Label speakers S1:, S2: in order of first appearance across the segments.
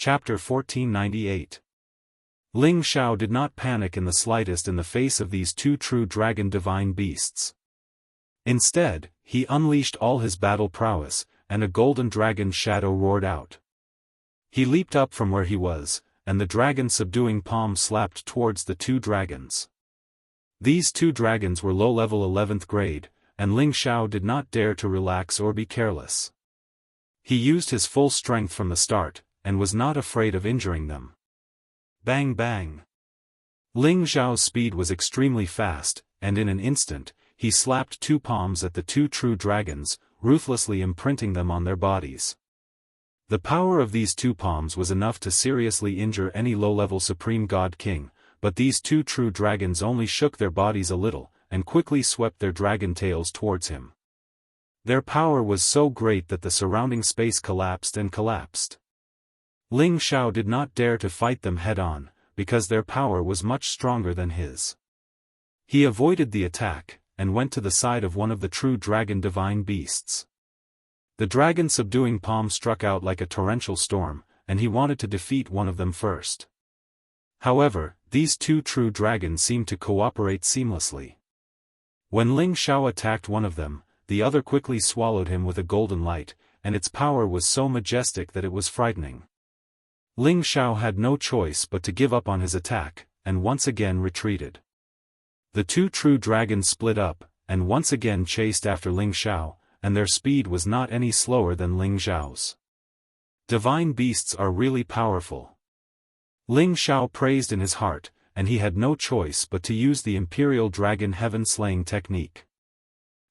S1: Chapter 1498. Ling Xiao did not panic in the slightest in the face of these two true dragon divine beasts. Instead, he unleashed all his battle prowess, and a golden dragon shadow roared out. He leaped up from where he was, and the dragon subduing palm slapped towards the two dragons. These two dragons were low-level 11th grade, and Ling Xiao did not dare to relax or be careless. He used his full strength from the start, and was not afraid of injuring them. Bang bang! Ling Xiao's speed was extremely fast, and in an instant, he slapped two palms at the two true dragons, ruthlessly imprinting them on their bodies. The power of these two palms was enough to seriously injure any low-level Supreme God King, but these two true dragons only shook their bodies a little, and quickly swept their dragon tails towards him. Their power was so great that the surrounding space collapsed and collapsed. Ling Xiao did not dare to fight them head-on, because their power was much stronger than his. He avoided the attack, and went to the side of one of the true dragon divine beasts. The dragon subduing palm struck out like a torrential storm, and he wanted to defeat one of them first. However, these two true dragons seemed to cooperate seamlessly. When Ling Xiao attacked one of them, the other quickly swallowed him with a golden light, and its power was so majestic that it was frightening. Ling Xiao had no choice but to give up on his attack, and once again retreated. The two true dragons split up, and once again chased after Ling Xiao, and their speed was not any slower than Ling Xiao's. Divine beasts are really powerful. Ling Xiao praised in his heart, and he had no choice but to use the Imperial Dragon Heaven-slaying technique.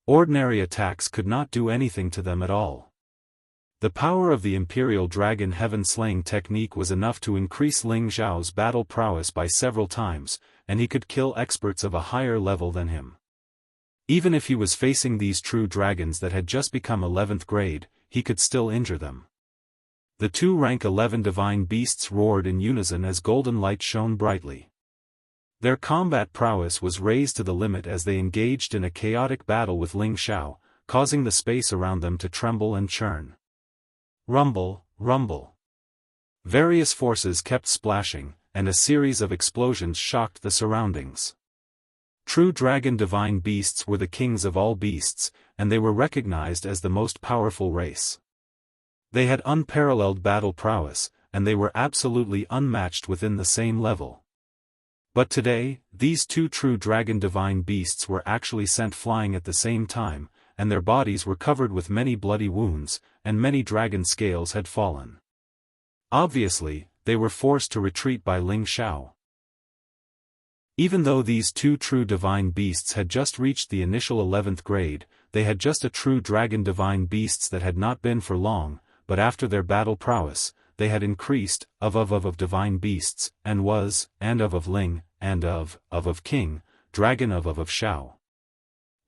S1: Ordinary attacks could not do anything to them at all. The power of the Imperial Dragon Heaven-slaying technique was enough to increase Ling Xiao's battle prowess by several times, and he could kill experts of a higher level than him. Even if he was facing these true dragons that had just become 11th grade, he could still injure them. The two rank 11 divine beasts roared in unison as golden light shone brightly. Their combat prowess was raised to the limit as they engaged in a chaotic battle with Ling Xiao, causing the space around them to tremble and churn. Rumble, rumble. Various forces kept splashing, and a series of explosions shocked the surroundings. True dragon divine beasts were the kings of all beasts, and they were recognized as the most powerful race. They had unparalleled battle prowess, and they were absolutely unmatched within the same level. But today, these two true dragon divine beasts were actually sent flying at the same time, and their bodies were covered with many bloody wounds, and many dragon scales had fallen. Obviously, they were forced to retreat by Ling Xiao. Even though these two true divine beasts had just reached the initial 11th grade, they had just a true dragon divine beasts that had not been for long, but after their battle prowess, they had increased, of divine beasts, and of Ling, and of King, dragon of Xiao.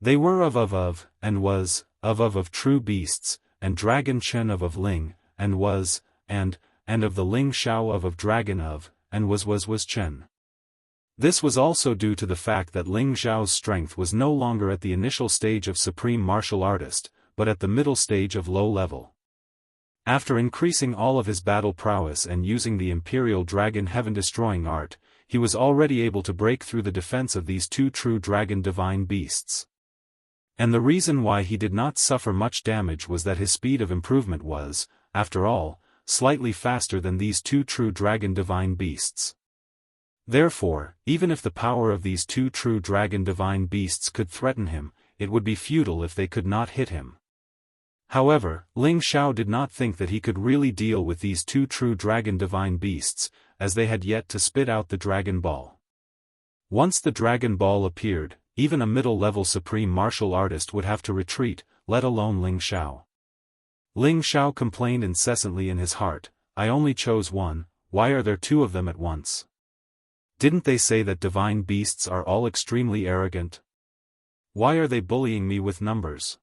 S1: They were and was, of true beasts, and dragon Chen of Ling, and was, and of the Ling Xiao of dragon of, and was Chen. This was also due to the fact that Ling Xiao's strength was no longer at the initial stage of supreme martial artist, but at the middle stage of low level. After increasing all of his battle prowess and using the Imperial Dragon Heaven-destroying art, he was already able to break through the defense of these two true dragon divine beasts. And the reason why he did not suffer much damage was that his speed of improvement was, after all, slightly faster than these two true dragon divine beasts. Therefore, even if the power of these two true dragon divine beasts could threaten him, it would be futile if they could not hit him. However, Ling Xiao did not think that he could really deal with these two true dragon divine beasts, as they had yet to spit out the Dragon Ball. Once the Dragon Ball appeared, even a middle-level supreme martial artist would have to retreat, let alone Ling Xiao. Ling Xiao complained incessantly in his heart, "I only chose one, why are there two of them at once? Didn't they say that divine beasts are all extremely arrogant? Why are they bullying me with numbers?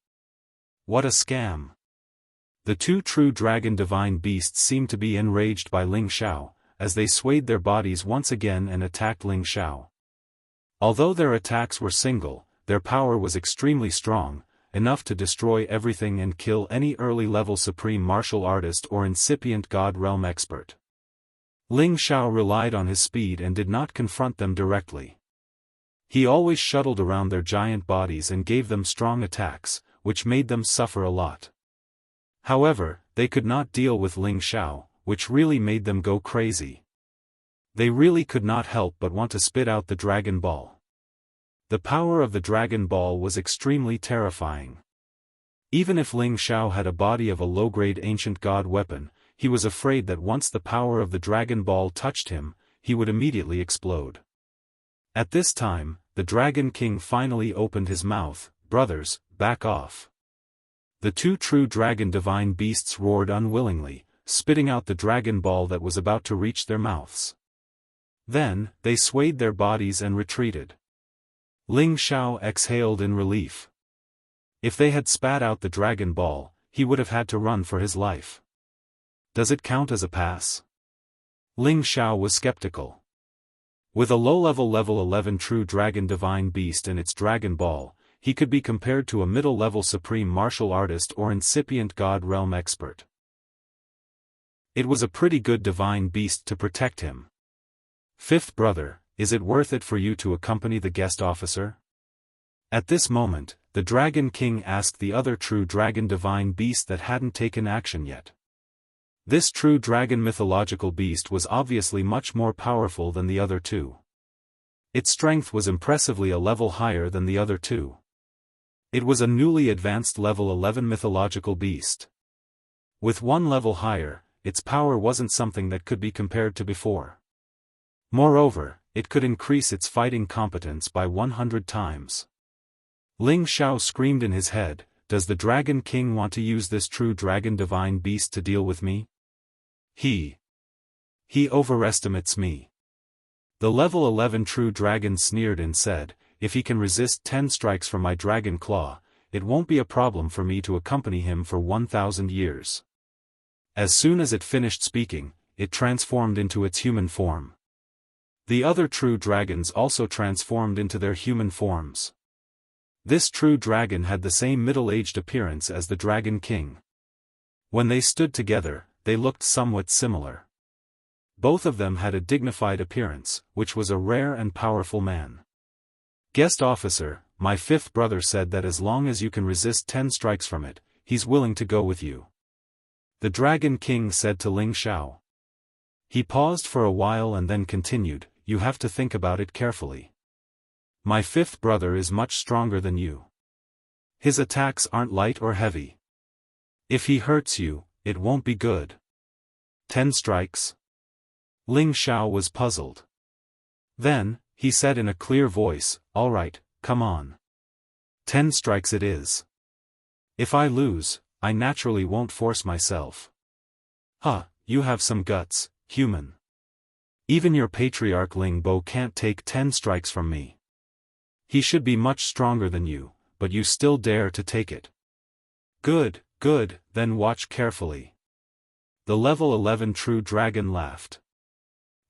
S1: What a scam!" The two true dragon divine beasts seemed to be enraged by Ling Xiao, as they swayed their bodies once again and attacked Ling Xiao. Although their attacks were single, their power was extremely strong, enough to destroy everything and kill any early-level supreme martial artist or incipient God realm expert. Ling Xiao relied on his speed and did not confront them directly. He always shuttled around their giant bodies and gave them strong attacks, which made them suffer a lot. However, they could not deal with Ling Xiao, which really made them go crazy. They really could not help but want to spit out the Dragon Ball. The power of the Dragon Ball was extremely terrifying. Even if Ling Xiao had a body of a low-grade ancient god weapon, he was afraid that once the power of the Dragon Ball touched him, he would immediately explode. At this time, the Dragon King finally opened his mouth. "Brothers, back off." The two true dragon divine beasts roared unwillingly, spitting out the Dragon Ball that was about to reach their mouths. Then, they swayed their bodies and retreated. Ling Xiao exhaled in relief. If they had spat out the Dragon Ball, he would have had to run for his life. Does it count as a pass? Ling Xiao was skeptical. With a low-level level 11 true dragon divine beast and its Dragon Ball, he could be compared to a middle-level supreme martial artist or incipient god realm expert. It was a pretty good divine beast to protect him. "Fifth brother, is it worth it for you to accompany the guest officer?" At this moment, the Dragon King asked the other true dragon divine beast that hadn't taken action yet. This true dragon mythological beast was obviously much more powerful than the other two. Its strength was impressively a level higher than the other two. It was a newly advanced level 11 mythological beast. With one level higher, its power wasn't something that could be compared to before. Moreover, it could increase its fighting competence by 100 times. Ling Xiao screamed in his head, "Does the Dragon King want to use this true dragon divine beast to deal with me? He overestimates me." The level 11 true dragon sneered and said, "If he can resist 10 strikes from my dragon claw, it won't be a problem for me to accompany him for 1,000 years. As soon as it finished speaking, it transformed into its human form. The other true dragons also transformed into their human forms. This true dragon had the same middle-aged appearance as the Dragon King. When they stood together, they looked somewhat similar. Both of them had a dignified appearance, which was a rare and powerful man. "Guest officer, my fifth brother said that as long as you can resist 10 strikes from it, he's willing to go with you," the Dragon King said to Ling Xiao. He paused for a while and then continued, "You have to think about it carefully. My fifth brother is much stronger than you. His attacks aren't light or heavy. If he hurts you, it won't be good." 10 strikes? Ling Xiao was puzzled. Then, he said in a clear voice, "All right, come on. 10 strikes it is. If I lose, I naturally won't force myself." "Huh, you have some guts, human. Even your patriarch Ling Bo can't take 10 strikes from me. He should be much stronger than you, but you still dare to take it. Good, then watch carefully." The level 11 true dragon laughed.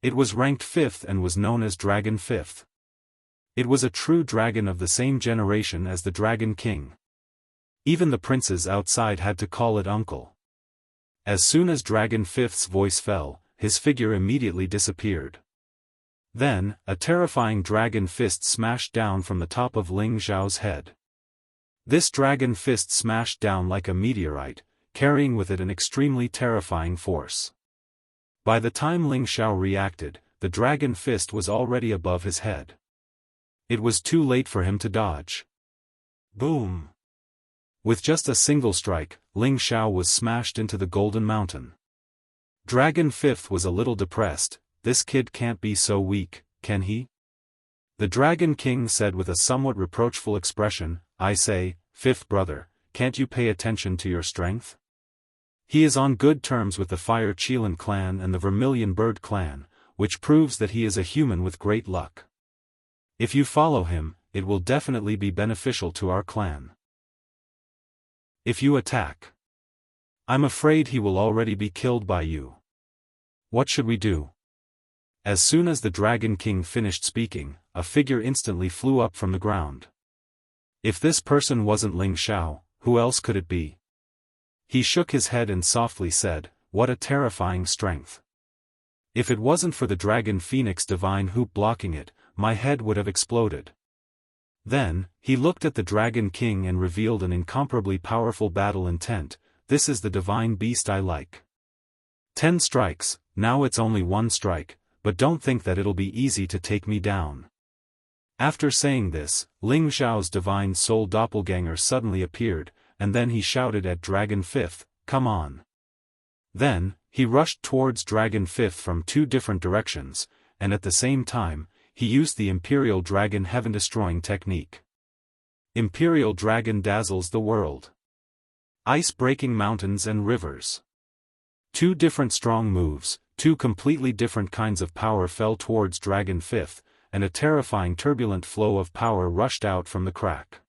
S1: It was ranked 5th and was known as Dragon 5th. It was a true dragon of the same generation as the Dragon King. Even the princes outside had to call it uncle. As soon as Dragon 5th's voice fell, his figure immediately disappeared. Then, a terrifying dragon fist smashed down from the top of Ling Xiao's head. This dragon fist smashed down like a meteorite, carrying with it an extremely terrifying force. By the time Ling Xiao reacted, the dragon fist was already above his head. It was too late for him to dodge. Boom! With just a single strike, Ling Xiao was smashed into the Golden Mountain. Dragon 5th was a little depressed. "This kid can't be so weak, can he?" The Dragon King said with a somewhat reproachful expression, "I say, fifth brother, can't you pay attention to your strength? He is on good terms with the Fire Qilin clan and the Vermilion Bird clan, which proves that he is a human with great luck. If you follow him, it will definitely be beneficial to our clan. If you attack, I'm afraid he will already be killed by you. What should we do?" As soon as the Dragon King finished speaking, a figure instantly flew up from the ground. If this person wasn't Ling Xiao, who else could it be? He shook his head and softly said, "What a terrifying strength. If it wasn't for the Dragon Phoenix Divine Hoop blocking it, my head would have exploded. Then, he looked at the Dragon King and revealed an incomparably powerful battle intent. This is the divine beast I like. 10 strikes, now it's only 1 strike, but don't think that it'll be easy to take me down. After saying this, Ling Xiao's divine soul doppelganger suddenly appeared, and then he shouted at Dragon Fifth, "Come on." Then, he rushed towards Dragon Fifth from 2 different directions, and at the same time, he used the Imperial Dragon Heaven-destroying technique. Imperial Dragon dazzles the world. Ice breaking mountains and rivers. 2 different strong moves, 2 completely different kinds of power fell towards Dragon Fifth, and a terrifying turbulent flow of power rushed out from the crack.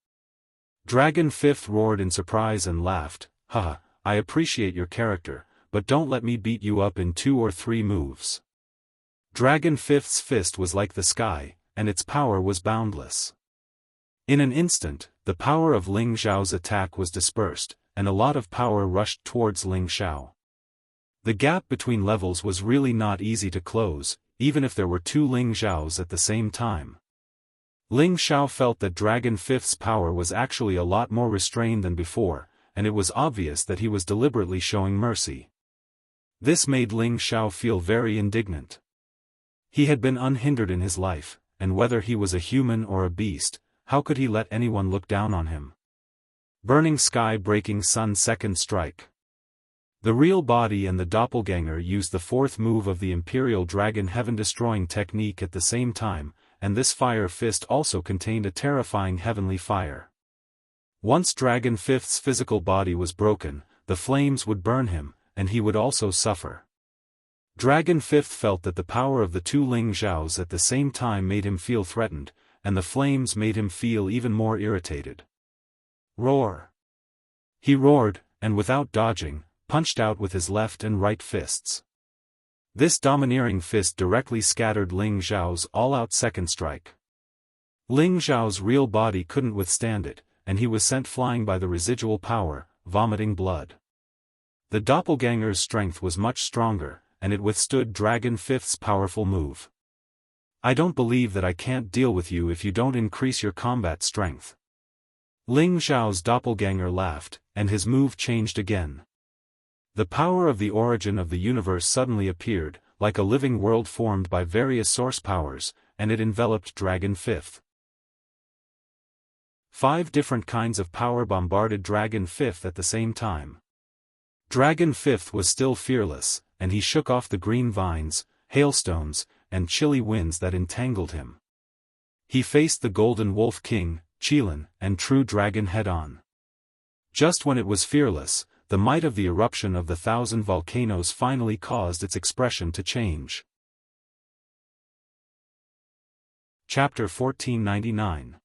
S1: Dragon Fifth roared in surprise and laughed, "Haha, I appreciate your character, but don't let me beat you up in 2 or 3 moves." Dragon Fifth's fist was like the sky, and its power was boundless. In an instant, the power of Ling Xiao's attack was dispersed, and a lot of power rushed towards Ling Xiao. The gap between levels was really not easy to close, even if there were 2 Ling Xiaos at the same time. Ling Xiao felt that Dragon Fifth's power was actually a lot more restrained than before, and it was obvious that he was deliberately showing mercy. This made Ling Xiao feel very indignant. He had been unhindered in his life, and whether he was a human or a beast, how could he let anyone look down on him? Burning Sky Breaking Sun Second Strike. The real body and the doppelganger used the 4th move of the Imperial Dragon Heaven-destroying technique at the same time, and this fire fist also contained a terrifying heavenly fire. Once Dragon Fifth's physical body was broken, the flames would burn him, and he would also suffer. Dragon Fifth felt that the power of the 2 Ling Xiaos at the same time made him feel threatened, and the flames made him feel even more irritated. Roar! He roared, and without dodging, punched out with his left and right fists. This domineering fist directly scattered Ling Xiao's all-out second strike. Ling Xiao's real body couldn't withstand it, and he was sent flying by the residual power, vomiting blood. The doppelganger's strength was much stronger, and it withstood Dragon Fifth's powerful move. "I don't believe that I can't deal with you if you don't increase your combat strength." Ling Xiao's doppelganger laughed, and his move changed again. The power of the origin of the universe suddenly appeared, like a living world formed by various source powers, and it enveloped Dragon Fifth. 5 different kinds of power bombarded Dragon Fifth at the same time. Dragon Fifth was still fearless, and he shook off the green vines, hailstones, and chilly winds that entangled him. He faced the Golden Wolf King, Qilin, and True Dragon head-on. Just when it was fearless, the might of the eruption of the 1,000 volcanoes finally caused its expression to change. Chapter 1499.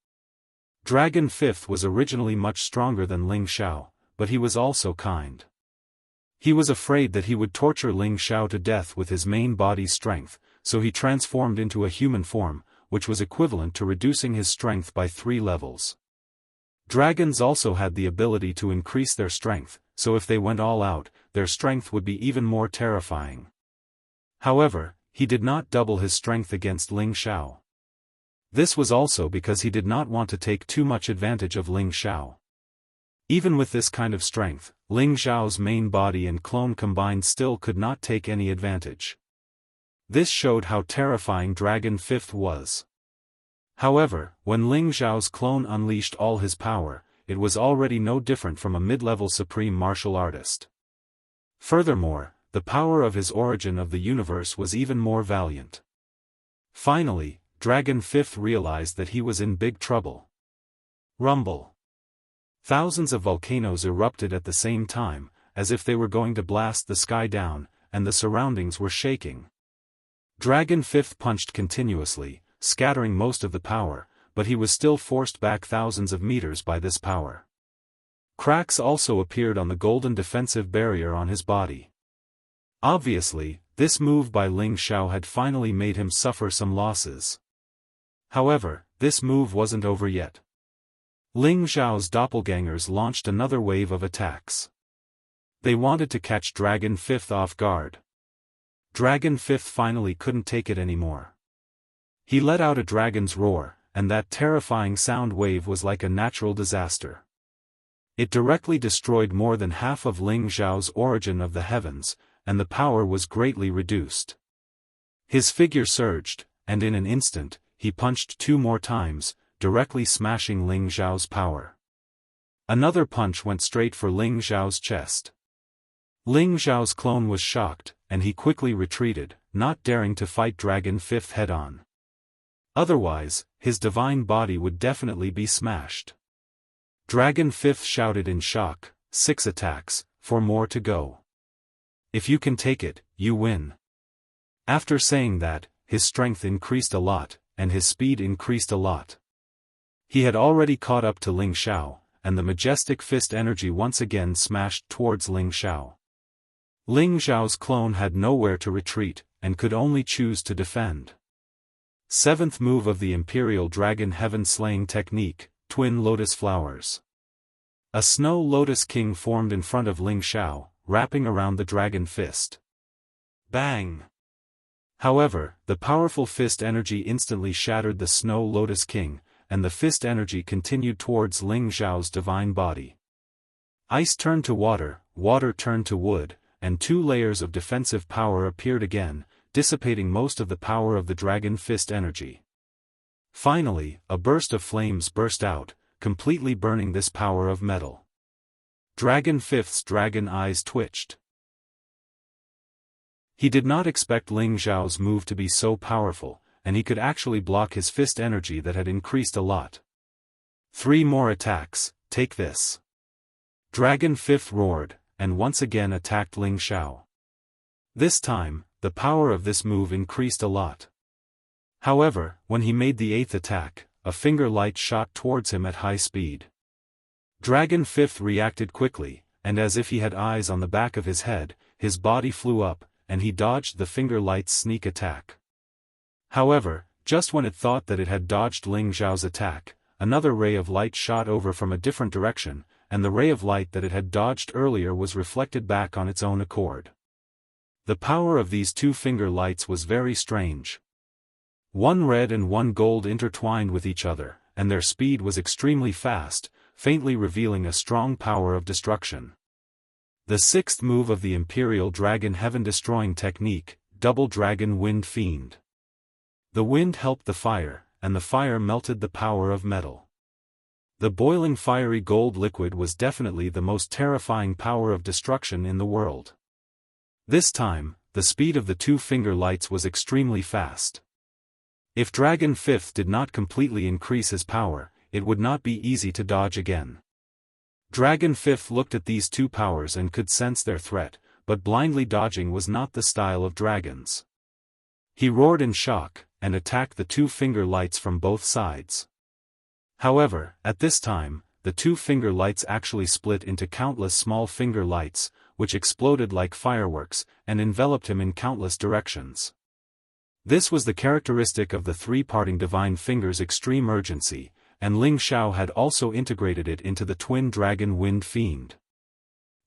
S1: Dragon Fifth was originally much stronger than Ling Xiao, but he was also kind. He was afraid that he would torture Ling Xiao to death with his main body's strength, so he transformed into a human form, which was equivalent to reducing his strength by 3 levels. Dragons also had the ability to increase their strength, so if they went all out, their strength would be even more terrifying. However, he did not double his strength against Ling Xiao. This was also because he did not want to take too much advantage of Ling Xiao. Even with this kind of strength, Ling Xiao's main body and clone combined still could not take any advantage. This showed how terrifying Dragon Fifth was. However, when Ling Xiao's clone unleashed all his power, it was already no different from a mid-level supreme martial artist. Furthermore, the power of his origin of the universe was even more valiant. Finally, Dragon Fifth realized that he was in big trouble. Rumble. Thousands of volcanoes erupted at the same time, as if they were going to blast the sky down, and the surroundings were shaking. Dragon Fifth punched continuously, scattering most of the power, but he was still forced back thousands of meters by this power. Cracks also appeared on the golden defensive barrier on his body. Obviously, this move by Ling Xiao had finally made him suffer some losses. However, this move wasn't over yet. Ling Xiao's doppelgangers launched another wave of attacks. They wanted to catch Dragon Fifth off guard. Dragon Fifth finally couldn't take it anymore. He let out a dragon's roar, and that terrifying sound wave was like a natural disaster. It directly destroyed more than half of Ling Xiao's origin of the heavens, and the power was greatly reduced. His figure surged, and in an instant, he punched 2 more times, directly smashing Ling Xiao's power. Another punch went straight for Ling Xiao's chest. Ling Xiao's clone was shocked, and he quickly retreated, not daring to fight Dragon Fifth head-on. Otherwise, his divine body would definitely be smashed. Dragon Fifth shouted in shock, 6 attacks, 4 more to go. If you can take it, you win. After saying that, his strength increased a lot, and his speed increased a lot. He had already caught up to Ling Xiao, and the majestic fist energy once again smashed towards Ling Xiao. Ling Xiao's clone had nowhere to retreat, and could only choose to defend. 7th move of the Imperial Dragon Heaven Slaying Technique, Twin Lotus Flowers. A Snow Lotus King formed in front of Ling Xiao, wrapping around the dragon fist. Bang! However, the powerful fist energy instantly shattered the Snow Lotus King, and the fist energy continued towards Ling Xiao's divine body. Ice turned to water, water turned to wood, and 2 layers of defensive power appeared again, dissipating most of the power of the dragon fist energy. Finally, a burst of flames burst out, completely burning this power of metal. Dragon Fifth's dragon eyes twitched. He did not expect Ling Xiao's move to be so powerful, and he could actually block his fist energy that had increased a lot. 3 more attacks, take this. Dragon Fifth roared, and once again attacked Ling Xiao. This time, the power of this move increased a lot. However, when he made the 8th attack, a finger light shot towards him at high speed. Dragon Fifth reacted quickly, and as if he had eyes on the back of his head, his body flew up, and he dodged the finger light's sneak attack. However, just when it thought that it had dodged Ling Xiao's attack, another ray of light shot over from a different direction, and the ray of light that it had dodged earlier was reflected back on its own accord. The power of these 2 finger lights was very strange. 1 red and 1 gold intertwined with each other, and their speed was extremely fast, faintly revealing a strong power of destruction. The 6th move of the Imperial Dragon Heaven Destroying Technique, Double Dragon Wind Fiend. The wind helped the fire, and the fire melted the power of metal. The boiling fiery gold liquid was definitely the most terrifying power of destruction in the world. This time, the speed of the 2 finger lights was extremely fast. If Dragon Fifth did not completely increase his power, it would not be easy to dodge again. Dragon Fifth looked at these 2 powers and could sense their threat, but blindly dodging was not the style of dragons. He roared in shock, and attacked the 2 finger lights from both sides. However, at this time, the 2 finger lights actually split into countless small finger lights, which exploded like fireworks, and enveloped him in countless directions. This was the characteristic of the 3 parting divine fingers' extreme urgency, and Ling Xiao had also integrated it into the twin dragon wind fiend.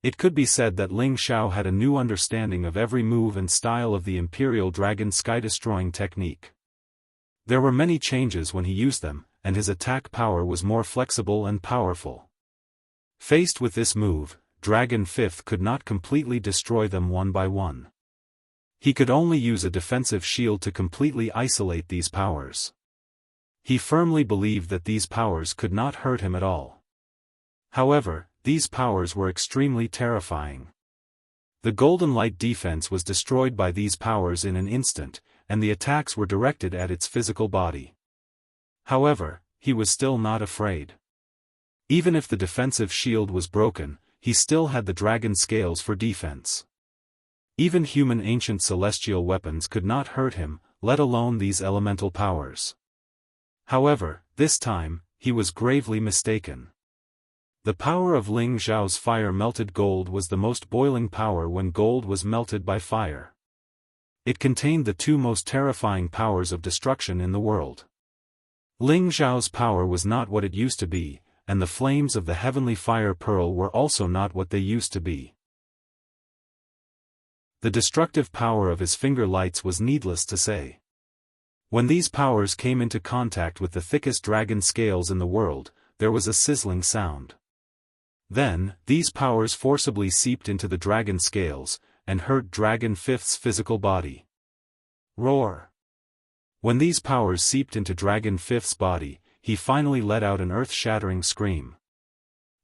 S1: It could be said that Ling Xiao had a new understanding of every move and style of the Imperial Dragon Sky-Destroying Technique. There were many changes when he used them, and his attack power was more flexible and powerful. Faced with this move, Dragon Fifth could not completely destroy them one by one. He could only use a defensive shield to completely isolate these powers. He firmly believed that these powers could not hurt him at all. However, these powers were extremely terrifying. The golden light defense was destroyed by these powers in an instant, and the attacks were directed at its physical body. However, he was still not afraid. Even if the defensive shield was broken, he still had the dragon scales for defense. Even human ancient celestial weapons could not hurt him, let alone these elemental powers. However, this time, he was gravely mistaken. The power of Ling Xiao's fire-melted gold was the most boiling power when gold was melted by fire. It contained the 2 most terrifying powers of destruction in the world. Ling Xiao's power was not what it used to be, and the flames of the heavenly fire pearl were also not what they used to be. The destructive power of his finger lights was needless to say. When these powers came into contact with the thickest dragon scales in the world, there was a sizzling sound. Then, these powers forcibly seeped into the dragon scales, and hurt Dragon Fifth's physical body. Roar! When these powers seeped into Dragon Fifth's body, he finally let out an earth-shattering scream.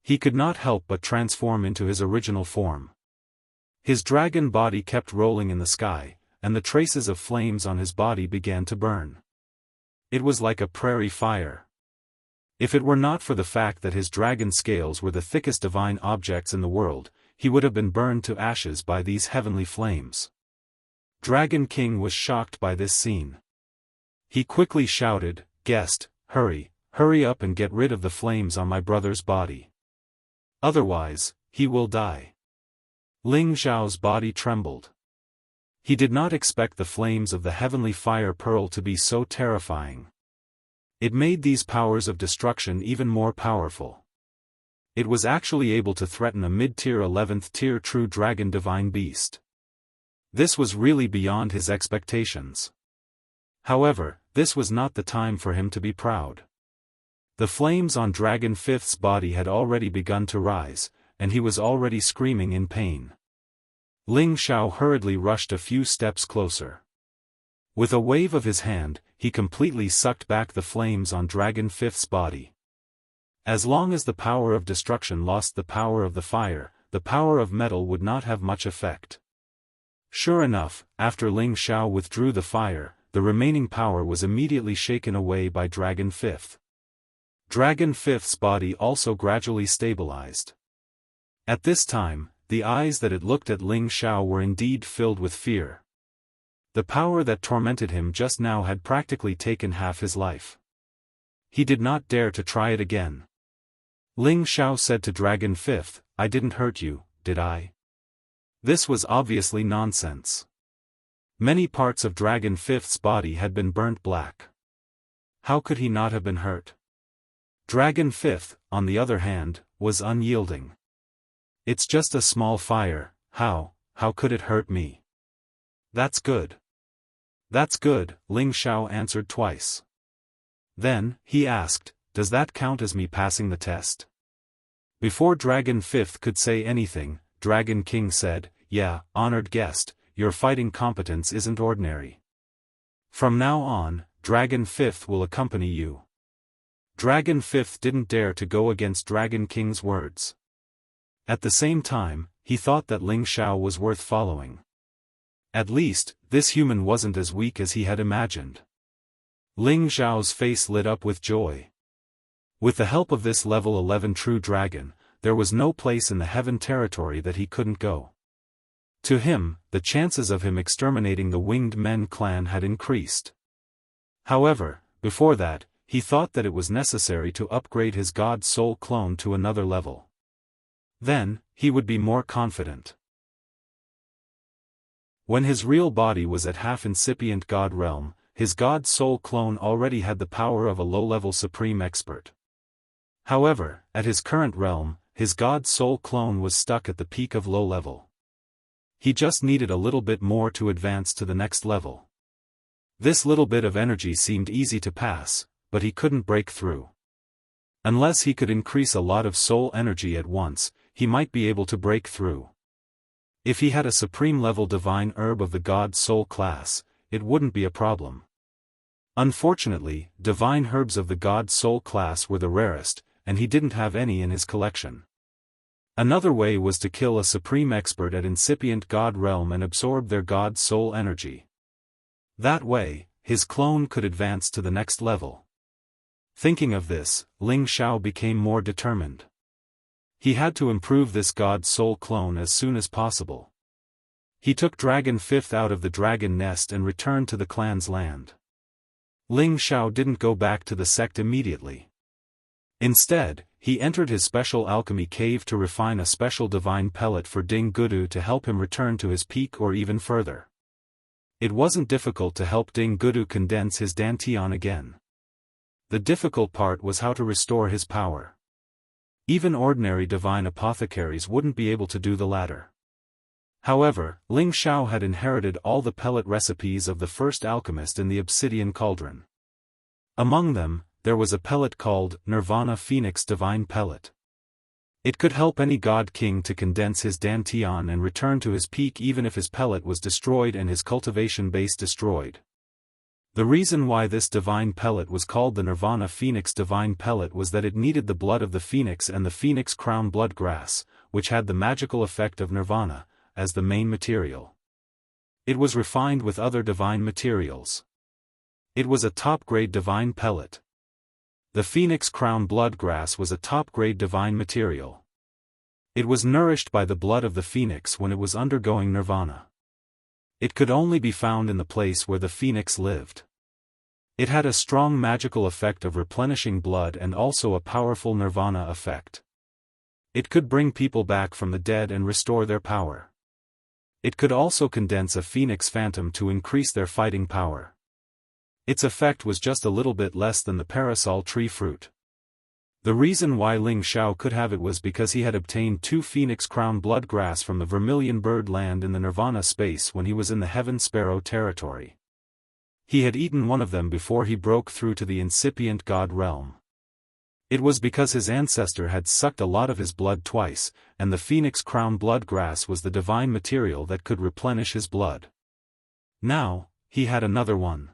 S1: He could not help but transform into his original form. His dragon body kept rolling in the sky, and the traces of flames on his body began to burn. It was like a prairie fire. If it were not for the fact that his dragon scales were the thickest divine objects in the world, he would have been burned to ashes by these heavenly flames. Dragon King was shocked by this scene. He quickly shouted, "Guest, hurry up and get rid of the flames on my brother's body. Otherwise, he will die." Ling Xiao's body trembled. He did not expect the flames of the heavenly fire pearl to be so terrifying. It made these powers of destruction even more powerful. It was actually able to threaten a mid-tier 11th tier true dragon divine beast. This was really beyond his expectations. However, this was not the time for him to be proud. The flames on Dragon Fifth's body had already begun to rise, and he was already screaming in pain. Ling Xiao hurriedly rushed a few steps closer. With a wave of his hand, he completely sucked back the flames on Dragon Fifth's body. As long as the power of destruction lost the power of the fire, the power of metal would not have much effect. Sure enough, after Ling Xiao withdrew the fire, the remaining power was immediately shaken away by Dragon Fifth. Dragon Fifth's body also gradually stabilized. At this time, the eyes that it looked at Ling Xiao were indeed filled with fear. The power that tormented him just now had practically taken half his life. He did not dare to try it again. Ling Xiao said to Dragon Fifth, "I didn't hurt you, did I?" This was obviously nonsense. Many parts of Dragon Fifth's body had been burnt black. How could he not have been hurt? Dragon Fifth, on the other hand, was unyielding. "It's just a small fire, how could it hurt me?" "That's good. That's good," Ling Xiao answered twice. Then, he asked, "Does that count as me passing the test?" Before Dragon Fifth could say anything, Dragon King said, "Yeah, honored guest, your fighting competence isn't ordinary. From now on, Dragon Fifth will accompany you." Dragon Fifth didn't dare to go against Dragon King's words. At the same time, he thought that Ling Xiao was worth following. At least, this human wasn't as weak as he had imagined. Ling Xiao's face lit up with joy. With the help of this level 11 true dragon, there was no place in the heaven territory that he couldn't go. To him, the chances of him exterminating the Winged Men clan had increased. However, before that, he thought that it was necessary to upgrade his God Soul clone to another level. Then, he would be more confident. When his real body was at half incipient God realm, his God Soul clone already had the power of a low-level supreme expert. However, at his current realm, his God Soul clone was stuck at the peak of low level. He just needed a little bit more to advance to the next level. This little bit of energy seemed easy to pass, but he couldn't break through. Unless he could increase a lot of soul energy at once, he might be able to break through. If he had a supreme level divine herb of the God Soul class, it wouldn't be a problem. Unfortunately, divine herbs of the God Soul class were the rarest, and he didn't have any in his collection. Another way was to kill a supreme expert at incipient God realm and absorb their God Soul energy. That way, his clone could advance to the next level. Thinking of this, Ling Xiao became more determined. He had to improve this God Soul clone as soon as possible. He took Dragon Fifth out of the dragon nest and returned to the clan's land. Ling Xiao didn't go back to the sect immediately. Instead, he entered his special alchemy cave to refine a special divine pellet for Ding Gudu to help him return to his peak or even further. It wasn't difficult to help Ding Gudu condense his dantian again. The difficult part was how to restore his power. Even ordinary divine apothecaries wouldn't be able to do the latter. However, Ling Xiao had inherited all the pellet recipes of the first alchemist in the obsidian cauldron. Among them, there was a pellet called Nirvana Phoenix Divine Pellet. It could help any god king to condense his dantian and return to his peak even if his pellet was destroyed and his cultivation base destroyed. The reason why this divine pellet was called the Nirvana Phoenix Divine Pellet was that it needed the blood of the phoenix and the phoenix crown blood grass, which had the magical effect of nirvana, as the main material. It was refined with other divine materials. It was a top-grade divine pellet. The phoenix crown blood grass was a top-grade divine material. It was nourished by the blood of the phoenix when it was undergoing nirvana. It could only be found in the place where the phoenix lived. It had a strong magical effect of replenishing blood and also a powerful nirvana effect. It could bring people back from the dead and restore their power. It could also condense a phoenix phantom to increase their fighting power. Its effect was just a little bit less than the parasol tree fruit. The reason why Ling Xiao could have it was because he had obtained 2 phoenix crown blood grass from the vermilion bird land in the nirvana space when he was in the heaven sparrow territory. He had eaten one of them before he broke through to the incipient god realm. It was because his ancestor had sucked a lot of his blood twice, and the phoenix crown blood grass was the divine material that could replenish his blood. Now, he had another one.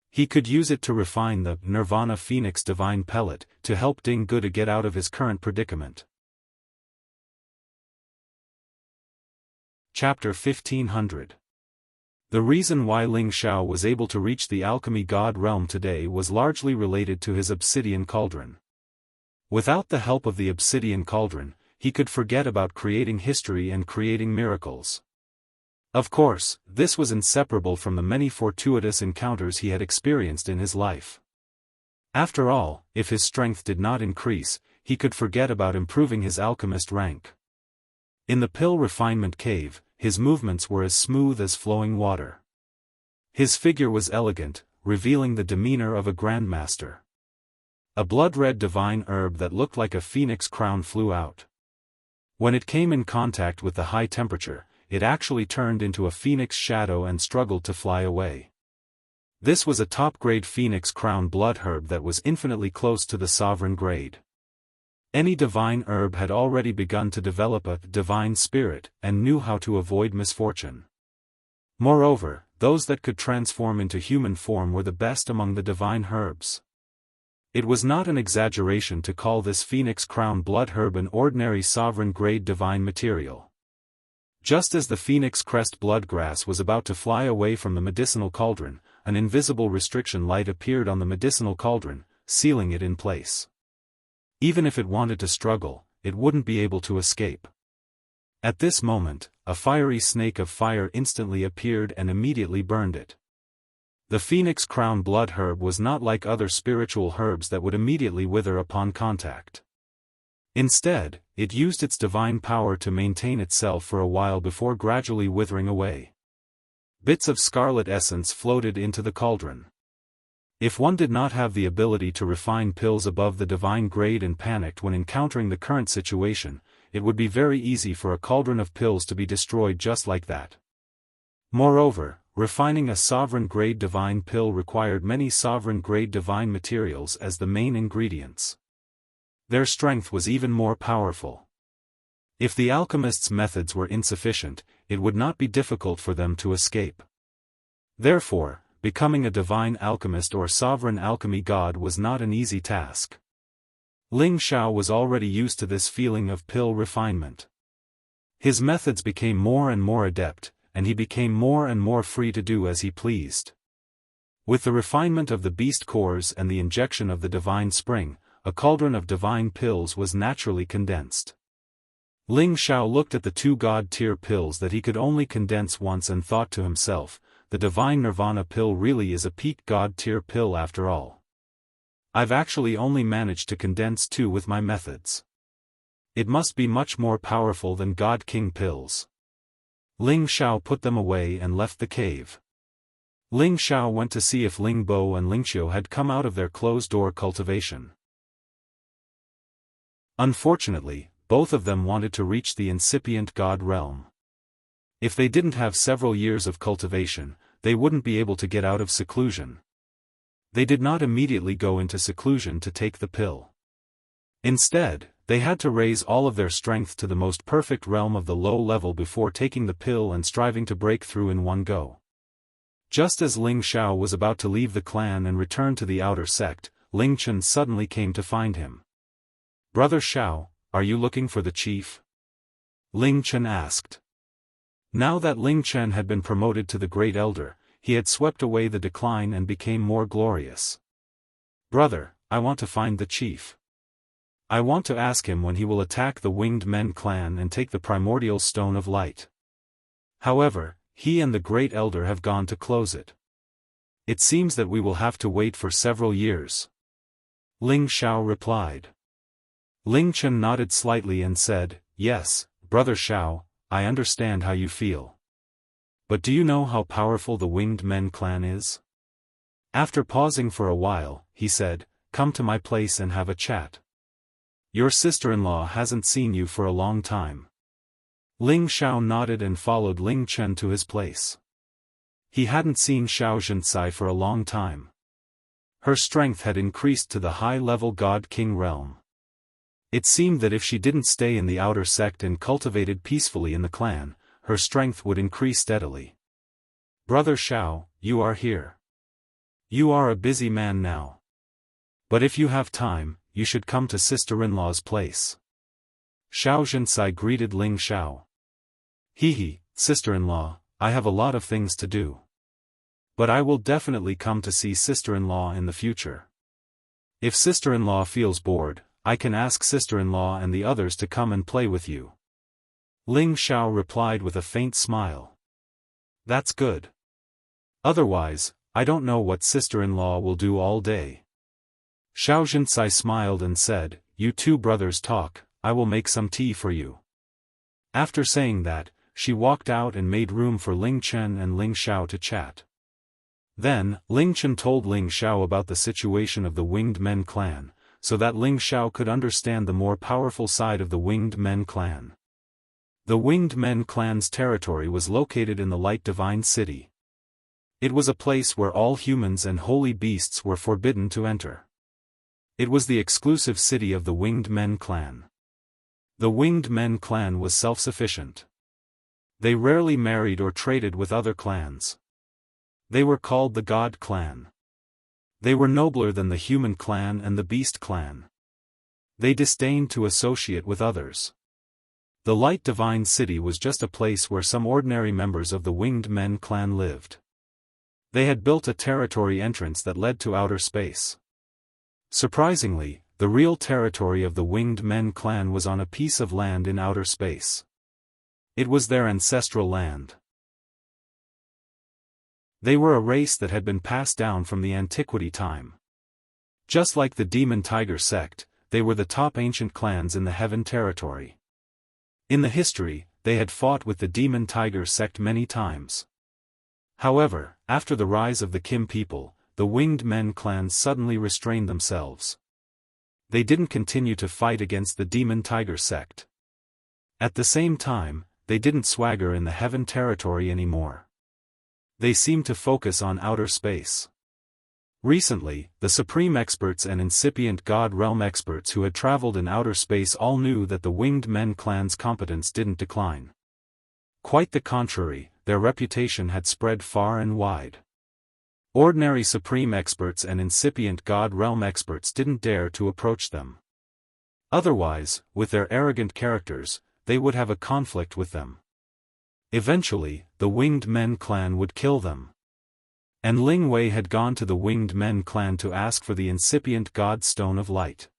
S1: He could use it to refine the Nirvana Phoenix Divine Pellet, to help Ding Gu to get out of his current predicament. Chapter 1500. The reason why Ling Xiao was able to reach the alchemy god realm today was largely related to his obsidian cauldron. Without the help of the obsidian cauldron, he could forget about creating history and creating miracles. Of course, this was inseparable from the many fortuitous encounters he had experienced in his life. After all, if his strength did not increase, he could forget about improving his alchemist rank. In the pill refinement cave, his movements were as smooth as flowing water. His figure was elegant, revealing the demeanor of a grandmaster. A blood-red divine herb that looked like a phoenix crown flew out. When it came in contact with the high temperature, it actually turned into a phoenix shadow and struggled to fly away. This was a top-grade phoenix crown blood herb that was infinitely close to the sovereign grade. Any divine herb had already begun to develop a divine spirit and knew how to avoid misfortune. Moreover, those that could transform into human form were the best among the divine herbs. It was not an exaggeration to call this phoenix crown blood herb an ordinary sovereign grade divine material. Just as the phoenix crest bloodgrass was about to fly away from the medicinal cauldron, an invisible restriction light appeared on the medicinal cauldron, sealing it in place. Even if it wanted to struggle, it wouldn't be able to escape. At this moment, a fiery snake of fire instantly appeared and immediately burned it. The phoenix crown blood herb was not like other spiritual herbs that would immediately wither upon contact. Instead, it used its divine power to maintain itself for a while before gradually withering away. Bits of scarlet essence floated into the cauldron. If one did not have the ability to refine pills above the divine grade and panicked when encountering the current situation, it would be very easy for a cauldron of pills to be destroyed just like that. Moreover, refining a sovereign grade divine pill required many sovereign grade divine materials as the main ingredients. Their strength was even more powerful. If the alchemist's methods were insufficient, it would not be difficult for them to escape. Therefore, becoming a divine alchemist or sovereign alchemy god was not an easy task. Ling Xiao was already used to this feeling of pill refinement. His methods became more and more adept, and he became more and more free to do as he pleased. With the refinement of the beast cores and the injection of the divine spring, a cauldron of divine pills was naturally condensed. Ling Xiao looked at the 2 god-tier pills that he could only condense once and thought to himself, the divine nirvana pill really is a peak god-tier pill after all. I've actually only managed to condense 2 with my methods. It must be much more powerful than God King pills. Ling Xiao put them away and left the cave. Ling Xiao went to see if Ling Bo and Ling Qiu had come out of their closed-door cultivation. Unfortunately, both of them wanted to reach the incipient god realm. If they didn't have several years of cultivation, they wouldn't be able to get out of seclusion. They did not immediately go into seclusion to take the pill. Instead, they had to raise all of their strength to the most perfect realm of the low level before taking the pill and striving to break through in one go. Just as Ling Xiao was about to leave the clan and return to the outer sect, Ling Chen suddenly came to find him. "Brother Xiao, are you looking for the chief?" Ling Chen asked. Now that Ling Chen had been promoted to the Great Elder, he had swept away the decline and became more glorious. "Brother, I want to find the chief. I want to ask him when he will attack the Winged Men clan and take the primordial stone of light. However, he and the Great Elder have gone to close it. It seems that we will have to wait for several years." Ling Xiao replied. Ling Chen nodded slightly and said, "Yes, Brother Xiao, I understand how you feel. But do you know how powerful the Winged Men clan is?" After pausing for a while, he said, "Come to my place and have a chat. Your sister-in-law hasn't seen you for a long time." Ling Xiao nodded and followed Ling Chen to his place. He hadn't seen Xiao Xianxia for a long time. Her strength had increased to the high-level God-King realm. It seemed that if she didn't stay in the outer sect and cultivated peacefully in the clan, her strength would increase steadily. "Brother Xiao, you are here. You are a busy man now. But if you have time, you should come to sister-in-law's place." Xiao Xianxia greeted Ling Xiao. "Hee, sister-in-law, I have a lot of things to do. But I will definitely come to see sister-in-law in the future. If sister-in-law feels bored, I can ask sister-in-law and the others to come and play with you." Ling Xiao replied with a faint smile. "That's good. Otherwise, I don't know what sister-in-law will do all day." Xiao Xianxia smiled and said, "You two brothers talk, I will make some tea for you." After saying that, she walked out and made room for Ling Chen and Ling Xiao to chat. Then, Ling Chen told Ling Xiao about the situation of the Winged Men clan, so that Ling Xiao could understand the more powerful side of the Winged Men clan. The Winged Men clan's territory was located in the Light Divine City. It was a place where all humans and holy beasts were forbidden to enter. It was the exclusive city of the Winged Men clan. The Winged Men clan was self-sufficient. They rarely married or traded with other clans. They were called the God clan. They were nobler than the human clan and the beast clan. They disdained to associate with others. The Light Divine City was just a place where some ordinary members of the Winged Men clan lived. They had built a territory entrance that led to outer space. Surprisingly, the real territory of the Winged Men clan was on a piece of land in outer space. It was their ancestral land. They were a race that had been passed down from the antiquity time. Just like the Demon Tiger sect, they were the top ancient clans in the Heaven territory. In the history, they had fought with the Demon Tiger sect many times. However, after the rise of the Kim people, the Winged Men clan suddenly restrained themselves. They didn't continue to fight against the Demon Tiger sect. At the same time, they didn't swagger in the Heaven territory anymore. They seemed to focus on outer space. Recently, the Supreme Experts and incipient God Realm experts who had traveled in outer space all knew that the Winged Men clan's competence didn't decline. Quite the contrary, their reputation had spread far and wide. Ordinary Supreme Experts and incipient God Realm experts didn't dare to approach them. Otherwise, with their arrogant characters, they would have a conflict with them. Eventually, the Winged Men clan would kill them. And Ling Wei had gone to the Winged Men clan to ask for the incipient God Stone of Light.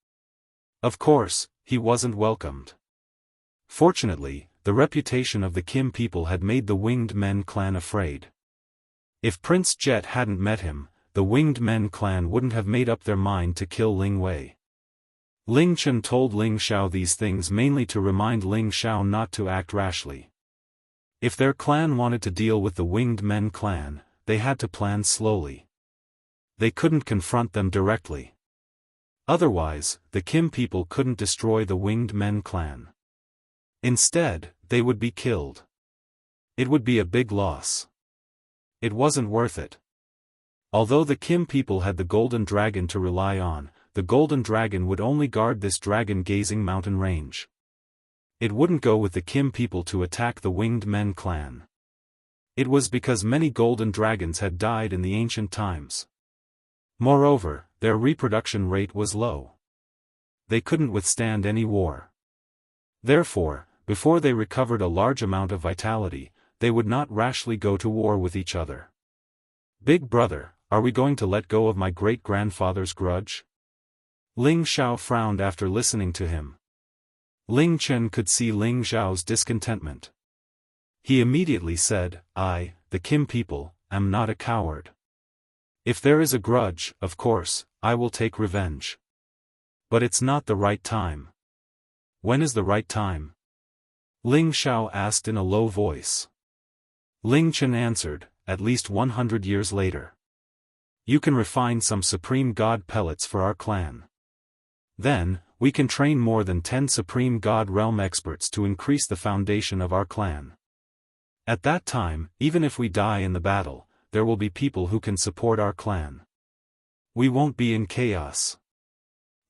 S1: Of course, he wasn't welcomed. Fortunately, the reputation of the Kim people had made the Winged Men clan afraid. If Prince Jet hadn't met him, the Winged Men clan wouldn't have made up their mind to kill Ling Wei. Ling Chen told Ling Xiao these things mainly to remind Ling Xiao not to act rashly. If their clan wanted to deal with the Winged Men clan, they had to plan slowly. They couldn't confront them directly. Otherwise, the Kim people couldn't destroy the Winged Men clan. Instead, they would be killed. It would be a big loss. It wasn't worth it. Although the Kim people had the golden dragon to rely on, the golden dragon would only guard this dragon-gazing mountain range. It wouldn't go with the Kim people to attack the Winged Men clan. It was because many golden dragons had died in the ancient times. Moreover, their reproduction rate was low. They couldn't withstand any war. Therefore, before they recovered a large amount of vitality, they would not rashly go to war with each other. Big brother, are we going to let go of my great-grandfather's grudge? Ling Xiao frowned after listening to him. Ling Chen could see Ling Xiao's discontentment. He immediately said, I, the Kim people, am not a coward. If there is a grudge, of course, I will take revenge. But it's not the right time. When is the right time? Ling Xiao asked in a low voice. Ling Chen answered, at least 100 years later. You can refine some Supreme God pellets for our clan. Then, we can train more than 10 Supreme God realm experts to increase the foundation of our clan. At that time, even if we die in the battle, there will be people who can support our clan. We won't be in chaos.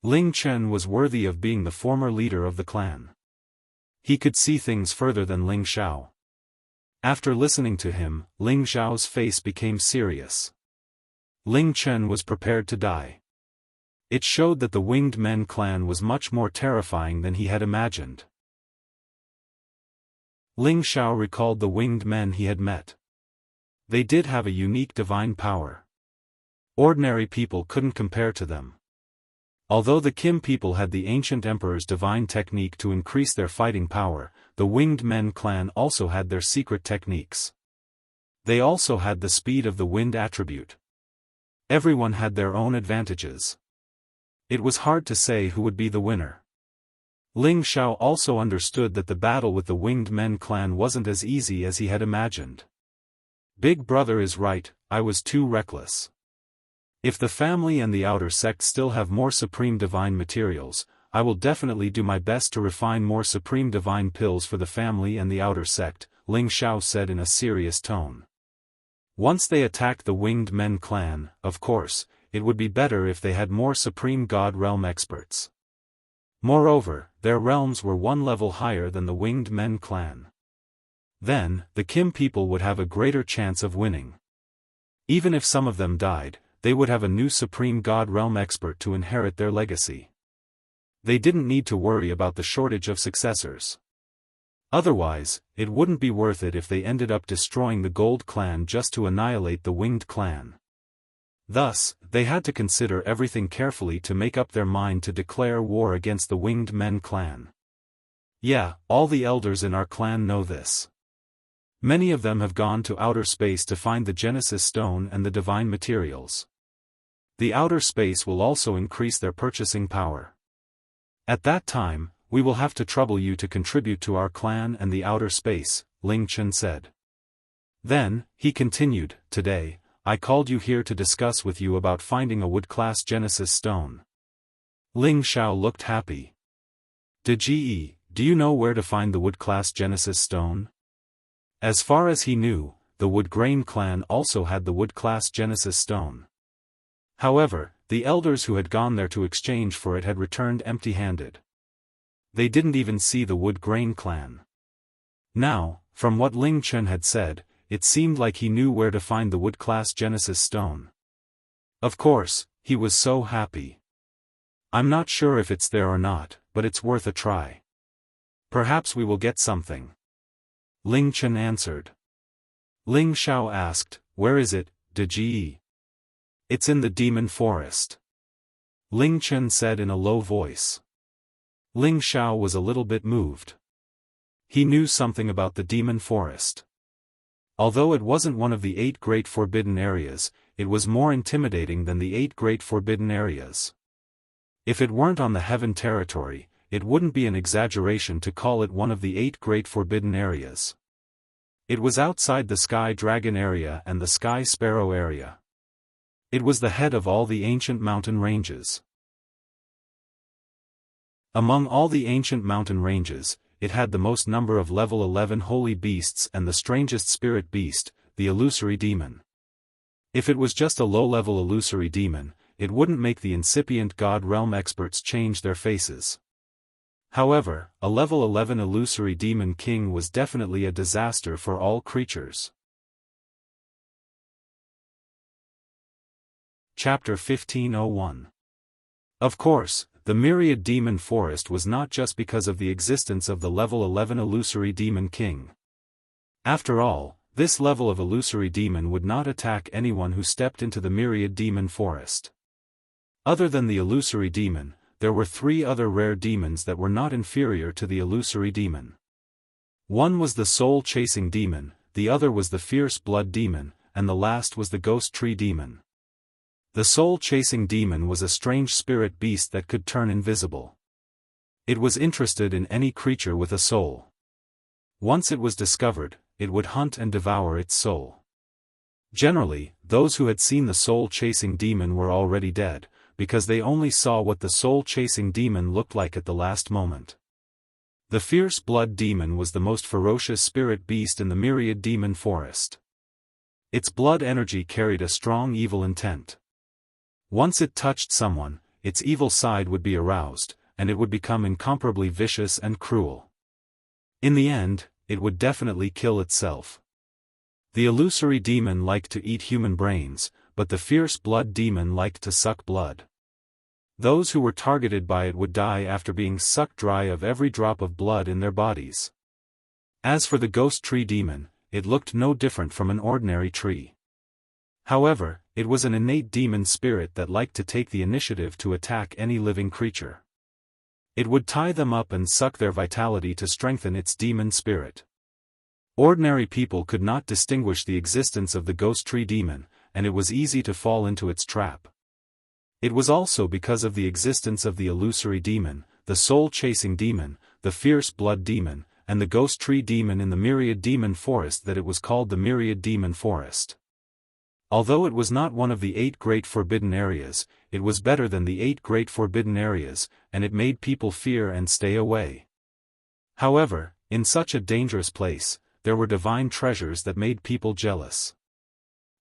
S1: Ling Chen was worthy of being the former leader of the clan. He could see things further than Ling Xiao. After listening to him, Ling Xiao's face became serious. Ling Chen was prepared to die. It showed that the Winged Men clan was much more terrifying than he had imagined. Ling Xiao recalled the Winged Men he had met. They did have a unique divine power. Ordinary people couldn't compare to them. Although the Kim people had the ancient emperor's divine technique to increase their fighting power, the Winged Men clan also had their secret techniques. They also had the speed of the wind attribute. Everyone had their own advantages. It was hard to say who would be the winner. Ling Xiao also understood that the battle with the Winged Men clan wasn't as easy as he had imagined. Big brother is right, I was too reckless. If the family and the outer sect still have more supreme divine materials, I will definitely do my best to refine more supreme divine pills for the family and the outer sect, Ling Xiao said in a serious tone. Once they attacked the Winged Men clan, of course, it would be better if they had more Supreme God realm experts. Moreover, their realms were one level higher than the Winged Men clan. Then, the Kim people would have a greater chance of winning. Even if some of them died, they would have a new Supreme God realm expert to inherit their legacy. They didn't need to worry about the shortage of successors. Otherwise, it wouldn't be worth it if they ended up destroying the Gold clan just to annihilate the Winged clan. Thus, they had to consider everything carefully to make up their mind to declare war against the Winged Men clan. Yeah, all the elders in our clan know this. Many of them have gone to outer space to find the Genesis Stone and the divine materials. The outer space will also increase their purchasing power. At that time, we will have to trouble you to contribute to our clan and the outer space, Ling Chen said. Then, he continued, today, I called you here to discuss with you about finding a wood-class Genesis stone. Ling Xiao looked happy. Do you know where to find the wood-class Genesis stone? As far as he knew, the Wood Grain clan also had the wood-class Genesis stone. However, the elders who had gone there to exchange for it had returned empty-handed. They didn't even see the Wood Grain clan. Now, from what Ling Chen had said, it seemed like he knew where to find the wood-class Genesis stone. Of course, he was so happy. I'm not sure if it's there or not, but it's worth a try. Perhaps we will get something. Ling Chen answered. Ling Xiao asked, where is it, Ji? It's in the demon forest. Ling Chen said in a low voice. Ling Xiao was a little bit moved. He knew something about the demon forest. Although it wasn't one of the 8 great forbidden areas, it was more intimidating than the 8 great forbidden areas. If it weren't on the heaven territory, it wouldn't be an exaggeration to call it one of the 8 great forbidden areas. It was outside the Sky Dragon area and the Sky Sparrow area. It was the head of all the ancient mountain ranges. Among all the ancient mountain ranges, it had the most number of level 11 holy beasts and the strangest spirit beast, the illusory demon. If it was just a low-level illusory demon, it wouldn't make the incipient God Realm experts change their faces. However, a level 11 illusory demon king was definitely a disaster for all creatures. Chapter 1501. Of course, the myriad demon forest was not just because of the existence of the level 11 illusory demon king. After all, this level of illusory demon would not attack anyone who stepped into the myriad demon forest. Other than the illusory demon, there were 3 other rare demons that were not inferior to the illusory demon. One was the soul-chasing demon, the other was the fierce blood demon, and the last was the ghost tree demon. The soul-chasing demon was a strange spirit beast that could turn invisible. It was interested in any creature with a soul. Once it was discovered, it would hunt and devour its soul. Generally, those who had seen the soul-chasing demon were already dead, because they only saw what the soul-chasing demon looked like at the last moment. The fierce blood demon was the most ferocious spirit beast in the myriad demon forest. Its blood energy carried a strong evil intent. Once it touched someone, its evil side would be aroused, and it would become incomparably vicious and cruel. In the end, it would definitely kill itself. The illusory demon liked to eat human brains, but the fierce blood demon liked to suck blood. Those who were targeted by it would die after being sucked dry of every drop of blood in their bodies. As for the ghost tree demon, it looked no different from an ordinary tree. However, it was an innate demon spirit that liked to take the initiative to attack any living creature. It would tie them up and suck their vitality to strengthen its demon spirit. Ordinary people could not distinguish the existence of the ghost tree demon, and it was easy to fall into its trap. It was also because of the existence of the illusory demon, the soul-chasing demon, the fierce blood demon, and the ghost tree demon in the myriad demon forest that it was called the myriad demon forest. Although it was not one of the 8 great forbidden areas, it was better than the 8 great forbidden areas, and it made people fear and stay away. However, in such a dangerous place, there were divine treasures that made people jealous.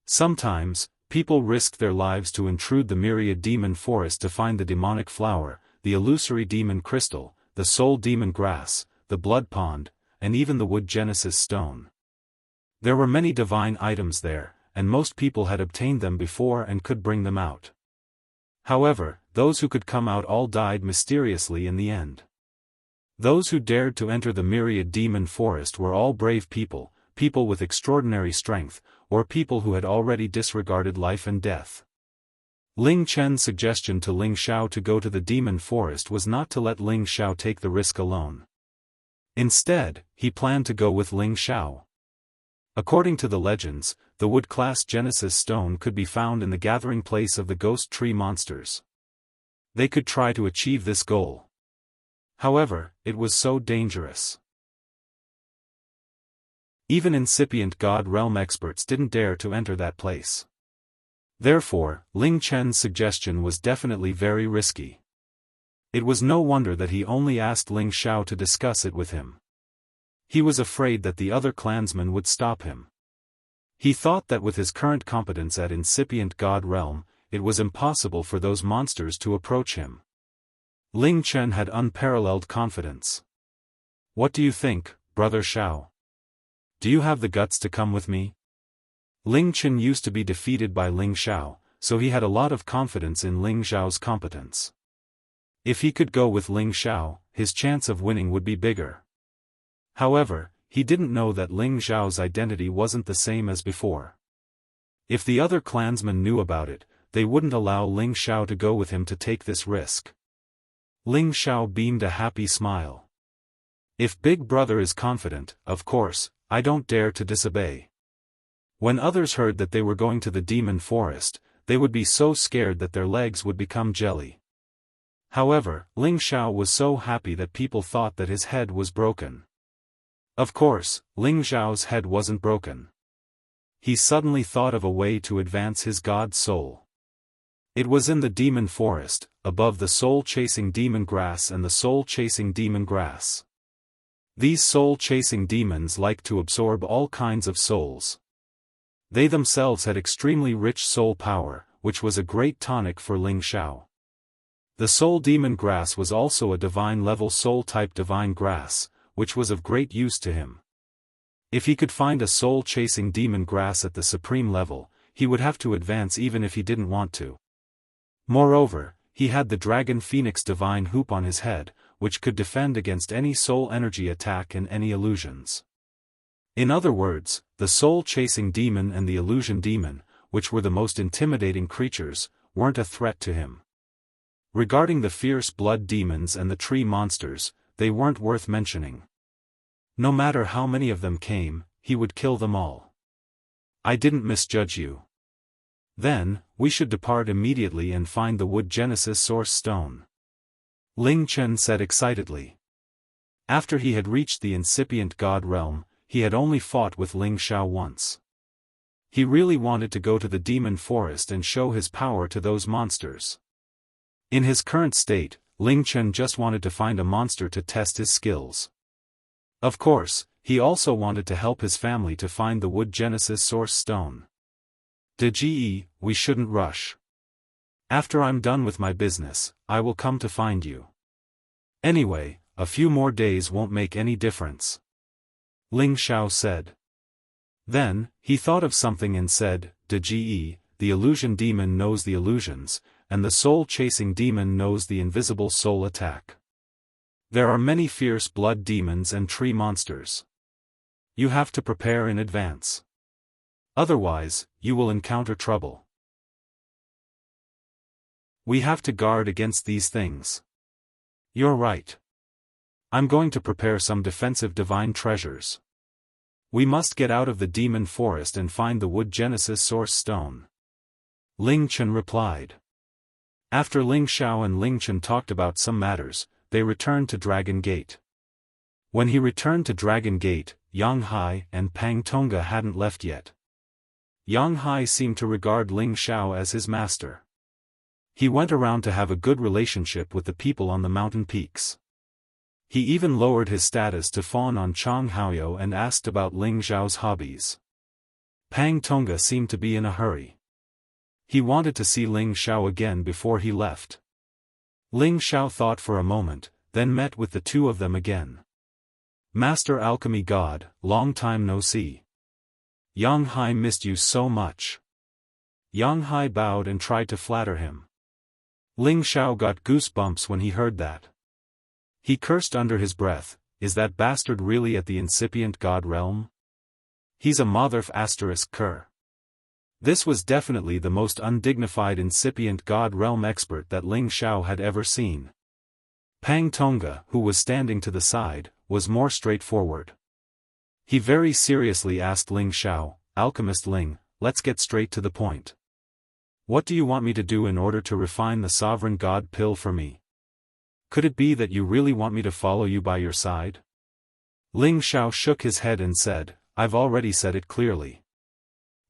S1: Sometimes, people risked their lives to intrude the myriad demon forest to find the demonic flower, the illusory demon crystal, the soul demon grass, the blood pond, and even the wood genesis stone. There were many divine items there, and most people had obtained them before and could bring them out. However, those who could come out all died mysteriously in the end. Those who dared to enter the myriad demon forest were all brave people, people with extraordinary strength, or people who had already disregarded life and death. Ling Chen's suggestion to Ling Xiao to go to the demon forest was not to let Ling Xiao take the risk alone. Instead, he planned to go with Ling Xiao. According to the legends, the wood-class Genesis stone could be found in the gathering place of the ghost tree monsters. They could try to achieve this goal. However, it was so dangerous. Even incipient God Realm experts didn't dare to enter that place. Therefore, Ling Chen's suggestion was definitely very risky. It was no wonder that he only asked Ling Xiao to discuss it with him. He was afraid that the other clansmen would stop him. He thought that with his current competence at incipient God Realm, it was impossible for those monsters to approach him. Ling Chen had unparalleled confidence. "What do you think, Brother Xiao? Do you have the guts to come with me?" Ling Chen used to be defeated by Ling Xiao, so he had a lot of confidence in Ling Xiao's competence. If he could go with Ling Xiao, his chance of winning would be bigger. However, he didn't know that Ling Xiao's identity wasn't the same as before. If the other clansmen knew about it, they wouldn't allow Ling Xiao to go with him to take this risk. Ling Xiao beamed a happy smile. "If Big Brother is confident, of course, I don't dare to disobey." When others heard that they were going to the demon forest, they would be so scared that their legs would become jelly. However, Ling Xiao was so happy that people thought that his head was broken. Of course, Ling Xiao's head wasn't broken. He suddenly thought of a way to advance his god soul. It was in the demon forest, above the soul-chasing demon grass and the soul-chasing demon grass. These soul-chasing demons like to absorb all kinds of souls. They themselves had extremely rich soul power, which was a great tonic for Ling Xiao. The soul demon grass was also a divine-level soul-type divine grass, which was of great use to him. If he could find a soul-chasing demon grass at the supreme level, he would have to advance even if he didn't want to. Moreover, he had the dragon phoenix divine hoop on his head, which could defend against any soul energy attack and any illusions. In other words, the soul-chasing demon and the illusion demon, which were the most intimidating creatures, weren't a threat to him. Regarding the fierce blood demons and the tree monsters, they weren't worth mentioning. No matter how many of them came, he would kill them all. I didn't misjudge you. Then, we should depart immediately and find the Wood Genesis Source Stone. Ling Chen said excitedly. After he had reached the incipient God realm, he had only fought with Ling Xiao once. He really wanted to go to the demon forest and show his power to those monsters. In his current state, Ling Chen just wanted to find a monster to test his skills. Of course, he also wanted to help his family to find the Wood Genesis Source Stone. De we shouldn't rush. After I'm done with my business, I will come to find you. Anyway, a few more days won't make any difference. Ling Xiao said. Then, he thought of something and said, De the illusion demon knows the illusions, and the soul-chasing demon knows the invisible soul attack. There are many fierce blood demons and tree monsters. You have to prepare in advance. Otherwise, you will encounter trouble. We have to guard against these things. You're right. I'm going to prepare some defensive divine treasures. We must get out of the demon forest and find the Wood Genesis Source Stone. Ling Chen replied. After Ling Xiao and Ling Chen talked about some matters, they returned to Dragon Gate. When he returned to Dragon Gate, Yang Hai and Pang Tonga hadn't left yet. Yang Hai seemed to regard Ling Xiao as his master. He went around to have a good relationship with the people on the mountain peaks. He even lowered his status to fawn on Chang Haoyou and asked about Ling Xiao's hobbies. Pang Tonga seemed to be in a hurry. He wanted to see Ling Xiao again before he left. Ling Xiao thought for a moment, then met with the two of them again. Master Alchemy God, long time no see. Yang Hai missed you so much. Yang Hai bowed and tried to flatter him. Ling Xiao got goosebumps when he heard that. He cursed under his breath, is that bastard really at the incipient God realm? He's a motherf asterisk cur. This was definitely the most undignified incipient God realm expert that Ling Xiao had ever seen. Pang Tonga, who was standing to the side, was more straightforward. He very seriously asked Ling Xiao, Alchemist Ling, let's get straight to the point. What do you want me to do in order to refine the sovereign God pill for me? Could it be that you really want me to follow you by your side? Ling Xiao shook his head and said, I've already said it clearly.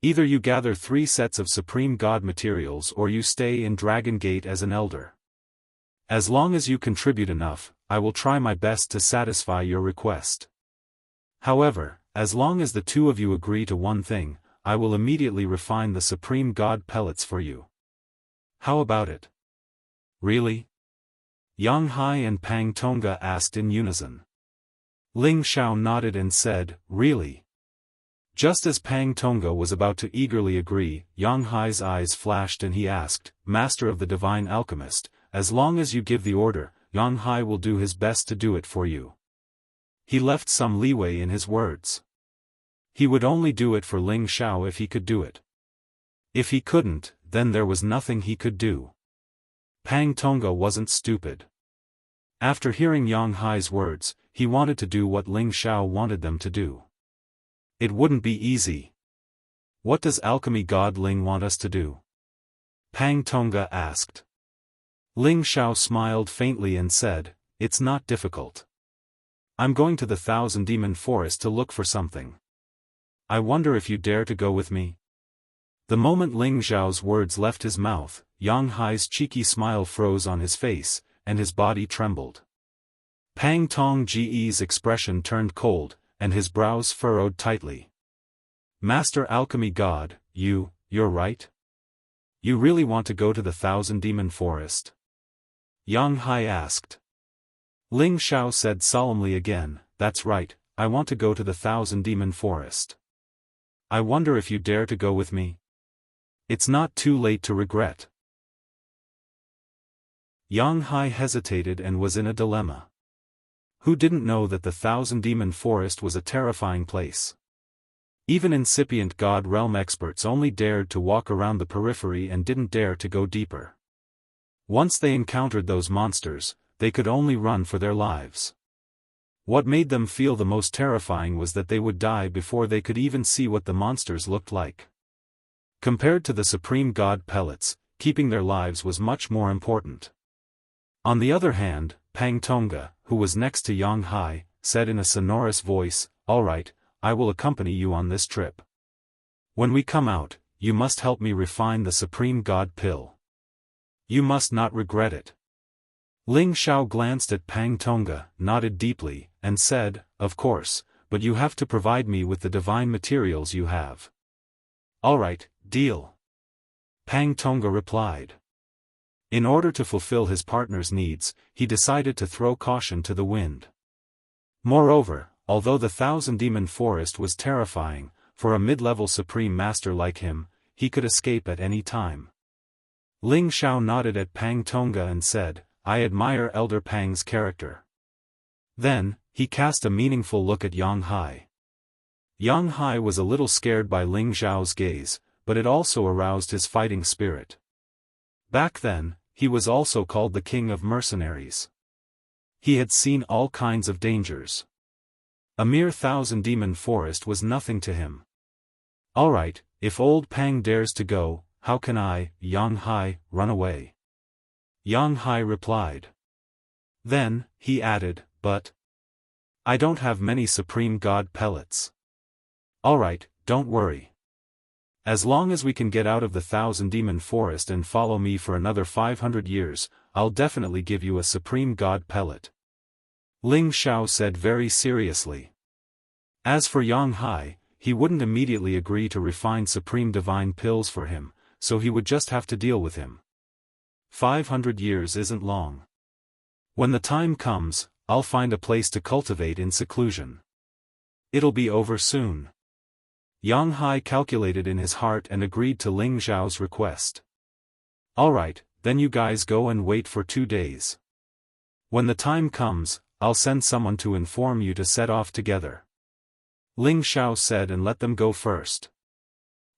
S1: Either you gather 3 sets of Supreme God materials or you stay in Dragon Gate as an elder. As long as you contribute enough, I will try my best to satisfy your request. However, as long as the two of you agree to one thing, I will immediately refine the Supreme God pellets for you. How about it? Really? Yang Hai and Pang Tonga asked in unison. Ling Xiao nodded and said, really? Just as Pang Tonga was about to eagerly agree, Yang Hai's eyes flashed and he asked, Master of the Divine Alchemist, as long as you give the order, Yang Hai will do his best to do it for you. He left some leeway in his words. He would only do it for Ling Xiao if he could do it. If he couldn't, then there was nothing he could do. Pang Tonga wasn't stupid. After hearing Yang Hai's words, he wanted to do what Ling Xiao wanted them to do. It wouldn't be easy. What does Alchemy God Ling want us to do? Pang Tonga asked. Ling Xiao smiled faintly and said, it's not difficult. I'm going to the Thousand Demon Forest to look for something. I wonder if you dare to go with me? The moment Ling Xiao's words left his mouth, Yang Hai's cheeky smile froze on his face, and his body trembled. Pang Tongji's expression turned cold, and his brows furrowed tightly. Master Alchemy God, you're right? You really want to go to the Thousand Demon Forest? Yang Hai asked. Ling Xiao said solemnly again, that's right, I want to go to the Thousand Demon Forest. I wonder if you dare to go with me? It's not too late to regret. Yang Hai hesitated and was in a dilemma. Who didn't know that the Thousand Demon Forest was a terrifying place? Even incipient God Realm experts only dared to walk around the periphery and didn't dare to go deeper. Once they encountered those monsters, they could only run for their lives. What made them feel the most terrifying was that they would die before they could even see what the monsters looked like. Compared to the Supreme God pellets, keeping their lives was much more important. On the other hand, Pang Tonga, who was next to Yang Hai, said in a sonorous voice, all right, I will accompany you on this trip. When we come out, you must help me refine the Supreme God pill. You must not regret it. Ling Xiao glanced at Pang Tonga, nodded deeply, and said, of course, but you have to provide me with the divine materials you have. All right, deal. Pang Tonga replied. In order to fulfill his partner's needs, he decided to throw caution to the wind. Moreover, although the Thousand Demon Forest was terrifying, for a mid-level supreme master like him, he could escape at any time. Ling Xiao nodded at Pang Tonga and said, I admire Elder Pang's character. Then, he cast a meaningful look at Yang Hai. Yang Hai was a little scared by Ling Xiao's gaze, but it also aroused his fighting spirit. Back then, he was also called the King of Mercenaries. He had seen all kinds of dangers. A mere Thousand Demon Forest was nothing to him. All right, if old Pang dares to go, how can I, Yang Hai, run away? Yang Hai replied. Then, he added, but I don't have many Supreme God pellets. All right, don't worry. As long as we can get out of the Thousand Demon Forest and follow me for another 500 years, I'll definitely give you a Supreme God pellet. Ling Xiao said very seriously. As for Yang Hai, he wouldn't immediately agree to refine Supreme Divine pills for him, so he would just have to deal with him. 500 years isn't long. When the time comes, I'll find a place to cultivate in seclusion. It'll be over soon. Yang Hai calculated in his heart and agreed to Ling Xiao's request. All right, then you guys go and wait for 2 days. When the time comes, I'll send someone to inform you to set off together. Ling Xiao said and let them go first.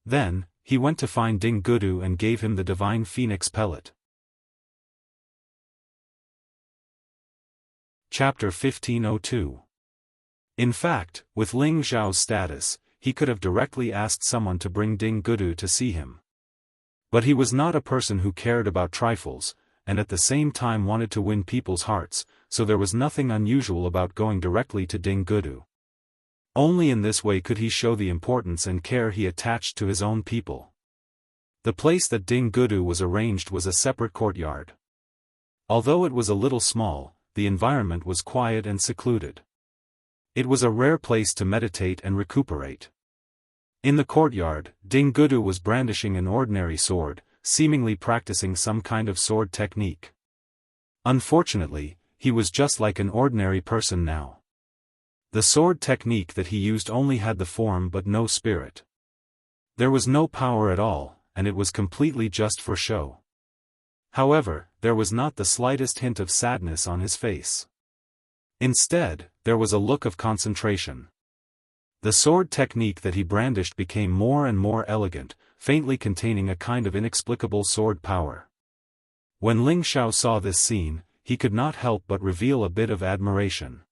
S1: Then, he went to find Ding Gudu and gave him the Divine Phoenix pellet. Chapter 1502. In fact, with Ling Xiao's status, he could have directly asked someone to bring Ding Gudu to see him. But he was not a person who cared about trifles, and at the same time wanted to win people's hearts, so there was nothing unusual about going directly to Ding Gudu. Only in this way could he show the importance and care he attached to his own people. The place that Ding Gudu was arranged was a separate courtyard. Although it was a little small, the environment was quiet and secluded. It was a rare place to meditate and recuperate. In the courtyard, Ding Gudu was brandishing an ordinary sword, seemingly practicing some kind of sword technique. Unfortunately, he was just like an ordinary person now. The sword technique that he used only had the form but no spirit. There was no power at all, and it was completely just for show. However, there was not the slightest hint of sadness on his face. Instead, there was a look of concentration. The sword technique that he brandished became more and more elegant, faintly containing a kind of inexplicable sword power. When Ling Xiao saw this scene, he could not help but reveal a bit of admiration.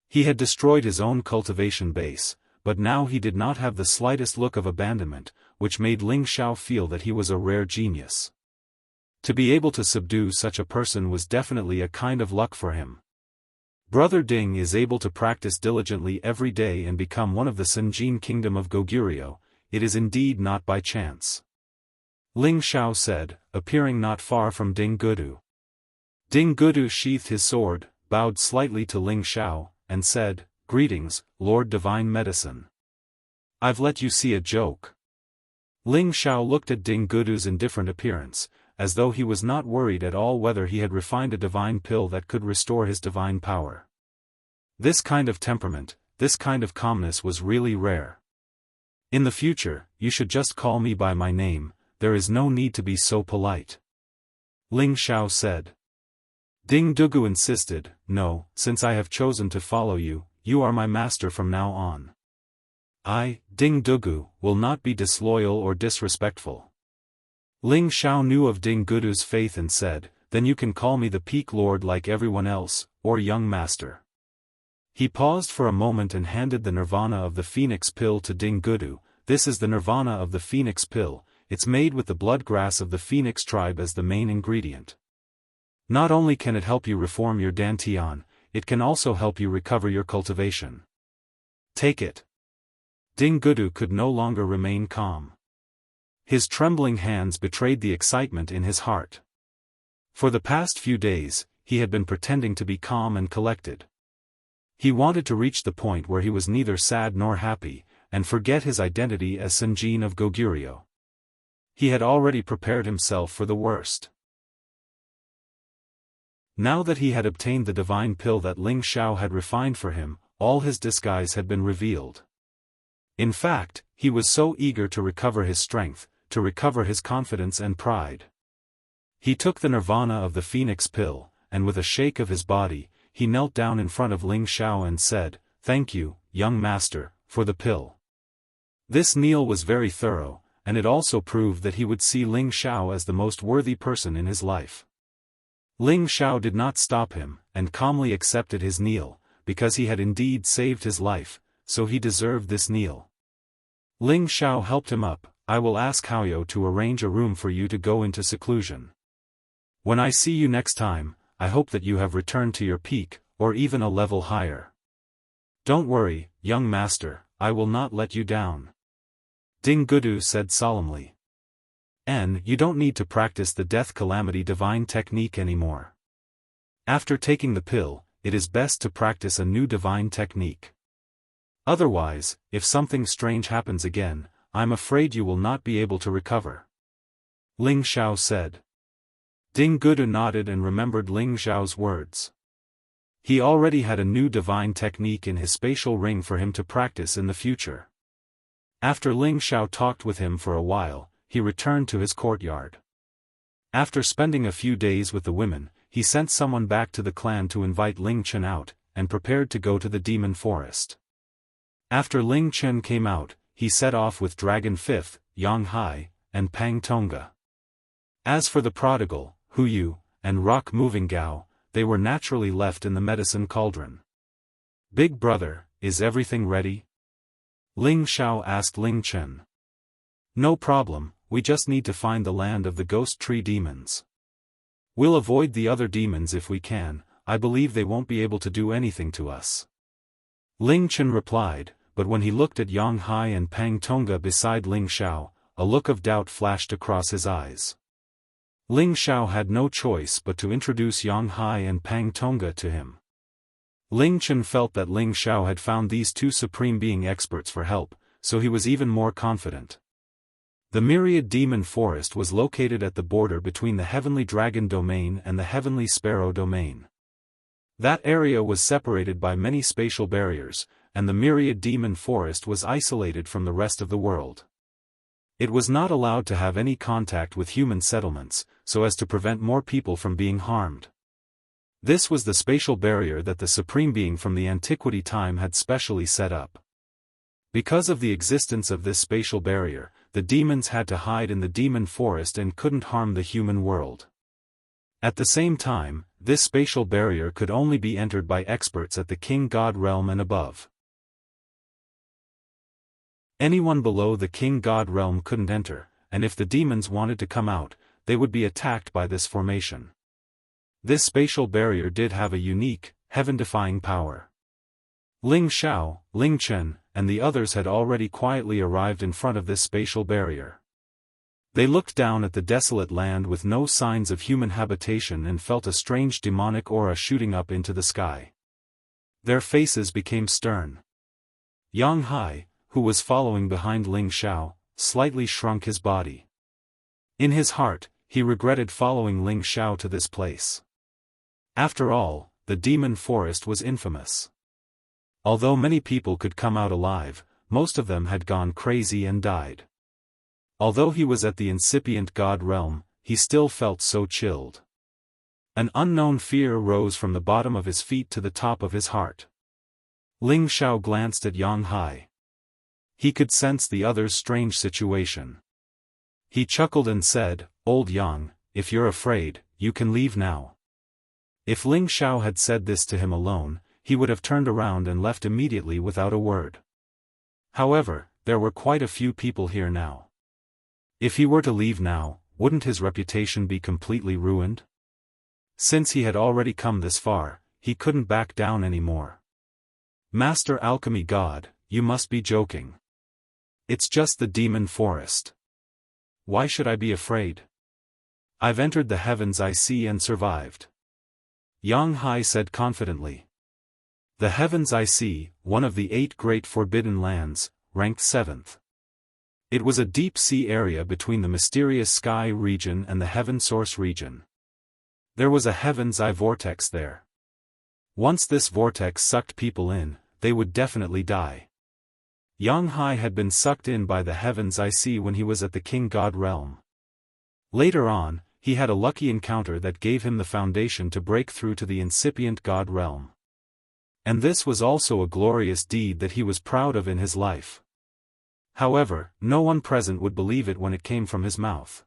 S1: He had destroyed his own cultivation base, but now he did not have the slightest look of abandonment, which made Ling Xiao feel that he was a rare genius. To be able to subdue such a person was definitely a kind of luck for him. Brother Ding is able to practice diligently every day and become one of the Senjin kingdom of Goguryeo, it is indeed not by chance. Ling Xiao said, appearing not far from Ding Gudu. Ding Gudu sheathed his sword, bowed slightly to Ling Xiao, and said, "Greetings, Lord Divine Medicine. I've let you see a joke." Ling Xiao looked at Ding Gudu's indifferent appearance, as though he was not worried at all whether he had refined a divine pill that could restore his divine power. This kind of temperament, this kind of calmness was really rare. "In the future, you should just call me by my name, there is no need to be so polite," Ling Xiao said. Ding Dugu insisted, "No, since I have chosen to follow you, you are my master from now on. I, Ding Dugu, will not be disloyal or disrespectful." Ling Xiao knew of Ding Gudu's faith and said, "Then you can call me the Peak Lord like everyone else, or young master." He paused for a moment and handed the nirvana of the phoenix pill to Ding Gudu. "This is the nirvana of the phoenix pill, it's made with the blood grass of the phoenix tribe as the main ingredient. Not only can it help you reform your dantian, it can also help you recover your cultivation. Take it." Ding Gudu could no longer remain calm. His trembling hands betrayed the excitement in his heart. For the past few days, he had been pretending to be calm and collected. He wanted to reach the point where he was neither sad nor happy, and forget his identity as Senjin of Goguryeo. He had already prepared himself for the worst. Now that he had obtained the divine pill that Ling Xiao had refined for him, all his disguise had been revealed. In fact, he was so eager to recover his strength, to recover his confidence and pride. He took the nirvana of the phoenix pill, and with a shake of his body, he knelt down in front of Ling Xiao and said, "Thank you, young master, for the pill." This kneel was very thorough, and it also proved that he would see Ling Xiao as the most worthy person in his life. Ling Xiao did not stop him, and calmly accepted his kneel, because he had indeed saved his life, so he deserved this kneel. Ling Xiao helped him up. "I will ask Haoyou to arrange a room for you to go into seclusion. When I see you next time, I hope that you have returned to your peak, or even a level higher. Don't worry, young master, I will not let you down," Ding Gudu said solemnly. "And you don't need to practice the Death Calamity divine technique anymore. After taking the pill, it is best to practice a new divine technique. Otherwise, if something strange happens again, I'm afraid you will not be able to recover," Ling Xiao said. Ding Gudu nodded and remembered Ling Xiao's words. He already had a new divine technique in his spatial ring for him to practice in the future. After Ling Xiao talked with him for a while, he returned to his courtyard. After spending a few days with the women, he sent someone back to the clan to invite Ling Chen out, and prepared to go to the demon forest. After Ling Chen came out, he set off with Dragon Fifth, Yang Hai, and Pang Tonga. As for the prodigal, Hu Yu, and Rock Moving Gao, they were naturally left in the medicine cauldron. "Big brother, is everything ready?" Ling Xiao asked Ling Chen. "No problem, we just need to find the land of the ghost tree demons. We'll avoid the other demons if we can, I believe they won't be able to do anything to us," Ling Chen replied, but when he looked at Yang Hai and Pang Tonga beside Ling Xiao, a look of doubt flashed across his eyes. Ling Xiao had no choice but to introduce Yang Hai and Pang Tonga to him. Ling Chen felt that Ling Xiao had found these two supreme being experts for help, so he was even more confident. The Myriad Demon Forest was located at the border between the Heavenly Dragon Domain and the Heavenly Sparrow Domain. That area was separated by many spatial barriers, and the Myriad Demon Forest was isolated from the rest of the world. It was not allowed to have any contact with human settlements, so as to prevent more people from being harmed. This was the spatial barrier that the Supreme Being from the antiquity time had specially set up. Because of the existence of this spatial barrier, the demons had to hide in the demon forest and couldn't harm the human world. At the same time, this spatial barrier could only be entered by experts at the King God realm and above. Anyone below the King God realm couldn't enter, and if the demons wanted to come out, they would be attacked by this formation. This spatial barrier did have a unique, heaven-defying power. Ling Xiao, Ling Chen, and the others had already quietly arrived in front of this spatial barrier. They looked down at the desolate land with no signs of human habitation and felt a strange demonic aura shooting up into the sky. Their faces became stern. Yang Hai, who was following behind Ling Xiao, slightly shrunk his body. In his heart, he regretted following Ling Xiao to this place. After all, the demon forest was infamous. Although many people could come out alive, most of them had gone crazy and died. Although he was at the incipient god realm, he still felt so chilled. An unknown fear rose from the bottom of his feet to the top of his heart. Ling Xiao glanced at Yang Hai. He could sense the other's strange situation. He chuckled and said, "Old Yang, if you're afraid, you can leave now." If Ling Xiao had said this to him alone, he would have turned around and left immediately without a word. However, there were quite a few people here now. If he were to leave now, wouldn't his reputation be completely ruined? Since he had already come this far, he couldn't back down anymore. "Master Alchemy God, you must be joking. It's just the demon forest. Why should I be afraid? I've entered the heavens I see and survived." Yang Hai said confidently. The heavens I see, one of the 8 great forbidden lands, ranked 7th. It was a deep sea area between the mysterious sky region and the heaven source region. There was a heaven's eye vortex there. Once this vortex sucked people in, they would definitely die. Yang Hai had been sucked in by the heavens eye sea when he was at the king god realm. Later on, he had a lucky encounter that gave him the foundation to break through to the incipient god realm. And this was also a glorious deed that he was proud of in his life. However, no one present would believe it when it came from his mouth.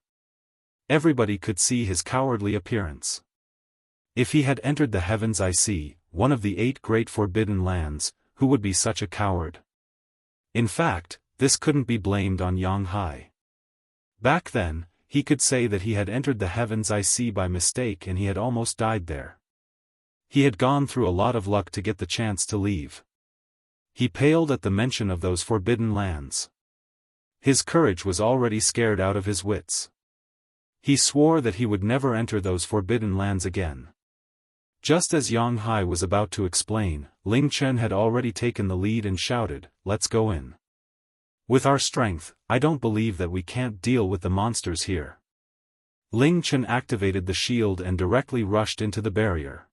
S1: Everybody could see his cowardly appearance. If he had entered the heavens I see, one of the 8 great forbidden lands, who would be such a coward? In fact, this couldn't be blamed on Yang Hai. Back then, he could say that he had entered the heavens I see by mistake and he had almost died there. He had gone through a lot of luck to get the chance to leave. He paled at the mention of those forbidden lands. His courage was already scared out of his wits. He swore that he would never enter those forbidden lands again. Just as Yang Hai was about to explain, Ling Chen had already taken the lead and shouted, "Let's go in. With our strength, I don't believe that we can't deal with the monsters here." Ling Chen activated the shield and directly rushed into the barrier.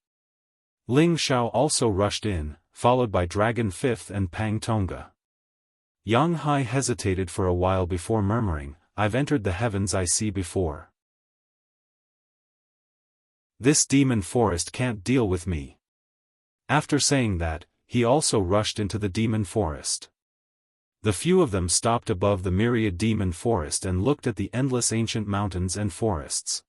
S1: Ling Xiao also rushed in, followed by Dragon Fifth and Pang Tonga. Yang Hai hesitated for a while before murmuring, "I've entered the heavens I see before. This demon forest can't deal with me." After saying that, he also rushed into the demon forest. The few of them stopped above the myriad demon forest and looked at the endless ancient mountains and forests.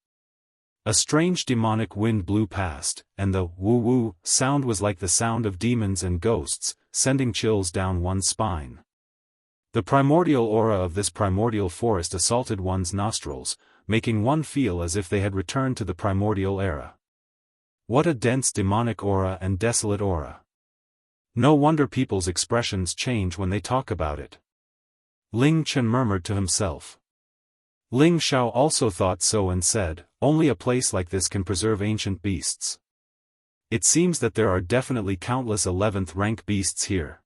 S1: A strange demonic wind blew past, and the woo-woo sound was like the sound of demons and ghosts, sending chills down one's spine. The primordial aura of this primordial forest assaulted one's nostrils, making one feel as if they had returned to the primordial era. What a dense demonic aura and desolate aura. No wonder people's expressions change when they talk about it. Ling Chen murmured to himself. Ling Xiao also thought so and said, "Only a place like this can preserve ancient beasts. It seems that there are definitely countless 11th rank beasts here."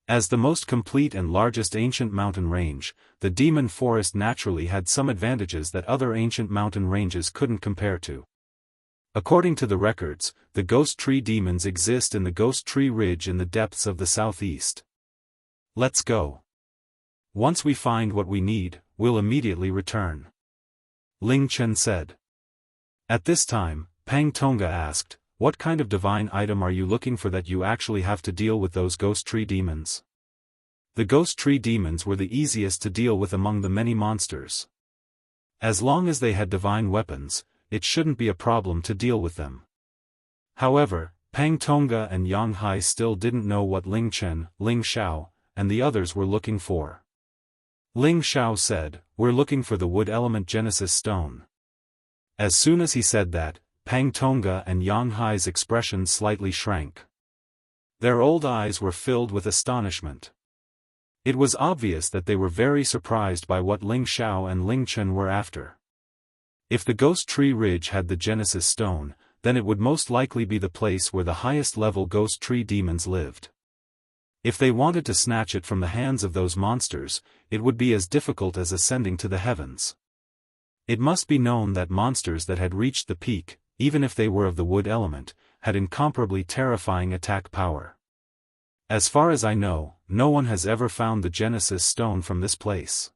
S1: As the most complete and largest ancient mountain range, the demon forest naturally had some advantages that other ancient mountain ranges couldn't compare to. According to the records, the ghost tree demons exist in the ghost tree ridge in the depths of the southeast. "Let's go. Once we find what we need, we'll immediately return," Ling Chen said. At this time, Pang Tonga asked, "What kind of divine item are you looking for that you actually have to deal with those ghost tree demons?" The ghost tree demons were the easiest to deal with among the many monsters. As long as they had divine weapons, it shouldn't be a problem to deal with them. However, Pang Tonga and Yang Hai still didn't know what Ling Chen, Ling Xiao, and the others were looking for. Ling Xiao said, "We're looking for the wood element Genesis stone." As soon as he said that, Pang Tonga and Yang Hai's expressions slightly shrank. Their old eyes were filled with astonishment. It was obvious that they were very surprised by what Ling Xiao and Ling Chen were after. If the Ghost Tree Ridge had the Genesis Stone, then it would most likely be the place where the highest-level Ghost Tree demons lived. If they wanted to snatch it from the hands of those monsters, it would be as difficult as ascending to the heavens. It must be known that monsters that had reached the peak, even if they were of the wood element, had incomparably terrifying attack power. As far as I know, no one has ever found the Genesis Stone from this place.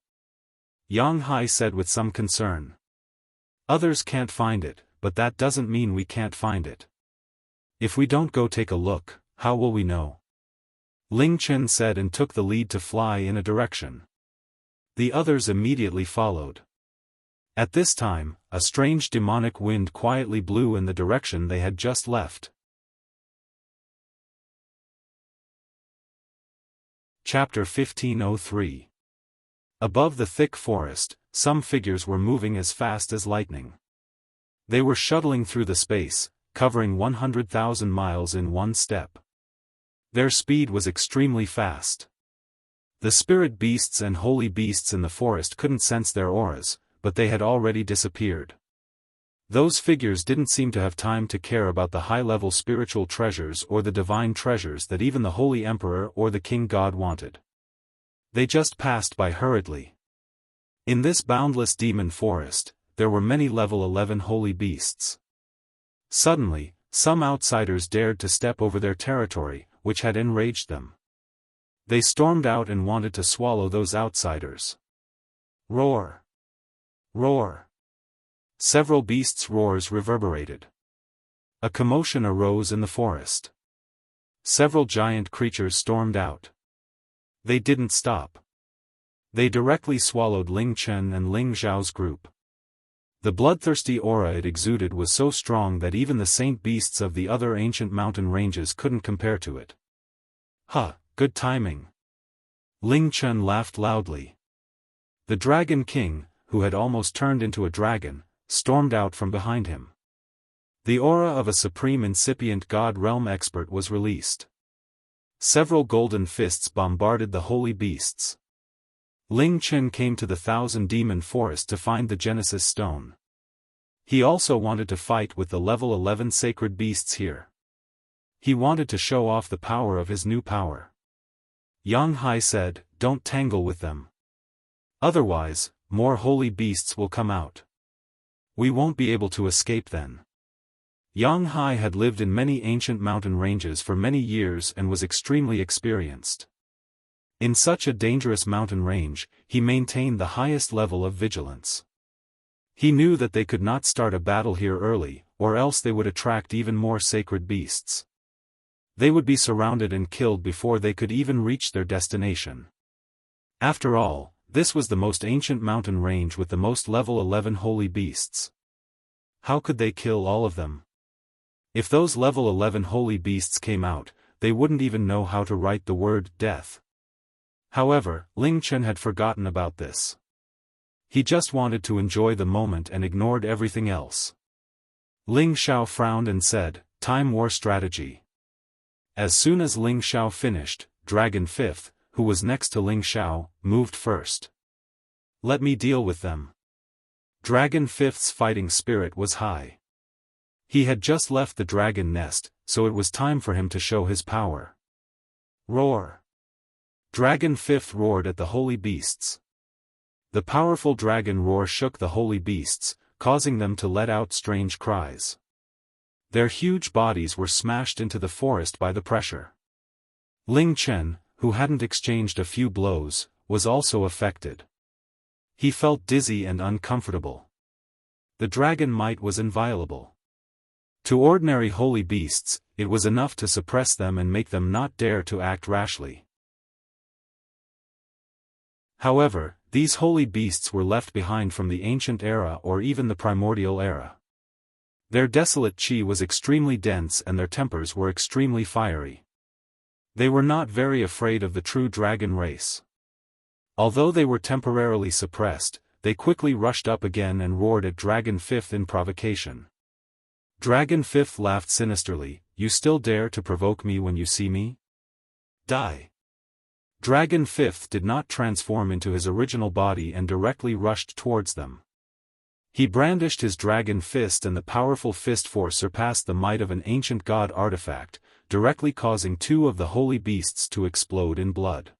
S1: Yang Hai said with some concern. Others can't find it, but that doesn't mean we can't find it. If we don't go take a look, how will we know? Ling Chen said and took the lead to fly in a direction. The others immediately followed. At this time, a strange demonic wind quietly blew in the direction they had just left. Chapter 1503. Above the thick forest, some figures were moving as fast as lightning. They were shuttling through the space, covering 100,000 miles in one step. Their speed was extremely fast. The spirit beasts and holy beasts in the forest couldn't sense their auras, but they had already disappeared. Those figures didn't seem to have time to care about the high-level spiritual treasures or the divine treasures that even the Holy Emperor or the King God wanted. They just passed by hurriedly. In this boundless demon forest, there were many level 11 holy beasts. Suddenly, some outsiders dared to step over their territory, which had enraged them. They stormed out and wanted to swallow those outsiders. Roar! Roar! Several beasts' roars reverberated. A commotion arose in the forest. Several giant creatures stormed out. They didn't stop. They directly swallowed Ling Chen and Ling Xiao's group. The bloodthirsty aura it exuded was so strong that even the saint beasts of the other ancient mountain ranges couldn't compare to it. Huh, good timing. Ling Chen laughed loudly. The Dragon King, who had almost turned into a dragon, stormed out from behind him. The aura of a supreme incipient god realm expert was released. Several golden fists bombarded the holy beasts. Ling Chen came to the Thousand Demon Forest to find the Genesis Stone. He also wanted to fight with the level 11 sacred beasts here. He wanted to show off the power of his new power. Yang Hai said, "Don't tangle with them. Otherwise, more holy beasts will come out. We won't be able to escape then." Yang Hai had lived in many ancient mountain ranges for many years and was extremely experienced. In such a dangerous mountain range, he maintained the highest level of vigilance. He knew that they could not start a battle here early, or else they would attract even more sacred beasts. They would be surrounded and killed before they could even reach their destination. After all, this was the most ancient mountain range with the most level 11 holy beasts. How could they kill all of them? If those level 11 holy beasts came out, they wouldn't even know how to write the word death. However, Ling Chen had forgotten about this. He just wanted to enjoy the moment and ignored everything else. Ling Xiao frowned and said, "Time war strategy." As soon as Ling Xiao finished, Dragon Fifth, who was next to Ling Xiao, moved first. "Let me deal with them." Dragon Fifth's fighting spirit was high. He had just left the dragon nest, so it was time for him to show his power. Roar! Dragon Fifth roared at the holy beasts. The powerful dragon roar shook the holy beasts, causing them to let out strange cries. Their huge bodies were smashed into the forest by the pressure. Ling Chen, who hadn't exchanged a few blows, was also affected. He felt dizzy and uncomfortable. The dragon might was inviolable. To ordinary holy beasts, it was enough to suppress them and make them not dare to act rashly. However, these holy beasts were left behind from the ancient era or even the primordial era. Their desolate chi was extremely dense and their tempers were extremely fiery. They were not very afraid of the true dragon race. Although they were temporarily suppressed, they quickly rushed up again and roared at Dragon Fifth in provocation. Dragon Fifth laughed sinisterly, "You still dare to provoke me when you see me? Die!" Dragon Fifth did not transform into his original body and directly rushed towards them. He brandished his dragon fist, and the powerful fist force surpassed the might of an ancient god artifact, directly causing two of the holy beasts to explode in blood.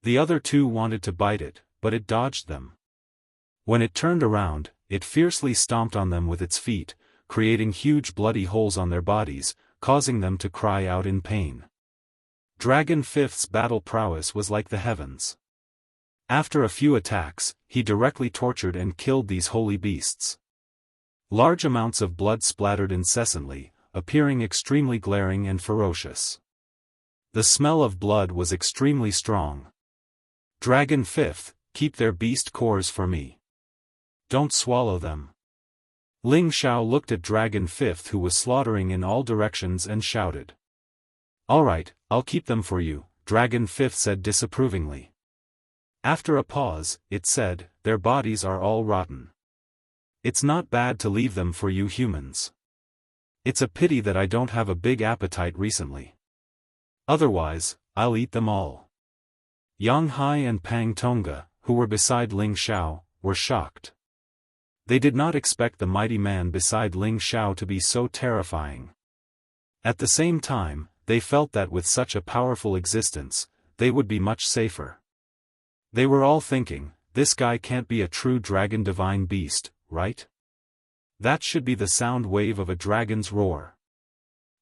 S1: The other two wanted to bite it, but it dodged them. When it turned around, it fiercely stomped on them with its feet, creating huge bloody holes on their bodies, causing them to cry out in pain. Dragon Fifth's battle prowess was like the heavens. After a few attacks, he directly tortured and killed these holy beasts. Large amounts of blood splattered incessantly, appearing extremely glaring and ferocious. The smell of blood was extremely strong. Dragon Fifth, keep their beast cores for me. Don't swallow them. Ling Xiao looked at Dragon Fifth, who was slaughtering in all directions, and shouted. All right, I'll keep them for you, Dragon Fifth said disapprovingly. After a pause, it said, their bodies are all rotten. It's not bad to leave them for you humans. It's a pity that I don't have a big appetite recently. Otherwise, I'll eat them all. Yang Hai and Pang Tonga, who were beside Ling Xiao, were shocked. They did not expect the mighty man beside Ling Xiao to be so terrifying. At the same time, they felt that with such a powerful existence, they would be much safer. They were all thinking, this guy can't be a true dragon divine beast, right? That should be the sound wave of a dragon's roar.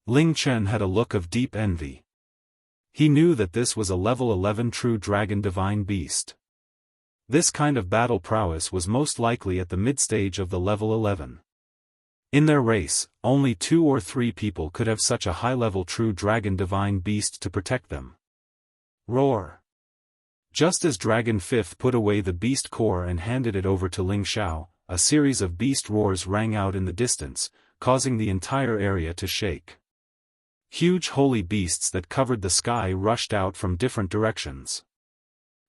S1: Ling Chen had a look of deep envy. He knew that this was a level 11 true dragon divine beast. This kind of battle prowess was most likely at the mid-stage of the level 11. In their race, only 2 or 3 people could have such a high-level true dragon divine beast to protect them. Roar! Just as Dragon Fifth put away the beast core and handed it over to Ling Xiao, a series of beast roars rang out in the distance, causing the entire area to shake. Huge holy beasts that covered the sky rushed out from different directions.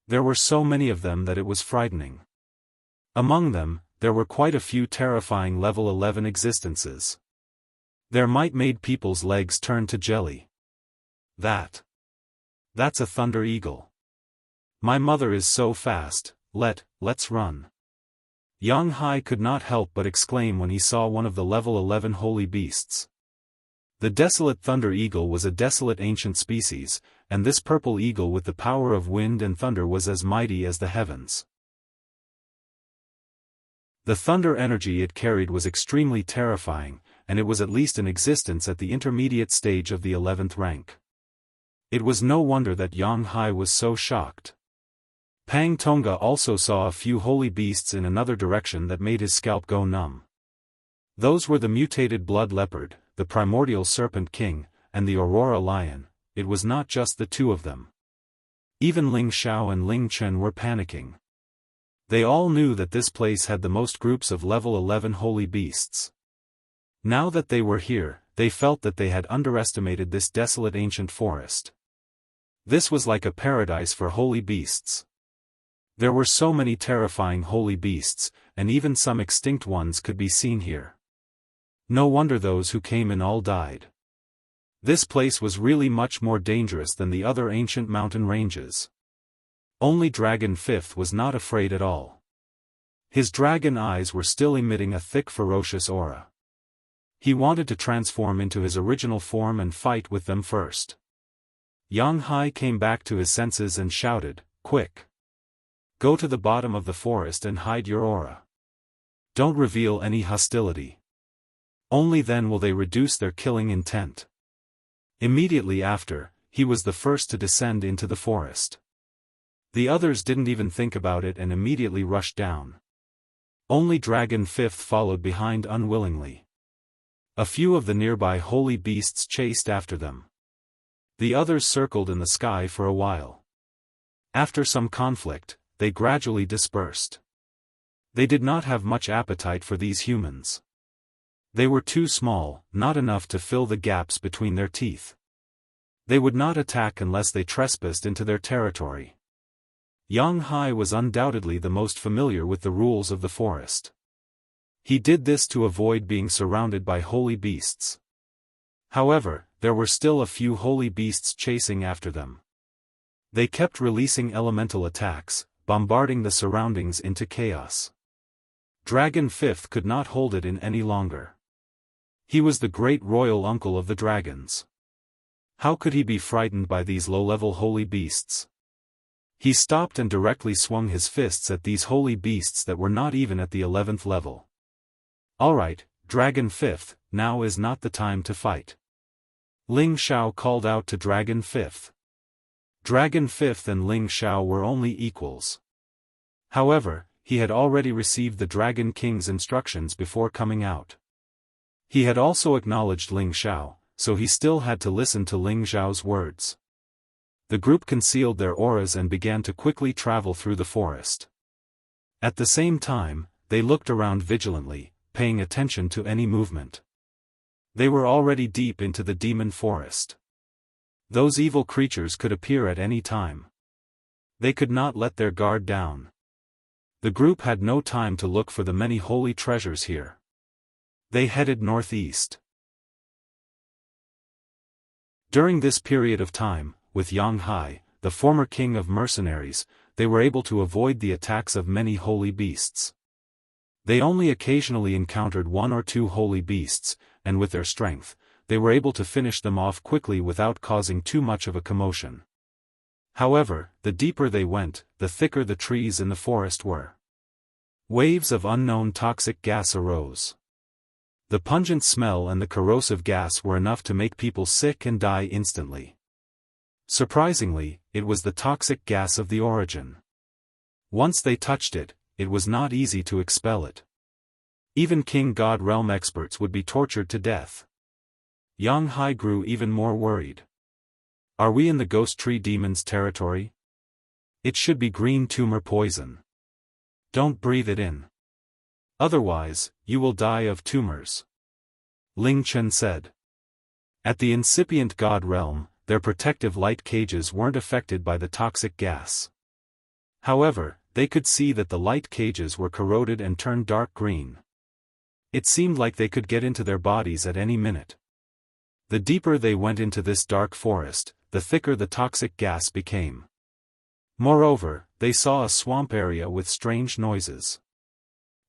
S1: There were so many of them that it was frightening. Among them, there were quite a few terrifying level 11 existences. Their might made people's legs turn to jelly. That's a thunder eagle. My mother is so fast, let's run. Yang Hai could not help but exclaim when he saw one of the level 11 holy beasts. The desolate thunder eagle was a desolate ancient species, and this purple eagle with the power of wind and thunder was as mighty as the heavens. The thunder energy it carried was extremely terrifying, and it was at least in existence at the intermediate stage of the 11th rank. It was no wonder that Yang Hai was so shocked. Pang Tonga also saw a few holy beasts in another direction that made his scalp go numb. Those were the mutated blood leopard, the primordial serpent king, and the aurora lion. It was not just the 2 of them. Even Ling Xiao and Ling Chen were panicking. They all knew that this place had the most groups of level 11 holy beasts. Now that they were here, they felt that they had underestimated this desolate ancient forest. This was like a paradise for holy beasts. There were so many terrifying holy beasts, and even some extinct ones could be seen here. No wonder those who came in all died. This place was really much more dangerous than the other ancient mountain ranges. Only Dragon Fifth was not afraid at all. His dragon eyes were still emitting a thick ferocious aura. He wanted to transform into his original form and fight with them first. Yang Hai came back to his senses and shouted, "Quick! Go to the bottom of the forest and hide your aura. Don't reveal any hostility. Only then will they reduce their killing intent." Immediately after, he was the first to descend into the forest. The others didn't even think about it and immediately rushed down. Only Dragon Fifth followed behind unwillingly. A few of the nearby holy beasts chased after them. The others circled in the sky for a while. After some conflict, they gradually dispersed. They did not have much appetite for these humans. They were too small, not enough to fill the gaps between their teeth. They would not attack unless they trespassed into their territory. Yang Hai was undoubtedly the most familiar with the rules of the forest. He did this to avoid being surrounded by holy beasts. However, there were still a few holy beasts chasing after them. They kept releasing elemental attacks, bombarding the surroundings into chaos. Dragon Fifth could not hold it in any longer. He was the great royal uncle of the dragons. How could he be frightened by these low-level holy beasts? He stopped and directly swung his fists at these holy beasts that were not even at the 11th level. "Alright, Dragon Fifth, now is not the time to fight." Ling Xiao called out to Dragon Fifth. Dragon Fifth and Ling Xiao were only equals. However, he had already received the Dragon King's instructions before coming out. He had also acknowledged Ling Xiao, so he still had to listen to Ling Xiao's words. The group concealed their auras and began to quickly travel through the forest. At the same time, they looked around vigilantly, paying attention to any movement. They were already deep into the demon forest. Those evil creatures could appear at any time. They could not let their guard down. The group had no time to look for the many holy treasures here. They headed northeast. During this period of time, with Yang Hai, the former king of mercenaries, they were able to avoid the attacks of many holy beasts. They only occasionally encountered one or two holy beasts, and with their strength, they were able to finish them off quickly without causing too much of a commotion. However, the deeper they went, the thicker the trees in the forest were. Waves of unknown toxic gas arose. The pungent smell and the corrosive gas were enough to make people sick and die instantly. Surprisingly, it was the toxic gas of the origin. Once they touched it, it was not easy to expel it. Even King God Realm experts would be tortured to death. Yang Hai grew even more worried. Are we in the ghost tree demon's territory? It should be green tumor poison. Don't breathe it in. Otherwise, you will die of tumors. Ling Chen said. At the incipient God Realm, their protective light cages weren't affected by the toxic gas. However, they could see that the light cages were corroded and turned dark green. It seemed like they could get into their bodies at any minute. The deeper they went into this dark forest, the thicker the toxic gas became. Moreover, they saw a swamp area with strange noises.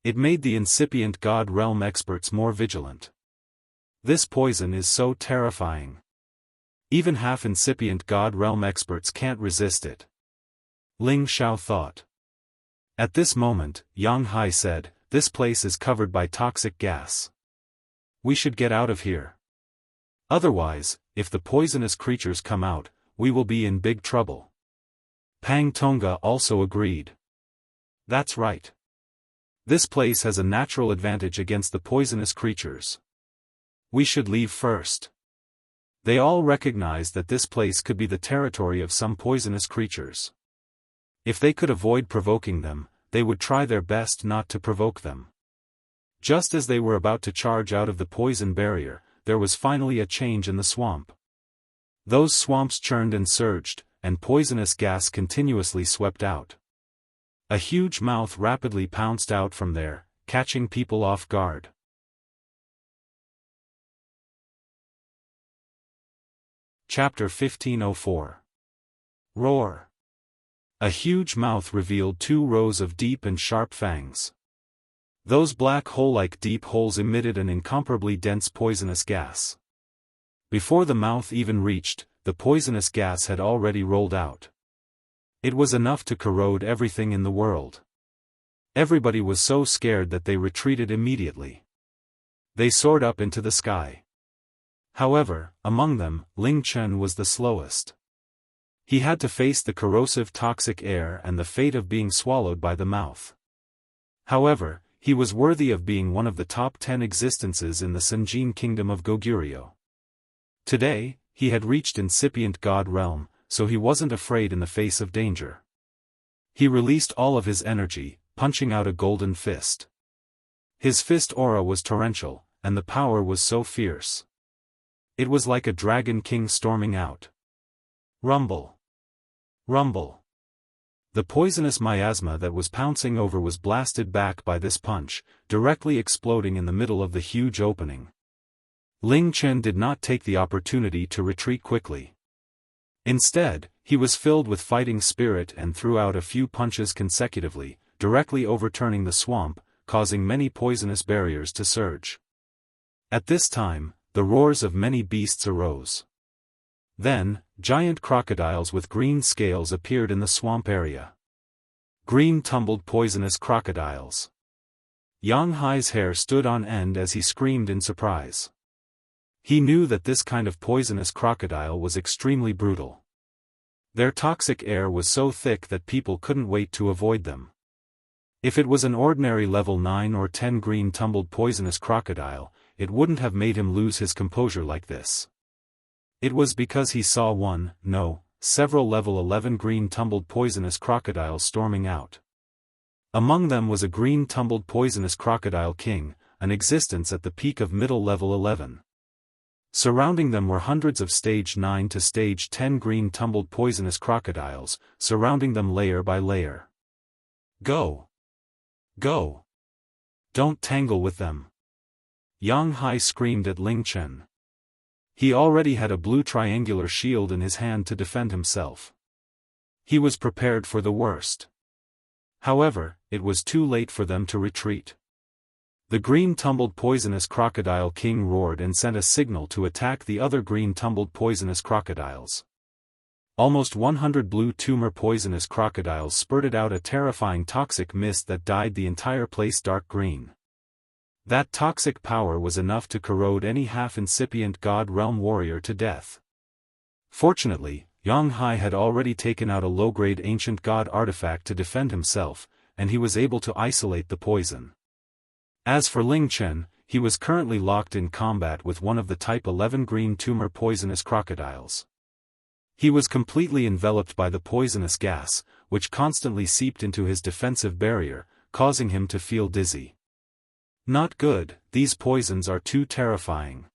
S1: It made the incipient God Realm experts more vigilant. This poison is so terrifying. Even half-incipient God Realm experts can't resist it. Ling Xiao thought. At this moment, Yang Hai said, "This place is covered by toxic gas. We should get out of here. Otherwise, if the poisonous creatures come out, we will be in big trouble." Pang Tonga also agreed. That's right. This place has a natural advantage against the poisonous creatures. We should leave first. They all recognized that this place could be the territory of some poisonous creatures. If they could avoid provoking them, they would try their best not to provoke them. Just as they were about to charge out of the poison barrier, there was finally a change in the swamp. Those swamps churned and surged, and poisonous gas continuously swept out. A huge mouth rapidly pounced out from there, catching people off guard. Chapter 1504. Roar. A huge mouth revealed 2 rows of deep and sharp fangs. Those black hole-like deep holes emitted an incomparably dense poisonous gas. Before the mouth even reached, the poisonous gas had already rolled out. It was enough to corrode everything in the world. Everybody was so scared that they retreated immediately. They soared up into the sky. However, among them, Ling Chen was the slowest. He had to face the corrosive toxic air and the fate of being swallowed by the mouth. However, he was worthy of being one of the top 10 existences in the Sanjin kingdom of Goguryeo. Today, he had reached incipient God Realm, so he wasn't afraid in the face of danger. He released all of his energy, punching out a golden fist. His fist aura was torrential, and the power was so fierce. It was like a dragon king storming out. Rumble. Rumble. The poisonous miasma that was pouncing over was blasted back by this punch, directly exploding in the middle of the huge opening. Ling Chen did not take the opportunity to retreat quickly. Instead, He was filled with fighting spirit and threw out a few punches consecutively, directly overturning the swamp, causing many poisonous barriers to surge. At this time, the roars of many beasts arose. Then, giant crocodiles with green scales appeared in the swamp area. Green tumbled poisonous crocodiles. Yang Hai's hair stood on end as he screamed in surprise. He knew that this kind of poisonous crocodile was extremely brutal. Their toxic air was so thick that people couldn't wait to avoid them. If it was an ordinary level 9 or 10 green tumbled poisonous crocodile, it wouldn't have made him lose his composure like this. It was because he saw several level 11 green tumbled poisonous crocodiles storming out. Among them was a green tumbled poisonous crocodile king, an existence at the peak of middle level 11. Surrounding them were hundreds of stage 9 to stage 10 green tumbled poisonous crocodiles, surrounding them layer by layer. Go! Go! Don't tangle with them! Yang Hai screamed at Ling Chen. He already had a blue triangular shield in his hand to defend himself. He was prepared for the worst. However, it was too late for them to retreat. The green tumbled poisonous crocodile king roared and sent a signal to attack the other green tumbled poisonous crocodiles. Almost 100 blue tumor poisonous crocodiles spurted out a terrifying toxic mist that dyed the entire place dark green. That toxic power was enough to corrode any half-incipient God Realm warrior to death. Fortunately, Yang Hai had already taken out a low-grade ancient god artifact to defend himself, and he was able to isolate the poison. As for Ling Chen, he was currently locked in combat with one of the type 11 green tumor poisonous crocodiles. He was completely enveloped by the poisonous gas, which constantly seeped into his defensive barrier, causing him to feel dizzy. Not good, these poisons are too terrifying.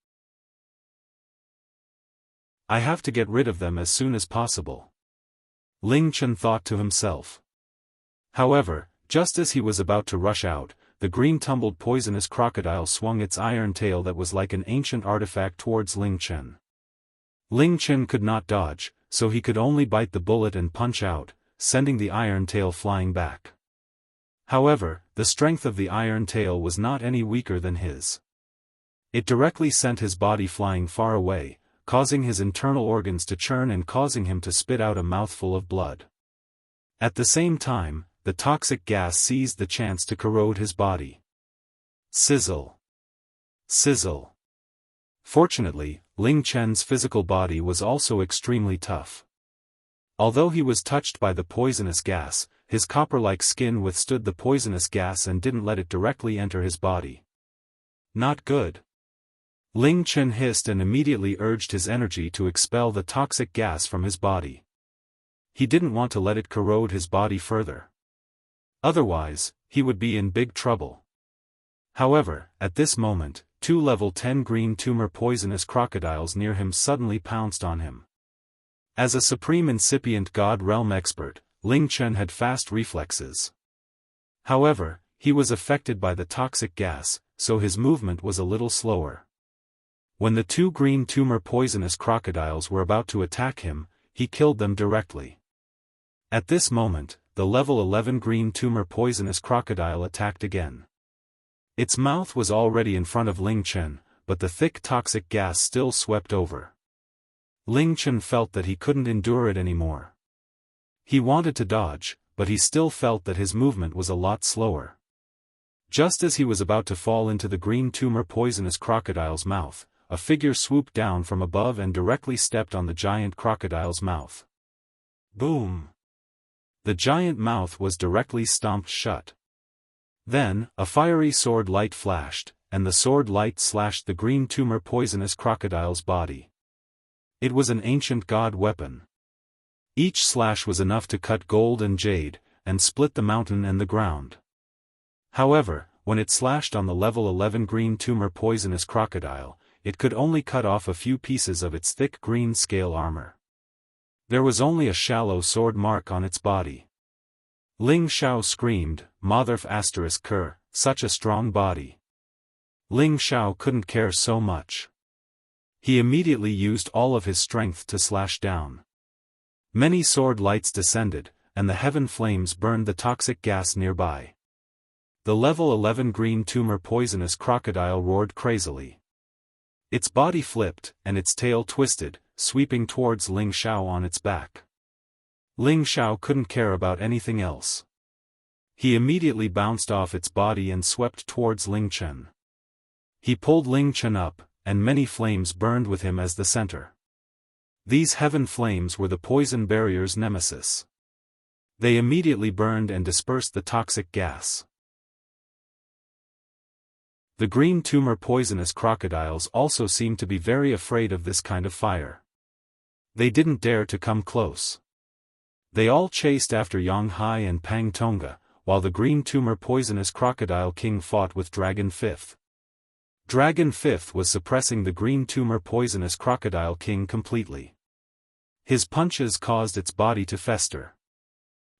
S1: I have to get rid of them as soon as possible. Ling Chen thought to himself. However, just as he was about to rush out, the green tumbled poisonous crocodile swung its iron tail that was like an ancient artifact towards Ling Chen. Ling Chen could not dodge, so he could only bite the bullet and punch out, sending the iron tail flying back. However, the strength of the iron tail was not any weaker than his. It directly sent his body flying far away, causing his internal organs to churn and causing him to spit out a mouthful of blood. At the same time, the toxic gas seized the chance to corrode his body. Sizzle! Sizzle! Fortunately, Ling Chen's physical body was also extremely tough. Although he was touched by the poisonous gas, his copper-like skin withstood the poisonous gas and didn't let it directly enter his body. Not good. Ling Chen hissed and immediately urged his energy to expel the toxic gas from his body. He didn't want to let it corrode his body further. Otherwise, he would be in big trouble. However, at this moment, 2 level 10 green tumor poisonous crocodiles near him suddenly pounced on him. As a supreme incipient God Realm expert, Ling Chen had fast reflexes. However, he was affected by the toxic gas, so his movement was a little slower. When the 2 green tumor poisonous crocodiles were about to attack him, he killed them directly. At this moment, the level 11 green tumor poisonous crocodile attacked again. Its mouth was already in front of Ling Chen, but the thick toxic gas still swept over. Ling Chen felt that he couldn't endure it anymore. He wanted to dodge, but he still felt that his movement was a lot slower. Just as he was about to fall into the green tumor poisonous crocodile's mouth, a figure swooped down from above and directly stepped on the giant crocodile's mouth. Boom! The giant mouth was directly stomped shut. Then, a fiery sword light flashed, and the sword light slashed the green tumor poisonous crocodile's body. It was an ancient god weapon. Each slash was enough to cut gold and jade, and split the mountain and the ground. However, when it slashed on the level 11 green tumor poisonous crocodile, it could only cut off a few pieces of its thick green scale armor. There was only a shallow sword mark on its body. Ling Xiao screamed, "Motherf asterisk Ker, such a strong body." Ling Xiao couldn't care so much. He immediately used all of his strength to slash down. Many sword lights descended, and the heaven flames burned the toxic gas nearby. The level 11 green tumor poisonous crocodile roared crazily. Its body flipped, and its tail twisted, sweeping towards Ling Xiao on its back. Ling Xiao couldn't care about anything else. He immediately bounced off its body and swept towards Ling Chen. He pulled Ling Chen up, and many flames burned with him as the center. These heaven flames were the poison barrier's nemesis. They immediately burned and dispersed the toxic gas. The green tumor poisonous crocodiles also seemed to be very afraid of this kind of fire. They didn't dare to come close. They all chased after Yang Hai and Pang Tonga, while the green tumor poisonous crocodile king fought with Dragon Fifth. Dragon Fifth was suppressing the green tumor poisonous crocodile king completely. His punches caused its body to fester.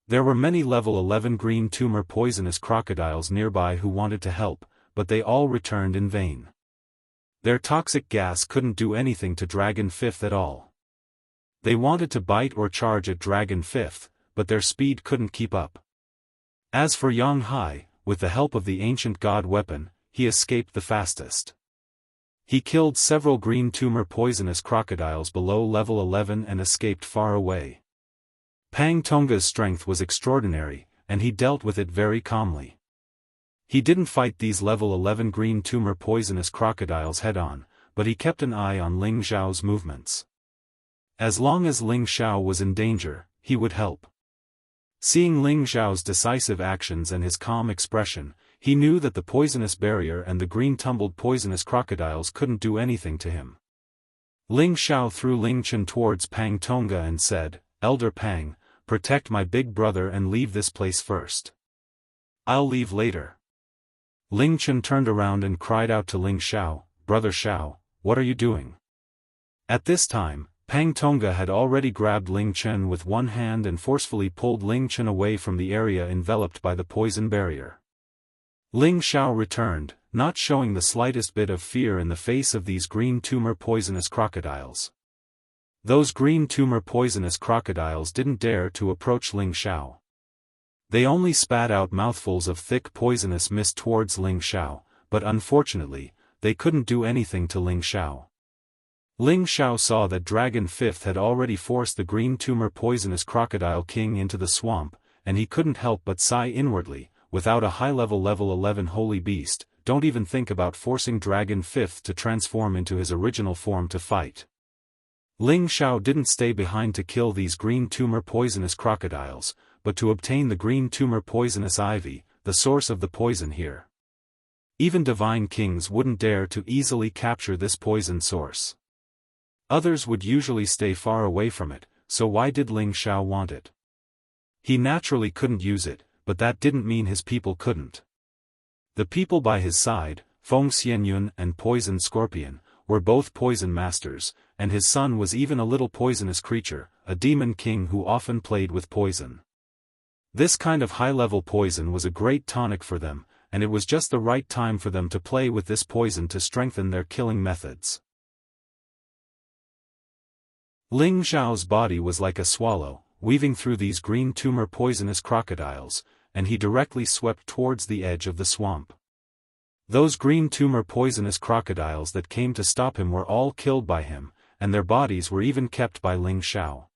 S1: There were many level 11 green tumor poisonous crocodiles nearby who wanted to help, but they all returned in vain. Their toxic gas couldn't do anything to Dragon Fifth at all. They wanted to bite or charge at Dragon Fifth, but their speed couldn't keep up. As for Yang Hai, with the help of the ancient god weapon, he escaped the fastest. He killed several green tumor poisonous crocodiles below level 11 and escaped far away. Pang Tonga's strength was extraordinary, and he dealt with it very calmly. He didn't fight these level 11 green tumor poisonous crocodiles head-on, but he kept an eye on Ling Xiao's movements. As long as Ling Xiao was in danger, he would help. Seeing Ling Xiao's decisive actions and his calm expression, he knew that the poisonous barrier and the green tumbled poisonous crocodiles couldn't do anything to him. Ling Xiao threw Ling Chen towards Pang Tonga and said, "Elder Pang, protect my big brother and leave this place first. I'll leave later." Ling Chen turned around and cried out to Ling Xiao, "Brother Xiao, what are you doing?" At this time, Pang Tonga had already grabbed Ling Chen with one hand and forcefully pulled Ling Chen away from the area enveloped by the poison barrier. Ling Xiao returned, not showing the slightest bit of fear in the face of these green tumor poisonous crocodiles. Those green tumor poisonous crocodiles didn't dare to approach Ling Xiao. They only spat out mouthfuls of thick poisonous mist towards Ling Xiao, but unfortunately, they couldn't do anything to Ling Xiao. Ling Xiao saw that Dragon Fifth had already forced the green tumor poisonous crocodile king into the swamp, and he couldn't help but sigh inwardly, without a high-level level 11 holy beast, don't even think about forcing Dragon Fifth to transform into his original form to fight. Ling Xiao didn't stay behind to kill these green tumor poisonous crocodiles, but to obtain the green tumor poisonous ivy, the source of the poison here. Even divine kings wouldn't dare to easily capture this poison source. Others would usually stay far away from it, so why did Ling Xiao want it? He naturally couldn't use it, but that didn't mean his people couldn't. The people by his side, Feng Xianyun and Poison Scorpion, were both poison masters, and his son was even a little poisonous creature, a demon king who often played with poison. This kind of high-level poison was a great tonic for them, and it was just the right time for them to play with this poison to strengthen their killing methods. Ling Xiao's body was like a swallow, weaving through these green tumor poisonous crocodiles, and he directly swept towards the edge of the swamp. Those green tumor poisonous crocodiles that came to stop him were all killed by him, and their bodies were even kept by Ling Xiao.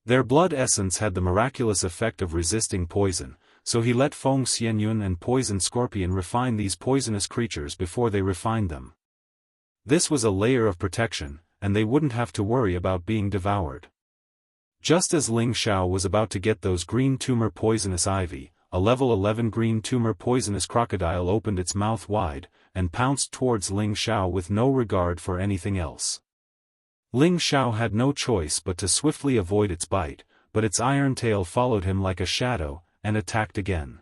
S1: Their blood essence had the miraculous effect of resisting poison, so he let Feng Xianyun and Poison Scorpion refine these poisonous creatures before they refined them. This was a layer of protection, and they wouldn't have to worry about being devoured. Just as Ling Xiao was about to get those green tumor poisonous ivy, a level 11 green tumor poisonous crocodile opened its mouth wide, and pounced towards Ling Xiao with no regard for anything else. Ling Xiao had no choice but to swiftly avoid its bite, but its iron tail followed him like a shadow, and attacked again.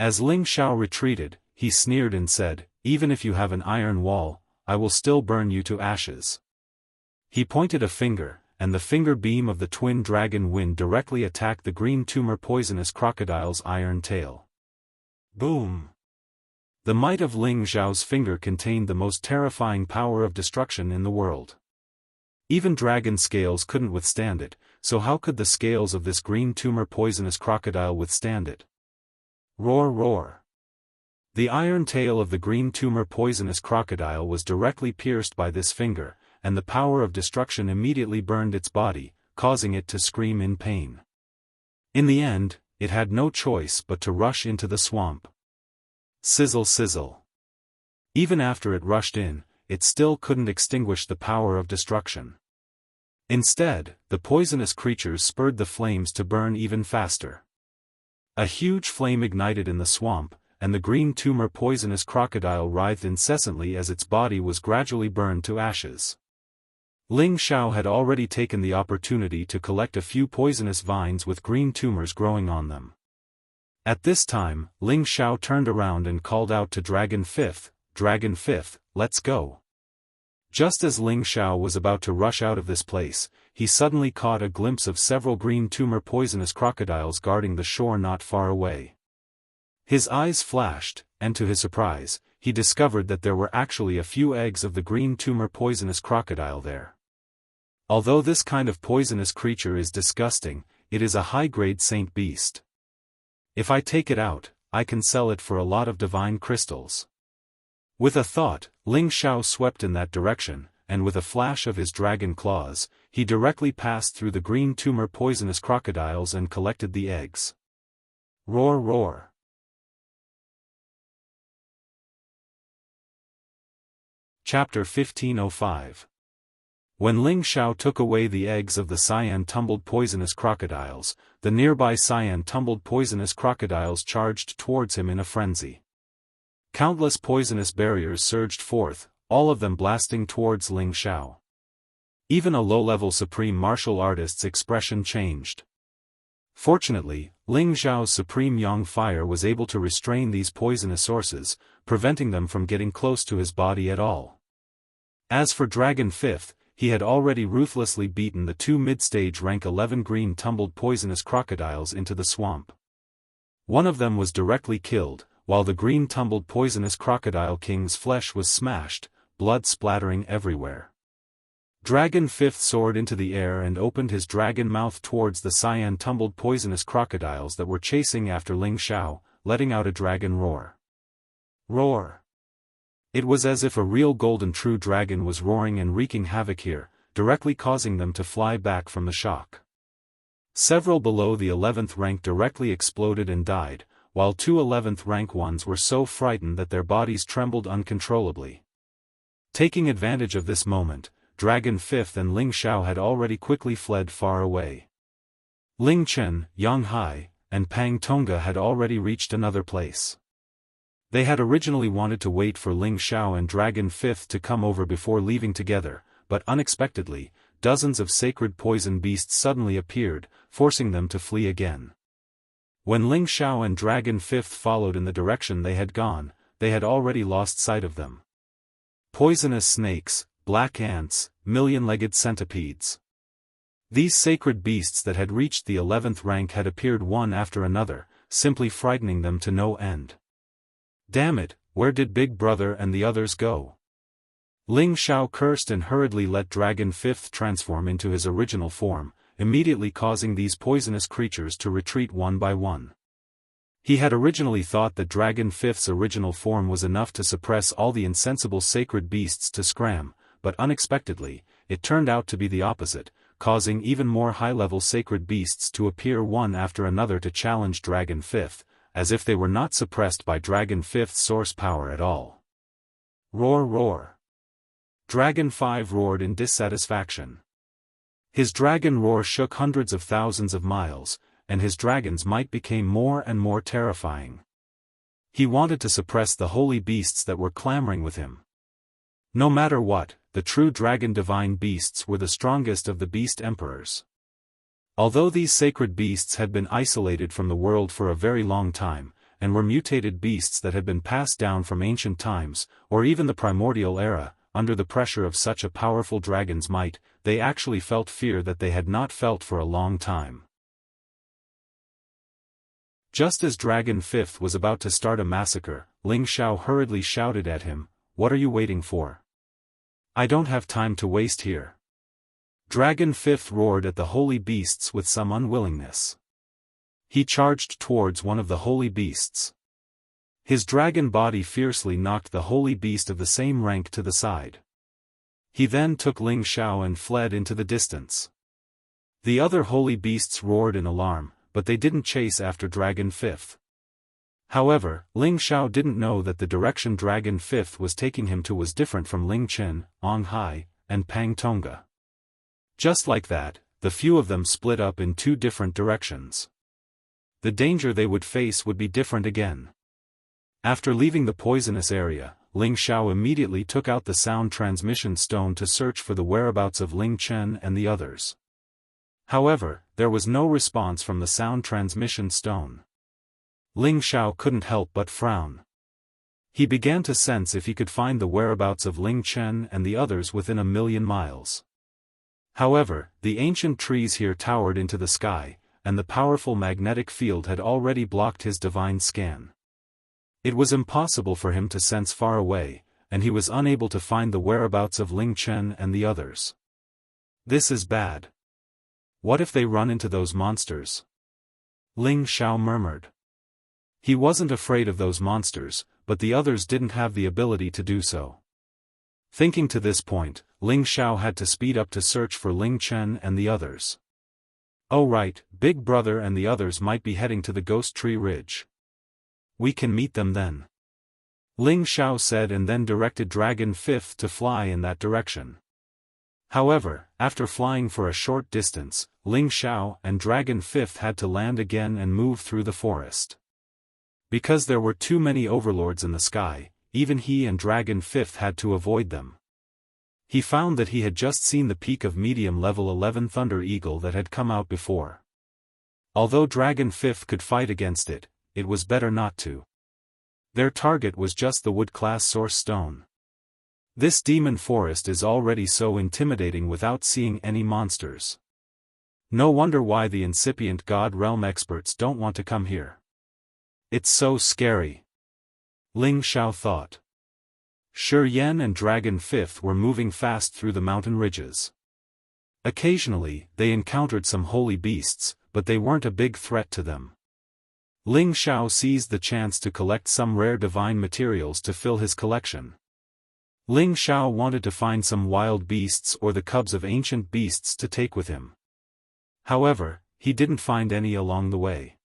S1: As Ling Xiao retreated, he sneered and said, "Even if you have an iron wall, I will still burn you to ashes." He pointed a finger, and the finger beam of the twin dragon wind directly attacked the green tumor poisonous crocodile's iron tail. Boom! The might of Ling Xiao's finger contained the most terrifying power of destruction in the world. Even dragon scales couldn't withstand it, so how could the scales of this green tumor poisonous crocodile withstand it? Roar roar. The iron tail of the green tumor poisonous crocodile was directly pierced by this finger, and the power of destruction immediately burned its body, causing it to scream in pain. In the end, it had no choice but to rush into the swamp. Sizzle sizzle. Even after it rushed in, it still couldn't extinguish the power of destruction. Instead, the poisonous creatures spurred the flames to burn even faster. A huge flame ignited in the swamp, and the green tumor poisonous crocodile writhed incessantly as its body was gradually burned to ashes. Ling Xiao had already taken the opportunity to collect a few poisonous vines with green tumors growing on them. At this time, Ling Xiao turned around and called out to Dragon Fifth, "Dragon Fifth, let's go." Just as Ling Xiao was about to rush out of this place, he suddenly caught a glimpse of several green tumor poisonous crocodiles guarding the shore not far away. His eyes flashed, and to his surprise, he discovered that there were actually a few eggs of the green tumor poisonous crocodile there. Although this kind of poisonous creature is disgusting, it is a high-grade saint beast. If I take it out, I can sell it for a lot of divine crystals. With a thought, Ling Xiao swept in that direction, and with a flash of his dragon claws, he directly passed through the green tumor poisonous crocodiles and collected the eggs. Roar roar. Chapter 1505. When Ling Xiao took away the eggs of the cyan tumbled poisonous crocodiles, the nearby cyan tumbled poisonous crocodiles charged towards him in a frenzy. Countless poisonous barriers surged forth, all of them blasting towards Ling Xiao. Even a low-level supreme martial artist's expression changed. Fortunately, Ling Xiao's supreme yang fire was able to restrain these poisonous sources, preventing them from getting close to his body at all. As for Dragon Fifth, he had already ruthlessly beaten the two mid-stage rank 11 green tumbled poisonous crocodiles into the swamp. One of them was directly killed, while the green tumbled poisonous crocodile king's flesh was smashed, blood splattering everywhere. Dragon Fifth soared into the air and opened his dragon mouth towards the cyan tumbled poisonous crocodiles that were chasing after Ling Xiao, letting out a dragon roar. Roar! It was as if a real golden true dragon was roaring and wreaking havoc here, directly causing them to fly back from the shock. Several below the 11th rank directly exploded and died, while two 11th rank ones were so frightened that their bodies trembled uncontrollably. Taking advantage of this moment, Dragon Fifth and Ling Xiao had already quickly fled far away. Ling Chen, Yang Hai, and Pang Tonga had already reached another place. They had originally wanted to wait for Ling Xiao and Dragon Fifth to come over before leaving together, but unexpectedly, dozens of sacred poison beasts suddenly appeared, forcing them to flee again. When Ling Xiao and Dragon Fifth followed in the direction they had gone, they had already lost sight of them. Poisonous snakes, black ants, million-legged centipedes. These sacred beasts that had reached the 11th rank had appeared one after another, simply frightening them to no end. Damn it, where did Big Brother and the others go? Ling Xiao cursed and hurriedly let Dragon Fifth transform into his original form, immediately causing these poisonous creatures to retreat one by one. He had originally thought that Dragon Fifth's original form was enough to suppress all the insensible sacred beasts to scram, but unexpectedly, it turned out to be the opposite, causing even more high-level sacred beasts to appear one after another to challenge Dragon Fifth, as if they were not suppressed by Dragon Fifth's source power at all. Roar roar. Dragon 5 roared in dissatisfaction. His dragon roar shook hundreds of thousands of miles, and his dragon's might became more and more terrifying. He wanted to suppress the holy beasts that were clamoring with him. No matter what, the true dragon divine beasts were the strongest of the beast emperors. Although these sacred beasts had been isolated from the world for a very long time, and were mutated beasts that had been passed down from ancient times, or even the primordial era, under the pressure of such a powerful dragon's might, they actually felt fear that they had not felt for a long time. Just as Dragon Fifth was about to start a massacre, Ling Xiao hurriedly shouted at him, "What are you waiting for? I don't have time to waste here." Dragon Fifth roared at the holy beasts with some unwillingness. He charged towards one of the holy beasts. His dragon body fiercely knocked the holy beast of the same rank to the side. He then took Ling Xiao and fled into the distance. The other holy beasts roared in alarm, but they didn't chase after Dragon Fifth. However, Ling Xiao didn't know that the direction Dragon Fifth was taking him to was different from Ling Qin, Ong Hai, and Pang Tonga. Just like that, the few of them split up in two different directions. The danger they would face would be different again. After leaving the poisonous area, Ling Xiao immediately took out the sound transmission stone to search for the whereabouts of Ling Chen and the others. However, there was no response from the sound transmission stone. Ling Xiao couldn't help but frown. He began to sense if he could find the whereabouts of Ling Chen and the others within 1,000,000 miles. However, the ancient trees here towered into the sky, and the powerful magnetic field had already blocked his divine scan. It was impossible for him to sense far away, and he was unable to find the whereabouts of Ling Chen and the others. This is bad. What if they run into those monsters? Ling Xiao murmured. He wasn't afraid of those monsters, but the others didn't have the ability to do so. Thinking to this point, Ling Xiao had to speed up to search for Ling Chen and the others. Oh right, Big Brother and the others might be heading to the Ghost Tree Ridge. We can meet them then. Ling Xiao said and then directed Dragon Fifth to fly in that direction. However, after flying for a short distance, Ling Xiao and Dragon Fifth had to land again and move through the forest. Because there were too many overlords in the sky, even he and Dragon Fifth had to avoid them. He found that he had just seen the peak of medium level 11 Thunder Eagle that had come out before. Although Dragon Fifth could fight against it, it was better not to. Their target was just the wood-class Source Stone. This demon forest is already so intimidating without seeing any monsters. No wonder why the incipient God Realm experts don't want to come here. It's so scary. Ling Xiao thought. Shi Yan and Dragon Fifth were moving fast through the mountain ridges. Occasionally, they encountered some holy beasts, but they weren't a big threat to them. Ling Xiao seized the chance to collect some rare divine materials to fill his collection. Ling Xiao wanted to find some wild beasts or the cubs of ancient beasts to take with him. However, he didn't find any along the way.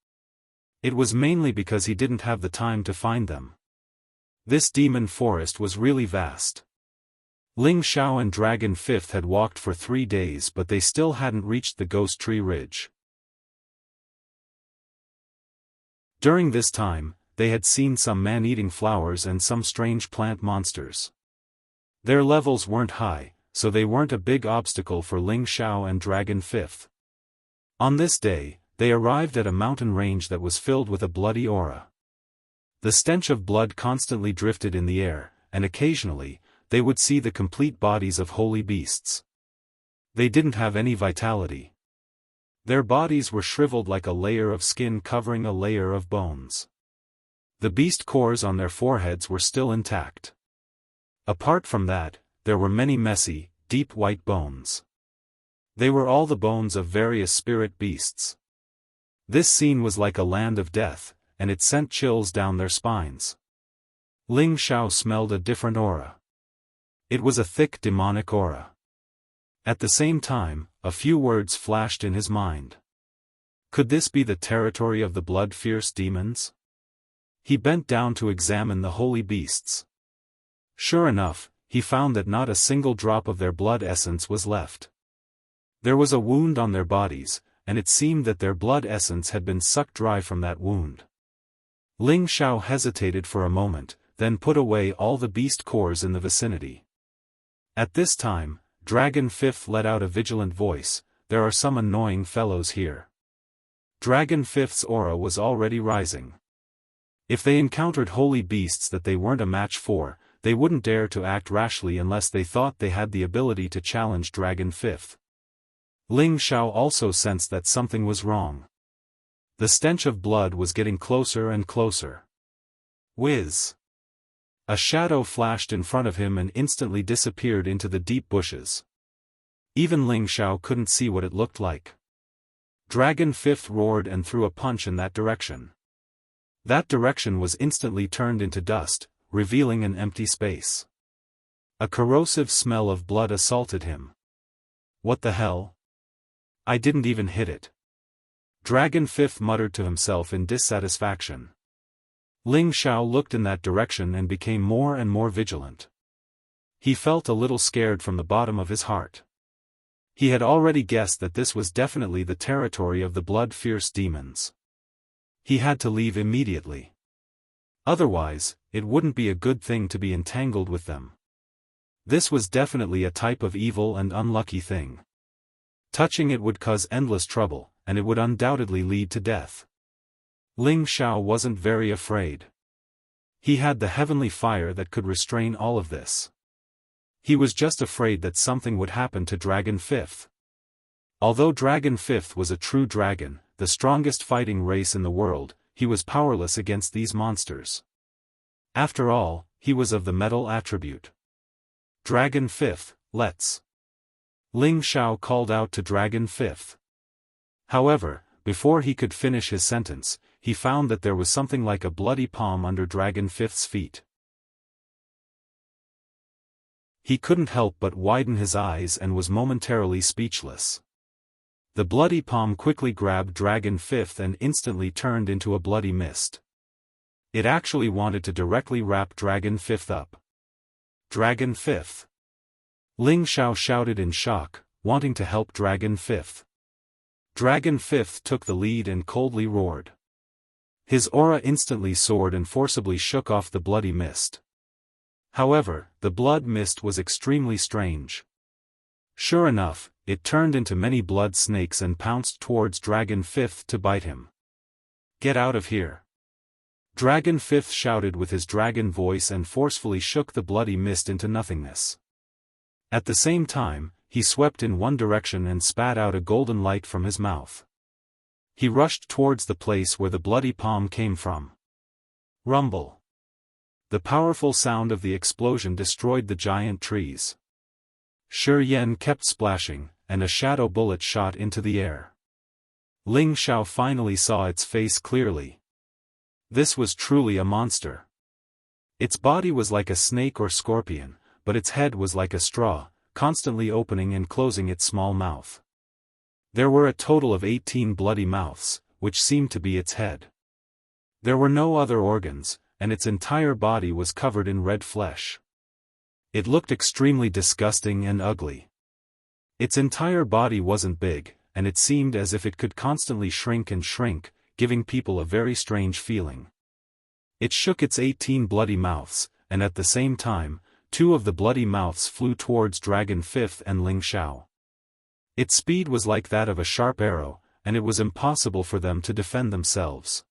S1: It was mainly because he didn't have the time to find them. This demon forest was really vast. Ling Xiao and Dragon Fifth had walked for 3 days but they still hadn't reached the Ghost Tree Ridge. During this time, they had seen some man-eating flowers and some strange plant monsters. Their levels weren't high, so they weren't a big obstacle for Ling Xiao and Dragon Fifth. On this day, they arrived at a mountain range that was filled with a bloody aura. The stench of blood constantly drifted in the air, and occasionally, they would see the complete bodies of holy beasts. They didn't have any vitality. Their bodies were shriveled like a layer of skin covering a layer of bones. The beast cores on their foreheads were still intact. Apart from that, there were many messy, deep white bones. They were all the bones of various spirit beasts. This scene was like a land of death, and it sent chills down their spines. Ling Xiao smelled a different aura. It was a thick demonic aura. At the same time, a few words flashed in his mind. Could this be the territory of the blood-fierce demons? He bent down to examine the holy beasts. Sure enough, he found that not a single drop of their blood essence was left. There was a wound on their bodies, and it seemed that their blood essence had been sucked dry from that wound. Ling Xiao hesitated for a moment, then put away all the beast cores in the vicinity. At this time, Dragon Fifth let out a vigilant voice, "There are some annoying fellows here." Dragon Fifth's aura was already rising. If they encountered holy beasts that they weren't a match for, they wouldn't dare to act rashly unless they thought they had the ability to challenge Dragon Fifth. Ling Xiao also sensed that something was wrong. The stench of blood was getting closer and closer. Whiz! A shadow flashed in front of him and instantly disappeared into the deep bushes. Even Ling Xiao couldn't see what it looked like. Dragon Fifth roared and threw a punch in that direction. That direction was instantly turned into dust, revealing an empty space. A corrosive smell of blood assaulted him. What the hell? I didn't even hit it. Dragon Fifth muttered to himself in dissatisfaction. Ling Xiao looked in that direction and became more and more vigilant. He felt a little scared from the bottom of his heart. He had already guessed that this was definitely the territory of the blood-fierce demons. He had to leave immediately. Otherwise, it wouldn't be a good thing to be entangled with them. This was definitely a type of evil and unlucky thing. Touching it would cause endless trouble, and it would undoubtedly lead to death. Ling Xiao wasn't very afraid. He had the heavenly fire that could restrain all of this. He was just afraid that something would happen to Dragon Fifth. Although Dragon Fifth was a true dragon, the strongest fighting race in the world, he was powerless against these monsters. After all, he was of the metal attribute. Dragon Fifth, let's. Ling Xiao called out to Dragon Fifth. However, before he could finish his sentence, he found that there was something like a bloody palm under Dragon Fifth's feet. He couldn't help but widen his eyes and was momentarily speechless. The bloody palm quickly grabbed Dragon Fifth and instantly turned into a bloody mist. It actually wanted to directly wrap Dragon Fifth up. Dragon Fifth! Ling Xiao shouted in shock, wanting to help Dragon Fifth. Dragon Fifth took the lead and coldly roared. His aura instantly soared and forcibly shook off the bloody mist. However, the blood mist was extremely strange. Sure enough, it turned into many blood snakes and pounced towards Dragon Fifth to bite him. Get out of here! Dragon Fifth shouted with his dragon voice and forcefully shook the bloody mist into nothingness. At the same time, he swept in one direction and spat out a golden light from his mouth. He rushed towards the place where the bloody palm came from. Rumble! The powerful sound of the explosion destroyed the giant trees. Shi Yan kept splashing, and a shadow bullet shot into the air. Ling Xiao finally saw its face clearly. This was truly a monster. Its body was like a snake or scorpion, but its head was like a straw, constantly opening and closing its small mouth. There were a total of 18 bloody mouths, which seemed to be its head. There were no other organs, and its entire body was covered in red flesh. It looked extremely disgusting and ugly. Its entire body wasn't big, and it seemed as if it could constantly shrink and shrink, giving people a very strange feeling. It shook its 18 bloody mouths, and at the same time, 2 of the bloody mouths flew towards Dragon Fifth and Ling Xiao. Its speed was like that of a sharp arrow, and it was impossible for them to defend themselves.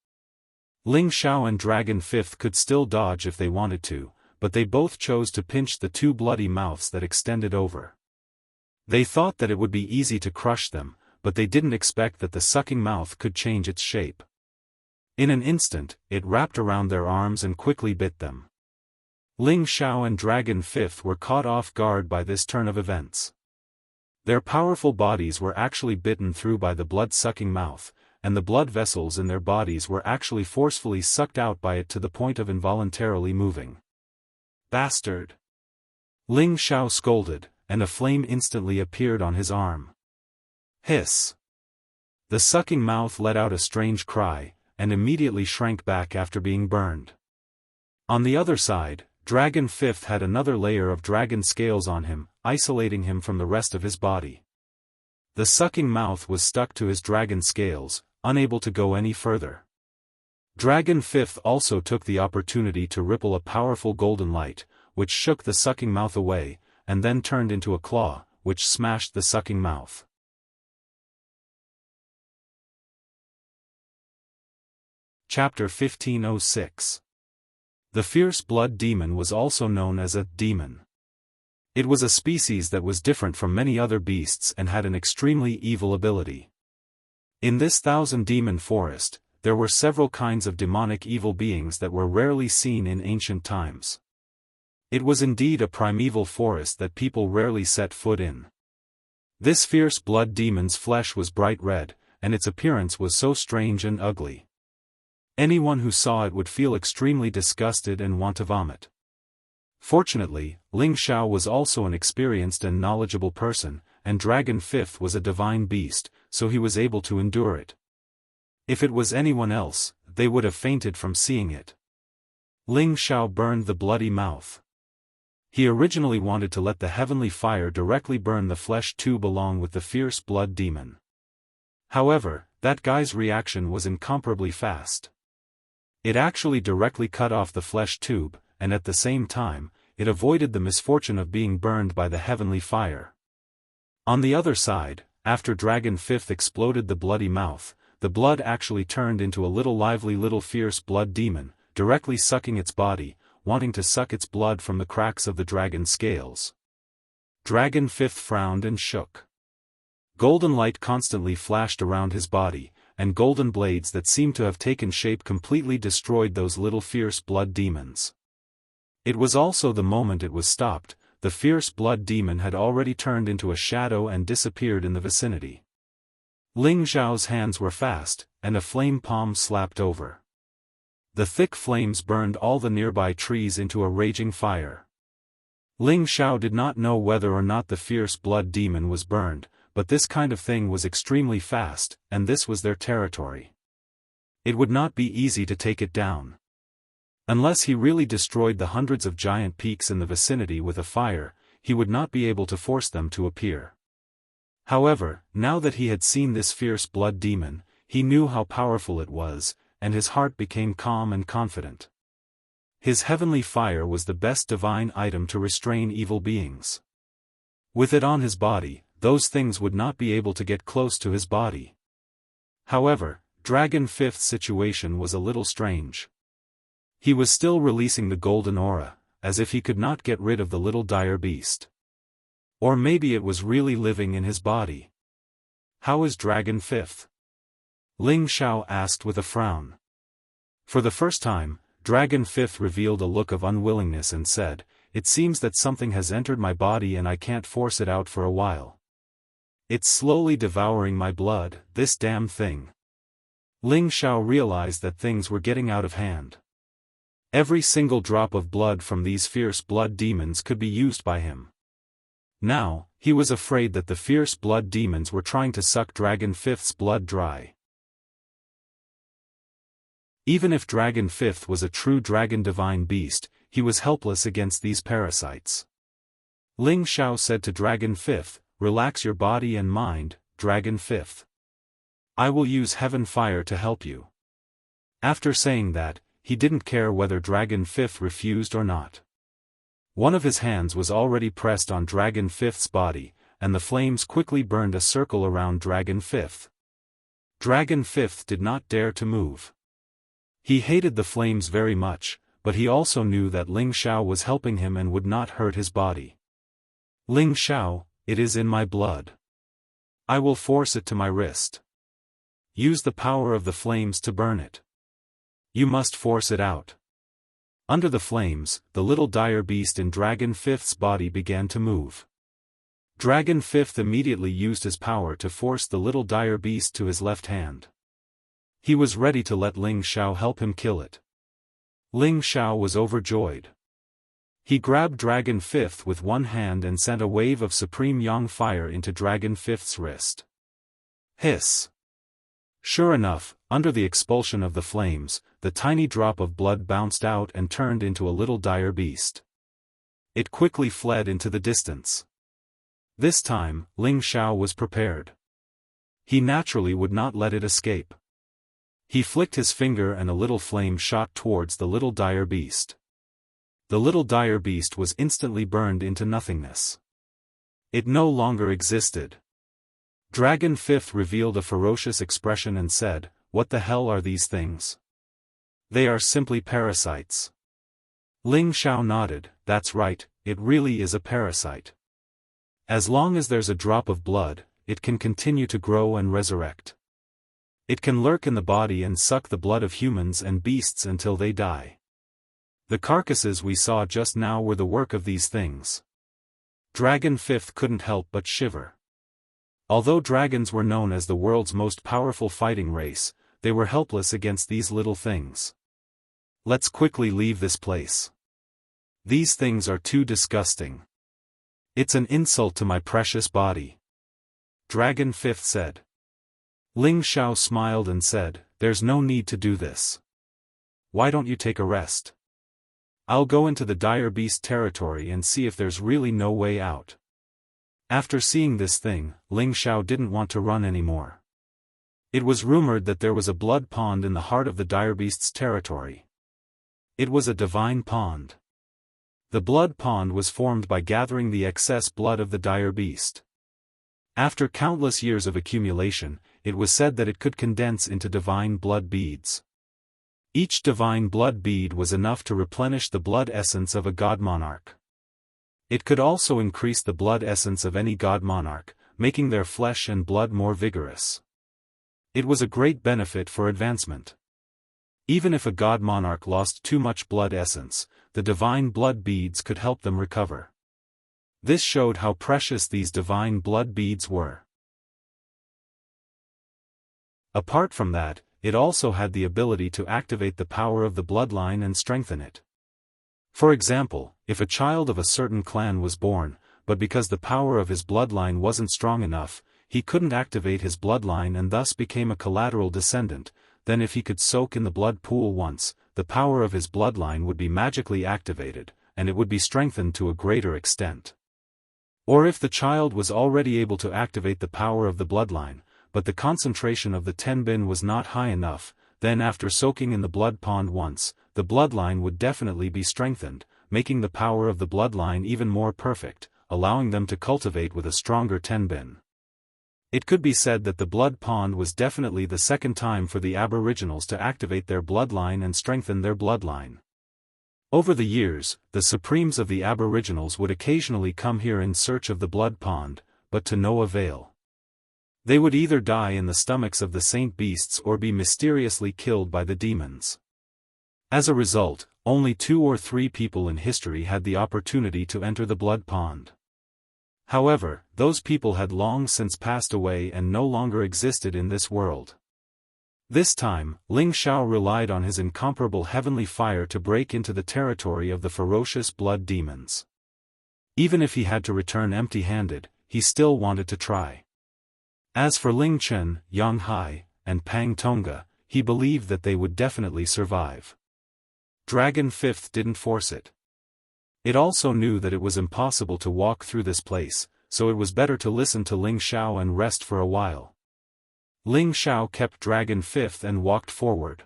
S1: Ling Xiao and Dragon Fifth could still dodge if they wanted to, but they both chose to pinch the 2 bloody mouths that extended over. They thought that it would be easy to crush them, but they didn't expect that the sucking mouth could change its shape. In an instant, it wrapped around their arms and quickly bit them. Ling Xiao and Dragon Fifth were caught off guard by this turn of events. Their powerful bodies were actually bitten through by the blood-sucking mouth, and the blood vessels in their bodies were actually forcefully sucked out by it to the point of involuntarily moving. Bastard! Ling Xiao scolded, and a flame instantly appeared on his arm. Hiss! The sucking mouth let out a strange cry, and immediately shrank back after being burned. On the other side, Dragon Fifth had another layer of dragon scales on him, isolating him from the rest of his body. The sucking mouth was stuck to his dragon scales, unable to go any further. Dragon Fifth also took the opportunity to ripple a powerful golden light, which shook the sucking mouth away, and then turned into a claw, which smashed the sucking mouth. Chapter 1506. The fierce blood demon was also known as a demon. It was a species that was different from many other beasts and had an extremely evil ability. In this 1,000-demon forest, there were several kinds of demonic evil beings that were rarely seen in ancient times. It was indeed a primeval forest that people rarely set foot in. This fierce blood demon's flesh was bright red, and its appearance was so strange and ugly. Anyone who saw it would feel extremely disgusted and want to vomit. Fortunately, Ling Xiao was also an experienced and knowledgeable person, and Dragon Fifth was a divine beast, so he was able to endure it. If it was anyone else, they would have fainted from seeing it. Ling Xiao burned the bloody mouth. He originally wanted to let the heavenly fire directly burn the flesh tube along with the fierce blood demon. However, that guy's reaction was incomparably fast. It actually directly cut off the flesh tube, and at the same time, it avoided the misfortune of being burned by the heavenly fire. On the other side, after Dragon Fifth exploded the bloody mouth, the blood actually turned into a little lively little fierce blood demon, directly sucking its body, wanting to suck its blood from the cracks of the dragon's scales. Dragon Fifth frowned and shook. Golden light constantly flashed around his body, and golden blades that seemed to have taken shape completely destroyed those little fierce blood demons. It was also the moment it was stopped, the fierce blood demon had already turned into a shadow and disappeared in the vicinity. Ling Xiao's hands were fast, and a flame palm slapped over. The thick flames burned all the nearby trees into a raging fire. Ling Xiao did not know whether or not the fierce blood demon was burned, but this kind of thing was extremely fast, and this was their territory. It would not be easy to take it down. Unless he really destroyed the hundreds of giant peaks in the vicinity with a fire, he would not be able to force them to appear. However, now that he had seen this fierce blood demon, he knew how powerful it was, and his heart became calm and confident. His heavenly fire was the best divine item to restrain evil beings. With it on his body, those things would not be able to get close to his body. However, Dragon Fifth's situation was a little strange. He was still releasing the golden aura, as if he could not get rid of the little dire beast. Or maybe it was really living in his body. How is Dragon Fifth? Ling Xiao asked with a frown. For the first time, Dragon Fifth revealed a look of unwillingness and said, "It seems that something has entered my body and I can't force it out for a while. It's slowly devouring my blood, this damn thing." Ling Xiao realized that things were getting out of hand. Every single drop of blood from these fierce blood demons could be used by him. Now, he was afraid that the fierce blood demons were trying to suck Dragon Fifth's blood dry. Even if Dragon Fifth was a true dragon divine beast, he was helpless against these parasites. Ling Xiao said to Dragon Fifth, "Relax your body and mind, Dragon Fifth. I will use heaven fire to help you." After saying that, he didn't care whether Dragon Fifth refused or not. One of his hands was already pressed on Dragon Fifth's body, and the flames quickly burned a circle around Dragon Fifth. Dragon Fifth did not dare to move. He hated the flames very much, but he also knew that Ling Xiao was helping him and would not hurt his body. "Ling Xiao, it is in my blood. I will force it to my wrist. Use the power of the flames to burn it. You must force it out." Under the flames, the little dire beast in Dragon Fifth's body began to move. Dragon Fifth immediately used his power to force the little dire beast to his left hand. He was ready to let Ling Xiao help him kill it. Ling Xiao was overjoyed. He grabbed Dragon Fifth with one hand and sent a wave of supreme yang fire into Dragon Fifth's wrist. Hiss! Sure enough, under the expulsion of the flames, the tiny drop of blood bounced out and turned into a little dire beast. It quickly fled into the distance. This time, Ling Xiao was prepared. He naturally would not let it escape. He flicked his finger and a little flame shot towards the little dire beast. The little dire beast was instantly burned into nothingness. It no longer existed. Dragon Fifth revealed a ferocious expression and said, "What the hell are these things? They are simply parasites." Ling Xiao nodded, "That's right, it really is a parasite. As long as there's a drop of blood, it can continue to grow and resurrect. It can lurk in the body and suck the blood of humans and beasts until they die. The carcasses we saw just now were the work of these things." Dragon Fifth couldn't help but shiver. Although dragons were known as the world's most powerful fighting race, they were helpless against these little things. Let's quickly leave this place. These things are too disgusting. It's an insult to my precious body. Dragon Fifth said. Ling Xiao smiled and said, there's no need to do this. Why don't you take a rest? I'll go into the dire beast territory and see if there's really no way out. After seeing this thing, Ling Xiao didn't want to run anymore. It was rumored that there was a blood pond in the heart of the dire beast's territory. It was a divine pond. The blood pond was formed by gathering the excess blood of the dire beast. After countless years of accumulation, it was said that it could condense into divine blood beads. Each divine blood bead was enough to replenish the blood essence of a god monarch. It could also increase the blood essence of any god monarch, making their flesh and blood more vigorous. It was a great benefit for advancement. Even if a god monarch lost too much blood essence, the divine blood beads could help them recover. This showed how precious these divine blood beads were. Apart from that, it also had the ability to activate the power of the bloodline and strengthen it. For example, if a child of a certain clan was born, but because the power of his bloodline wasn't strong enough, he couldn't activate his bloodline and thus became a collateral descendant, then if he could soak in the blood pool once, the power of his bloodline would be magically activated, and it would be strengthened to a greater extent. Or if the child was already able to activate the power of the bloodline, but the concentration of the tenbin was not high enough, then after soaking in the blood pond once, the bloodline would definitely be strengthened, making the power of the bloodline even more perfect, allowing them to cultivate with a stronger tenbin. It could be said that the blood pond was definitely the second time for the Aboriginals to activate their bloodline and strengthen their bloodline. Over the years, the Supremes of the Aboriginals would occasionally come here in search of the blood pond, but to no avail. They would either die in the stomachs of the saint beasts or be mysteriously killed by the demons. As a result, only 2 or 3 people in history had the opportunity to enter the blood pond. However, those people had long since passed away and no longer existed in this world. This time, Ling Xiao relied on his incomparable heavenly fire to break into the territory of the ferocious blood demons. Even if he had to return empty-handed, he still wanted to try. As for Ling Chen, Yang Hai, and Pang Tonga, he believed that they would definitely survive. Dragon Fifth didn't force it. It also knew that it was impossible to walk through this place, so it was better to listen to Ling Xiao and rest for a while. Ling Xiao kept Dragon Fifth and walked forward.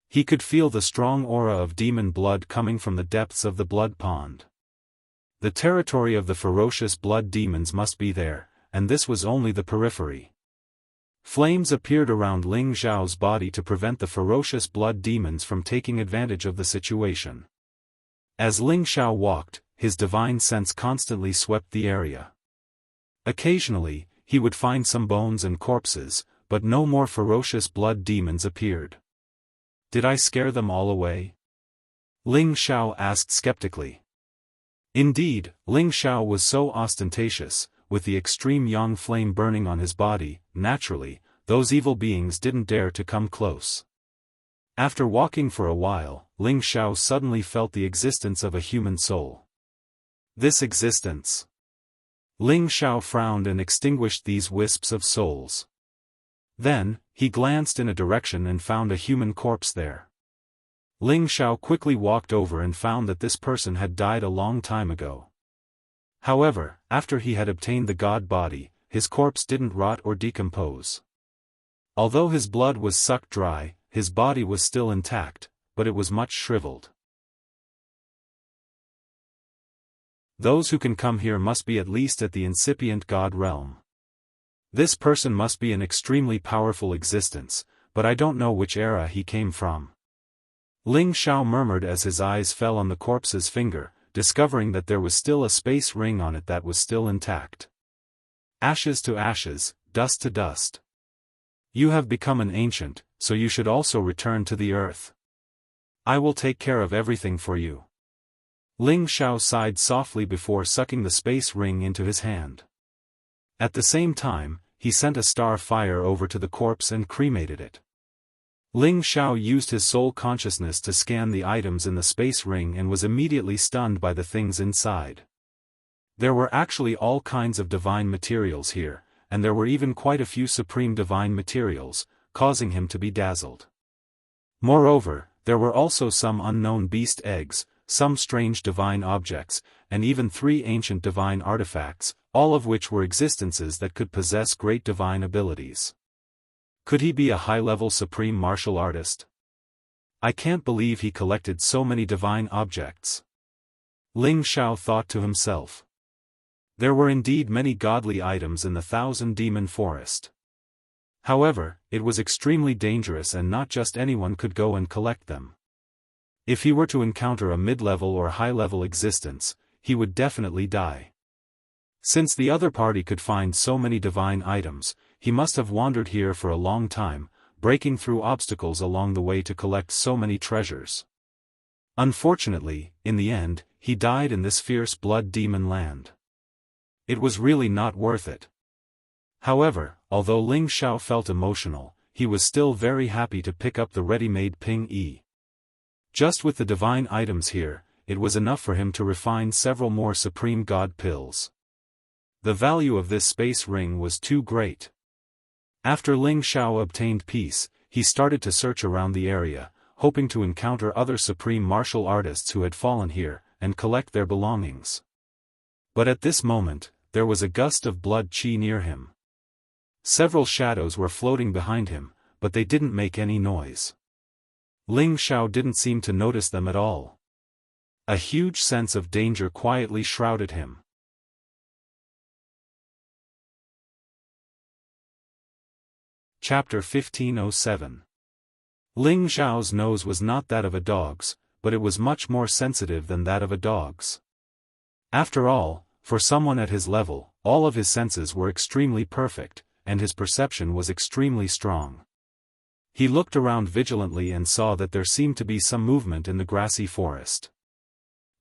S1: He could feel the strong aura of demon blood coming from the depths of the blood pond. The territory of the ferocious blood demons must be there, and this was only the periphery. Flames appeared around Ling Xiao's body to prevent the ferocious blood demons from taking advantage of the situation. As Ling Xiao walked, his divine sense constantly swept the area. Occasionally, he would find some bones and corpses, but no more ferocious blood demons appeared. Did I scare them all away? Ling Xiao asked skeptically. Indeed, Ling Xiao was so ostentatious, with the extreme yang flame burning on his body, naturally, those evil beings didn't dare to come close. After walking for a while, Ling Xiao suddenly felt the existence of a human soul. This existence. Ling Xiao frowned and extinguished these wisps of souls. Then, he glanced in a direction and found a human corpse there. Ling Xiao quickly walked over and found that this person had died a long time ago. However, after he had obtained the god body, his corpse didn't rot or decompose. Although his blood was sucked dry, his body was still intact, but it was much shriveled. Those who can come here must be at least at the incipient god realm. This person must be an extremely powerful existence, but I don't know which era he came from. Ling Xiao murmured as his eyes fell on the corpse's finger, discovering that there was still a space ring on it that was still intact. Ashes to ashes, dust to dust. You have become an ancient, so you should also return to the earth. I will take care of everything for you. Ling Xiao sighed softly before sucking the space ring into his hand. At the same time, he sent a star fire over to the corpse and cremated it. Ling Xiao used his soul consciousness to scan the items in the space ring and was immediately stunned by the things inside. There were actually all kinds of divine materials here, and there were even quite a few supreme divine materials, causing him to be dazzled. Moreover, there were also some unknown beast eggs, some strange divine objects, and even 3 ancient divine artifacts, all of which were existences that could possess great divine abilities. Could he be a high-level supreme martial artist? I can't believe he collected so many divine objects. Ling Xiao thought to himself. There were indeed many godly items in the Thousand Demon Forest. However, it was extremely dangerous and not just anyone could go and collect them. If he were to encounter a mid-level or high-level existence, he would definitely die. Since the other party could find so many divine items, he must have wandered here for a long time, breaking through obstacles along the way to collect so many treasures. Unfortunately, in the end, he died in this fierce blood demon land. It was really not worth it. However, although Ling Xiao felt emotional, he was still very happy to pick up the ready-made Ping Yi. Just with the divine items here, it was enough for him to refine several more supreme god pills. The value of this space ring was too great. After Ling Xiao obtained peace, he started to search around the area, hoping to encounter other supreme martial artists who had fallen here, and collect their belongings. But at this moment, there was a gust of blood qi near him. Several shadows were floating behind him, but they didn't make any noise. Ling Xiao didn't seem to notice them at all. A huge sense of danger quietly shrouded him. Chapter 1507. Ling Xiao's nose was not that of a dog's, but it was much more sensitive than that of a dog's. After all, for someone at his level, all of his senses were extremely perfect, and his perception was extremely strong. He looked around vigilantly and saw that there seemed to be some movement in the grassy forest.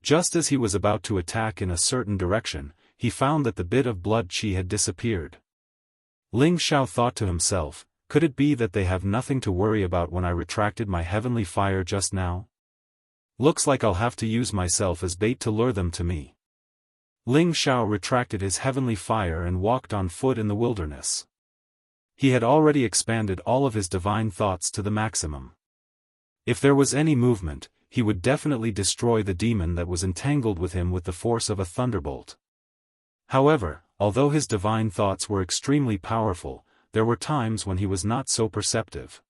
S1: Just as he was about to attack in a certain direction, he found that the bit of blood qi had disappeared. Ling Xiao thought to himself, could it be that they have nothing to worry about when I retracted my heavenly fire just now? Looks like I'll have to use myself as bait to lure them to me. Ling Xiao retracted his heavenly fire and walked on foot in the wilderness. He had already expanded all of his divine thoughts to the maximum. If there was any movement, he would definitely destroy the demon that was entangled with him with the force of a thunderbolt. However, although his divine thoughts were extremely powerful, there were times when he was not so perceptive.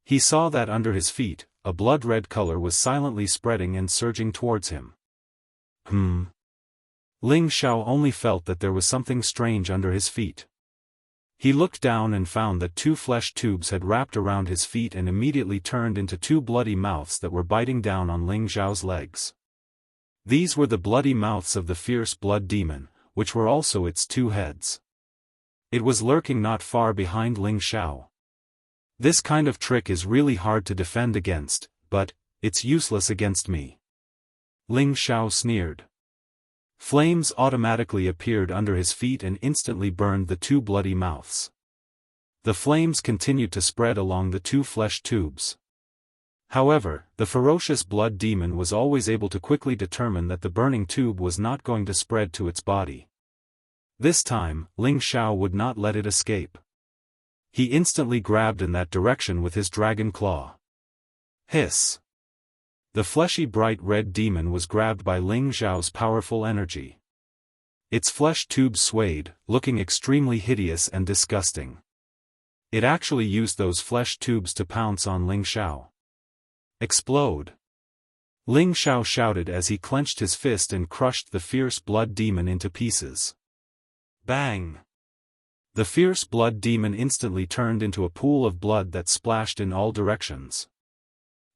S1: He saw that under his feet, a blood-red color was silently spreading and surging towards him. Ling Xiao only felt that there was something strange under his feet. He looked down and found that 2 flesh tubes had wrapped around his feet and immediately turned into 2 bloody mouths that were biting down on Ling Xiao's legs. These were the bloody mouths of the fierce blood demon, which were also its 2 heads. It was lurking not far behind Ling Xiao. This kind of trick is really hard to defend against, but it's useless against me. Ling Xiao sneered. Flames automatically appeared under his feet and instantly burned the 2 bloody mouths. The flames continued to spread along the 2 flesh tubes. However, the ferocious blood demon was always able to quickly determine that the burning tube was not going to spread to its body. This time, Ling Xiao would not let it escape. He instantly grabbed in that direction with his dragon claw. Hiss! The fleshy bright red demon was grabbed by Ling Xiao's powerful energy. Its flesh tubes swayed, looking extremely hideous and disgusting. It actually used those flesh tubes to pounce on Ling Xiao. Explode! Ling Xiao shouted as he clenched his fist and crushed the fierce blood demon into pieces. Bang! The fierce blood demon instantly turned into a pool of blood that splashed in all directions.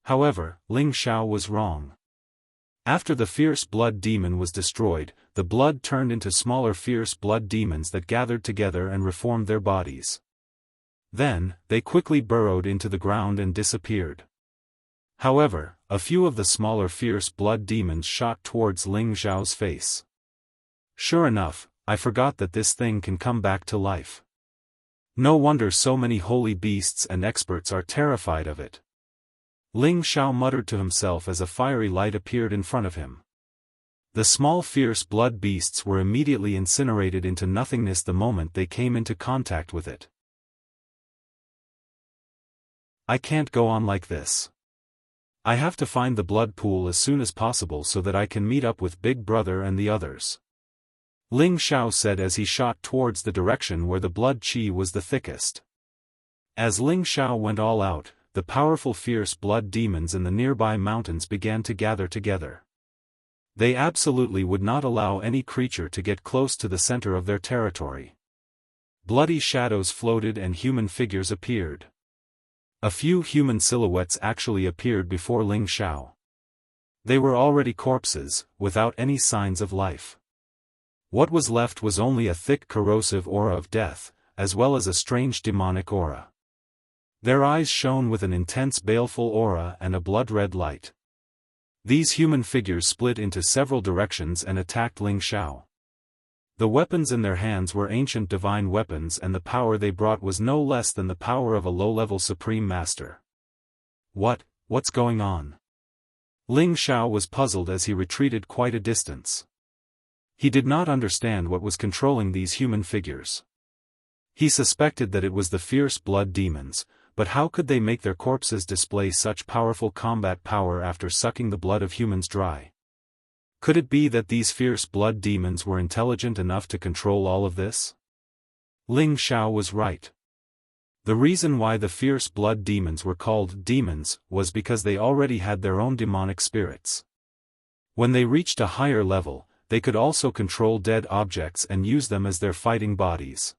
S1: However, Ling Xiao was wrong. After the fierce blood demon was destroyed, the blood turned into smaller fierce blood demons that gathered together and reformed their bodies. Then, they quickly burrowed into the ground and disappeared. However, a few of the smaller fierce blood demons shot towards Ling Xiao's face. Sure enough, I forgot that this thing can come back to life. No wonder so many holy beasts and experts are terrified of it. Ling Xiao muttered to himself as a fiery light appeared in front of him. The small fierce blood beasts were immediately incinerated into nothingness the moment they came into contact with it. I can't go on like this. I have to find the blood pool as soon as possible so that I can meet up with Big Brother and the others. Ling Xiao said as he shot towards the direction where the blood qi was the thickest. As Ling Xiao went all out, the powerful fierce blood demons in the nearby mountains began to gather together. They absolutely would not allow any creature to get close to the center of their territory. Bloody shadows floated and human figures appeared. A few human silhouettes actually appeared before Ling Xiao. They were already corpses, without any signs of life. What was left was only a thick corrosive aura of death, as well as a strange demonic aura. Their eyes shone with an intense baleful aura and a blood-red light. These human figures split into several directions and attacked Ling Xiao. The weapons in their hands were ancient divine weapons and the power they brought was no less than the power of a low-level supreme master. What's going on? Ling Xiao was puzzled as he retreated quite a distance. He did not understand what was controlling these human figures. He suspected that it was the fierce blood demons, but how could they make their corpses display such powerful combat power after sucking the blood of humans dry? Could it be that these fierce blood demons were intelligent enough to control all of this? Ling Xiao was right. The reason why the fierce blood demons were called demons was because they already had their own demonic spirits. When they reached a higher level, they could also control dead objects and use them as their fighting bodies.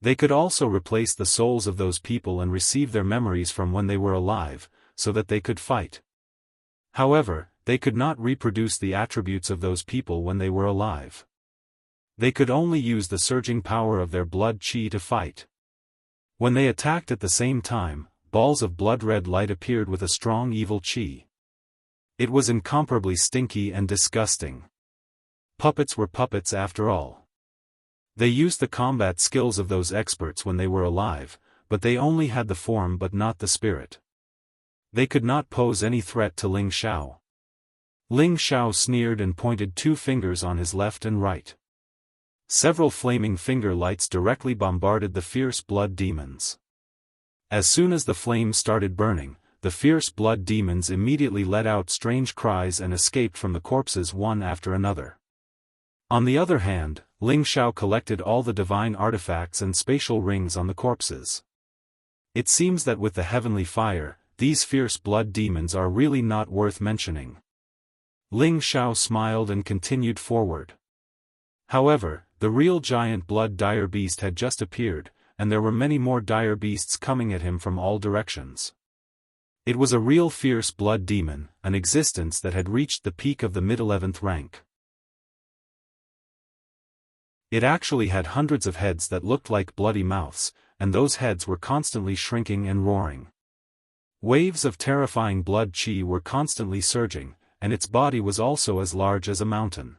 S1: They could also replace the souls of those people and receive their memories from when they were alive, so that they could fight. However, they could not reproduce the attributes of those people when they were alive. They could only use the surging power of their blood qi to fight. When they attacked at the same time, balls of blood-red light appeared with a strong evil qi. It was incomparably stinky and disgusting. Puppets were puppets after all. They used the combat skills of those experts when they were alive, but they only had the form but not the spirit. They could not pose any threat to Ling Xiao. Ling Xiao sneered and pointed 2 fingers on his left and right. Several flaming finger lights directly bombarded the fierce blood demons. As soon as the flames started burning, the fierce blood demons immediately let out strange cries and escaped from the corpses one after another. On the other hand, Ling Xiao collected all the divine artifacts and spatial rings on the corpses. It seems that with the heavenly fire, these fierce blood demons are really not worth mentioning. Ling Xiao smiled and continued forward. However, the real giant blood dire beast had just appeared, and there were many more dire beasts coming at him from all directions. It was a real fierce blood demon, an existence that had reached the peak of the mid-11th rank. It actually had hundreds of heads that looked like bloody mouths, and those heads were constantly shrinking and roaring. Waves of terrifying blood qi were constantly surging, and its body was also as large as a mountain.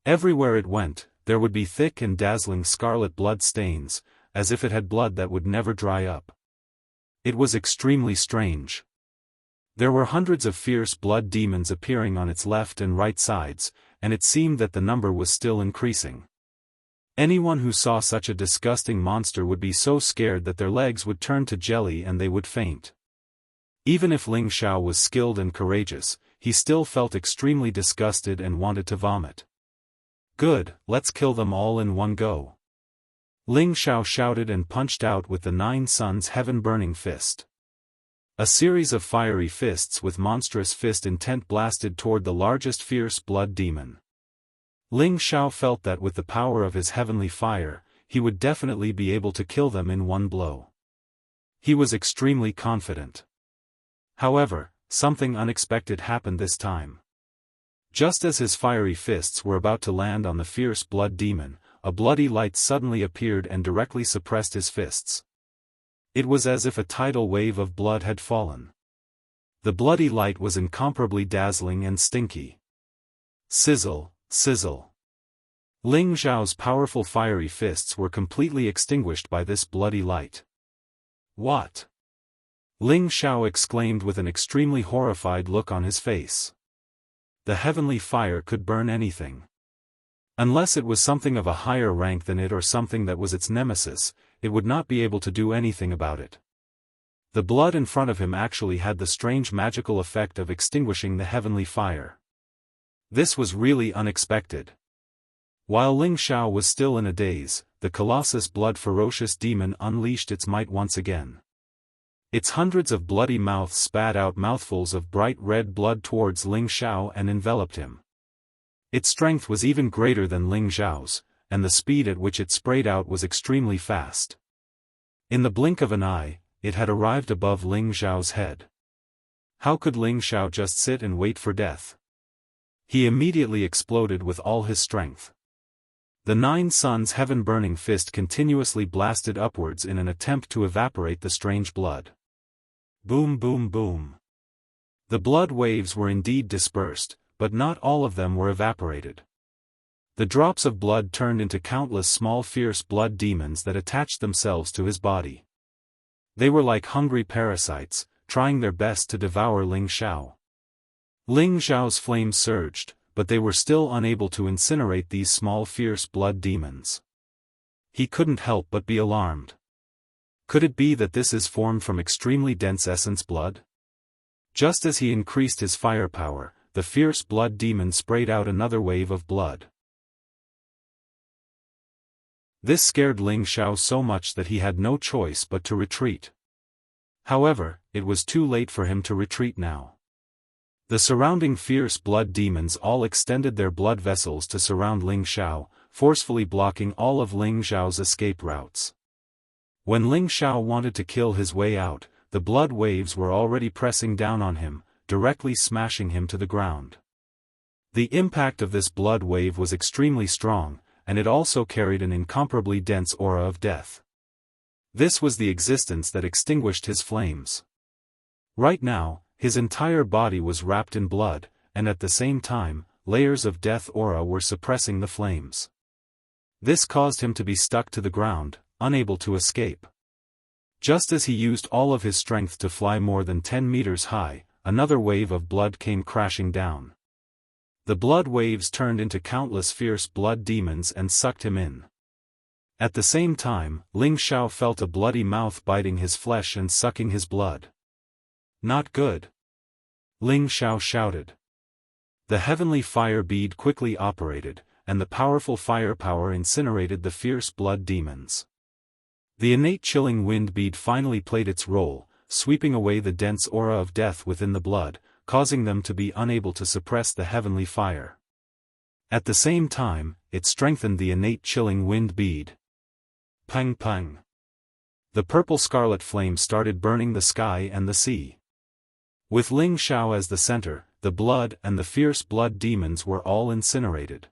S1: Everywhere it went, there would be thick and dazzling scarlet blood stains, as if it had blood that would never dry up. It was extremely strange. There were hundreds of fierce blood demons appearing on its left and right sides, and it seemed that the number was still increasing. Anyone who saw such a disgusting monster would be so scared that their legs would turn to jelly and they would faint. Even if Ling Xiao was skilled and courageous, he still felt extremely disgusted and wanted to vomit. Good, let's kill them all in one go. Ling Xiao shouted and punched out with the 9 suns heaven-burning fist. A series of fiery fists with monstrous fist intent blasted toward the largest fierce blood demon. Ling Xiao felt that with the power of his heavenly fire, he would definitely be able to kill them in one blow. He was extremely confident. However, something unexpected happened this time. Just as his fiery fists were about to land on the fierce blood demon, a bloody light suddenly appeared and directly suppressed his fists. It was as if a tidal wave of blood had fallen. The bloody light was incomparably dazzling and stinky. Sizzle, sizzle. Ling Xiao's powerful fiery fists were completely extinguished by this bloody light. What? Ling Xiao exclaimed with an extremely horrified look on his face. The heavenly fire could burn anything. Unless it was something of a higher rank than it or something that was its nemesis, it would not be able to do anything about it. The blood in front of him actually had the strange magical effect of extinguishing the heavenly fire. This was really unexpected. While Ling Xiao was still in a daze, the Colossus blood ferocious demon unleashed its might once again. Its hundreds of bloody mouths spat out mouthfuls of bright red blood towards Ling Xiao and enveloped him. Its strength was even greater than Ling Xiao's, and the speed at which it sprayed out was extremely fast. In the blink of an eye, it had arrived above Ling Xiao's head. How could Ling Xiao just sit and wait for death? He immediately exploded with all his strength. The Nine Suns' heaven-burning fist continuously blasted upwards in an attempt to evaporate the strange blood. Boom boom boom. The blood waves were indeed dispersed, but not all of them were evaporated. The drops of blood turned into countless small fierce blood demons that attached themselves to his body. They were like hungry parasites, trying their best to devour Ling Xiao. Ling Xiao's flames surged, but they were still unable to incinerate these small fierce blood demons. He couldn't help but be alarmed. Could it be that this is formed from extremely dense essence blood? Just as he increased his firepower, the fierce blood demon sprayed out another wave of blood. This scared Ling Xiao so much that he had no choice but to retreat. However, it was too late for him to retreat now. The surrounding fierce blood demons all extended their blood vessels to surround Ling Xiao, forcefully blocking all of Ling Xiao's escape routes. When Ling Xiao wanted to kill his way out, the blood waves were already pressing down on him, directly smashing him to the ground. The impact of this blood wave was extremely strong, and it also carried an incomparably dense aura of death. This was the existence that extinguished his flames. Right now, his entire body was wrapped in blood, and at the same time, layers of death aura were suppressing the flames. This caused him to be stuck to the ground, unable to escape. Just as he used all of his strength to fly more than 10 meters high, another wave of blood came crashing down. The blood waves turned into countless fierce blood demons and sucked him in. At the same time, Ling Xiao felt a bloody mouth biting his flesh and sucking his blood. Not good. Ling Xiao shouted. The heavenly fire bead quickly operated, and the powerful firepower incinerated the fierce blood demons. The innate chilling wind bead finally played its role, sweeping away the dense aura of death within the blood, causing them to be unable to suppress the heavenly fire. At the same time, it strengthened the innate chilling wind bead. Pang pang. The purple-scarlet flame started burning the sky and the sea. With Ling Xiao as the center, the blood and the fierce blood demons were all incinerated.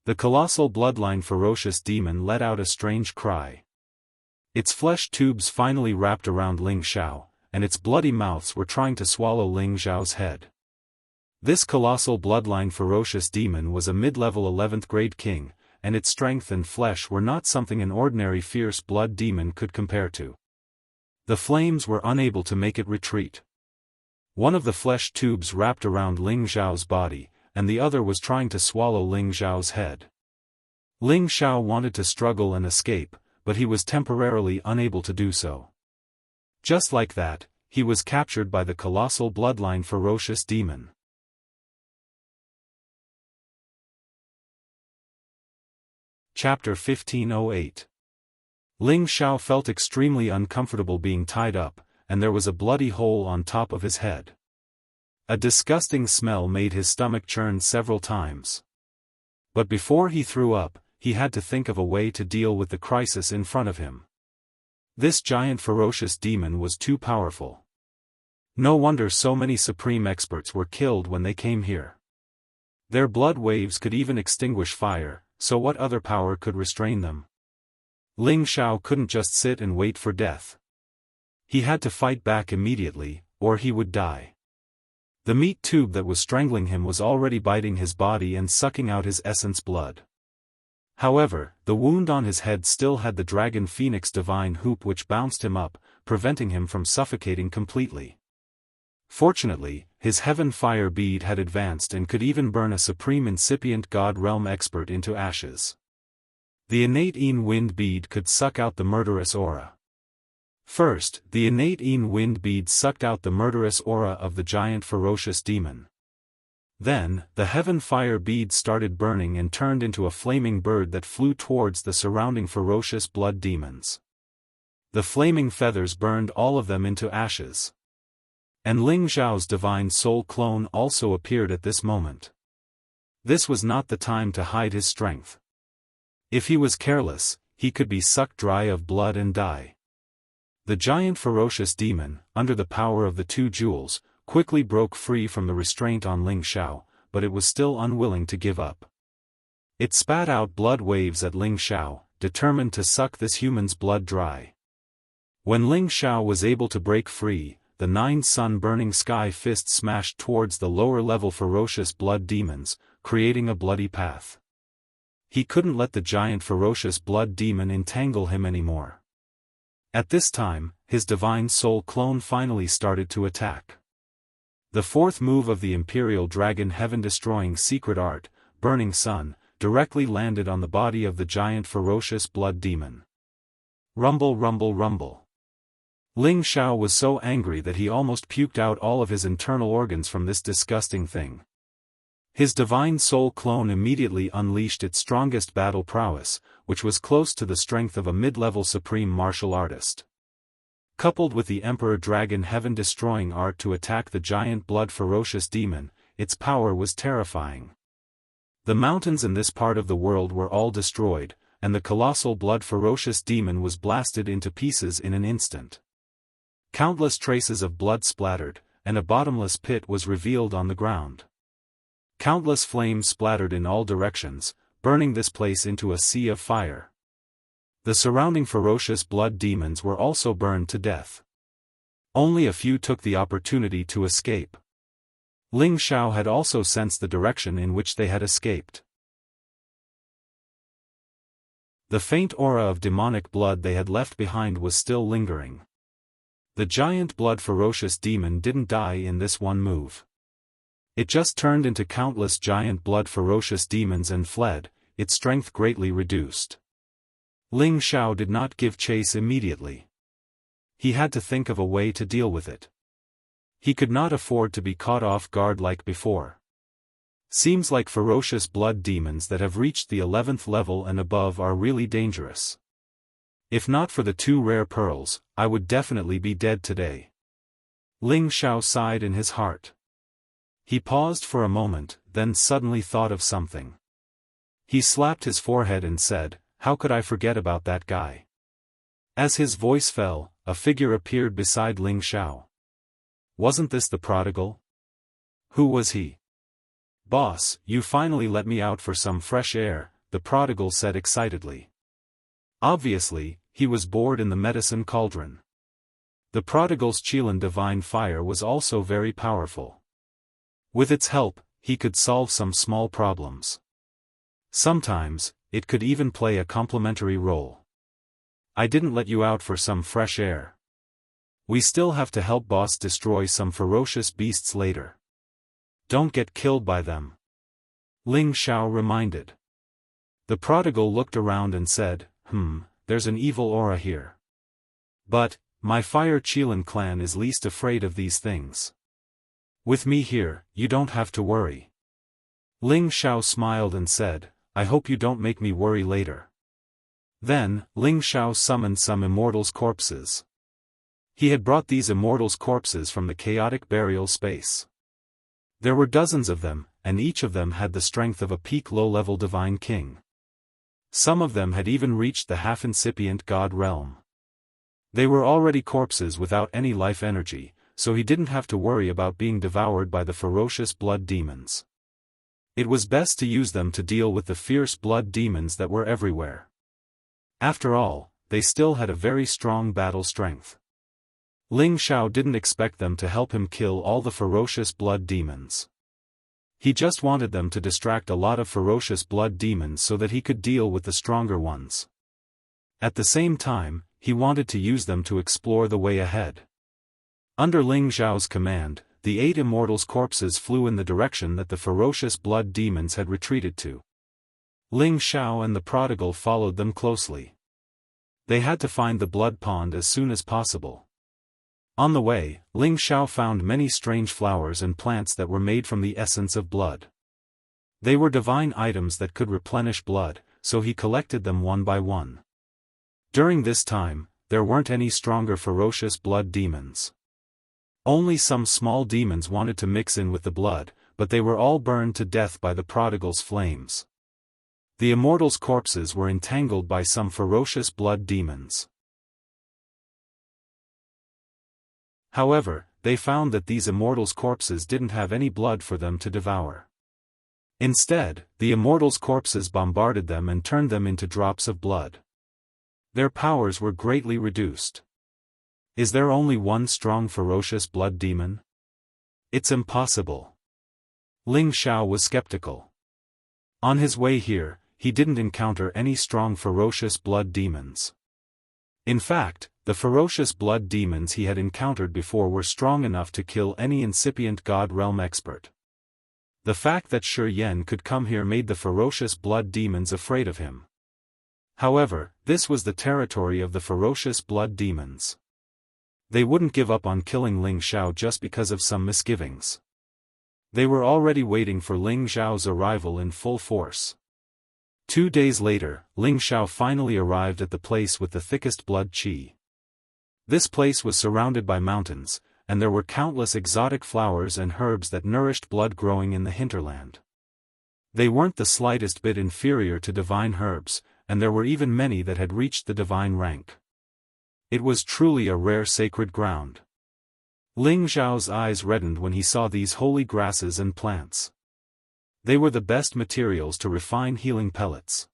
S1: The colossal bloodline ferocious demon let out a strange cry. Its flesh tubes finally wrapped around Ling Xiao, and its bloody mouths were trying to swallow Ling Xiao's head. This colossal bloodline ferocious demon was a mid-level 11th grade king, and its strength and flesh were not something an ordinary fierce blood demon could compare to. The flames were unable to make it retreat. One of the flesh tubes wrapped around Ling Xiao's body, and the other was trying to swallow Ling Xiao's head. Ling Xiao wanted to struggle and escape, but he was temporarily unable to do so. Just like that, he was captured by the colossal bloodline ferocious demon. Chapter 1508. Ling Xiao felt extremely uncomfortable being tied up, and there was a bloody hole on top of his head. A disgusting smell made his stomach churn several times. But before he threw up, he had to think of a way to deal with the crisis in front of him. This giant ferocious demon was too powerful. No wonder so many supreme experts were killed when they came here. Their blood waves could even extinguish fire, so what other power could restrain them? Ling Xiao couldn't just sit and wait for death. He had to fight back immediately, or he would die. The meat tube that was strangling him was already biting his body and sucking out his essence blood. However, the wound on his head still had the dragon phoenix divine hoop which bounced him up, preventing him from suffocating completely. Fortunately, his heaven fire bead had advanced and could even burn a supreme incipient god realm expert into ashes. The innate wind bead could suck out the murderous aura. First, the innate wind bead sucked out the murderous aura of the giant ferocious demon. Then, the heaven fire bead started burning and turned into a flaming bird that flew towards the surrounding ferocious blood demons. The flaming feathers burned all of them into ashes. And Ling Xiao's divine soul clone also appeared at this moment. This was not the time to hide his strength. If he was careless, he could be sucked dry of blood and die. The giant ferocious demon, under the power of the two jewels, quickly broke free from the restraint on Ling Xiao, but it was still unwilling to give up. It spat out blood waves at Ling Xiao, determined to suck this human's blood dry. When Ling Xiao was able to break free, the 9 sun-burning sky fists smashed towards the lower-level ferocious blood demons, creating a bloody path. He couldn't let the giant ferocious blood demon entangle him anymore. At this time, his divine soul clone finally started to attack. The fourth move of the Imperial Dragon heaven-destroying secret art, Burning Sun, directly landed on the body of the giant ferocious blood demon. Rumble, rumble, rumble. Ling Xiao was so angry that he almost puked out all of his internal organs from this disgusting thing. His divine soul clone immediately unleashed its strongest battle prowess, which was close to the strength of a mid-level supreme martial artist. Coupled with the Emperor Dragon heaven-destroying art to attack the giant blood-ferocious demon, its power was terrifying. The mountains in this part of the world were all destroyed, and the colossal blood-ferocious demon was blasted into pieces in an instant. Countless traces of blood splattered, and a bottomless pit was revealed on the ground. Countless flames splattered in all directions, burning this place into a sea of fire. The surrounding ferocious blood demons were also burned to death. Only a few took the opportunity to escape. Ling Xiao had also sensed the direction in which they had escaped. The faint aura of demonic blood they had left behind was still lingering. The giant blood-ferocious demon didn't die in this one move. It just turned into countless giant blood-ferocious demons and fled, its strength greatly reduced. Ling Xiao did not give chase immediately. He had to think of a way to deal with it. He could not afford to be caught off guard like before. Seems like ferocious blood demons that have reached the 11th level and above are really dangerous. If not for the 2 rare pearls, I would definitely be dead today. Ling Xiao sighed in his heart. He paused for a moment, then suddenly thought of something. He slapped his forehead and said, "How could I forget about that guy?" As his voice fell, a figure appeared beside Ling Xiao. Wasn't this the prodigal? Who was he? "Boss, you finally let me out for some fresh air," the prodigal said excitedly. Obviously, he was bored in the medicine cauldron. The prodigal's Qilin divine fire was also very powerful. With its help, he could solve some small problems. Sometimes, it could even play a complementary role. "I didn't let you out for some fresh air. We still have to help boss destroy some ferocious beasts later. Don't get killed by them," Ling Xiao reminded. The prodigal looked around and said, "There's an evil aura here. But, my Fire Qilin clan is least afraid of these things. With me here, you don't have to worry." Ling Xiao smiled and said, "I hope you don't make me worry later." Then, Ling Xiao summoned some immortals' corpses. He had brought these immortals' corpses from the chaotic burial space. There were dozens of them, and each of them had the strength of a peak low-level divine king. Some of them had even reached the half-incipient god realm. They were already corpses without any life energy, so he didn't have to worry about being devoured by the ferocious blood demons. It was best to use them to deal with the fierce blood demons that were everywhere. After all, they still had a very strong battle strength. Ling Xiao didn't expect them to help him kill all the ferocious blood demons. He just wanted them to distract a lot of ferocious blood demons so that he could deal with the stronger ones. At the same time, he wanted to use them to explore the way ahead. Under Ling Xiao's command, the 8 immortals' corpses flew in the direction that the ferocious blood demons had retreated to. Ling Xiao and the prodigal followed them closely. They had to find the blood pond as soon as possible. On the way, Ling Xiao found many strange flowers and plants that were made from the essence of blood. They were divine items that could replenish blood, so he collected them one by one. During this time, there weren't any stronger ferocious blood demons. Only some small demons wanted to mix in with the blood, but they were all burned to death by the prodigal's flames. The immortals' corpses were entangled by some ferocious blood demons. However, they found that these immortals' corpses didn't have any blood for them to devour. Instead, the immortals' corpses bombarded them and turned them into drops of blood. Their powers were greatly reduced. Is there only one strong ferocious blood demon? It's impossible. Ling Xiao was skeptical. On his way here, he didn't encounter any strong ferocious blood demons. In fact, the ferocious blood demons he had encountered before were strong enough to kill any incipient God realm expert. The fact that Shi Yan could come here made the ferocious blood demons afraid of him. However, this was the territory of the ferocious blood demons. They wouldn't give up on killing Ling Xiao just because of some misgivings. They were already waiting for Ling Xiao's arrival in full force. 2 days later, Ling Xiao finally arrived at the place with the thickest blood qi. This place was surrounded by mountains, and there were countless exotic flowers and herbs that nourished blood growing in the hinterland. They weren't the slightest bit inferior to divine herbs, and there were even many that had reached the divine rank. It was truly a rare sacred ground. Ling Xiao's eyes reddened when he saw these holy grasses and plants. They were the best materials to refine healing pellets.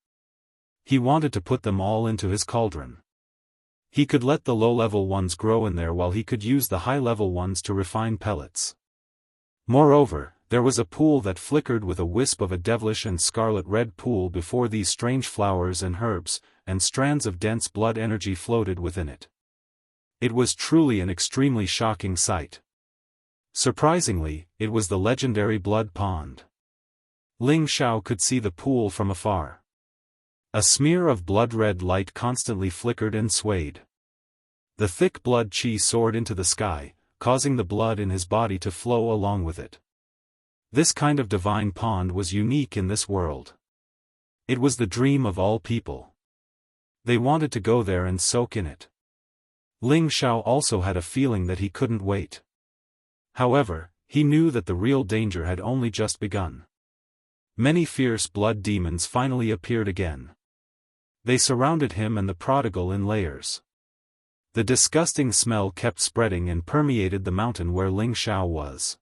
S1: He wanted to put them all into his cauldron. He could let the low-level ones grow in there while he could use the high-level ones to refine pellets. Moreover, there was a pool that flickered with a wisp of a devilish and scarlet-red pool before these strange flowers and herbs, and strands of dense blood energy floated within it. It was truly an extremely shocking sight. Surprisingly, it was the legendary blood pond. Ling Xiao could see the pool from afar. A smear of blood-red light constantly flickered and swayed. The thick blood qi soared into the sky, causing the blood in his body to flow along with it. This kind of divine pond was unique in this world. It was the dream of all people. They wanted to go there and soak in it. Ling Xiao also had a feeling that he couldn't wait. However, he knew that the real danger had only just begun. Many fierce blood demons finally appeared again. They surrounded him and the prodigal in layers. The disgusting smell kept spreading and permeated the mountain where Ling Xiao was.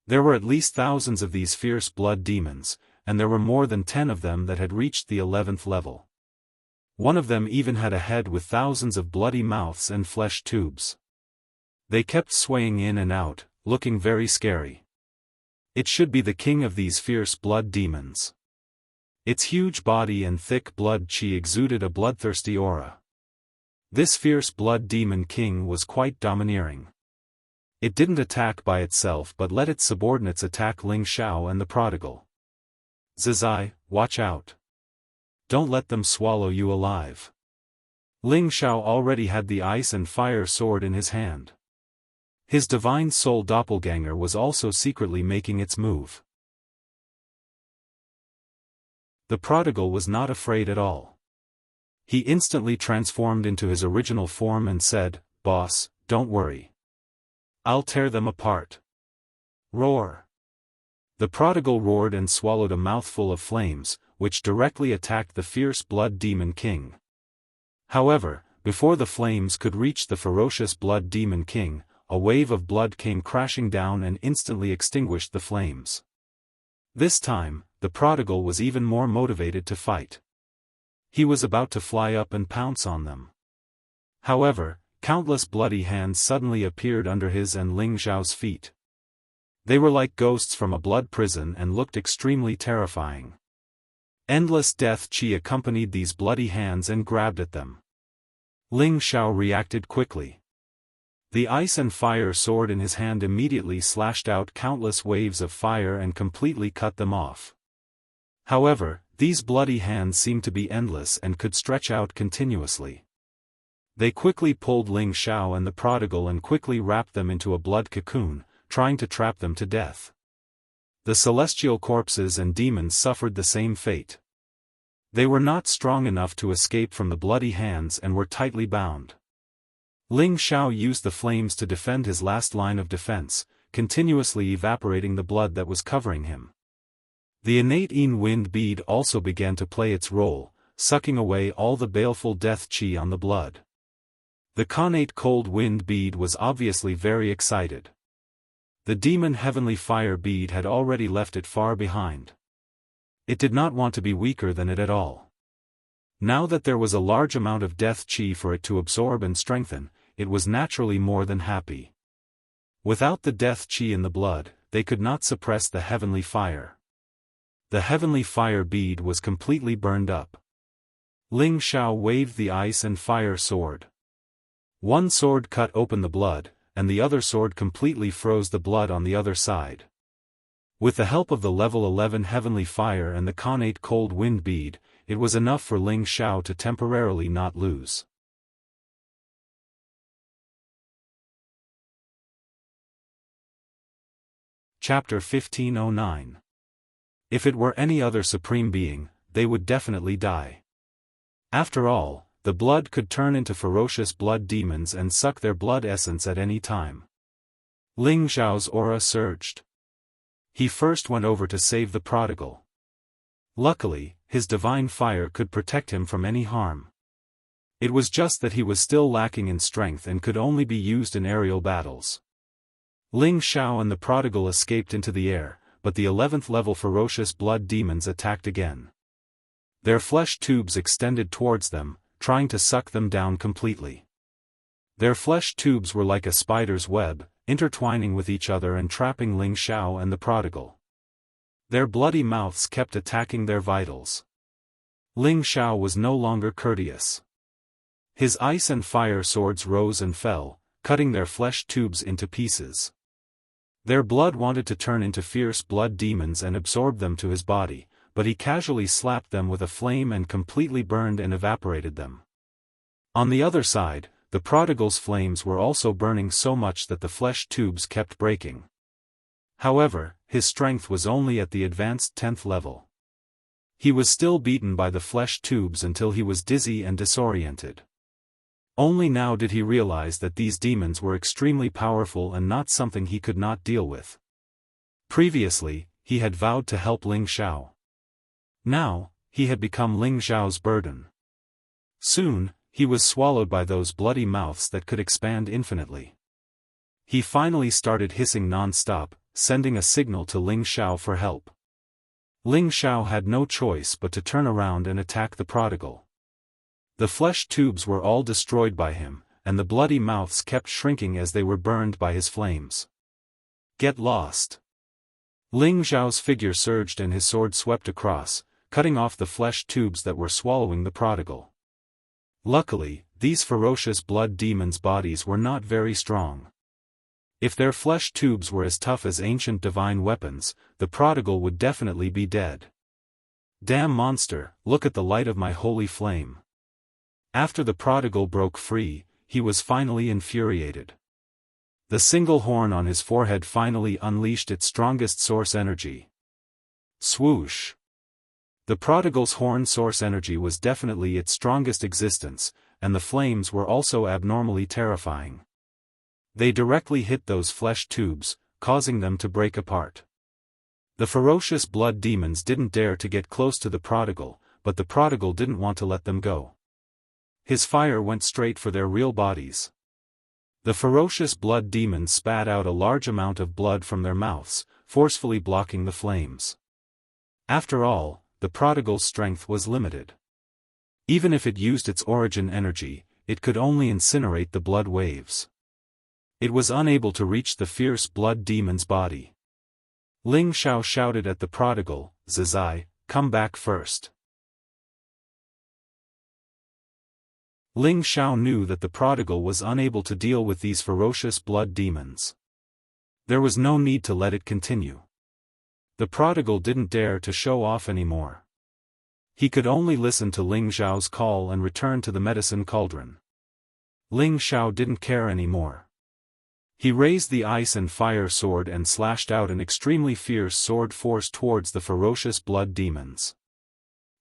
S1: There were at least thousands of these fierce blood demons, and there were more than 10 of them that had reached the 11th level. One of them even had a head with thousands of bloody mouths and flesh tubes. They kept swaying in and out, looking very scary. It should be the king of these fierce blood demons. Its huge body and thick blood qi exuded a bloodthirsty aura. This fierce blood demon king was quite domineering. It didn't attack by itself but let its subordinates attack Ling Xiao and the prodigal. Zizai, watch out. Don't let them swallow you alive. Ling Xiao already had the ice and fire sword in his hand. His divine soul doppelganger was also secretly making its move. The prodigal was not afraid at all. He instantly transformed into his original form and said, "Boss, don't worry. I'll tear them apart." Roar. The prodigal roared and swallowed a mouthful of flames, which directly attacked the fierce blood demon king. However, before the flames could reach the ferocious blood demon king, a wave of blood came crashing down and instantly extinguished the flames. This time, the prodigal was even more motivated to fight. He was about to fly up and pounce on them. However, countless bloody hands suddenly appeared under his and Ling Xiao's feet. They were like ghosts from a blood prison and looked extremely terrifying. Endless death qi accompanied these bloody hands and grabbed at them. Ling Xiao reacted quickly. The ice and fire sword in his hand immediately slashed out countless waves of fire and completely cut them off. However, these bloody hands seemed to be endless and could stretch out continuously. They quickly pulled Ling Xiao and the prodigal and quickly wrapped them into a blood cocoon, trying to trap them to death. The celestial corpses and demons suffered the same fate. They were not strong enough to escape from the bloody hands and were tightly bound. Ling Xiao used the flames to defend his last line of defense, continuously evaporating the blood that was covering him. The innate Yin wind bead also began to play its role, sucking away all the baleful death qi on the blood. The connate cold wind bead was obviously very excited. The demon heavenly fire bead had already left it far behind. It did not want to be weaker than it at all. Now that there was a large amount of death qi for it to absorb and strengthen, it was naturally more than happy. Without the death qi in the blood, they could not suppress the heavenly fire. The heavenly fire bead was completely burned up. Ling Xiao waved the ice and fire sword. One sword cut open the blood, and the other sword completely froze the blood on the other side. With the help of the level 11 heavenly fire and the connate cold wind bead, it was enough for Ling Xiao to temporarily not lose. Chapter 1509. If it were any other supreme being, they would definitely die. After all, the blood could turn into ferocious blood demons and suck their blood essence at any time. Ling Xiao's aura surged. He first went over to save the prodigal. Luckily, his divine fire could protect him from any harm. It was just that he was still lacking in strength and could only be used in aerial battles. Ling Xiao and the prodigal escaped into the air, but the 11th level ferocious blood demons attacked again. Their flesh tubes extended towards them, trying to suck them down completely. Their flesh tubes were like a spider's web, intertwining with each other and trapping Ling Xiao and the prodigal. Their bloody mouths kept attacking their vitals. Ling Xiao was no longer courteous. His ice and fire swords rose and fell, cutting their flesh tubes into pieces. Their blood wanted to turn into fierce blood demons and absorb them to his body, but he casually slapped them with a flame and completely burned and evaporated them. On the other side, the prodigal's flames were also burning so much that the flesh tubes kept breaking. However, his strength was only at the advanced 10th level. He was still beaten by the flesh tubes until he was dizzy and disoriented. Only now did he realize that these demons were extremely powerful and not something he could not deal with. Previously, he had vowed to help Ling Xiao. Now, he had become Ling Xiao's burden. Soon, he was swallowed by those bloody mouths that could expand infinitely. He finally started hissing non-stop, sending a signal to Ling Xiao for help. Ling Xiao had no choice but to turn around and attack the prodigal. The flesh tubes were all destroyed by him, and the bloody mouths kept shrinking as they were burned by his flames. Get lost! Ling Xiao's figure surged and his sword swept across, cutting off the flesh tubes that were swallowing the prodigal. Luckily, these ferocious blood demons' bodies were not very strong. If their flesh tubes were as tough as ancient divine weapons, the prodigal would definitely be dead. Damn monster, look at the light of my holy flame. After the prodigal broke free, he was finally infuriated. The single horn on his forehead finally unleashed its strongest source energy. Swoosh! The prodigal's horn source energy was definitely its strongest existence, and the flames were also abnormally terrifying. They directly hit those flesh tubes, causing them to break apart. The ferocious blood demons didn't dare to get close to the prodigal, but the prodigal didn't want to let them go. His fire went straight for their real bodies. The ferocious blood demons spat out a large amount of blood from their mouths, forcefully blocking the flames. After all, the prodigal's strength was limited. Even if it used its origin energy, it could only incinerate the blood waves. It was unable to reach the fierce blood demon's body. Ling Xiao shouted at the prodigal, "Zizai, come back first." Ling Xiao knew that the prodigal was unable to deal with these ferocious blood demons. There was no need to let it continue. The prodigal didn't dare to show off anymore. He could only listen to Ling Xiao's call and return to the medicine cauldron. Ling Xiao didn't care anymore. He raised the ice and fire sword and slashed out an extremely fierce sword force towards the ferocious blood demons.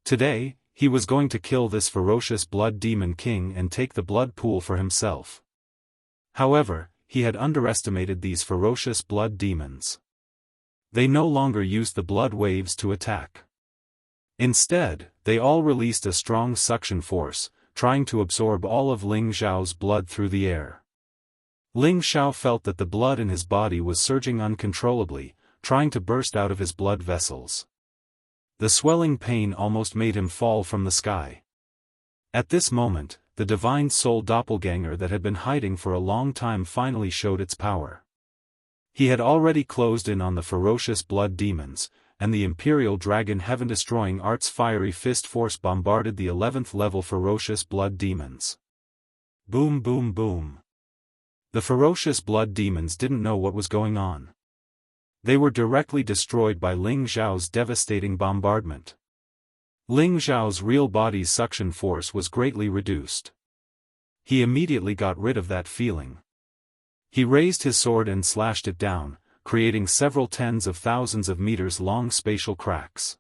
S1: Today, he was going to kill this ferocious blood demon king and take the blood pool for himself. However, he had underestimated these ferocious blood demons. They no longer used the blood waves to attack. Instead, they all released a strong suction force, trying to absorb all of Ling Xiao's blood through the air. Ling Xiao felt that the blood in his body was surging uncontrollably, trying to burst out of his blood vessels. The swelling pain almost made him fall from the sky. At this moment, the divine soul doppelganger that had been hiding for a long time finally showed its power. He had already closed in on the ferocious blood demons, and the Imperial Dragon Heaven-destroying Art's fiery fist force bombarded the 11th level ferocious blood demons. Boom boom boom. The ferocious blood demons didn't know what was going on. They were directly destroyed by Ling Xiao's devastating bombardment. Ling Xiao's real body's suction force was greatly reduced. He immediately got rid of that feeling. He raised his sword and slashed it down, creating several tens of thousands of meters long spatial cracks.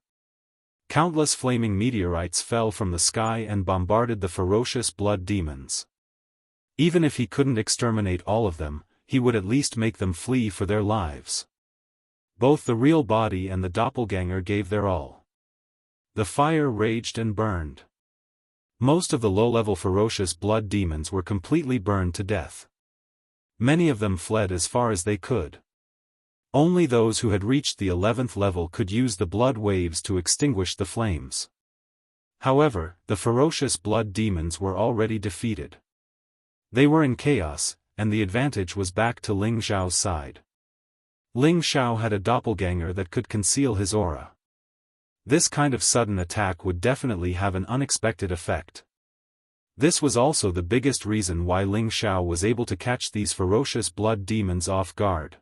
S1: Countless flaming meteorites fell from the sky and bombarded the ferocious blood demons. Even if he couldn't exterminate all of them, he would at least make them flee for their lives. Both the real body and the doppelganger gave their all. The fire raged and burned. Most of the low-level ferocious blood demons were completely burned to death. Many of them fled as far as they could. Only those who had reached the 11th level could use the blood waves to extinguish the flames. However, the ferocious blood demons were already defeated. They were in chaos, and the advantage was back to Ling Xiao's side. Ling Xiao had a doppelganger that could conceal his aura. This kind of sudden attack would definitely have an unexpected effect. This was also the biggest reason why Ling Xiao was able to catch these ferocious blood demons off guard.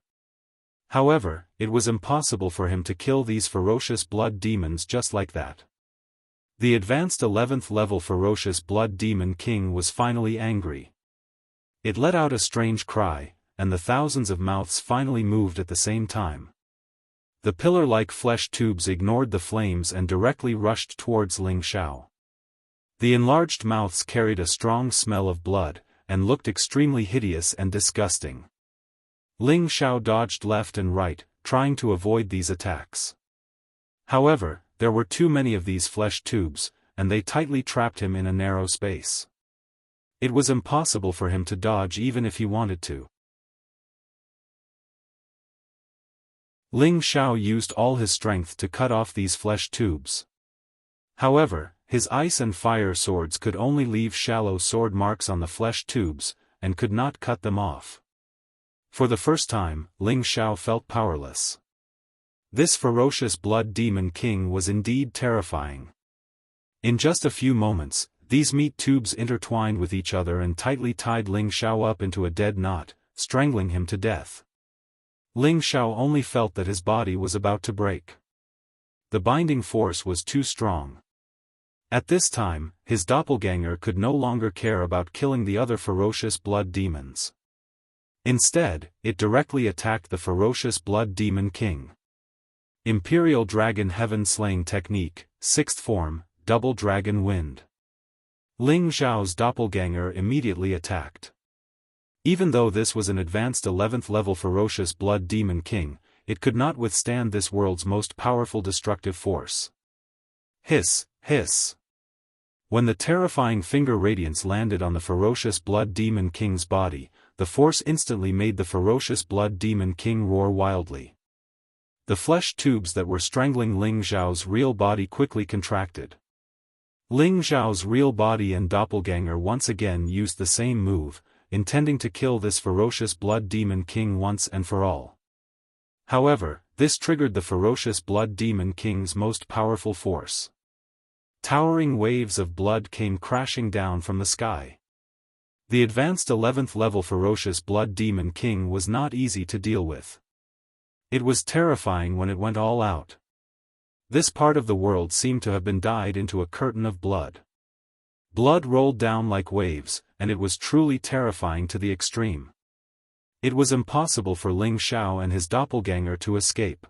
S1: However, it was impossible for him to kill these ferocious blood demons just like that. The advanced 11th level ferocious blood demon king was finally angry. It let out a strange cry, and the thousands of mouths finally moved at the same time. The pillar-like flesh tubes ignored the flames and directly rushed towards Ling Xiao. The enlarged mouths carried a strong smell of blood, and looked extremely hideous and disgusting. Ling Xiao dodged left and right, trying to avoid these attacks. However, there were too many of these flesh tubes, and they tightly trapped him in a narrow space. It was impossible for him to dodge even if he wanted to. Ling Xiao used all his strength to cut off these flesh tubes. However, his ice and fire swords could only leave shallow sword marks on the flesh tubes, and could not cut them off. For the first time, Ling Xiao felt powerless. This ferocious blood demon king was indeed terrifying. In just a few moments, these meat tubes intertwined with each other and tightly tied Ling Xiao up into a dead knot, strangling him to death. Ling Xiao only felt that his body was about to break. The binding force was too strong. At this time, his doppelganger could no longer care about killing the other ferocious blood demons. Instead, it directly attacked the ferocious blood demon king. Imperial Dragon Heaven Slaying Technique, 6th form, Double Dragon Wind. Ling Xiao's doppelganger immediately attacked. Even though this was an advanced 11th level ferocious blood demon king, it could not withstand this world's most powerful destructive force. Hiss, hiss. When the terrifying finger radiance landed on the ferocious blood demon king's body, the force instantly made the ferocious blood demon king roar wildly. The flesh tubes that were strangling Ling Xiao's real body quickly contracted. Ling Xiao's real body and doppelganger once again used the same move, intending to kill this ferocious blood demon king once and for all. However, this triggered the ferocious Blood Demon King's most powerful force. Towering waves of blood came crashing down from the sky. The advanced 11th level ferocious Blood Demon King was not easy to deal with. It was terrifying when it went all out. This part of the world seemed to have been dyed into a curtain of blood. Blood rolled down like waves, and it was truly terrifying to the extreme. It was impossible for Ling Xiao and his doppelganger to escape.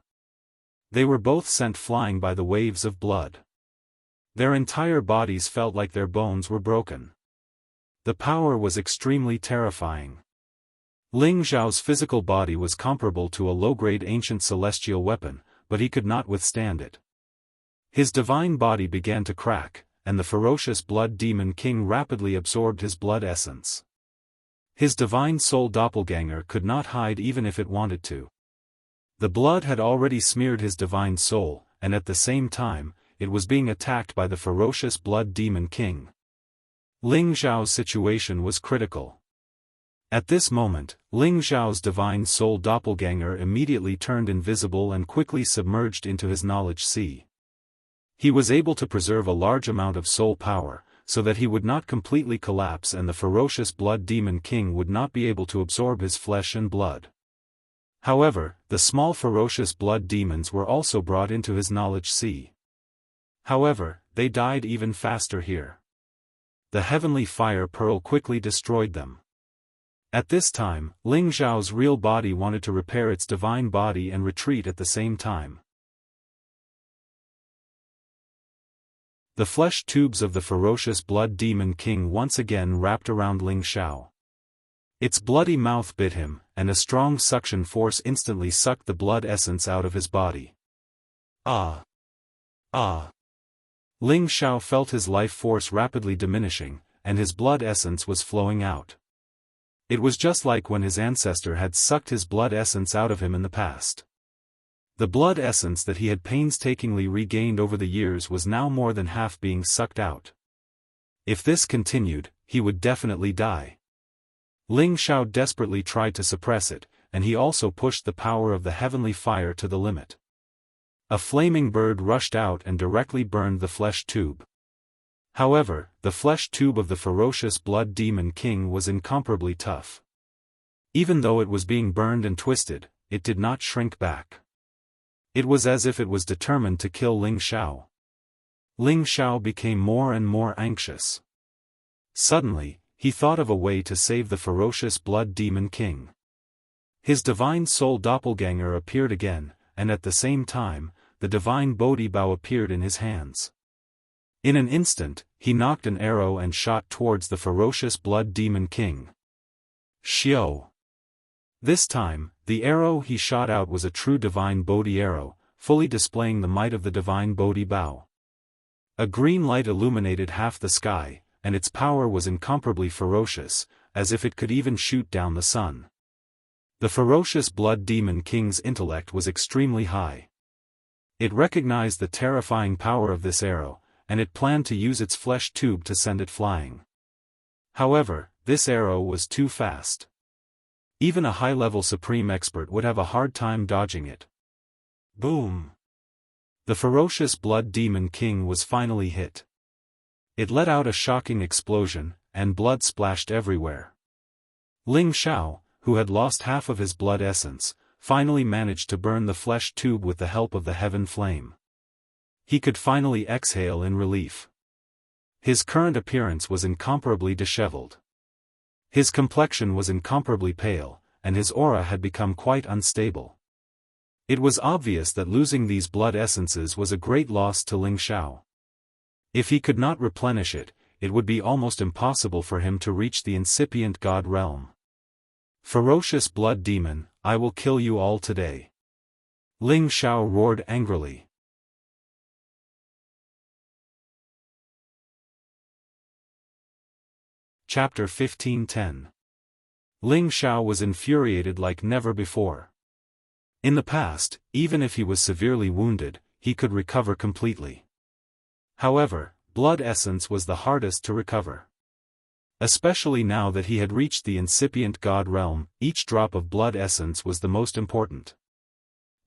S1: They were both sent flying by the waves of blood. Their entire bodies felt like their bones were broken. The power was extremely terrifying. Ling Xiao's physical body was comparable to a low-grade ancient celestial weapon, but he could not withstand it. His divine body began to crack, and the ferocious Blood Demon King rapidly absorbed his blood essence. His divine soul doppelganger could not hide even if it wanted to. The blood had already smeared his divine soul, and at the same time, it was being attacked by the ferocious Blood Demon King. Ling Xiao's situation was critical. At this moment, Ling Xiao's divine soul doppelganger immediately turned invisible and quickly submerged into his knowledge sea. He was able to preserve a large amount of soul power, so that he would not completely collapse and the ferocious Blood Demon King would not be able to absorb his flesh and blood. However, the small ferocious blood demons were also brought into his knowledge sea. However, they died even faster here. The heavenly fire pearl quickly destroyed them. At this time, Ling Xiao's real body wanted to repair its divine body and retreat at the same time. The flesh tubes of the ferocious Blood Demon King once again wrapped around Ling Xiao. Its bloody mouth bit him, and a strong suction force instantly sucked the blood essence out of his body. Ah! Ah! Ling Xiao felt his life force rapidly diminishing, and his blood essence was flowing out. It was just like when his ancestor had sucked his blood essence out of him in the past. The blood essence that he had painstakingly regained over the years was now more than half being sucked out. If this continued, he would definitely die. Ling Xiao desperately tried to suppress it, and he also pushed the power of the heavenly fire to the limit. A flaming bird rushed out and directly burned the flesh tube. However, the flesh tube of the ferocious Blood Demon King was incomparably tough. Even though it was being burned and twisted, it did not shrink back. It was as if it was determined to kill Ling Xiao. Ling Xiao became more and more anxious. Suddenly, he thought of a way to save the ferocious Blood Demon King. His divine soul doppelganger appeared again, and at the same time, the divine Bodhi bow appeared in his hands. In an instant, he knocked an arrow and shot towards the ferocious Blood Demon King. Xiao! This time, the arrow he shot out was a true divine Bodhi arrow, fully displaying the might of the divine Bodhi bow. A green light illuminated half the sky, and its power was incomparably ferocious, as if it could even shoot down the sun. The ferocious Blood Demon King's intellect was extremely high. It recognized the terrifying power of this arrow, and it planned to use its flesh tube to send it flying. However, this arrow was too fast. Even a high-level supreme expert would have a hard time dodging it. Boom! The ferocious Blood Demon King was finally hit. It let out a shocking explosion, and blood splashed everywhere. Ling Xiao, who had lost half of his blood essence, finally managed to burn the flesh tube with the help of the heaven flame. He could finally exhale in relief. His current appearance was incomparably disheveled. His complexion was incomparably pale, and his aura had become quite unstable. It was obvious that losing these blood essences was a great loss to Ling Xiao. If he could not replenish it, it would be almost impossible for him to reach the incipient God realm. Ferocious blood demon, I will kill you all today. Ling Xiao roared angrily. Chapter 15:10. Ling Xiao was infuriated like never before. In the past, even if he was severely wounded, he could recover completely. However, blood essence was the hardest to recover. Especially now that he had reached the incipient God realm, each drop of blood essence was the most important.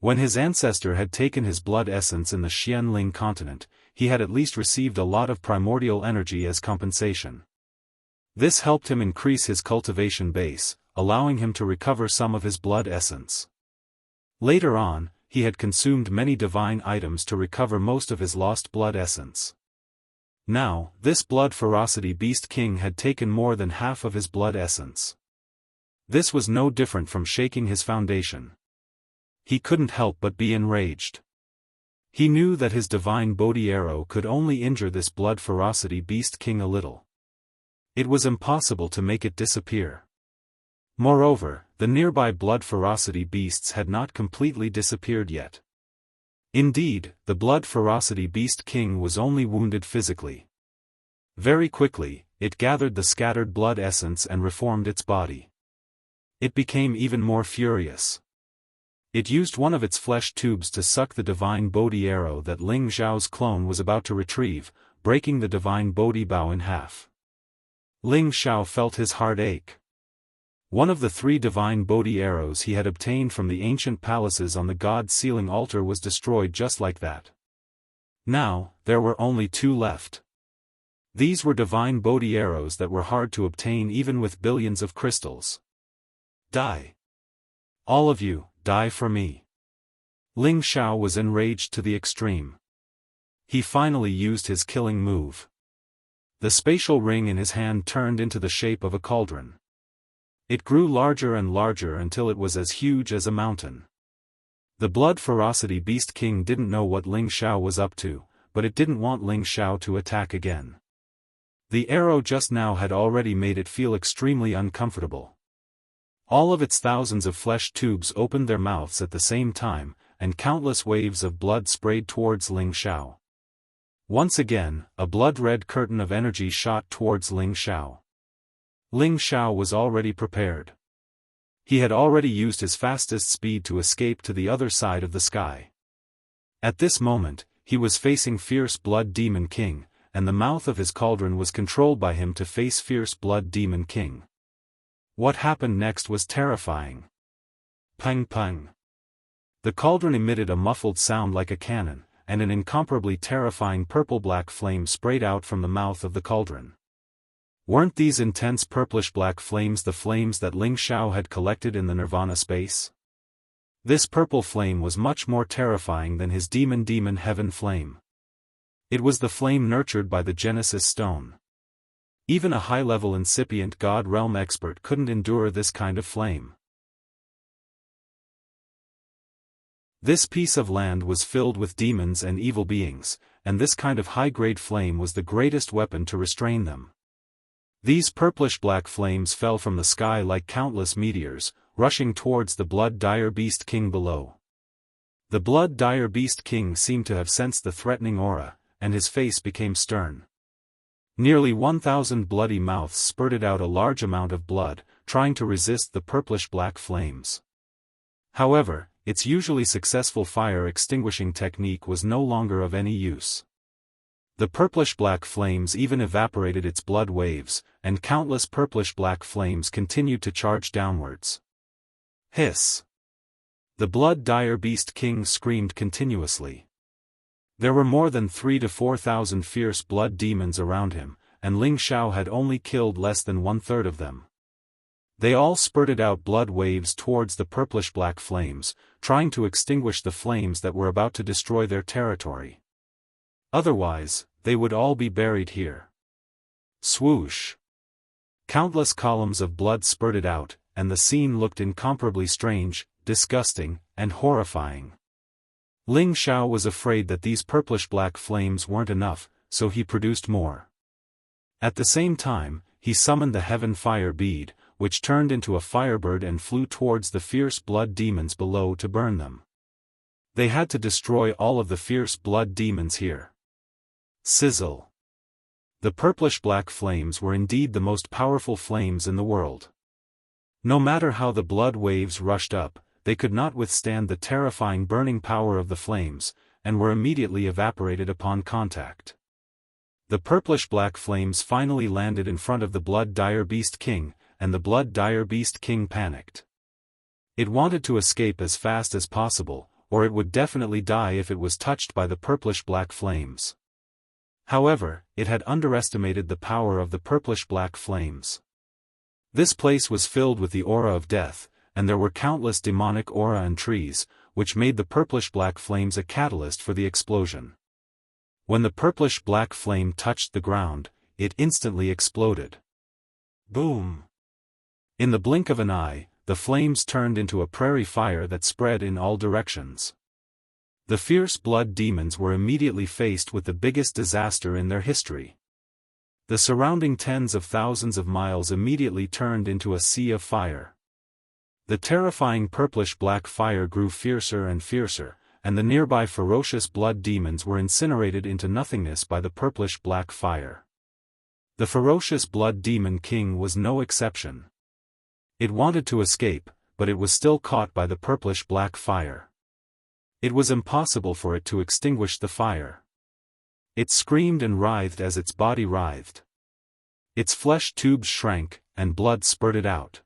S1: When his ancestor had taken his blood essence in the Xianling continent, he had at least received a lot of primordial energy as compensation. This helped him increase his cultivation base, allowing him to recover some of his blood essence. Later on, he had consumed many divine items to recover most of his lost blood essence. Now, this blood ferocity beast king had taken more than half of his blood essence. This was no different from shaking his foundation. He couldn't help but be enraged. He knew that his divine Bodhi arrow could only injure this blood ferocity beast king a little. It was impossible to make it disappear. Moreover, the nearby blood ferocity beasts had not completely disappeared yet. Indeed, the blood ferocity beast king was only wounded physically. Very quickly, it gathered the scattered blood essence and reformed its body. It became even more furious. It used one of its flesh tubes to suck the divine Bodhi arrow that Ling Zhao's clone was about to retrieve, breaking the divine Bodhi bow in half. Ling Zhao felt his heart ache. One of the 3 divine Bodhi arrows he had obtained from the ancient palaces on the god's sealing altar was destroyed just like that. Now, there were only 2 left. These were divine Bodhi arrows that were hard to obtain even with billions of crystals. Die. All of you, die for me. Ling Zhao was enraged to the extreme. He finally used his killing move. The spatial ring in his hand turned into the shape of a cauldron. It grew larger and larger until it was as huge as a mountain. The blood ferocity beast king didn't know what Ling Zhao was up to, but it didn't want Ling Zhao to attack again. The arrow just now had already made it feel extremely uncomfortable. All of its thousands of flesh tubes opened their mouths at the same time, and countless waves of blood sprayed towards Ling Zhao. Once again, a blood-red curtain of energy shot towards Ling Zhao. Ling Zhao was already prepared. He had already used his fastest speed to escape to the other side of the sky. At this moment, he was facing Fierce Blood Demon King, and the mouth of his cauldron was controlled by him to face Fierce Blood Demon King. What happened next was terrifying. Pang pang. The cauldron emitted a muffled sound like a cannon, and an incomparably terrifying purple-black flame sprayed out from the mouth of the cauldron. Weren't these intense purplish-black flames the flames that Ling Zhao had collected in the Nirvana space? This purple flame was much more terrifying than his demon heaven flame. It was the flame nurtured by the Genesis Stone. Even a high-level incipient God Realm expert couldn't endure this kind of flame. This piece of land was filled with demons and evil beings, and this kind of high-grade flame was the greatest weapon to restrain them. These purplish-black flames fell from the sky like countless meteors, rushing towards the blood-dire beast king below. The blood-dire beast king seemed to have sensed the threatening aura, and his face became stern. Nearly 1,000 bloody mouths spurted out a large amount of blood, trying to resist the purplish-black flames. However, its usually successful fire-extinguishing technique was no longer of any use. The purplish-black flames even evaporated its blood waves, and countless purplish-black flames continued to charge downwards. Hiss! The blood-dire beast king screamed continuously. There were more than 3,000 to 4,000 fierce blood demons around him, and Ling Zhao had only killed less than 1/3 of them. They all spurted out blood waves towards the purplish-black flames, trying to extinguish the flames that were about to destroy their territory. Otherwise, they would all be buried here. Swoosh! Countless columns of blood spurted out, and the scene looked incomparably strange, disgusting, and horrifying. Ling Zhao was afraid that these purplish-black flames weren't enough, so he produced more. At the same time, he summoned the Heaven Fire Bead, which turned into a firebird and flew towards the fierce blood demons below to burn them. They had to destroy all of the fierce blood demons here. Sizzle! The purplish-black flames were indeed the most powerful flames in the world. No matter how the blood waves rushed up, they could not withstand the terrifying burning power of the flames, and were immediately evaporated upon contact. The purplish-black flames finally landed in front of the blood-dire beast king, and the blood-dire beast king panicked. It wanted to escape as fast as possible, or it would definitely die if it was touched by the purplish-black flames. However, it had underestimated the power of the purplish-black flames. This place was filled with the aura of death, and there were countless demonic aura and trees, which made the purplish-black flames a catalyst for the explosion. When the purplish-black flame touched the ground, it instantly exploded. Boom! In the blink of an eye, the flames turned into a prairie fire that spread in all directions. The fierce blood demons were immediately faced with the biggest disaster in their history. The surrounding tens of thousands of miles immediately turned into a sea of fire. The terrifying purplish-black fire grew fiercer and fiercer, and the nearby ferocious blood demons were incinerated into nothingness by the purplish-black fire. The ferocious blood demon king was no exception. It wanted to escape, but it was still caught by the purplish-black fire. It was impossible for it to extinguish the fire. It screamed and writhed as its body writhed. Its flesh tubes shrank, and blood spurted out.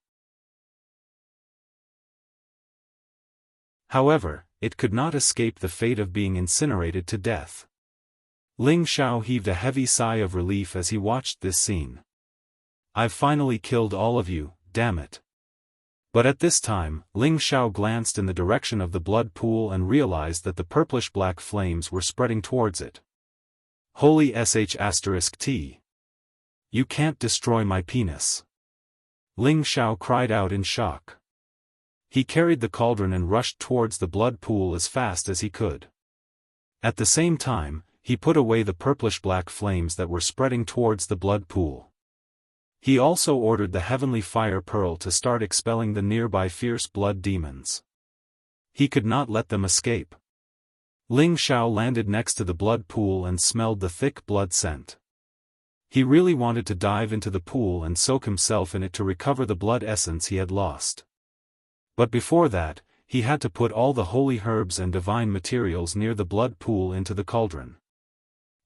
S1: However, it could not escape the fate of being incinerated to death. Ling Xiao heaved a heavy sigh of relief as he watched this scene. "I've finally killed all of you, damn it." But at this time, Ling Xiao glanced in the direction of the blood pool and realized that the purplish-black flames were spreading towards it. Holy sh**t. You can't destroy my penis. Ling Xiao cried out in shock. He carried the cauldron and rushed towards the blood pool as fast as he could. At the same time, he put away the purplish-black flames that were spreading towards the blood pool. He also ordered the heavenly fire pearl to start expelling the nearby fierce blood demons. He could not let them escape. Ling Xiao landed next to the blood pool and smelled the thick blood scent. He really wanted to dive into the pool and soak himself in it to recover the blood essence he had lost. But before that, he had to put all the holy herbs and divine materials near the blood pool into the cauldron.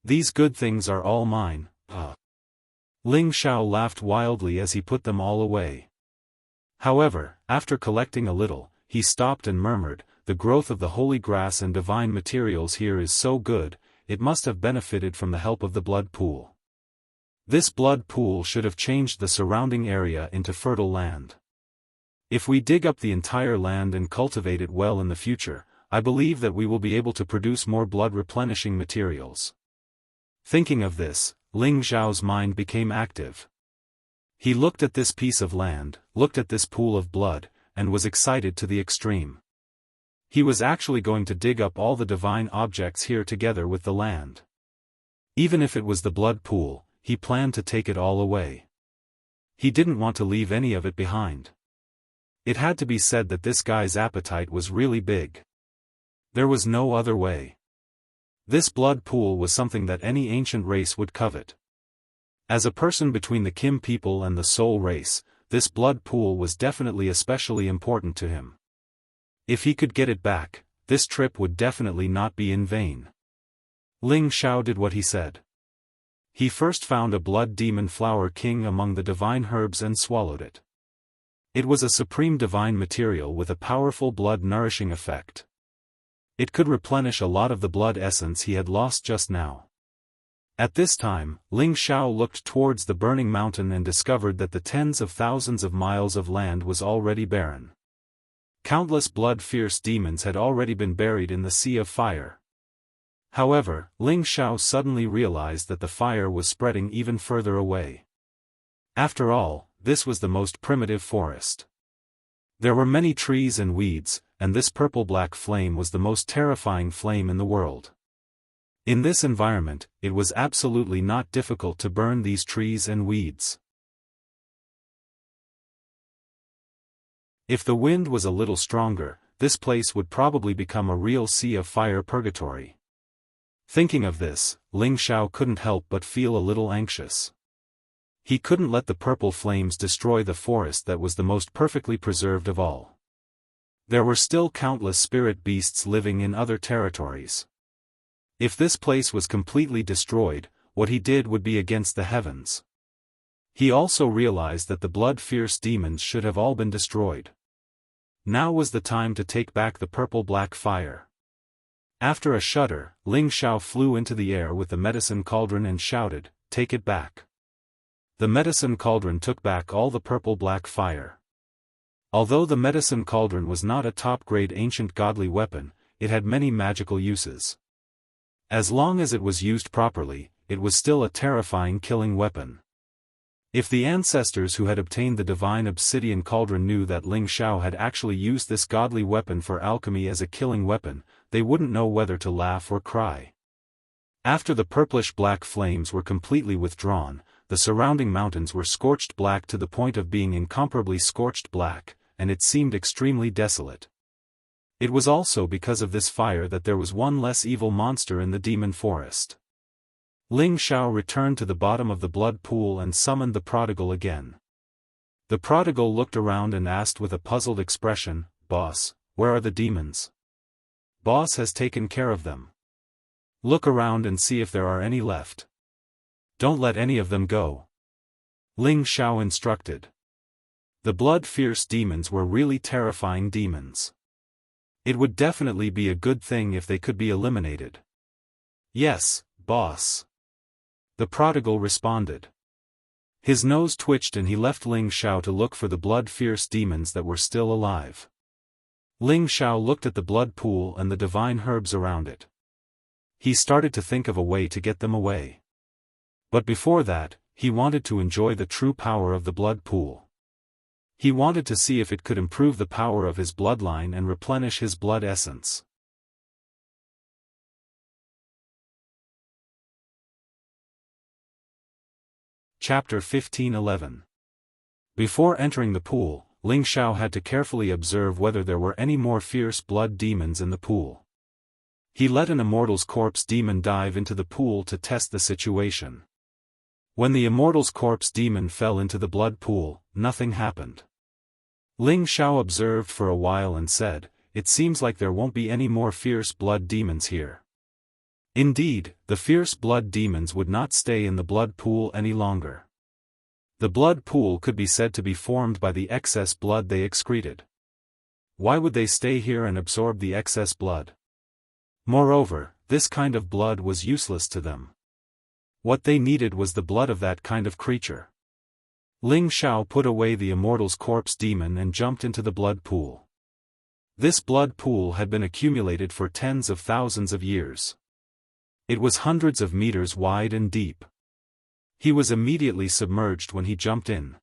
S1: These good things are all mine, Ling Xiao laughed wildly as he put them all away. However, after collecting a little, he stopped and murmured, "The growth of the holy grass and divine materials here is so good, it must have benefited from the help of the blood pool. This blood pool should have changed the surrounding area into fertile land. If we dig up the entire land and cultivate it well in the future, I believe that we will be able to produce more blood-replenishing materials." Thinking of this, Ling Xiao's mind became active. He looked at this piece of land, looked at this pool of blood, and was excited to the extreme. He was actually going to dig up all the divine objects here together with the land. Even if it was the blood pool, he planned to take it all away. He didn't want to leave any of it behind. It had to be said that this guy's appetite was really big. There was no other way. This blood pool was something that any ancient race would covet. As a person between the Kim people and the Soul race, this blood pool was definitely especially important to him. If he could get it back, this trip would definitely not be in vain. Ling Xiao did what he said. He first found a blood demon flower king among the divine herbs and swallowed it. It was a supreme divine material with a powerful blood-nourishing effect. It could replenish a lot of the blood essence he had lost just now. At this time, Ling Xiao looked towards the burning mountain and discovered that the tens of thousands of miles of land was already barren. Countless blood-fierce demons had already been buried in the sea of fire. However, Ling Xiao suddenly realized that the fire was spreading even further away. After all, this was the most primitive forest. There were many trees and weeds, and this purple-black flame was the most terrifying flame in the world. In this environment, it was absolutely not difficult to burn these trees and weeds. If the wind was a little stronger, this place would probably become a real sea of fire purgatory. Thinking of this, Ling Xiao couldn't help but feel a little anxious. He couldn't let the purple flames destroy the forest that was the most perfectly preserved of all. There were still countless spirit beasts living in other territories. If this place was completely destroyed, what he did would be against the heavens. He also realized that the blood-fierce demons should have all been destroyed. Now was the time to take back the purple-black fire. After a shudder, Ling Xiao flew into the air with the medicine cauldron and shouted, "Take it back." The medicine cauldron took back all the purple-black fire. Although the medicine cauldron was not a top-grade ancient godly weapon, it had many magical uses. As long as it was used properly, it was still a terrifying killing weapon. If the ancestors who had obtained the divine obsidian cauldron knew that Ling Xiao had actually used this godly weapon for alchemy as a killing weapon, they wouldn't know whether to laugh or cry. After the purplish-black flames were completely withdrawn, the surrounding mountains were scorched black to the point of being incomparably scorched black, and it seemed extremely desolate. It was also because of this fire that there was one less evil monster in the demon forest. Ling Xiao returned to the bottom of the blood pool and summoned the prodigal again. The prodigal looked around and asked with a puzzled expression, "Boss, where are the demons?" "Boss has taken care of them. Look around and see if there are any left. Don't let any of them go," Ling Xiao instructed. The blood-fierce demons were really terrifying demons. It would definitely be a good thing if they could be eliminated. "Yes, boss," the prodigal responded. His nose twitched and he left Ling Xiao to look for the blood-fierce demons that were still alive. Ling Xiao looked at the blood pool and the divine herbs around it. He started to think of a way to get them away. But before that, he wanted to enjoy the true power of the blood pool. He wanted to see if it could improve the power of his bloodline and replenish his blood essence. Chapter 15:11. Before entering the pool, Ling Xiao had to carefully observe whether there were any more fierce blood demons in the pool. He let an immortal's corpse demon dive into the pool to test the situation. When the immortal's corpse demon fell into the blood pool, nothing happened. Ling Xiao observed for a while and said, "It seems like there won't be any more fierce blood demons here." Indeed, the fierce blood demons would not stay in the blood pool any longer. The blood pool could be said to be formed by the excess blood they excreted. Why would they stay here and absorb the excess blood? Moreover, this kind of blood was useless to them. What they needed was the blood of that kind of creature. Ling Xiao put away the immortal's corpse demon and jumped into the blood pool. This blood pool had been accumulated for tens of thousands of years. It was hundreds of meters wide and deep. He was immediately submerged when he jumped in.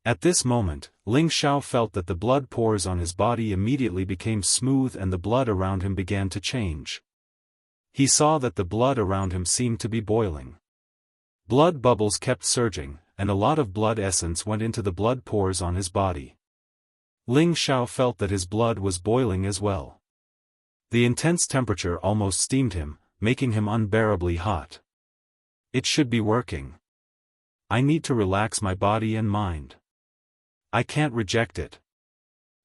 S1: At this moment, Ling Xiao felt that the blood pores on his body immediately became smooth and the blood around him began to change. He saw that the blood around him seemed to be boiling. Blood bubbles kept surging, and a lot of blood essence went into the blood pores on his body. Ling Xiao felt that his blood was boiling as well. The intense temperature almost steamed him, making him unbearably hot. It should be working. I need to relax my body and mind. I can't reject it.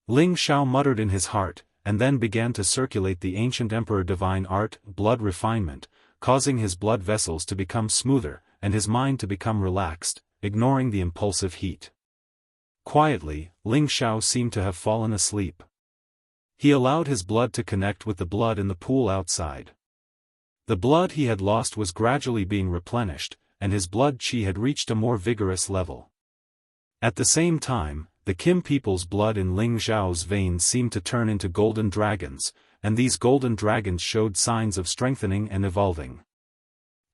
S1: Ling Xiao muttered in his heart, and then began to circulate the ancient emperor divine art, blood refinement, causing his blood vessels to become smoother, and his mind to become relaxed, ignoring the impulsive heat. Quietly, Ling Xiao seemed to have fallen asleep. He allowed his blood to connect with the blood in the pool outside. The blood he had lost was gradually being replenished, and his blood qi had reached a more vigorous level. At the same time, the Kim people's blood in Ling Xiao's veins seemed to turn into golden dragons, and these golden dragons showed signs of strengthening and evolving.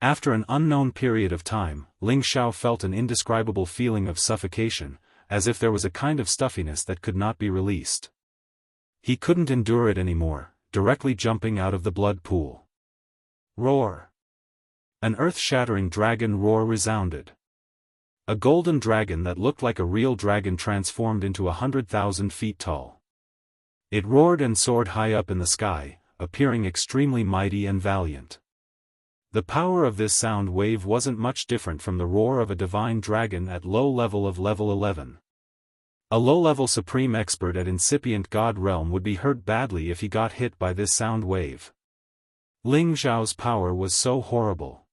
S1: After an unknown period of time, Ling Xiao felt an indescribable feeling of suffocation, as if there was a kind of stuffiness that could not be released. He couldn't endure it anymore, directly jumping out of the blood pool. Roar! An earth-shattering dragon roar resounded. A golden dragon that looked like a real dragon transformed into 100,000 feet tall. It roared and soared high up in the sky, appearing extremely mighty and valiant. The power of this sound wave wasn't much different from the roar of a divine dragon at low level of level 11. A low-level supreme expert at incipient god realm would be hurt badly if he got hit by this sound wave. Ling Xiao's power was so horrible.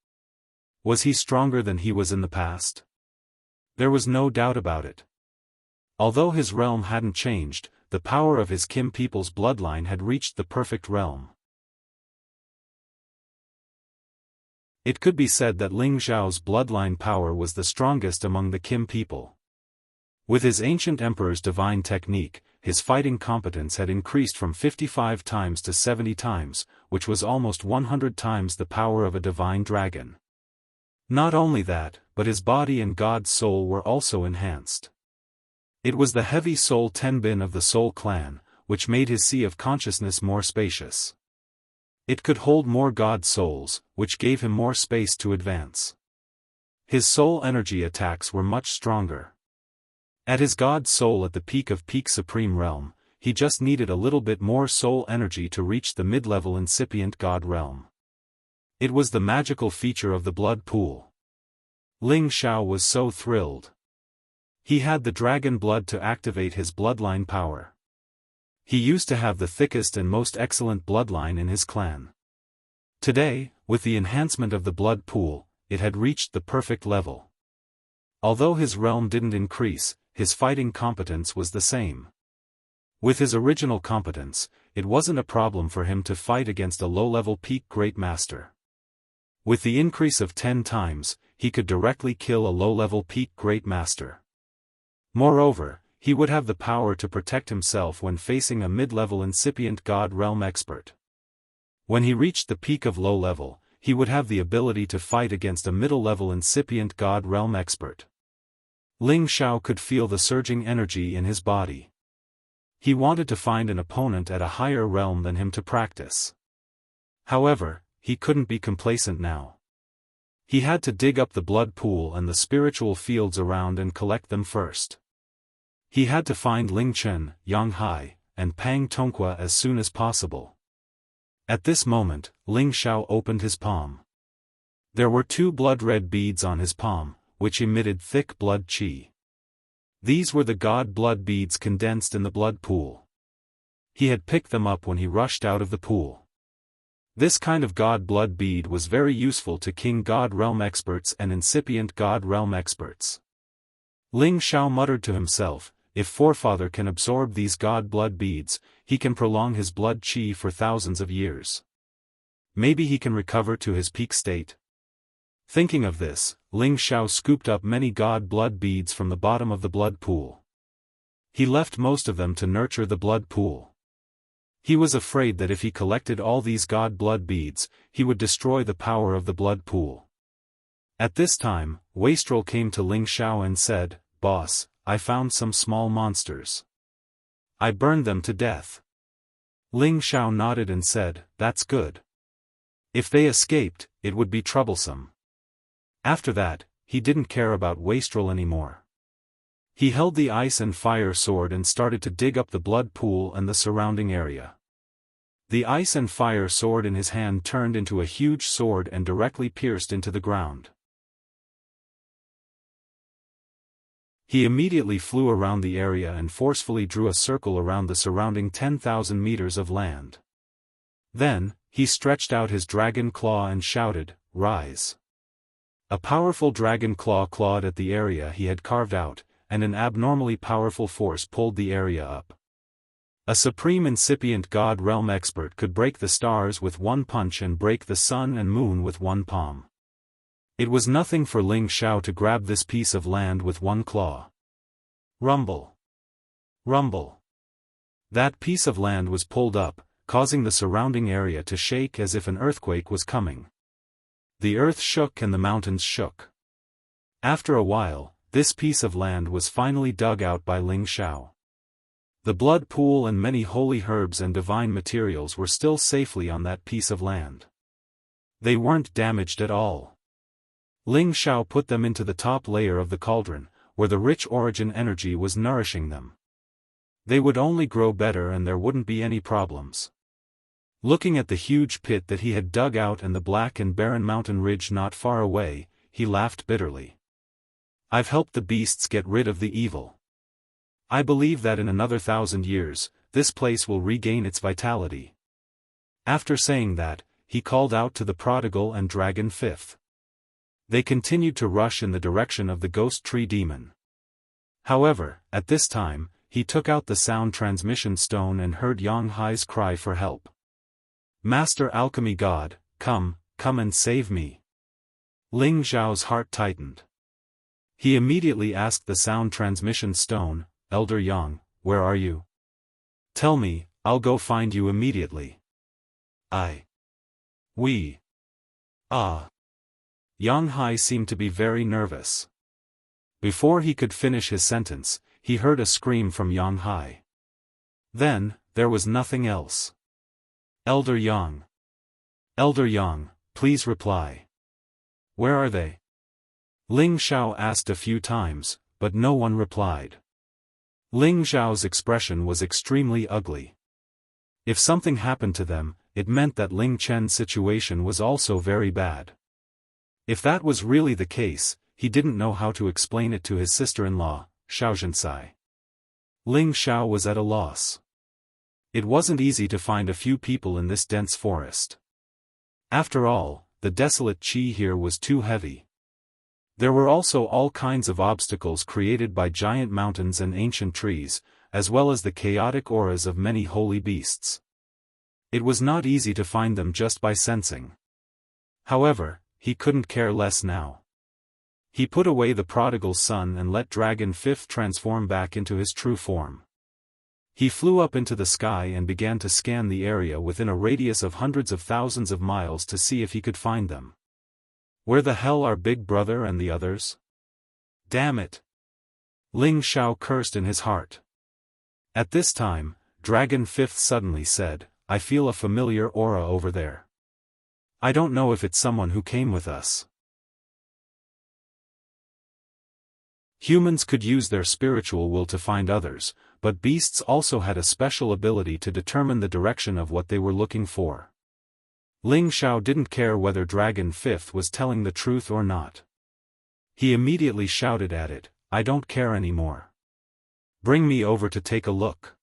S1: Was he stronger than he was in the past? There was no doubt about it. Although his realm hadn't changed, the power of his Kim people's bloodline had reached the perfect realm. It could be said that Ling Xiao's bloodline power was the strongest among the Kim people. With his ancient emperor's divine technique, his fighting competence had increased from 55 times to 70 times, which was almost 100 times the power of a divine dragon. Not only that, but his body and God's soul were also enhanced. It was the heavy soul Tenbin of the Soul clan, which made his sea of consciousness more spacious. It could hold more God souls, which gave him more space to advance. His soul energy attacks were much stronger. At his God soul at the peak of peak supreme realm, he just needed a little bit more soul energy to reach the mid-level incipient God realm. It was the magical feature of the blood pool. Ling Xiao was so thrilled. He had the dragon blood to activate his bloodline power. He used to have the thickest and most excellent bloodline in his clan. Today, with the enhancement of the blood pool, it had reached the perfect level. Although his realm didn't increase, his fighting competence was the same. With his original competence, it wasn't a problem for him to fight against a low-level peak Great Master. With the increase of 10 times, he could directly kill a low-level peak Great Master. Moreover, he would have the power to protect himself when facing a mid-level incipient God realm expert. When he reached the peak of low level, he would have the ability to fight against a middle-level incipient God realm expert. Ling Xiao could feel the surging energy in his body. He wanted to find an opponent at a higher realm than him to practice. However, he couldn't be complacent now. He had to dig up the blood pool and the spiritual fields around and collect them first. He had to find Ling Chen, Yang Hai, and Pang Tongqua as soon as possible. At this moment, Ling Xiao opened his palm. There were 2 blood-red beads on his palm, which emitted thick blood qi. These were the God blood beads condensed in the blood pool. He had picked them up when he rushed out of the pool. This kind of God blood bead was very useful to King God realm experts and incipient God realm experts. Ling Xiao muttered to himself, if Forefather can absorb these God blood beads, he can prolong his blood qi for thousands of years. Maybe he can recover to his peak state. Thinking of this, Ling Xiao scooped up many God blood beads from the bottom of the blood pool. He left most of them to nurture the blood pool. He was afraid that if he collected all these God blood beads, he would destroy the power of the blood pool. At this time, Wastrel came to Ling Xiao and said, "Boss, I found some small monsters. I burned them to death." Ling Xiao nodded and said, "That's good. If they escaped, it would be troublesome." After that, he didn't care about Wastrel anymore. He held the ice and fire sword and started to dig up the blood pool and the surrounding area. The ice and fire sword in his hand turned into a huge sword and directly pierced into the ground. He immediately flew around the area and forcefully drew a circle around the surrounding 10,000 meters of land. Then, he stretched out his dragon claw and shouted, "Rise!" A powerful dragon claw clawed at the area he had carved out, and an abnormally powerful force pulled the area up. A supreme incipient God realm expert could break the stars with one punch and break the sun and moon with one palm. It was nothing for Ling Xiao to grab this piece of land with one claw. Rumble! Rumble! That piece of land was pulled up, causing the surrounding area to shake as if an earthquake was coming. The earth shook and the mountains shook. After a while, this piece of land was finally dug out by Ling Xiao. The blood pool and many holy herbs and divine materials were still safely on that piece of land. They weren't damaged at all. Ling Xiao put them into the top layer of the cauldron, where the rich origin energy was nourishing them. They would only grow better and there wouldn't be any problems. Looking at the huge pit that he had dug out and the black and barren mountain ridge not far away, he laughed bitterly. "I've helped the beasts get rid of the evil. I believe that in another 1,000 years, this place will regain its vitality." After saying that, he called out to the prodigal and dragon fifth. They continued to rush in the direction of the ghost tree demon. However, at this time, he took out the sound transmission stone and heard Yang Hai's cry for help. "Master Alchemy God, come and save me." Ling Xiao's heart tightened. He immediately asked the sound transmission stone, Elder Yang, where are you? Tell me, I'll go find you immediately. We. Yang Hai seemed to be very nervous. Before he could finish his sentence, he heard a scream from Yang Hai. Then, there was nothing else. Elder Yang. Elder Yang, please reply. Where are they? Ling Xiao asked a few times, but no one replied. Ling Xiao's expression was extremely ugly. If something happened to them, it meant that Ling Chen's situation was also very bad. If that was really the case, he didn't know how to explain it to his sister-in-law, Xiaoxiansai. Ling Xiao was at a loss. It wasn't easy to find a few people in this dense forest. After all, the desolate qi here was too heavy. There were also all kinds of obstacles created by giant mountains and ancient trees, as well as the chaotic auras of many holy beasts. It was not easy to find them just by sensing. However, he couldn't care less now. He put away the prodigal son and let Dragon Fifth transform back into his true form. He flew up into the sky and began to scan the area within a radius of hundreds of thousands of miles to see if he could find them. Where the hell are Big Brother and the others? Damn it! Ling Xiao cursed in his heart. At this time, Dragon Fifth suddenly said, I feel a familiar aura over there. I don't know if it's someone who came with us. Humans could use their spiritual will to find others, but beasts also had a special ability to determine the direction of what they were looking for. Ling Xiao didn't care whether Dragon Fifth was telling the truth or not. He immediately shouted at it, I don't care anymore. Bring me over to take a look.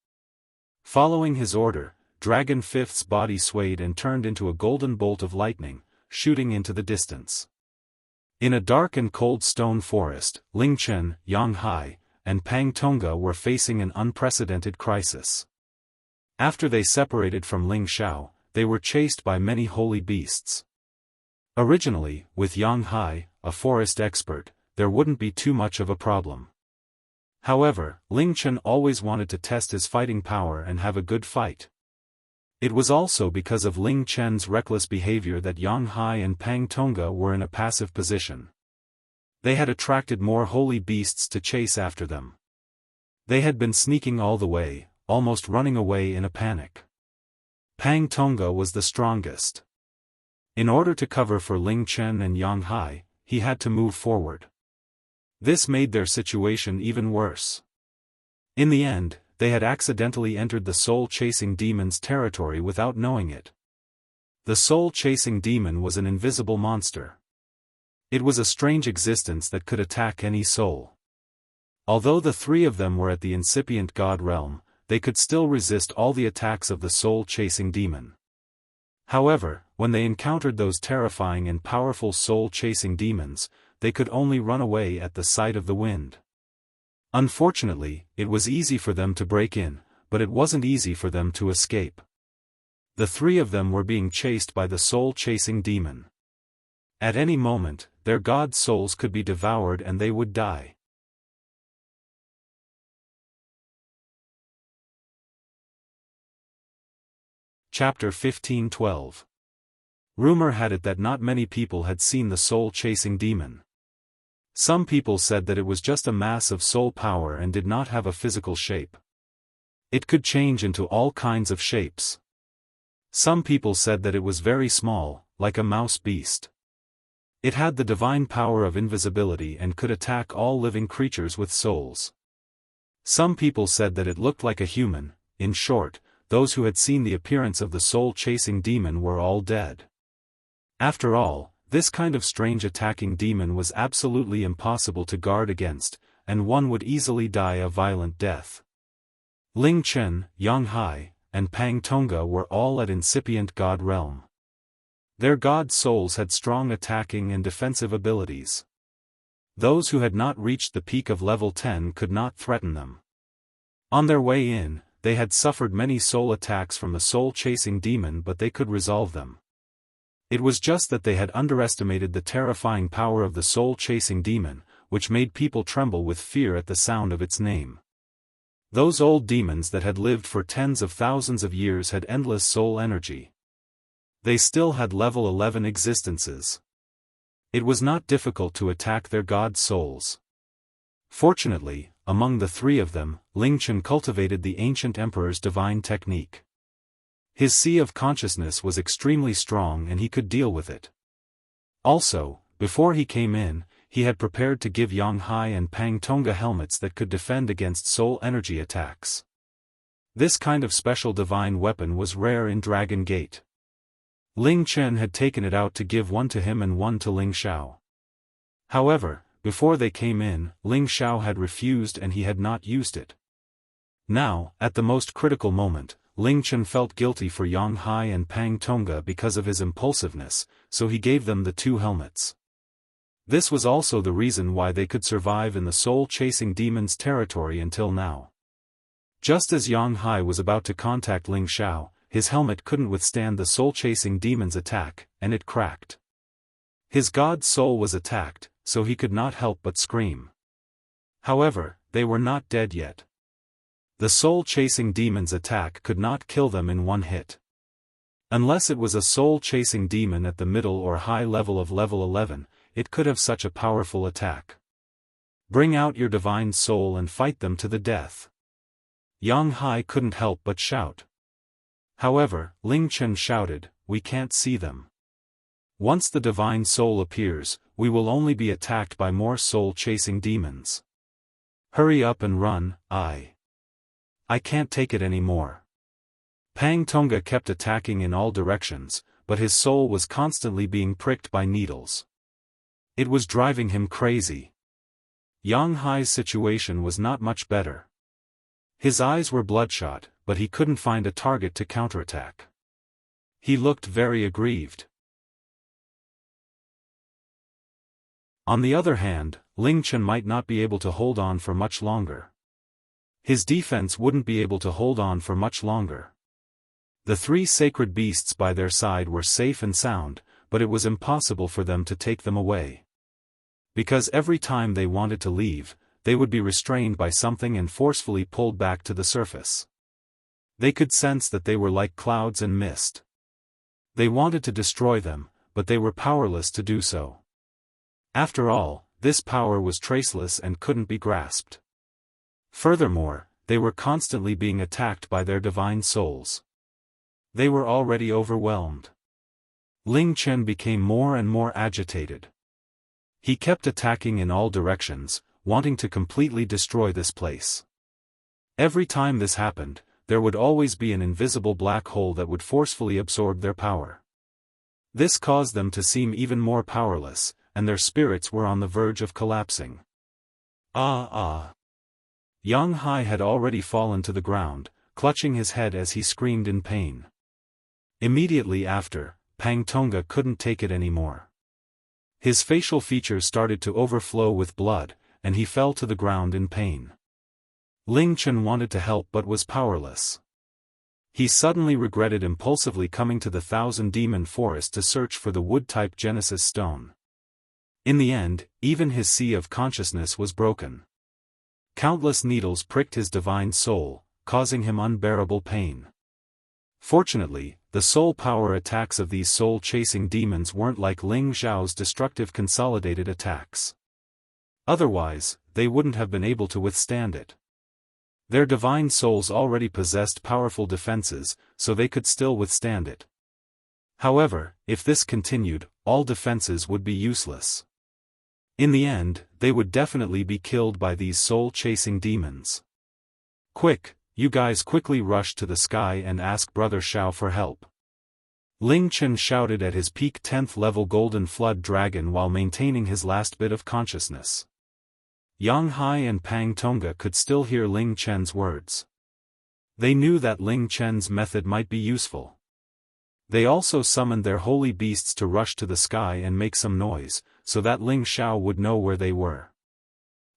S1: Following his order, Dragon Fifth's body swayed and turned into a golden bolt of lightning, shooting into the distance. In a dark and cold stone forest, Ling Chen, Yang Hai, and Pang Tongga were facing an unprecedented crisis. After they separated from Ling Xiao, they were chased by many holy beasts. Originally, with Yang Hai, a forest expert, there wouldn't be too much of a problem. However, Ling Chen always wanted to test his fighting power and have a good fight. It was also because of Ling Chen's reckless behavior that Yang Hai and Pang Tongga were in a passive position. They had attracted more holy beasts to chase after them. They had been sneaking all the way, almost running away in a panic. Pang Tongga was the strongest. In order to cover for Ling Chen and Yang Hai, he had to move forward. This made their situation even worse. In the end, they had accidentally entered the soul-chasing demon's territory without knowing it. The soul-chasing demon was an invisible monster. It was a strange existence that could attack any soul. Although the three of them were at the incipient god realm, they could still resist all the attacks of the soul-chasing demon. However, when they encountered those terrifying and powerful soul-chasing demons, they could only run away at the sight of the wind. Unfortunately, it was easy for them to break in, but it wasn't easy for them to escape. The three of them were being chased by the soul-chasing demon. At any moment, their god souls could be devoured and they would die. Chapter 15:12. Rumor had it that not many people had seen the soul-chasing demon. Some people said that it was just a mass of soul power and did not have a physical shape. It could change into all kinds of shapes. Some people said that it was very small, like a mouse beast. It had the divine power of invisibility and could attack all living creatures with souls. Some people said that it looked like a human. In short, those who had seen the appearance of the soul-chasing demon were all dead. After all, this kind of strange attacking demon was absolutely impossible to guard against, and one would easily die a violent death. Ling Chen, Yang Hai, and Pang Tongga were all at incipient god realm. Their god souls had strong attacking and defensive abilities. Those who had not reached the peak of level 10 could not threaten them. On their way in, they had suffered many soul attacks from the soul-chasing demon, but they could resolve them. It was just that they had underestimated the terrifying power of the soul-chasing demon, which made people tremble with fear at the sound of its name. Those old demons that had lived for tens of thousands of years had endless soul energy. They still had level 11 existences. It was not difficult to attack their god souls. Fortunately, among the three of them, Ling Chen cultivated the ancient emperor's divine technique. His sea of consciousness was extremely strong and he could deal with it. Also, before he came in, he had prepared to give Yang Hai and Pang Tonga helmets that could defend against soul energy attacks. This kind of special divine weapon was rare in Dragon Gate. Ling Chen had taken it out to give one to him and one to Ling Xiao. However, before they came in, Ling Xiao had refused and he had not used it. Now, at the most critical moment, Ling Chen felt guilty for Yang Hai and Pang Tonga because of his impulsiveness, so he gave them the two helmets. This was also the reason why they could survive in the soul-chasing demon's territory until now. Just as Yang Hai was about to contact Ling Xiao, his helmet couldn't withstand the soul-chasing demon's attack, and it cracked. His god's soul was attacked, so he could not help but scream. However, they were not dead yet. The soul-chasing demon's attack could not kill them in one hit. Unless it was a soul-chasing demon at the middle or high level of level 11, it could have such a powerful attack. Bring out your divine soul and fight them to the death. Yang Hai couldn't help but shout. However, Ling Chen shouted, "We can't see them. Once the divine soul appears, we will only be attacked by more soul-chasing demons. Hurry up and run, I can't take it anymore." Pang Tonga kept attacking in all directions, but his soul was constantly being pricked by needles. It was driving him crazy. Yang Hai's situation was not much better. His eyes were bloodshot, but he couldn't find a target to counterattack. He looked very aggrieved. On the other hand, Ling Chen might not be able to hold on for much longer. His defense wouldn't be able to hold on for much longer. The three sacred beasts by their side were safe and sound, but it was impossible for them to take them away. Because every time they wanted to leave, they would be restrained by something and forcefully pulled back to the surface. They could sense that they were like clouds and mist. They wanted to destroy them, but they were powerless to do so. After all, this power was traceless and couldn't be grasped. Furthermore, they were constantly being attacked by their divine souls. They were already overwhelmed. Ling Chen became more and more agitated. He kept attacking in all directions, wanting to completely destroy this place. Every time this happened, there would always be an invisible black hole that would forcefully absorb their power. This caused them to seem even more powerless, and their spirits were on the verge of collapsing. Yang Hai had already fallen to the ground, clutching his head as he screamed in pain. Immediately after, Pang Tonga couldn't take it anymore. His facial features started to overflow with blood, and he fell to the ground in pain. Ling Chen wanted to help but was powerless. He suddenly regretted impulsively coming to the Thousand Demon Forest to search for the wood-type Genesis stone. In the end, even his sea of consciousness was broken. Countless needles pricked his divine soul, causing him unbearable pain. Fortunately, the soul power attacks of these soul-chasing demons weren't like Ling Xiao's destructive consolidated attacks. Otherwise, they wouldn't have been able to withstand it. Their divine souls already possessed powerful defenses, so they could still withstand it. However, if this continued, all defenses would be useless. In the end, they would definitely be killed by these soul-chasing demons. "Quick, you guys quickly rush to the sky and ask Brother Xiao for help." Ling Chen shouted at his peak 10th level Golden Flood Dragon while maintaining his last bit of consciousness. Yang Hai and Pang Tonga could still hear Ling Chen's words. They knew that Ling Chen's method might be useful. They also summoned their holy beasts to rush to the sky and make some noise, so that Ling Xiao would know where they were.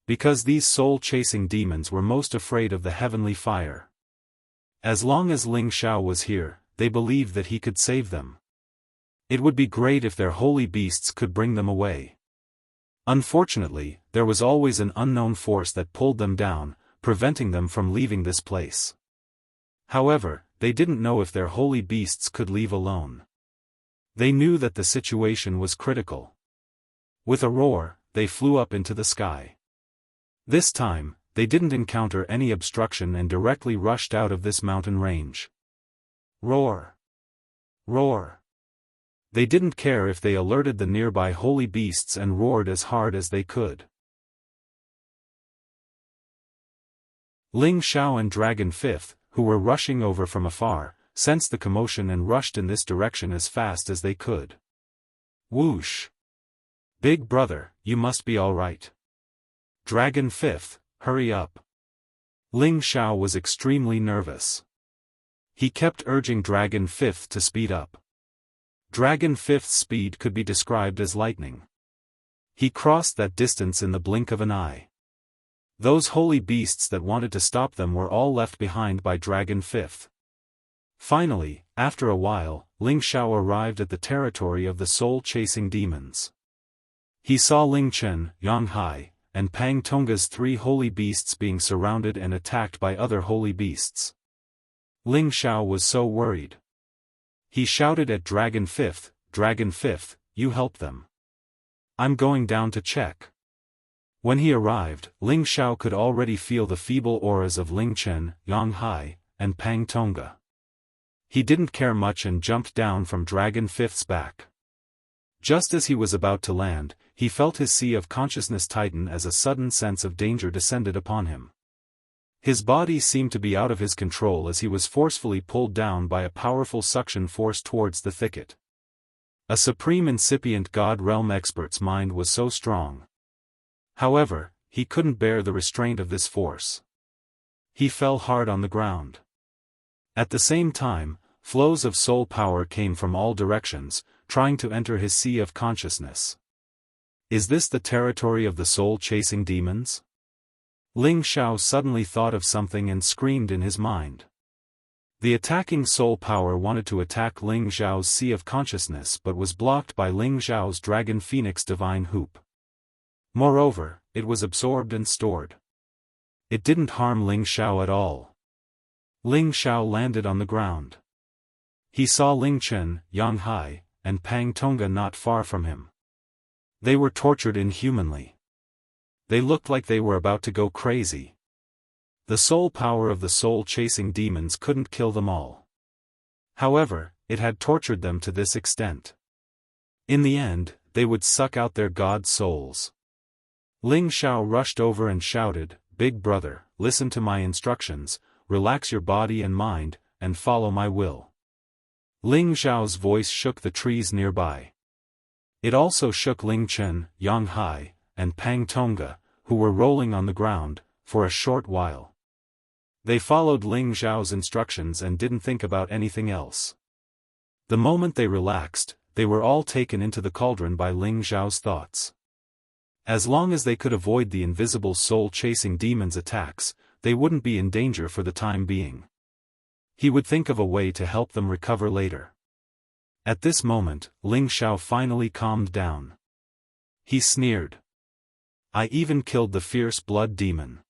S1: Because these soul-chasing demons were most afraid of the heavenly fire. As long as Ling Xiao was here, they believed that he could save them. It would be great if their holy beasts could bring them away. Unfortunately, there was always an unknown force that pulled them down, preventing them from leaving this place. However, they didn't know if their holy beasts could leave alone. They knew that the situation was critical. With a roar, they flew up into the sky. This time, they didn't encounter any obstruction and directly rushed out of this mountain range. Roar! Roar! They didn't care if they alerted the nearby holy beasts and roared as hard as they could. Ling Xiao and Dragon Fifth, who were rushing over from afar, sensed the commotion and rushed in this direction as fast as they could. Whoosh! Big brother, you must be all right. Dragon Fifth, hurry up. Ling Xiao was extremely nervous. He kept urging Dragon Fifth to speed up. Dragon Fifth's speed could be described as lightning. He crossed that distance in the blink of an eye. Those holy beasts that wanted to stop them were all left behind by Dragon Fifth. Finally, after a while, Ling Xiao arrived at the territory of the soul-chasing demons. He saw Ling Chen, Yang Hai, and Pang Tongga's 3 holy beasts being surrounded and attacked by other holy beasts. Ling Xiao was so worried. He shouted at Dragon Fifth, you help them. I'm going down to check. When he arrived, Ling Xiao could already feel the feeble auras of Ling Chen, Yang Hai, and Pang Tongga. He didn't care much and jumped down from Dragon Fifth's back. Just as he was about to land, he felt his sea of consciousness tighten as a sudden sense of danger descended upon him. His body seemed to be out of his control as he was forcefully pulled down by a powerful suction force towards the thicket. A supreme incipient God realm expert's mind was so strong. However, he couldn't bear the restraint of this force. He fell hard on the ground. At the same time, flows of soul power came from all directions, trying to enter his sea of consciousness. Is this the territory of the soul-chasing demons? Ling Xiao suddenly thought of something and screamed in his mind. The attacking soul power wanted to attack Ling Xiao's sea of consciousness but was blocked by Ling Xiao's Dragon Phoenix Divine Hoop. Moreover, it was absorbed and stored. It didn't harm Ling Xiao at all. Ling Xiao landed on the ground. He saw Ling Chen, Yang Hai, and Pang Tongga not far from him. They were tortured inhumanly. They looked like they were about to go crazy. The soul power of the soul-chasing demons couldn't kill them all. However, it had tortured them to this extent. In the end, they would suck out their god souls. Ling Xiao rushed over and shouted, "Big brother, listen to my instructions, relax your body and mind, and follow my will." Ling Xiao's voice shook the trees nearby. It also shook Ling Chen, Yang Hai, and Pang Tongga, who were rolling on the ground, for a short while. They followed Ling Xiao's instructions and didn't think about anything else. The moment they relaxed, they were all taken into the cauldron by Ling Xiao's thoughts. As long as they could avoid the invisible soul-chasing demons' attacks, they wouldn't be in danger for the time being. He would think of a way to help them recover later. At this moment, Ling Xiao finally calmed down. He sneered. I even killed the fierce blood demon.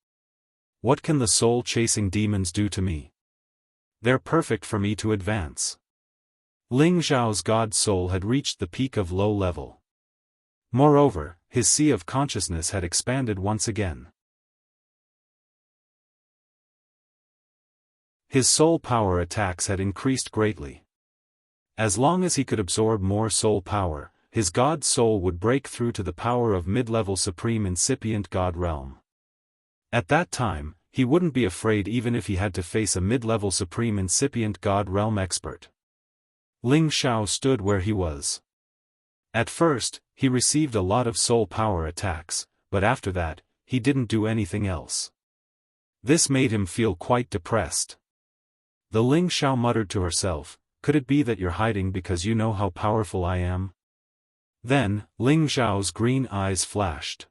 S1: What can the soul-chasing demons do to me? They're perfect for me to advance. Ling Xiao's god soul had reached the peak of low level. Moreover, his sea of consciousness had expanded once again. His soul power attacks had increased greatly. As long as he could absorb more soul power, his god soul would break through to the power of mid-level supreme incipient god realm. At that time, he wouldn't be afraid even if he had to face a mid-level supreme incipient god realm expert. Ling Xiao stood where he was. At first, he received a lot of soul power attacks, but after that, he didn't do anything else. This made him feel quite depressed. The Ling Xiao muttered to herself, "Could it be that you're hiding because you know how powerful I am?" Then, Ling Xiao's green eyes flashed.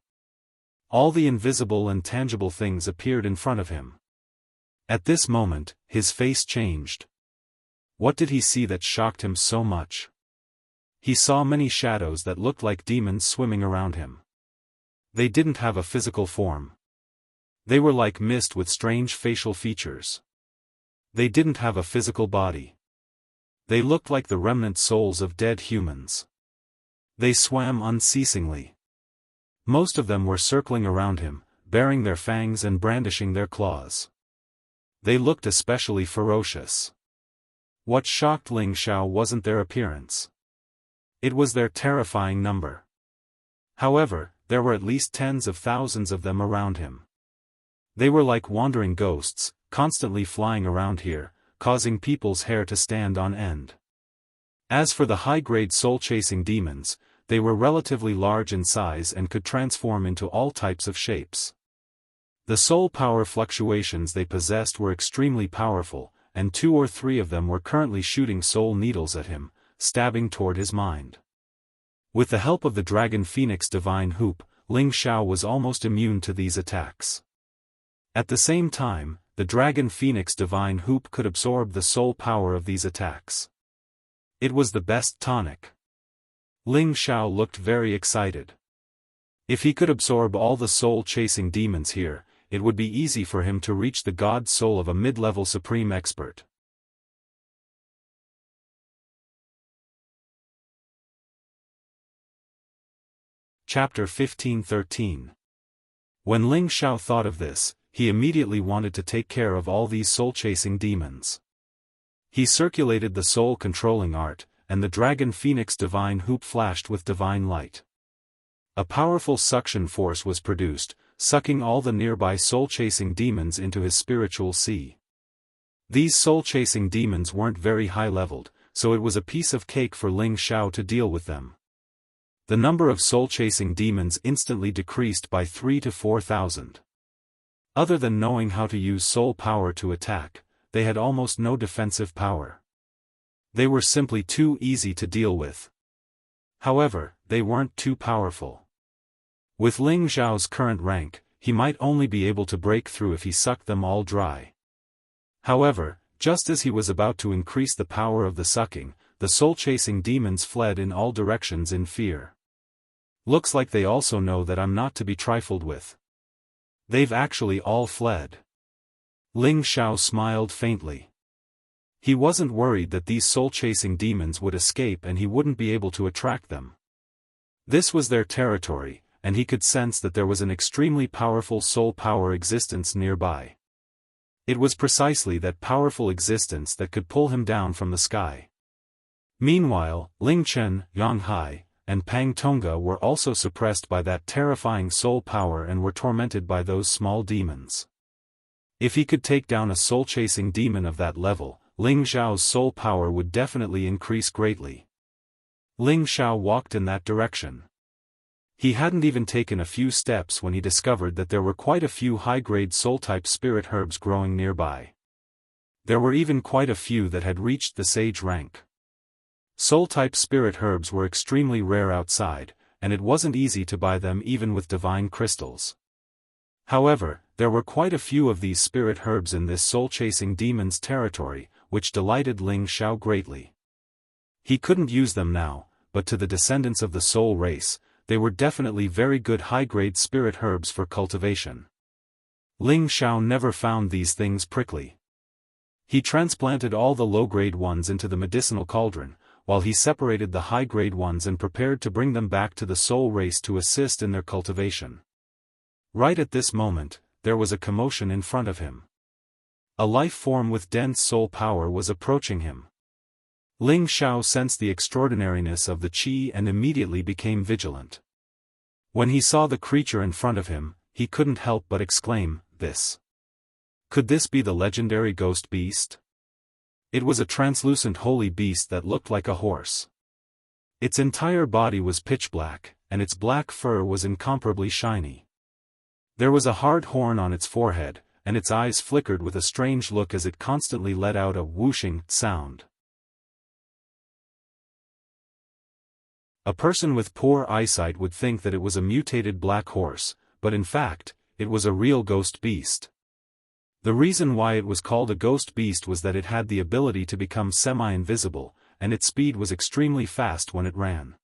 S1: All the invisible and tangible things appeared in front of him. At this moment, his face changed. What did he see that shocked him so much? He saw many shadows that looked like demons swimming around him. They didn't have a physical form. They were like mist with strange facial features. They didn't have a physical body. They looked like the remnant souls of dead humans. They swam unceasingly. Most of them were circling around him, baring their fangs and brandishing their claws. They looked especially ferocious. What shocked Ling Xiao wasn't their appearance. It was their terrifying number. However, there were at least tens of thousands of them around him. They were like wandering ghosts, constantly flying around here, causing people's hair to stand on end. As for the high-grade soul-chasing demons, they were relatively large in size and could transform into all types of shapes. The soul power fluctuations they possessed were extremely powerful, and 2 or 3 of them were currently shooting soul needles at him, stabbing toward his mind. With the help of the Dragon Phoenix Divine Hoop, Ling Xiao was almost immune to these attacks. At the same time, the Dragon Phoenix Divine Hoop could absorb the soul power of these attacks. It was the best tonic. Ling Xiao looked very excited. If he could absorb all the soul-chasing demons here, it would be easy for him to reach the god soul of a mid-level supreme expert. Chapter 1513. When Ling Xiao thought of this, he immediately wanted to take care of all these soul-chasing demons. He circulated the soul-controlling art, and the Dragon Phoenix Divine Hoop flashed with divine light. A powerful suction force was produced, sucking all the nearby soul-chasing demons into his spiritual sea. These soul-chasing demons weren't very high-leveled, so it was a piece of cake for Ling Xiao to deal with them. The number of soul-chasing demons instantly decreased by 3 to 4,000. Other than knowing how to use soul power to attack, they had almost no defensive power. They were simply too easy to deal with. However, they weren't too powerful. With Ling Xiao's current rank, he might only be able to break through if he sucked them all dry. However, just as he was about to increase the power of the sucking, the soul-chasing demons fled in all directions in fear. Looks like they also know that I'm not to be trifled with. They've actually all fled. Ling Xiao smiled faintly. He wasn't worried that these soul-chasing demons would escape and he wouldn't be able to attract them. This was their territory, and he could sense that there was an extremely powerful soul power existence nearby. It was precisely that powerful existence that could pull him down from the sky. Meanwhile, Ling Chen, Yang Hai, and Pang Tonga were also suppressed by that terrifying soul power and were tormented by those small demons. If he could take down a soul-chasing demon of that level, Ling Xiao's soul power would definitely increase greatly. Ling Xiao walked in that direction. He hadn't even taken a few steps when he discovered that there were quite a few high-grade soul-type spirit herbs growing nearby. There were even quite a few that had reached the sage rank. Soul-type spirit herbs were extremely rare outside, and it wasn't easy to buy them even with divine crystals. However, there were quite a few of these spirit herbs in this soul-chasing demon's territory, which delighted Ling Xiao greatly. He couldn't use them now, but to the descendants of the soul race, they were definitely very good high-grade spirit herbs for cultivation. Ling Xiao never found these things prickly. He transplanted all the low-grade ones into the medicinal cauldron, while he separated the high-grade ones and prepared to bring them back to the soul race to assist in their cultivation. Right at this moment, there was a commotion in front of him. A life form with dense soul power was approaching him. Ling Xiao sensed the extraordinariness of the qi and immediately became vigilant. When he saw the creature in front of him, he couldn't help but exclaim, "This! Could this be the legendary ghost beast?" It was a translucent holy beast that looked like a horse. Its entire body was pitch black, and its black fur was incomparably shiny. There was a hard horn on its forehead, and its eyes flickered with a strange look as it constantly let out a whooshing sound. A person with poor eyesight would think that it was a mutated black horse, but in fact, it was a real ghost beast. The reason why it was called a ghost beast was that it had the ability to become semi-invisible, and its speed was extremely fast when it ran.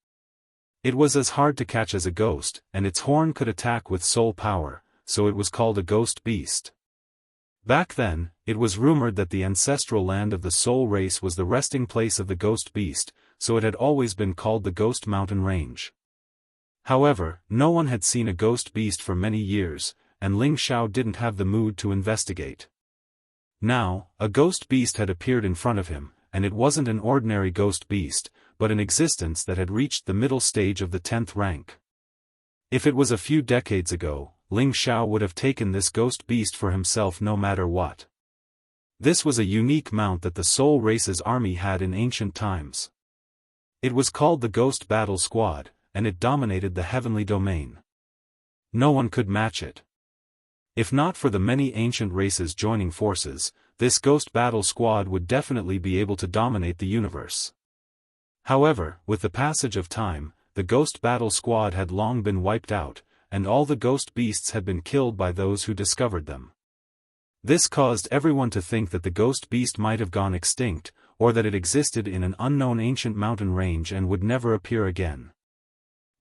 S1: It was as hard to catch as a ghost, and its horn could attack with soul power, so it was called a ghost beast. Back then, it was rumored that the ancestral land of the soul race was the resting place of the ghost beast, so it had always been called the Ghost Mountain Range. However, no one had seen a ghost beast for many years, and Ling Xiao didn't have the mood to investigate. Now, a ghost beast had appeared in front of him, and it wasn't an ordinary ghost beast, but an existence that had reached the middle stage of the 10th rank. If it was a few decades ago, Ling Xiao would have taken this ghost beast for himself no matter what. This was a unique mount that the Soul Race's army had in ancient times. It was called the Ghost Battle Squad, and it dominated the heavenly domain. No one could match it. If not for the many ancient races joining forces, this Ghost Battle Squad would definitely be able to dominate the universe. However, with the passage of time, the Ghost Battle Squad had long been wiped out, and all the ghost beasts had been killed by those who discovered them. This caused everyone to think that the ghost beast might have gone extinct, or that it existed in an unknown ancient mountain range and would never appear again.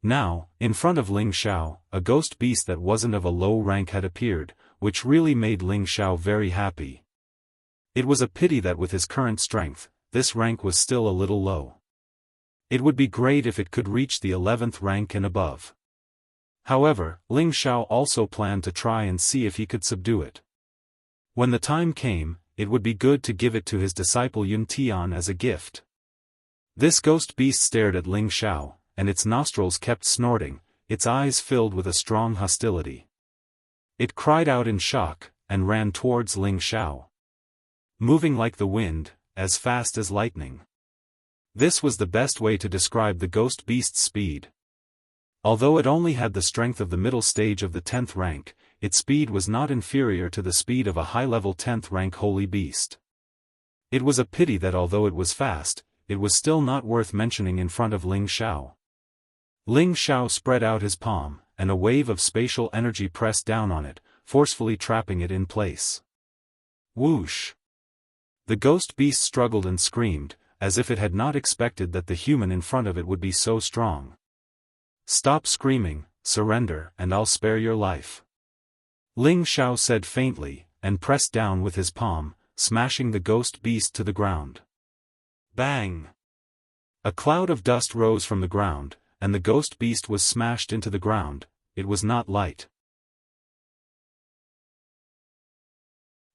S1: Now, in front of Ling Xiao, a ghost beast that wasn't of a low rank had appeared, which really made Ling Xiao very happy. It was a pity that with his current strength, this rank was still a little low. It would be great if it could reach the 11th rank and above. However, Ling Xiao also planned to try and see if he could subdue it. When the time came, it would be good to give it to his disciple Yun Tian as a gift. This ghost beast stared at Ling Xiao, and its nostrils kept snorting, its eyes filled with a strong hostility. It cried out in shock, and ran towards Ling Xiao. Moving like the wind, as fast as lightning. This was the best way to describe the ghost beast's speed. Although it only had the strength of the middle stage of the 10th rank, its speed was not inferior to the speed of a high-level 10th rank holy beast. It was a pity that although it was fast, it was still not worth mentioning in front of Ling Xiao. Ling Xiao spread out his palm, and a wave of spatial energy pressed down on it, forcefully trapping it in place. Whoosh! The ghost beast struggled and screamed, as if it had not expected that the human in front of it would be so strong. "Stop screaming, surrender, and I'll spare your life," Ling Xiao said faintly, and pressed down with his palm, smashing the ghost beast to the ground. Bang! A cloud of dust rose from the ground, and the ghost beast was smashed into the ground. It was not light.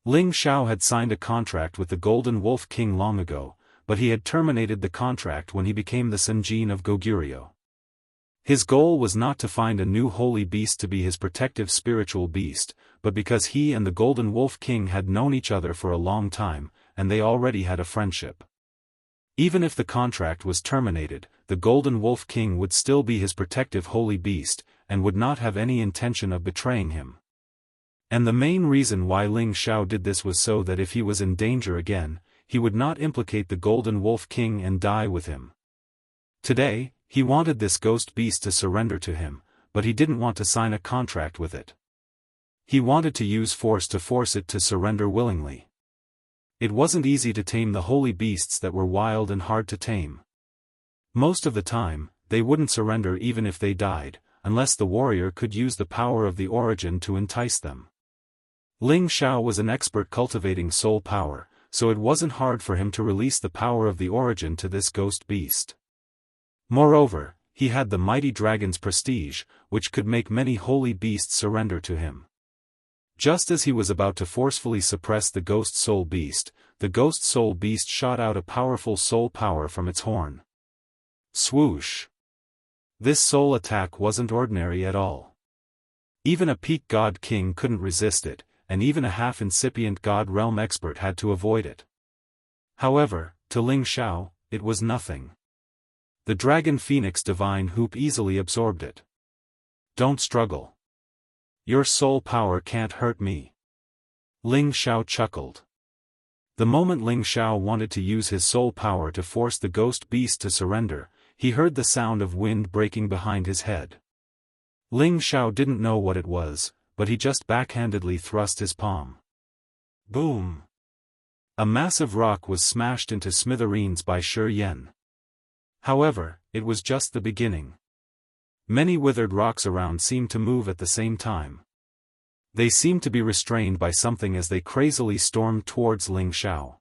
S1: Ling Xiao had signed a contract with the Golden Wolf King long ago, but he had terminated the contract when he became the Senjin of Goguryeo. His goal was not to find a new holy beast to be his protective spiritual beast, but because he and the Golden Wolf King had known each other for a long time, and they already had a friendship. Even if the contract was terminated, the Golden Wolf King would still be his protective holy beast, and would not have any intention of betraying him. And the main reason why Ling Xiao did this was so that if he was in danger again, he would not implicate the Golden Wolf King and die with him. Today, he wanted this ghost beast to surrender to him, but he didn't want to sign a contract with it. He wanted to use force to force it to surrender willingly. It wasn't easy to tame the holy beasts that were wild and hard to tame. Most of the time, they wouldn't surrender even if they died, unless the warrior could use the power of the origin to entice them. Ling Xiao was an expert cultivating soul power, so it wasn't hard for him to release the power of the origin to this ghost beast. Moreover, he had the mighty dragon's prestige, which could make many holy beasts surrender to him. Just as he was about to forcefully suppress the ghost soul beast, the ghost soul beast shot out a powerful soul power from its horn. Swoosh! This soul attack wasn't ordinary at all. Even a peak god king couldn't resist it, and even a half-incipient god realm expert had to avoid it. However, to Ling Xiao, it was nothing. The Dragon Phoenix Divine Hoop easily absorbed it. Don't struggle. Your soul power can't hurt me. Ling Xiao chuckled. The moment Ling Xiao wanted to use his soul power to force the ghost beast to surrender, he heard the sound of wind breaking behind his head. Ling Xiao didn't know what it was, but he just backhandedly thrust his palm. Boom! A massive rock was smashed into smithereens by Shi Yan. However, it was just the beginning. Many withered rocks around seemed to move at the same time. They seemed to be restrained by something as they crazily stormed towards Ling Xiao.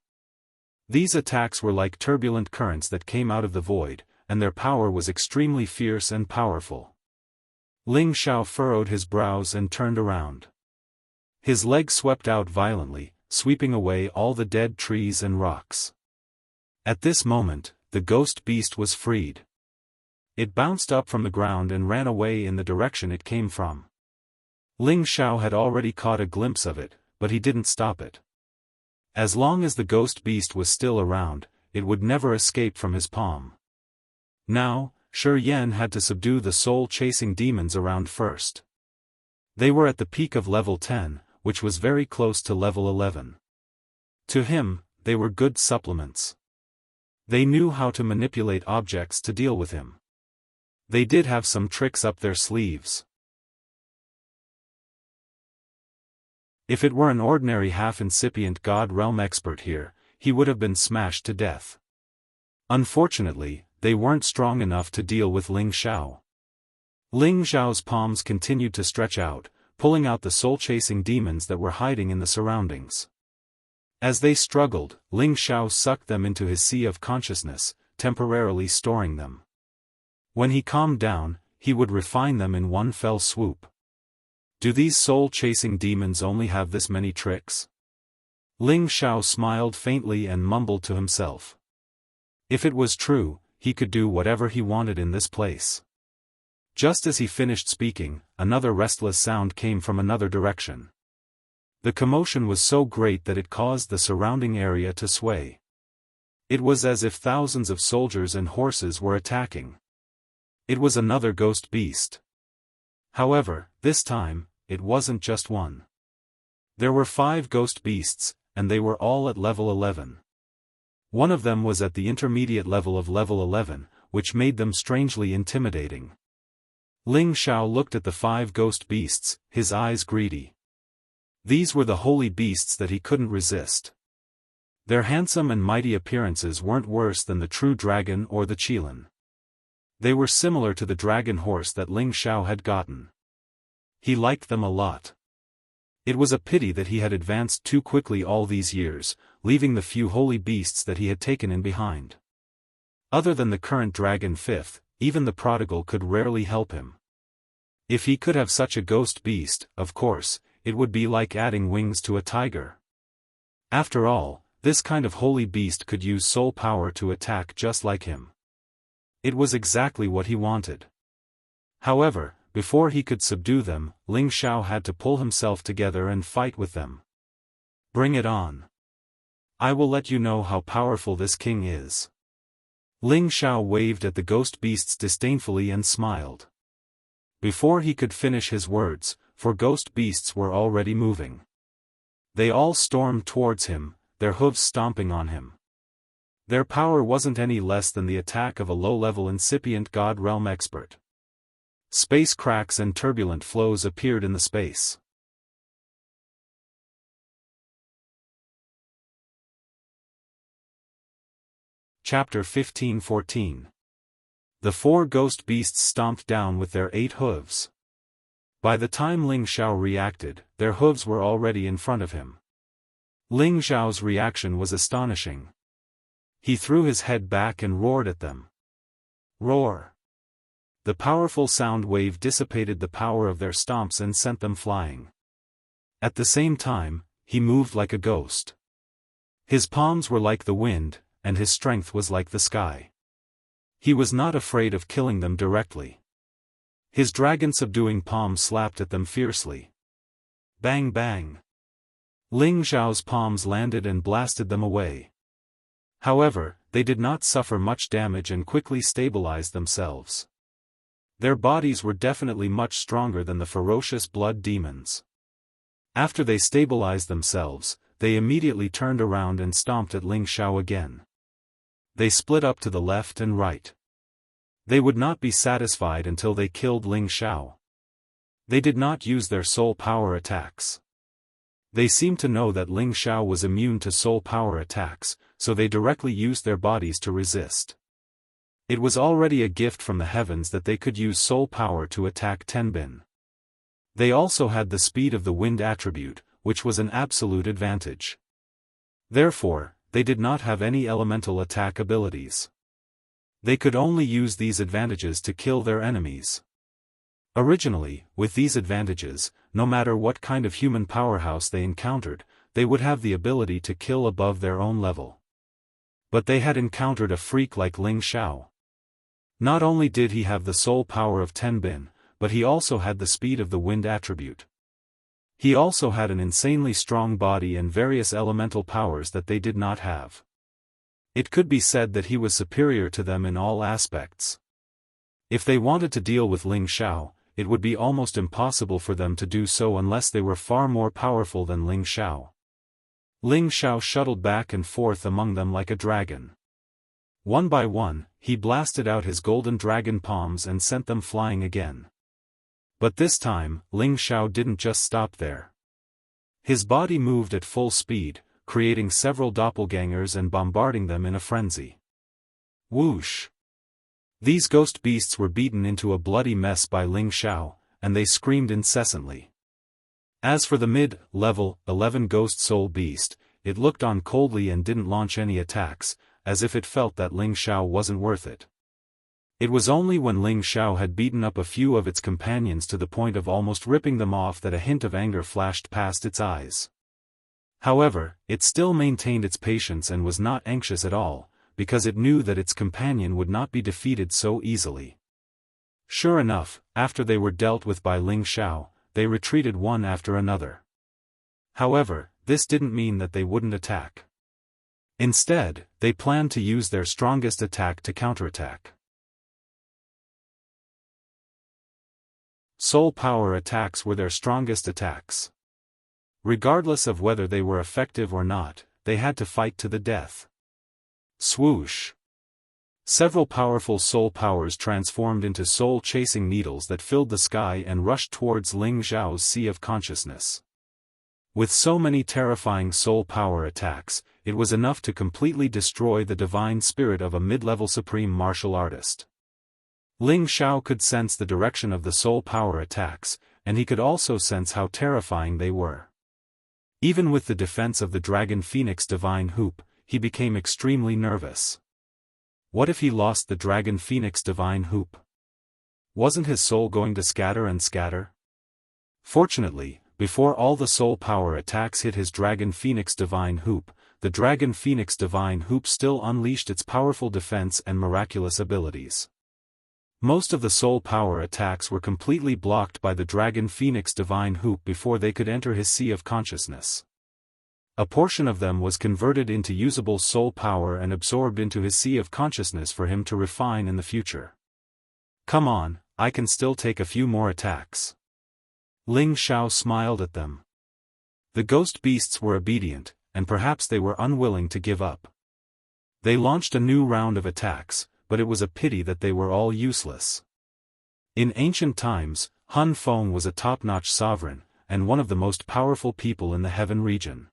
S1: These attacks were like turbulent currents that came out of the void, and their power was extremely fierce and powerful. Ling Xiao furrowed his brows and turned around. His leg swept out violently, sweeping away all the dead trees and rocks. At this moment, the ghost beast was freed. It bounced up from the ground and ran away in the direction it came from. Ling Xiao had already caught a glimpse of it, but he didn't stop it. As long as the ghost beast was still around, it would never escape from his palm. Now, Shi Yan had to subdue the soul-chasing demons around first. They were at the peak of level 10, which was very close to level 11. To him, they were good supplements. They knew how to manipulate objects to deal with him. They did have some tricks up their sleeves. If it were an ordinary half-incipient God Realm expert here, he would have been smashed to death. Unfortunately, they weren't strong enough to deal with Ling Xiao. Ling Xiao's palms continued to stretch out, pulling out the soul-chasing demons that were hiding in the surroundings. As they struggled, Ling Xiao sucked them into his sea of consciousness, temporarily storing them. When he calmed down, he would refine them in one fell swoop. Do these soul-chasing demons only have this many tricks? Ling Xiao smiled faintly and mumbled to himself. If it was true, he could do whatever he wanted in this place. Just as he finished speaking, another restless sound came from another direction. The commotion was so great that it caused the surrounding area to sway. It was as if thousands of soldiers and horses were attacking. It was another ghost beast. However, this time, it wasn't just one. There were 5 ghost beasts, and they were all at level 11. One of them was at the intermediate level of level 11, which made them strangely intimidating. Ling Xiao looked at the 5 ghost beasts, his eyes greedy. These were the holy beasts that he couldn't resist. Their handsome and mighty appearances weren't worse than the true dragon or the Qilin. They were similar to the dragon horse that Ling Xiao had gotten. He liked them a lot. It was a pity that he had advanced too quickly all these years, leaving the few holy beasts that he had taken in behind. Other than the current dragon 5th, even the prodigal could rarely help him. If he could have such a ghost beast, of course, it would be like adding wings to a tiger. After all, this kind of holy beast could use soul power to attack just like him. It was exactly what he wanted. However, before he could subdue them, Ling Xiao had to pull himself together and fight with them. Bring it on. I will let you know how powerful this king is. Ling Xiao waved at the ghost beasts disdainfully and smiled. Before he could finish his words, 4 ghost beasts were already moving. They all stormed towards him, their hooves stomping on him. Their power wasn't any less than the attack of a low-level incipient God Realm expert. Space cracks and turbulent flows appeared in the space. Chapter 15-14. The 4 ghost beasts stomped down with their 8 hooves. By the time Ling Xiao reacted, their hooves were already in front of him. Ling Xiao's reaction was astonishing. He threw his head back and roared at them. Roar! The powerful sound wave dissipated the power of their stomps and sent them flying. At the same time, he moved like a ghost. His palms were like the wind, and his strength was like the sky. He was not afraid of killing them directly. His dragon-subduing palm slapped at them fiercely. Bang bang! Ling Xiao's palms landed and blasted them away. However, they did not suffer much damage and quickly stabilized themselves. Their bodies were definitely much stronger than the ferocious blood demons. After they stabilized themselves, they immediately turned around and stomped at Ling Xiao again. They split up to the left and right. They would not be satisfied until they killed Ling Xiao. They did not use their soul power attacks. They seemed to know that Ling Xiao was immune to soul power attacks, so they directly used their bodies to resist. It was already a gift from the heavens that they could use soul power to attack Tenbin. They also had the speed of the wind attribute, which was an absolute advantage. Therefore, they did not have any elemental attack abilities. They could only use these advantages to kill their enemies. Originally, with these advantages, no matter what kind of human powerhouse they encountered, they would have the ability to kill above their own level. But they had encountered a freak like Ling Xiao. Not only did he have the soul power of Tenbin, but he also had the speed of the wind attribute. He also had an insanely strong body and various elemental powers that they did not have. It could be said that he was superior to them in all aspects. If they wanted to deal with Ling Xiao, it would be almost impossible for them to do so unless they were far more powerful than Ling Xiao. Ling Xiao shuttled back and forth among them like a dragon. One by one, he blasted out his golden dragon palms and sent them flying again. But this time, Ling Xiao didn't just stop there. His body moved at full speed, creating several doppelgangers and bombarding them in a frenzy. Whoosh! These ghost beasts were beaten into a bloody mess by Ling Xiao, and they screamed incessantly. As for the mid-level 11 ghost soul beast, it looked on coldly and didn't launch any attacks, as if it felt that Ling Xiao wasn't worth it. It was only when Ling Xiao had beaten up a few of its companions to the point of almost ripping them off that a hint of anger flashed past its eyes. However, it still maintained its patience and was not anxious at all, because it knew that its companion would not be defeated so easily. Sure enough, after they were dealt with by Ling Xiao, they retreated one after another. However, this didn't mean that they wouldn't attack. Instead, they planned to use their strongest attack to counterattack. Soul power attacks were their strongest attacks. Regardless of whether they were effective or not, they had to fight to the death. Swoosh! Several powerful soul powers transformed into soul-chasing needles that filled the sky and rushed towards Ling Xiao's sea of consciousness. With so many terrifying soul power attacks, it was enough to completely destroy the divine spirit of a mid-level supreme martial artist. Ling Xiao could sense the direction of the soul power attacks, and he could also sense how terrifying they were. Even with the defense of the Dragon Phoenix Divine Hoop, he became extremely nervous. What if he lost the Dragon Phoenix Divine Hoop? Wasn't his soul going to scatter and scatter? Fortunately, before all the soul power attacks hit his Dragon Phoenix Divine Hoop, the Dragon Phoenix Divine Hoop still unleashed its powerful defense and miraculous abilities. Most of the soul power attacks were completely blocked by the Dragon Phoenix Divine Hoop before they could enter his sea of consciousness. A portion of them was converted into usable soul power and absorbed into his sea of consciousness for him to refine in the future. Come on, I can still take a few more attacks. Ling Xiao smiled at them. The ghost beasts were obedient, and perhaps they were unwilling to give up. They launched a new round of attacks, but it was a pity that they were all useless. In ancient times, Hun Feng was a top-notch sovereign, and one of the most powerful people in the heaven region.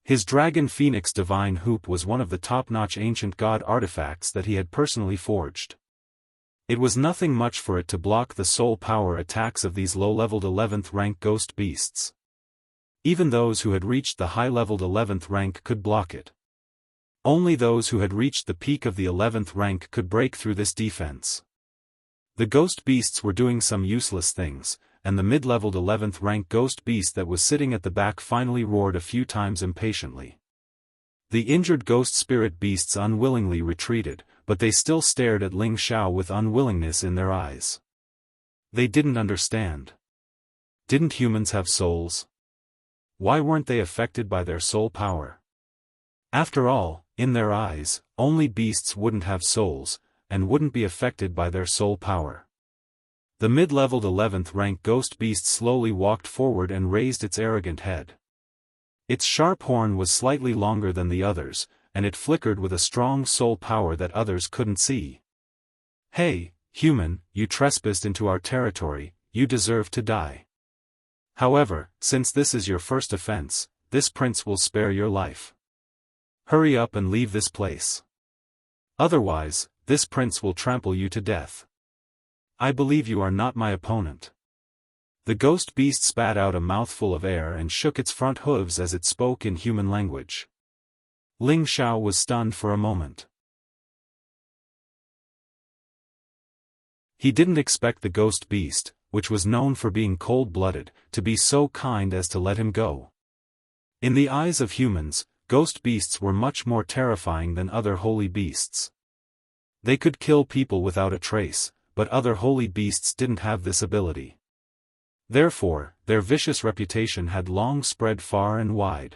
S1: His Dragon Phoenix Divine Hoop was one of the top-notch ancient god artifacts that he had personally forged. It was nothing much for it to block the soul power attacks of these low-leveled 11th rank ghost beasts. Even those who had reached the high-leveled 11th rank could block it. Only those who had reached the peak of the 11th rank could break through this defense. The ghost beasts were doing some useless things, and the mid-leveled 11th rank ghost beast that was sitting at the back finally roared a few times impatiently. The injured ghost spirit beasts unwillingly retreated, but they still stared at Ling Xiao with unwillingness in their eyes. They didn't understand. Didn't humans have souls? Why weren't they affected by their soul power? After all, in their eyes, only beasts wouldn't have souls, and wouldn't be affected by their soul power. The mid-leveled 11th rank ghost beast slowly walked forward and raised its arrogant head. Its sharp horn was slightly longer than the others, and it flickered with a strong soul power that others couldn't see. Hey, human, you trespassed into our territory, you deserve to die. However, since this is your first offense, this prince will spare your life. Hurry up and leave this place. Otherwise, this prince will trample you to death. I believe you are not my opponent. The ghost beast spat out a mouthful of air and shook its front hooves as it spoke in human language. Ling Xiao was stunned for a moment. He didn't expect the ghost beast, which was known for being cold-blooded, to be so kind as to let him go. In the eyes of humans, ghost beasts were much more terrifying than other holy beasts. They could kill people without a trace, but other holy beasts didn't have this ability. Therefore, their vicious reputation had long spread far and wide.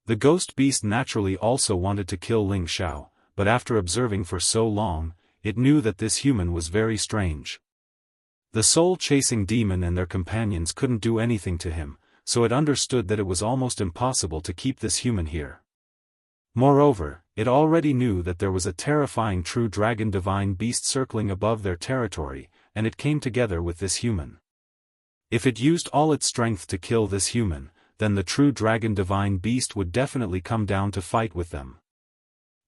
S1: The ghost beast naturally also wanted to kill Ling Xiao, but after observing for so long, it knew that this human was very strange. The soul-chasing demon and their companions couldn't do anything to him, so it understood that it was almost impossible to keep this human here. Moreover, it already knew that there was a terrifying true dragon divine beast circling above their territory, and it came together with this human. If it used all its strength to kill this human, then the true dragon divine beast would definitely come down to fight with them.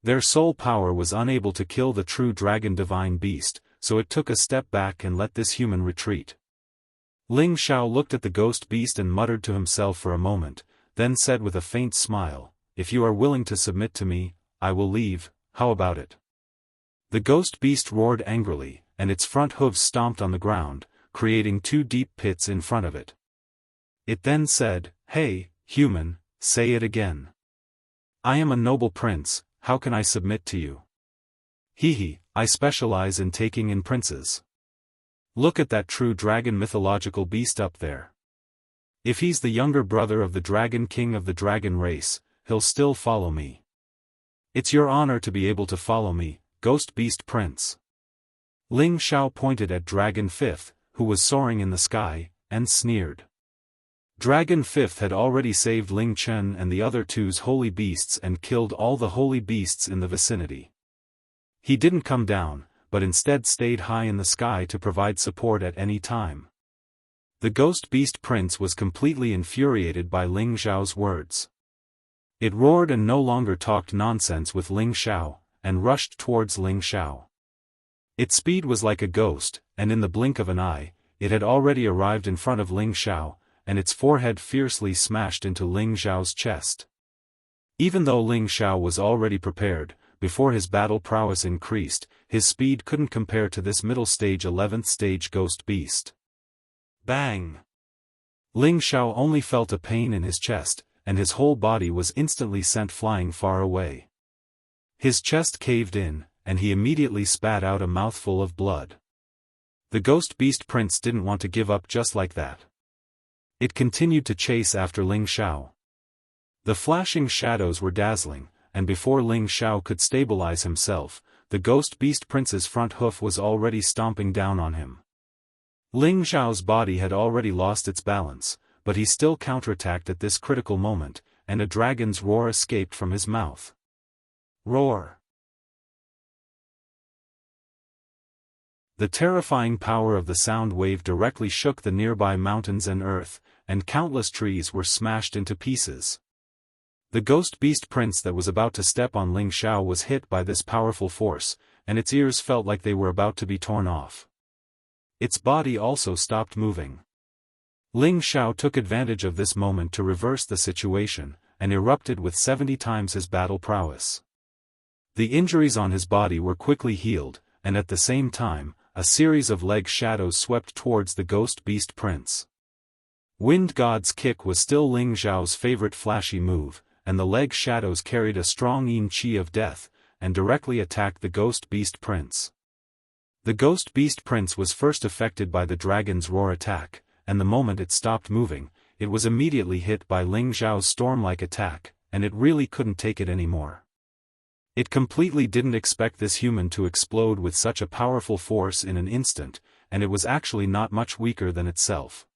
S1: Their soul power was unable to kill the true dragon divine beast, so it took a step back and let this human retreat. Ling Xiao looked at the ghost beast and muttered to himself for a moment, then said with a faint smile, "If you are willing to submit to me, I will leave, how about it?" The ghost beast roared angrily, and its front hooves stomped on the ground, creating 2 deep pits in front of it. It then said, "Hey, human, say it again. I am a noble prince, how can I submit to you? Hehe, I specialize in taking in princes. Look at that true dragon mythological beast up there. If he's the younger brother of the dragon king of the dragon race, he'll still follow me. It's your honor to be able to follow me, ghost beast prince." Ling Xiao pointed at Dragon Fifth, who was soaring in the sky, and sneered. Dragon Fifth had already saved Ling Chen and the other 2's holy beasts and killed all the holy beasts in the vicinity. He didn't come down, but instead stayed high in the sky to provide support at any time. The ghost beast prince was completely infuriated by Ling Xiao's words. It roared and no longer talked nonsense with Ling Xiao, and rushed towards Ling Xiao. Its speed was like a ghost, and in the blink of an eye, it had already arrived in front of Ling Xiao, and its forehead fiercely smashed into Ling Xiao's chest. Even though Ling Xiao was already prepared, before his battle prowess increased, his speed couldn't compare to this middle stage 11th stage ghost beast. Bang! Ling Xiao only felt a pain in his chest, and his whole body was instantly sent flying far away. His chest caved in, and he immediately spat out a mouthful of blood. The ghost beast prince didn't want to give up just like that. It continued to chase after Ling Xiao. The flashing shadows were dazzling, and before Ling Xiao could stabilize himself, the ghost beast prince's front hoof was already stomping down on him. Ling Xiao's body had already lost its balance, but he still counterattacked at this critical moment, and a dragon's roar escaped from his mouth. Roar! The terrifying power of the sound wave directly shook the nearby mountains and earth, and countless trees were smashed into pieces. The ghost beast prince that was about to step on Ling Xiao was hit by this powerful force, and its ears felt like they were about to be torn off. Its body also stopped moving. Ling Xiao took advantage of this moment to reverse the situation, and erupted with 70 times his battle prowess. The injuries on his body were quickly healed, and at the same time, a series of leg shadows swept towards the ghost beast prince. Wind God's kick was still Ling Xiao's favorite flashy move, and the leg shadows carried a strong yin qi of death, and directly attacked the ghost beast prince. The ghost beast prince was first affected by the dragon's roar attack, and the moment it stopped moving, it was immediately hit by Ling Xiao's storm-like attack, and it really couldn't take it anymore. It completely didn't expect this human to explode with such a powerful force in an instant, and it was actually not much weaker than itself.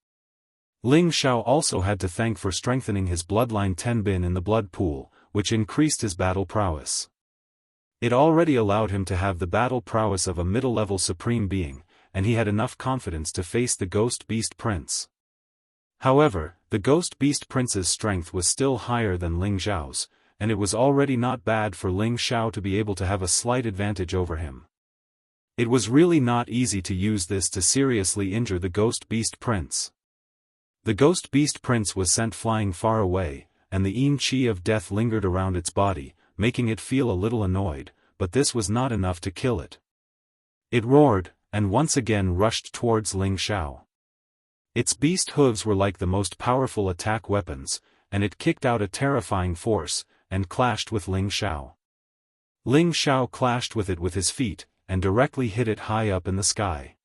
S1: Ling Xiao also had to thank for strengthening his bloodline Tenbin in the blood pool, which increased his battle prowess. It already allowed him to have the battle prowess of a middle-level supreme being, and he had enough confidence to face the ghost beast prince. However, the Ghost Beast Prince's strength was still higher than Ling Xiao's, and it was already not bad for Ling Xiao to be able to have a slight advantage over him. It was really not easy to use this to seriously injure the Ghost Beast Prince. The Ghost Beast Prince was sent flying far away, and the yin qi of death lingered around its body, making it feel a little annoyed, but this was not enough to kill it. It roared, and once again rushed towards Ling Xiao. Its beast hooves were like the most powerful attack weapons, and it kicked out a terrifying force, and clashed with Ling Xiao. Ling Xiao clashed with it with his feet, and directly hit it high up in the sky.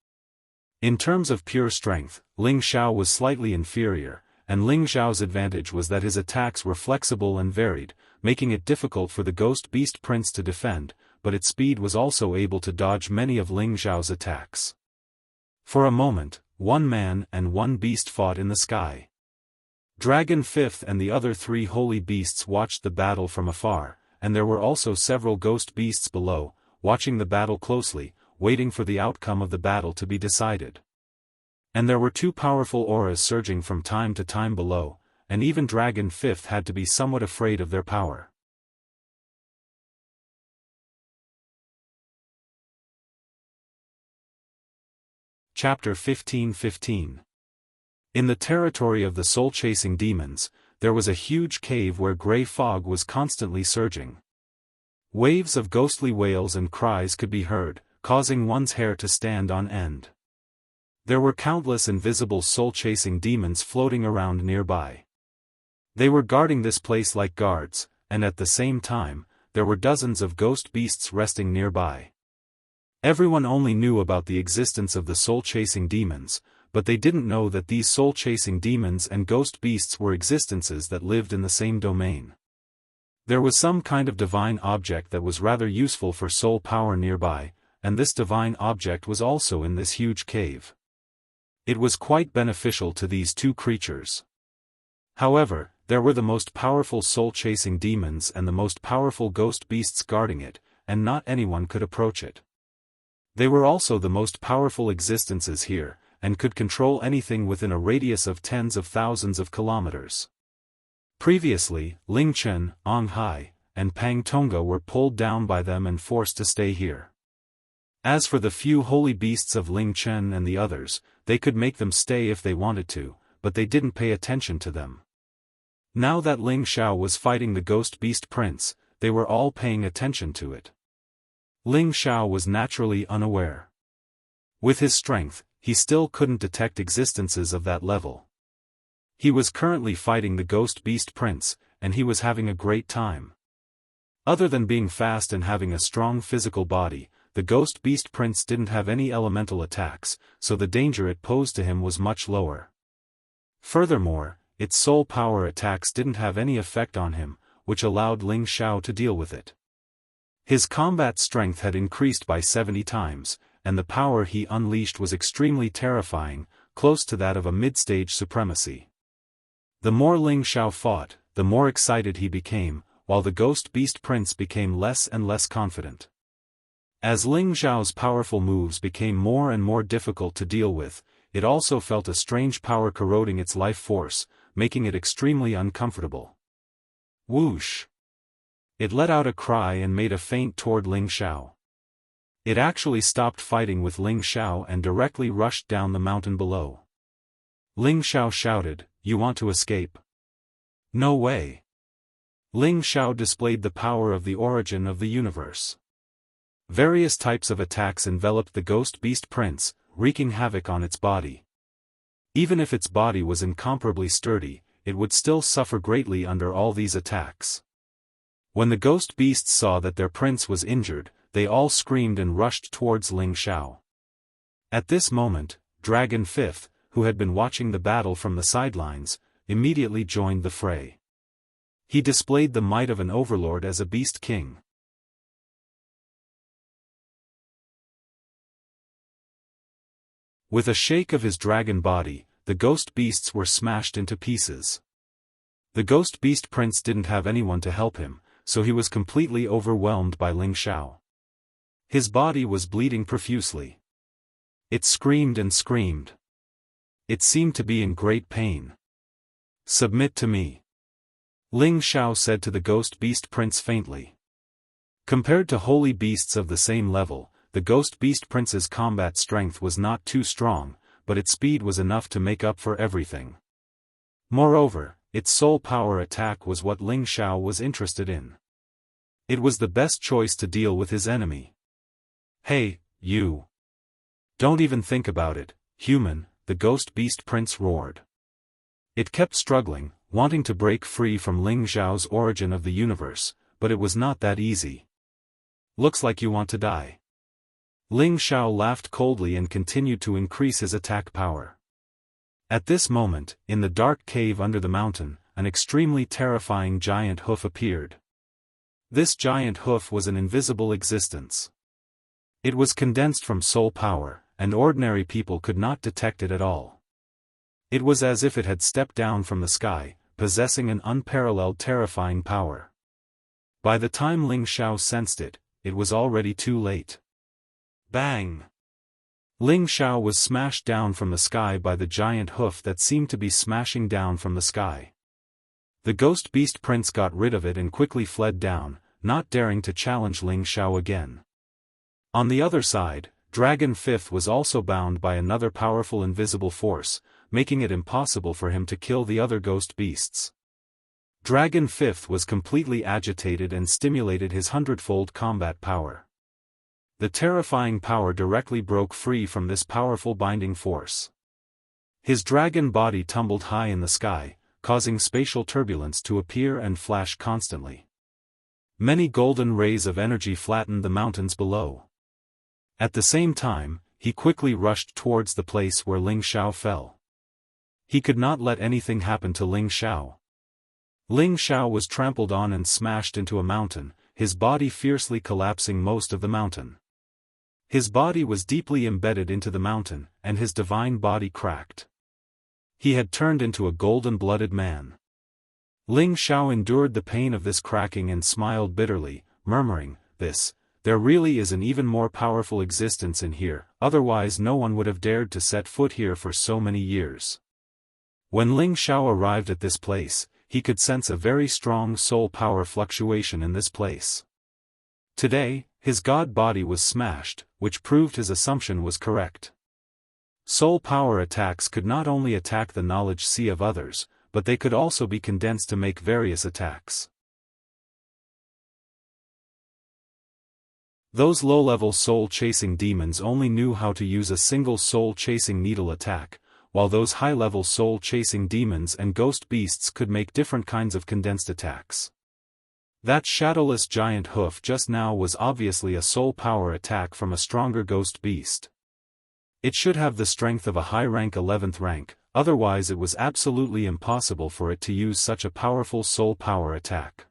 S1: In terms of pure strength, Ling Xiao was slightly inferior, and Ling Xiao's advantage was that his attacks were flexible and varied, making it difficult for the Ghost Beast Prince to defend, but its speed was also able to dodge many of Ling Xiao's attacks. For a moment, one man and one beast fought in the sky. Dragon Fifth and the other 3 holy beasts watched the battle from afar, and there were also several ghost beasts below, watching the battle closely, waiting for the outcome of the battle to be decided. And there were 2 powerful auras surging from time to time below, and even Dragon Fifth had to be somewhat afraid of their power. Chapter 15:15. In the territory of the soul-chasing demons, there was a huge cave where grey fog was constantly surging. Waves of ghostly wails and cries could be heard, causing one's hair to stand on end. There were countless invisible soul-chasing demons floating around nearby. They were guarding this place like guards, and at the same time, there were dozens of ghost beasts resting nearby. Everyone only knew about the existence of the soul-chasing demons, but they didn't know that these soul-chasing demons and ghost beasts were existences that lived in the same domain. There was some kind of divine object that was rather useful for soul power nearby, and this divine object was also in this huge cave. It was quite beneficial to these 2 creatures. However, there were the most powerful soul-chasing demons and the most powerful ghost beasts guarding it, and not anyone could approach it. They were also the most powerful existences here, and could control anything within a radius of tens of thousands of kilometers. Previously, Ling Chen, Ong Hai, and Pang Tonga were pulled down by them and forced to stay here. As for the few holy beasts of Ling Chen and the others, they could make them stay if they wanted to, but they didn't pay attention to them. Now that Ling Xiao was fighting the Ghost Beast Prince, they were all paying attention to it. Ling Xiao was naturally unaware. With his strength, he still couldn't detect existences of that level. He was currently fighting the Ghost Beast Prince, and he was having a great time. Other than being fast and having a strong physical body, the Ghost Beast Prince didn't have any elemental attacks, so the danger it posed to him was much lower. Furthermore, its soul power attacks didn't have any effect on him, which allowed Ling Xiao to deal with it. His combat strength had increased by 70 times, and the power he unleashed was extremely terrifying, close to that of a mid-stage supremacy. The more Ling Xiao fought, the more excited he became, while the Ghost Beast Prince became less and less confident. As Ling Xiao's powerful moves became more and more difficult to deal with, it also felt a strange power corroding its life force, making it extremely uncomfortable. Whoosh! It let out a cry and made a feint toward Ling Xiao. It actually stopped fighting with Ling Xiao and directly rushed down the mountain below. Ling Xiao shouted, "You want to escape? No way." Ling Xiao displayed the power of the origin of the universe. Various types of attacks enveloped the Ghost Beast Prince, wreaking havoc on its body. Even if its body was incomparably sturdy, it would still suffer greatly under all these attacks. When the ghost beasts saw that their prince was injured, they all screamed and rushed towards Ling Xiao. At this moment, Dragon Fifth, who had been watching the battle from the sidelines, immediately joined the fray. He displayed the might of an overlord as a beast king. With a shake of his dragon body, the ghost beasts were smashed into pieces. The ghost beast prince didn't have anyone to help him, so he was completely overwhelmed by Ling Xiao. His body was bleeding profusely. It screamed and screamed. It seemed to be in great pain. Submit to me. Ling Xiao said to the ghost beast prince faintly. Compared to holy beasts of the same level, the ghost beast prince's combat strength was not too strong, but its speed was enough to make up for everything. Moreover, its soul power attack was what Ling Xiao was interested in. It was the best choice to deal with his enemy. Hey, you! Don't even think about it, human, the ghost beast prince roared. It kept struggling, wanting to break free from Ling Xiao's origin of the universe, but it was not that easy. Looks like you want to die. Ling Xiao laughed coldly and continued to increase his attack power. At this moment, in the dark cave under the mountain, an extremely terrifying giant hoof appeared. This giant hoof was an invisible existence. It was condensed from soul power, and ordinary people could not detect it at all. It was as if it had stepped down from the sky, possessing an unparalleled terrifying power. By the time Ling Xiao sensed it, it was already too late. Bang! Ling Xiao was smashed down from the sky by the giant hoof that seemed to be smashing down from the sky. The ghost beast prince got rid of it and quickly fled down, not daring to challenge Ling Xiao again. On the other side, Dragon Fifth was also bound by another powerful invisible force, making it impossible for him to kill the other ghost beasts. Dragon Fifth was completely agitated and stimulated his 100-fold combat power. The terrifying power directly broke free from this powerful binding force. His dragon body tumbled high in the sky, causing spatial turbulence to appear and flash constantly. Many golden rays of energy flattened the mountains below. At the same time, he quickly rushed towards the place where Ling Xiao fell. He could not let anything happen to Ling Xiao. Ling Xiao was trampled on and smashed into a mountain, his body fiercely collapsing most of the mountain. His body was deeply embedded into the mountain, and his divine body cracked. He had turned into a golden-blooded man. Ling Xiao endured the pain of this cracking and smiled bitterly, murmuring, there really is an even more powerful existence in here, otherwise no one would have dared to set foot here for so many years. When Ling Xiao arrived at this place, he could sense a very strong soul power fluctuation in this place. Today, his god body was smashed, which proved his assumption was correct. Soul power attacks could not only attack the knowledge sea of others, but they could also be condensed to make various attacks. Those low-level soul-chasing demons only knew how to use a single soul-chasing needle attack, while those high-level soul-chasing demons and ghost beasts could make different kinds of condensed attacks. That shadowless giant hoof just now was obviously a soul power attack from a stronger ghost beast. It should have the strength of a high-rank 11th rank, otherwise it was absolutely impossible for it to use such a powerful soul power attack.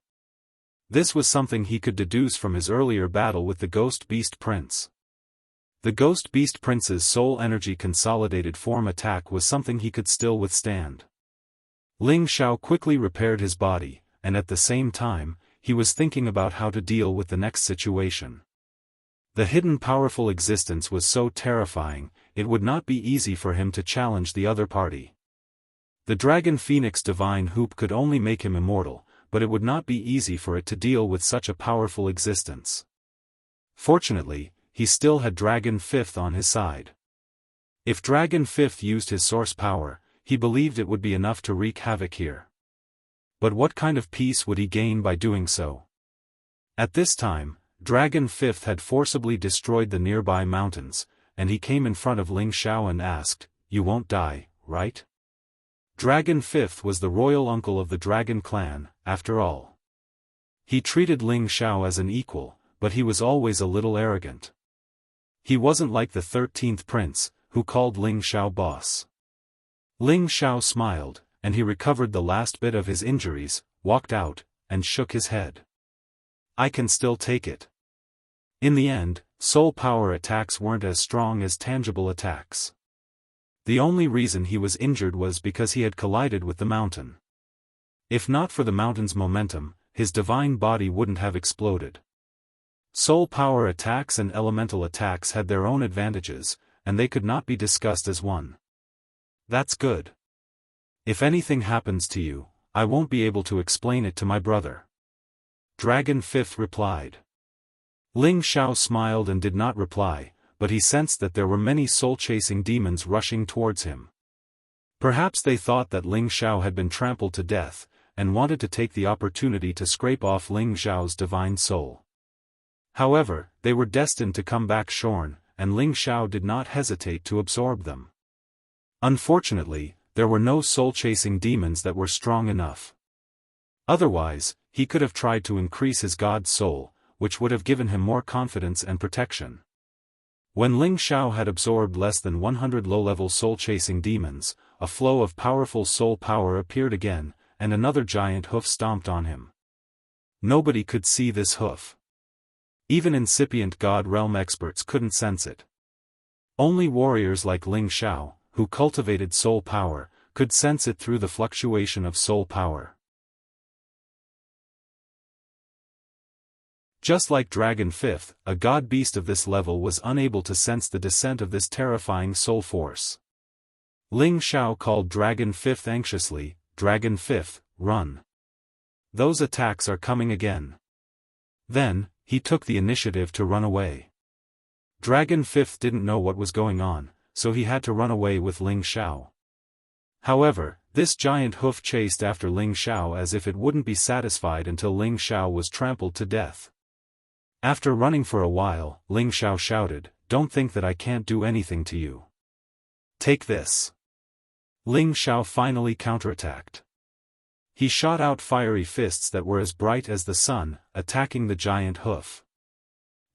S1: This was something he could deduce from his earlier battle with the ghost beast prince. The ghost beast prince's soul energy consolidated form attack was something he could still withstand. Ling Xiao quickly repaired his body, and at the same time, he was thinking about how to deal with the next situation. The hidden powerful existence was so terrifying, it would not be easy for him to challenge the other party. The Dragon Phoenix Divine Hoop could only make him immortal, but it would not be easy for it to deal with such a powerful existence. Fortunately, he still had Dragon Fifth on his side. If Dragon Fifth used his source power, he believed it would be enough to wreak havoc here. But what kind of peace would he gain by doing so? At this time, Dragon Fifth had forcibly destroyed the nearby mountains, and he came in front of Ling Xiao and asked, "You won't die, right?" Dragon Fifth was the royal uncle of the Dragon clan, after all. He treated Ling Xiao as an equal, but he was always a little arrogant. He wasn't like the 13th prince, who called Ling Xiao boss. Ling Xiao smiled, and he recovered the last bit of his injuries, walked out, and shook his head. "I can still take it." In the end, soul power attacks weren't as strong as tangible attacks. The only reason he was injured was because he had collided with the mountain. If not for the mountain's momentum, his divine body wouldn't have exploded. Soul power attacks and elemental attacks had their own advantages, and they could not be discussed as one. That's good. If anything happens to you, I won't be able to explain it to my brother. Dragon 5th replied. Ling Xiao smiled and did not reply, but he sensed that there were many soul-chasing demons rushing towards him. Perhaps they thought that Ling Xiao had been trampled to death, and wanted to take the opportunity to scrape off Ling Xiao's divine soul. However, they were destined to come back shorn, and Ling Xiao did not hesitate to absorb them. Unfortunately, there were no soul-chasing demons that were strong enough. Otherwise, he could have tried to increase his god's soul, which would have given him more confidence and protection. When Ling Xiao had absorbed less than 100 low-level soul-chasing demons, a flow of powerful soul power appeared again, and another giant hoof stomped on him. Nobody could see this hoof. Even incipient God realm experts couldn't sense it. Only warriors like Ling Xiao, who cultivated soul power, could sense it through the fluctuation of soul power. Just like Dragon 5th, a god beast of this level was unable to sense the descent of this terrifying soul force. Ling Xiao called Dragon 5th anxiously, "Dragon 5th, run. Those attacks are coming again." Then, he took the initiative to run away. Dragon 5th didn't know what was going on, so he had to run away with Ling Xiao. However, this giant hoof chased after Ling Xiao as if it wouldn't be satisfied until Ling Xiao was trampled to death. After running for a while, Ling Xiao shouted, "Don't think that I can't do anything to you. Take this." Ling Xiao finally counterattacked. He shot out fiery fists that were as bright as the sun, attacking the giant hoof.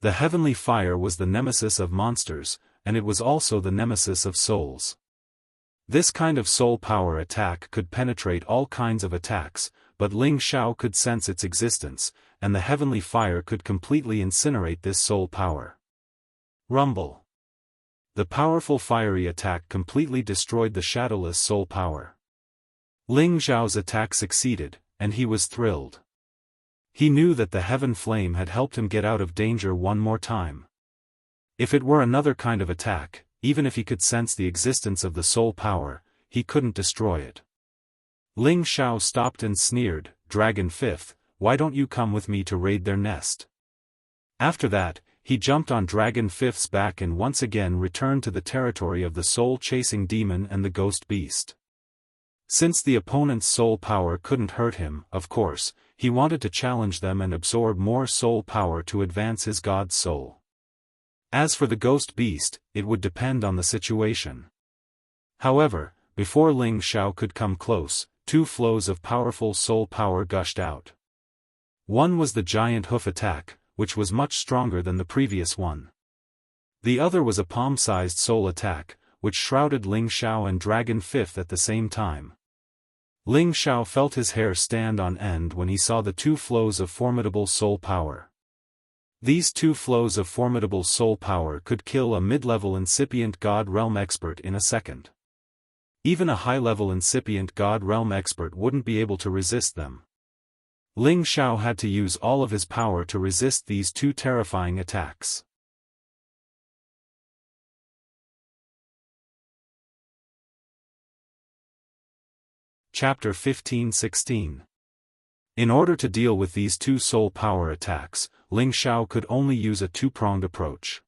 S1: The heavenly fire was the nemesis of monsters, and it was also the nemesis of souls. This kind of soul power attack could penetrate all kinds of attacks, but Ling Xiao could sense its existence, and the heavenly fire could completely incinerate this soul power. Rumble. The powerful fiery attack completely destroyed the shadowless soul power. Ling Xiao's attack succeeded, and he was thrilled. He knew that the heaven flame had helped him get out of danger one more time. If it were another kind of attack, even if he could sense the existence of the soul power, he couldn't destroy it. Ling Xiao stopped and sneered, "Dragon 5th, why don't you come with me to raid their nest?" After that, he jumped on Dragon 5th's back and once again returned to the territory of the soul-chasing demon and the ghost beast. Since the opponent's soul power couldn't hurt him, of course, he wanted to challenge them and absorb more soul power to advance his god's soul. As for the ghost beast, it would depend on the situation. However, before Ling Xiao could come close, two flows of powerful soul power gushed out. One was the giant hoof attack, which was much stronger than the previous one. The other was a palm-sized soul attack, which shrouded Ling Xiao and Dragon 5th at the same time. Ling Xiao felt his hair stand on end when he saw the two flows of formidable soul power. These two flows of formidable soul power could kill a mid-level incipient God Realm expert in a second. Even a high-level incipient God Realm expert wouldn't be able to resist them. Ling Xiao had to use all of his power to resist these two terrifying attacks. Chapter 15-16. In order to deal with these two soul power attacks, Ling Xiao could only use a two-pronged approach.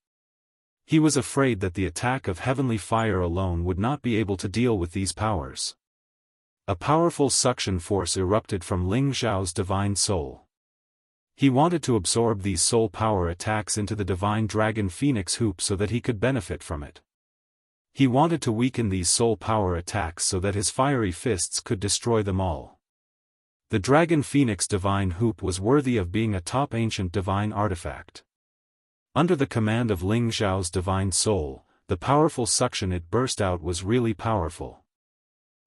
S1: He was afraid that the attack of heavenly fire alone would not be able to deal with these powers. A powerful suction force erupted from Ling Xiao's divine soul. He wanted to absorb these soul power attacks into the divine dragon phoenix hoop so that he could benefit from it. He wanted to weaken these soul power attacks so that his fiery fists could destroy them all. The dragon phoenix divine hoop was worthy of being a top ancient divine artifact. Under the command of Ling Xiao's divine soul, the powerful suction it burst out was really powerful.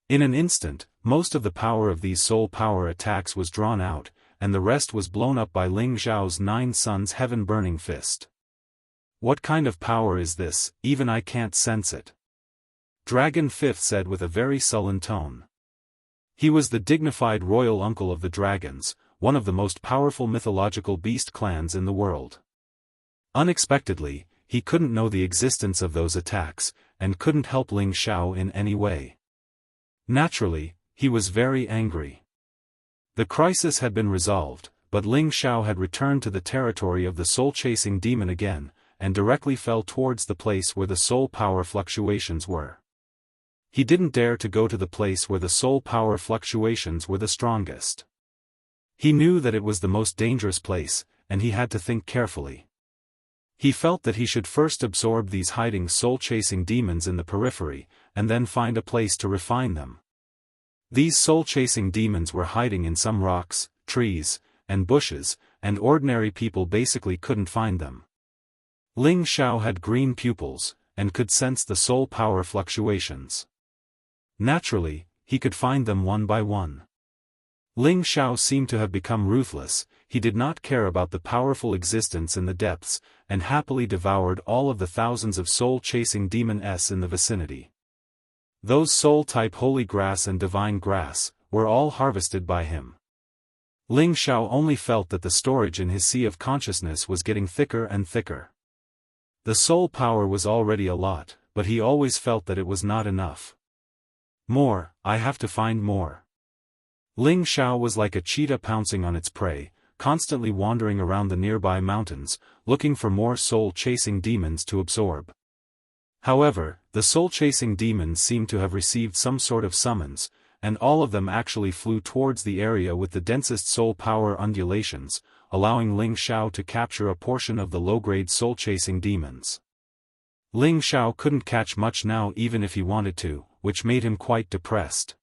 S1: In an instant, most of the power of these soul power attacks was drawn out, and the rest was blown up by Ling Xiao's 9 suns heaven-burning fist. "What kind of power is this? Even I can't sense it," Dragon 5th said with a very sullen tone. He was the dignified royal uncle of the dragons, one of the most powerful mythological beast clans in the world. Unexpectedly, he couldn't know the existence of those attacks, and couldn't help Ling Xiao in any way. Naturally, he was very angry. The crisis had been resolved, but Ling Xiao had returned to the territory of the soul-chasing demon again, and directly fell towards the place where the soul power fluctuations were. He didn't dare to go to the place where the soul power fluctuations were the strongest. He knew that it was the most dangerous place, and he had to think carefully. He felt that he should first absorb these hiding soul-chasing demons in the periphery, and then find a place to refine them. These soul-chasing demons were hiding in some rocks, trees, and bushes, and ordinary people basically couldn't find them. Ling Xiao had green pupils, and could sense the soul power fluctuations. Naturally, he could find them one by one. Ling Xiao seemed to have become ruthless. He did not care about the powerful existence in the depths, and happily devoured all of the thousands of soul-chasing demons in the vicinity. Those soul-type holy grass and divine grass were all harvested by him. Ling Xiao only felt that the storage in his sea of consciousness was getting thicker and thicker. The soul power was already a lot, but he always felt that it was not enough. More, I have to find more. Ling Xiao was like a cheetah pouncing on its prey, constantly wandering around the nearby mountains, looking for more soul-chasing demons to absorb. However, the soul-chasing demons seemed to have received some sort of summons, and all of them actually flew towards the area with the densest soul power undulations, allowing Ling Xiao to capture a portion of the low-grade soul-chasing demons. Ling Xiao couldn't catch much now even if he wanted to, which made him quite depressed.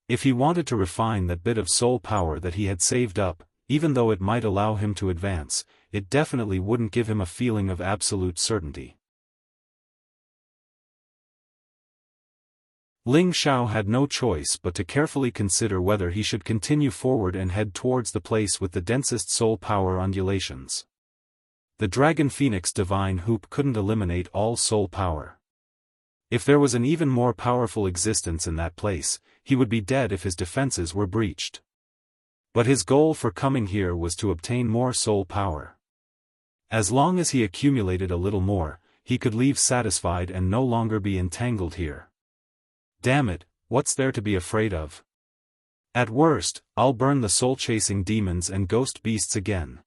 S1: If he wanted to refine that bit of soul power that he had saved up, even though it might allow him to advance, it definitely wouldn't give him a feeling of absolute certainty. Ling Xiao had no choice but to carefully consider whether he should continue forward and head towards the place with the densest soul power undulations. The Dragon Phoenix Divine Hoop couldn't eliminate all soul power. If there was an even more powerful existence in that place, he would be dead if his defenses were breached. But his goal for coming here was to obtain more soul power. As long as he accumulated a little more, he could leave satisfied and no longer be entangled here. Damn it, what's there to be afraid of? At worst, I'll burn the soul-chasing demons and ghost beasts again.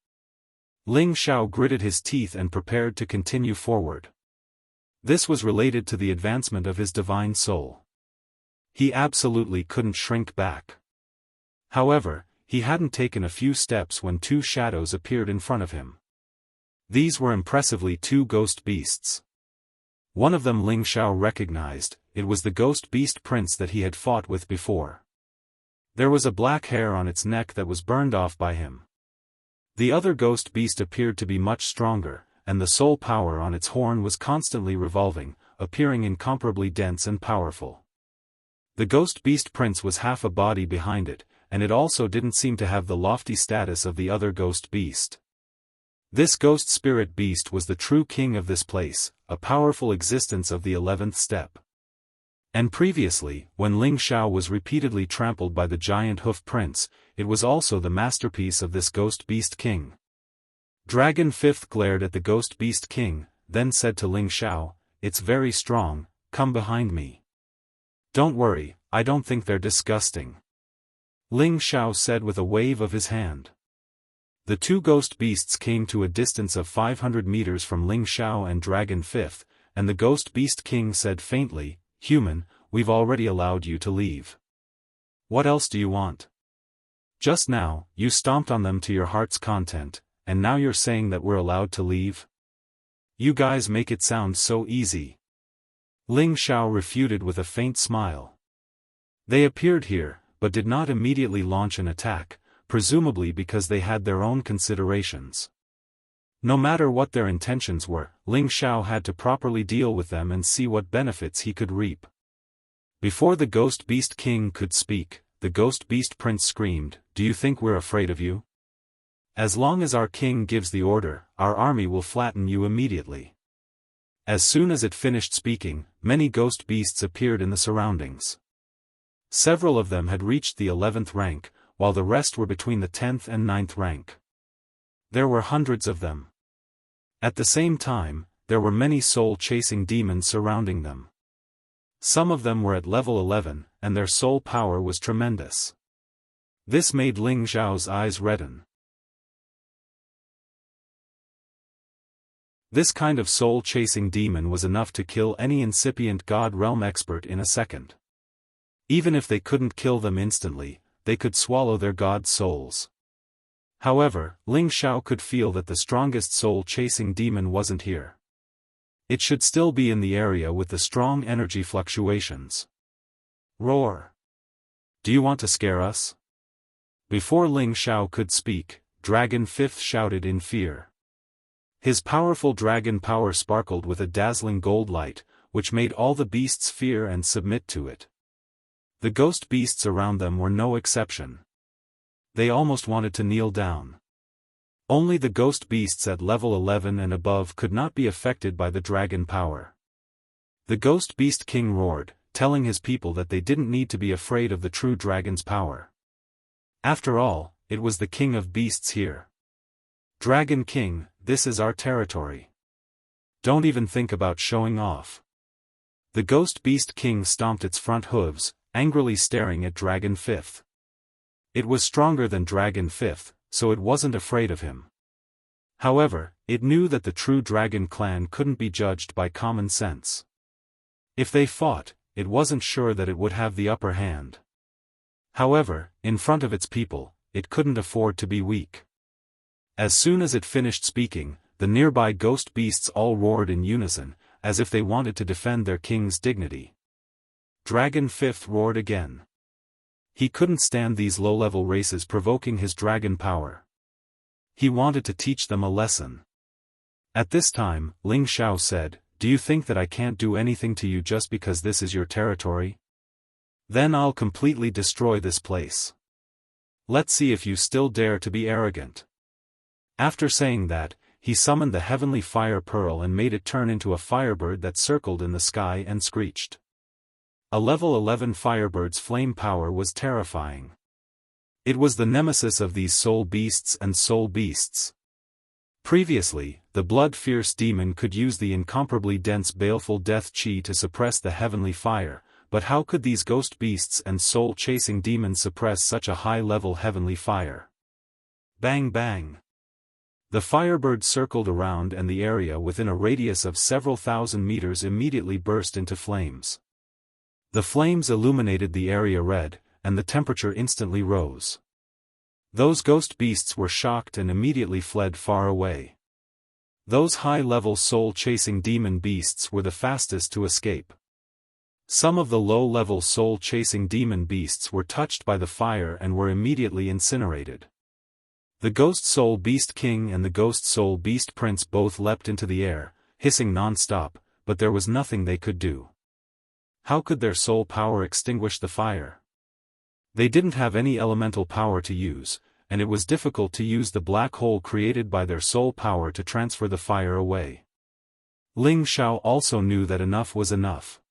S1: Ling Xiao gritted his teeth and prepared to continue forward. This was related to the advancement of his divine soul. He absolutely couldn't shrink back. However, he hadn't taken a few steps when two shadows appeared in front of him. These were impressively two ghost beasts. One of them Ling Xiao recognized. It was the ghost beast prince that he had fought with before. There was a black hair on its neck that was burned off by him. The other ghost beast appeared to be much stronger, and the soul power on its horn was constantly revolving, appearing incomparably dense and powerful. The ghost beast prince was half a body behind it, and it also didn't seem to have the lofty status of the other ghost beast. This ghost spirit beast was the true king of this place, a powerful existence of the 11th step. And previously, when Ling Xiao was repeatedly trampled by the giant hoof prince, it was also the masterpiece of this ghost beast king. Dragon Fifth glared at the ghost beast king, then said to Ling Xiao, "It's very strong, come behind me." "Don't worry, I don't think they're disgusting," Ling Xiao said with a wave of his hand. The two ghost beasts came to a distance of 500 meters from Ling Xiao and Dragon Fifth, and the ghost beast king said faintly, "Human, we've already allowed you to leave. What else do you want? Just now, you stomped on them to your heart's content, and now you're saying that we're allowed to leave? You guys make it sound so easy." Ling Xiao refuted with a faint smile. They appeared here, but did not immediately launch an attack, presumably because they had their own considerations. No matter what their intentions were, Ling Xiao had to properly deal with them and see what benefits he could reap. Before the Ghost Beast King could speak, the Ghost Beast Prince screamed, "Do you think we're afraid of you? As long as our king gives the order, our army will flatten you immediately." As soon as it finished speaking, many ghost beasts appeared in the surroundings. Several of them had reached the 11th rank, while the rest were between the 10th and 9th rank. There were hundreds of them. At the same time, there were many soul-chasing demons surrounding them. Some of them were at level 11, and their soul power was tremendous. This made Ling Xiao's eyes redden. This kind of soul-chasing demon was enough to kill any incipient God realm expert in a second. Even if they couldn't kill them instantly, they could swallow their god's souls. However, Ling Xiao could feel that the strongest soul-chasing demon wasn't here. It should still be in the area with the strong energy fluctuations. Roar! Do you want to scare us? Before Ling Xiao could speak, Dragon 5th shouted in fear. His powerful dragon power sparkled with a dazzling gold light, which made all the beasts fear and submit to it. The ghost beasts around them were no exception. They almost wanted to kneel down. Only the ghost beasts at level 11 and above could not be affected by the dragon power. The ghost beast king roared, telling his people that they didn't need to be afraid of the true dragon's power. After all, it was the king of beasts here. Dragon King, this is our territory. Don't even think about showing off. The ghost beast king stomped its front hooves, angrily staring at Dragon 5th. It was stronger than Dragon 5th, so it wasn't afraid of him. However, it knew that the true dragon clan couldn't be judged by common sense. If they fought, it wasn't sure that it would have the upper hand. However, in front of its people, it couldn't afford to be weak. As soon as it finished speaking, the nearby ghost beasts all roared in unison, as if they wanted to defend their king's dignity. Dragon 5th roared again. He couldn't stand these low-level races provoking his dragon power. He wanted to teach them a lesson. At this time, Ling Xiao said, "Do you think that I can't do anything to you just because this is your territory? Then I'll completely destroy this place. Let's see if you still dare to be arrogant." After saying that, he summoned the heavenly fire pearl and made it turn into a firebird that circled in the sky and screeched. A level 11 firebird's flame power was terrifying. It was the nemesis of these soul beasts and soul beasts. Previously, the blood-fierce demon could use the incomparably dense baleful death chi to suppress the heavenly fire, but how could these ghost beasts and soul-chasing demons suppress such a high-level heavenly fire? Bang bang! The firebird circled around and the area within a radius of several thousand meters immediately burst into flames. The flames illuminated the area red, and the temperature instantly rose. Those ghost beasts were shocked and immediately fled far away. Those high-level soul-chasing demon beasts were the fastest to escape. Some of the low-level soul-chasing demon beasts were touched by the fire and were immediately incinerated. The Ghost Soul Beast King and the Ghost Soul Beast Prince both leapt into the air, hissing non-stop, but there was nothing they could do. How could their soul power extinguish the fire? They didn't have any elemental power to use, and it was difficult to use the black hole created by their soul power to transfer the fire away. Ling Xiao also knew that enough was enough.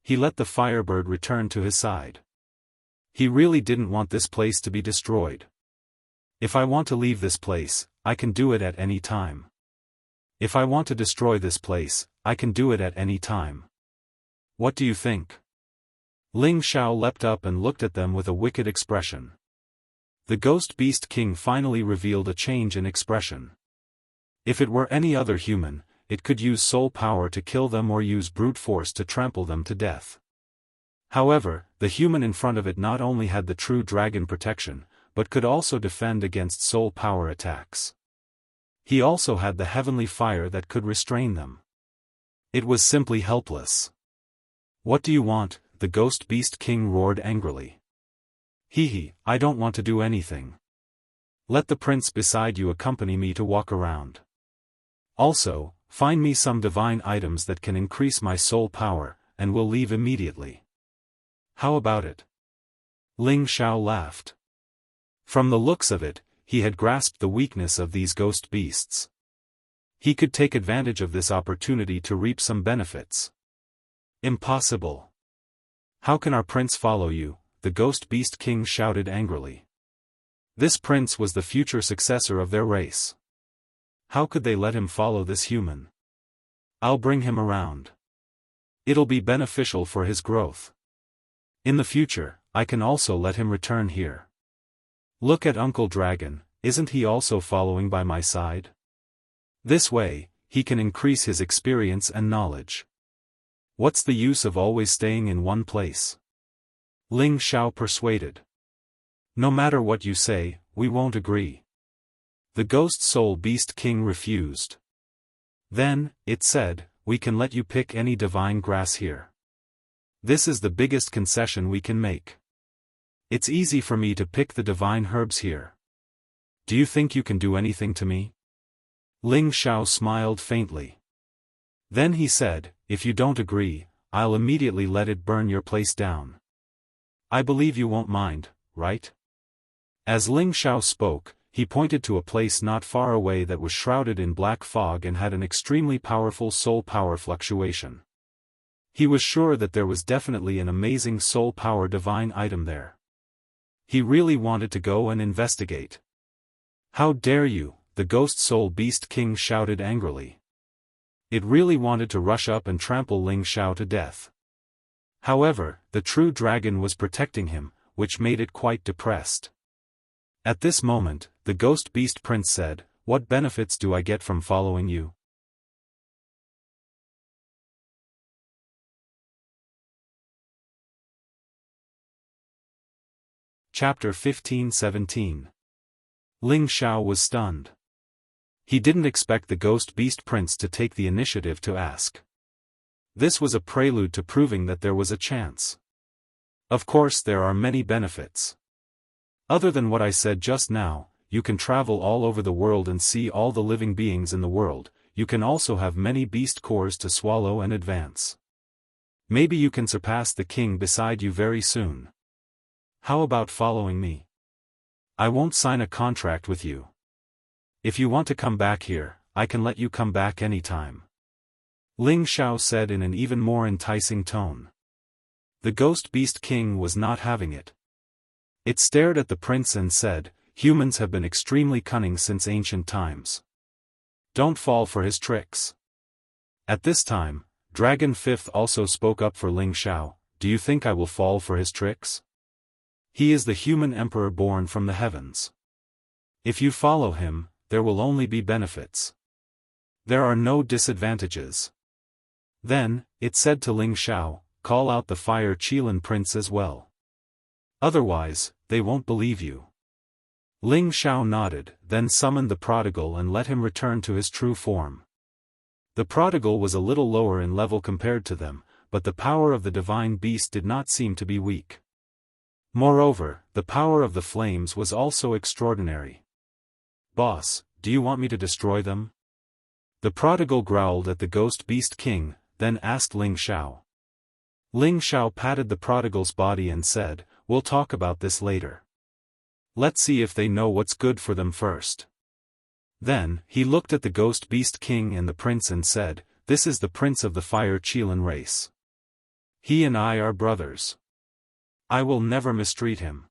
S1: He let the firebird return to his side. He really didn't want this place to be destroyed. If I want to leave this place, I can do it at any time. If I want to destroy this place, I can do it at any time. What do you think? Ling Xiao leapt up and looked at them with a wicked expression. The Ghost Beast King finally revealed a change in expression. If it were any other human, it could use soul power to kill them or use brute force to trample them to death. However, the human in front of it not only had the true dragon protection, but could also defend against soul power attacks. He also had the heavenly fire that could restrain them. It was simply helpless. "What do you want?" the Ghost Beast King roared angrily. "Hee, I don't want to do anything. Let the prince beside you accompany me to walk around. Also, find me some divine items that can increase my soul power, and we'll leave immediately. How about it?" Ling Xiao laughed. From the looks of it, he had grasped the weakness of these ghost beasts. He could take advantage of this opportunity to reap some benefits. "Impossible. How can our prince follow you?" the Ghost Beast King shouted angrily. This prince was the future successor of their race. How could they let him follow this human? I'll bring him around. It'll be beneficial for his growth. In the future, I can also let him return here. Look at Uncle Dragon, isn't he also following by my side? This way, he can increase his experience and knowledge. What's the use of always staying in one place? Ling Xiao persuaded. No matter what you say, we won't agree. The Ghost Soul Beast King refused. Then, it said, we can let you pick any divine grass here. This is the biggest concession we can make. It's easy for me to pick the divine herbs here. Do you think you can do anything to me? Ling Xiao smiled faintly. Then he said, if you don't agree, I'll immediately let it burn your place down. I believe you won't mind, right? As Ling Xiao spoke, he pointed to a place not far away that was shrouded in black fog and had an extremely powerful soul power fluctuation. He was sure that there was definitely an amazing soul power divine item there. He really wanted to go and investigate. How dare you, the Ghost Soul Beast King shouted angrily. It really wanted to rush up and trample Ling Xiao to death. However, the true dragon was protecting him, which made it quite depressed. At this moment, the Ghost Beast Prince said, what benefits do I get from following you? Chapter 15-17. Ling Xiao was stunned. He didn't expect the Ghost Beast Prince to take the initiative to ask. This was a prelude to proving that there was a chance. Of course there are many benefits. Other than what I said just now, you can travel all over the world and see all the living beings in the world, you can also have many beast cores to swallow and advance. Maybe you can surpass the king beside you very soon. How about following me? I won't sign a contract with you. If you want to come back here, I can let you come back anytime. Ling Xiao said in an even more enticing tone. The Ghost Beast King was not having it. It stared at the prince and said, humans have been extremely cunning since ancient times. Don't fall for his tricks. At this time, Dragon Fifth also spoke up for Ling Xiao, do you think I will fall for his tricks? He is the human emperor born from the heavens. If you follow him, there will only be benefits. There are no disadvantages. Then, it said to Ling Xiao, call out the Fire Qilin Prince as well. Otherwise, they won't believe you. Ling Xiao nodded, then summoned the prodigal and let him return to his true form. The prodigal was a little lower in level compared to them, but the power of the divine beast did not seem to be weak. Moreover, the power of the flames was also extraordinary. Boss, do you want me to destroy them? The prodigal growled at the Ghost Beast King, then asked Ling Xiao. Ling Xiao patted the prodigal's body and said, we'll talk about this later. Let's see if they know what's good for them first. Then, he looked at the Ghost Beast King and the prince and said, this is the prince of the Fire Qilin race. He and I are brothers. I will never mistreat him.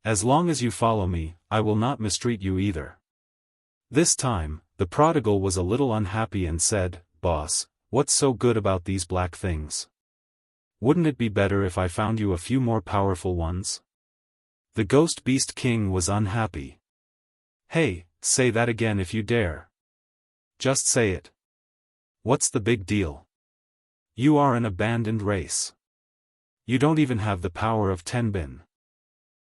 S1: As long as you follow me, I will not mistreat you either. This time, the prodigal was a little unhappy and said, boss, what's so good about these black things? Wouldn't it be better if I found you a few more powerful ones? The Ghost Beast King was unhappy. Hey, say that again if you dare. Just say it. What's the big deal? You are an abandoned race. You don't even have the power of Tenbin.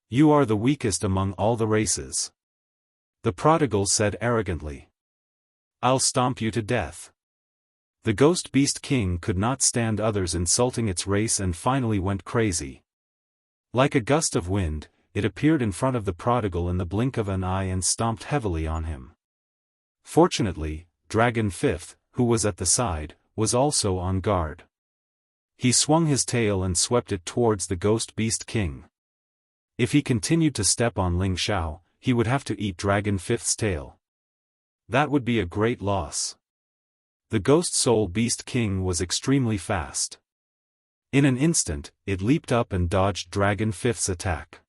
S1: You are the weakest among all the races. The prodigal said arrogantly. I'll stomp you to death. The Ghost Beast King could not stand others insulting its race and finally went crazy. Like a gust of wind, it appeared in front of the prodigal in the blink of an eye and stomped heavily on him. Fortunately, Dragon Fifth, who was at the side, was also on guard. He swung his tail and swept it towards the Ghost Beast King. If he continued to step on Ling Xiao, he would have to eat Dragon Fifth's tail. That would be a great loss. The Ghost Soul Beast King was extremely fast. In an instant, it leaped up and dodged Dragon Fifth's attack.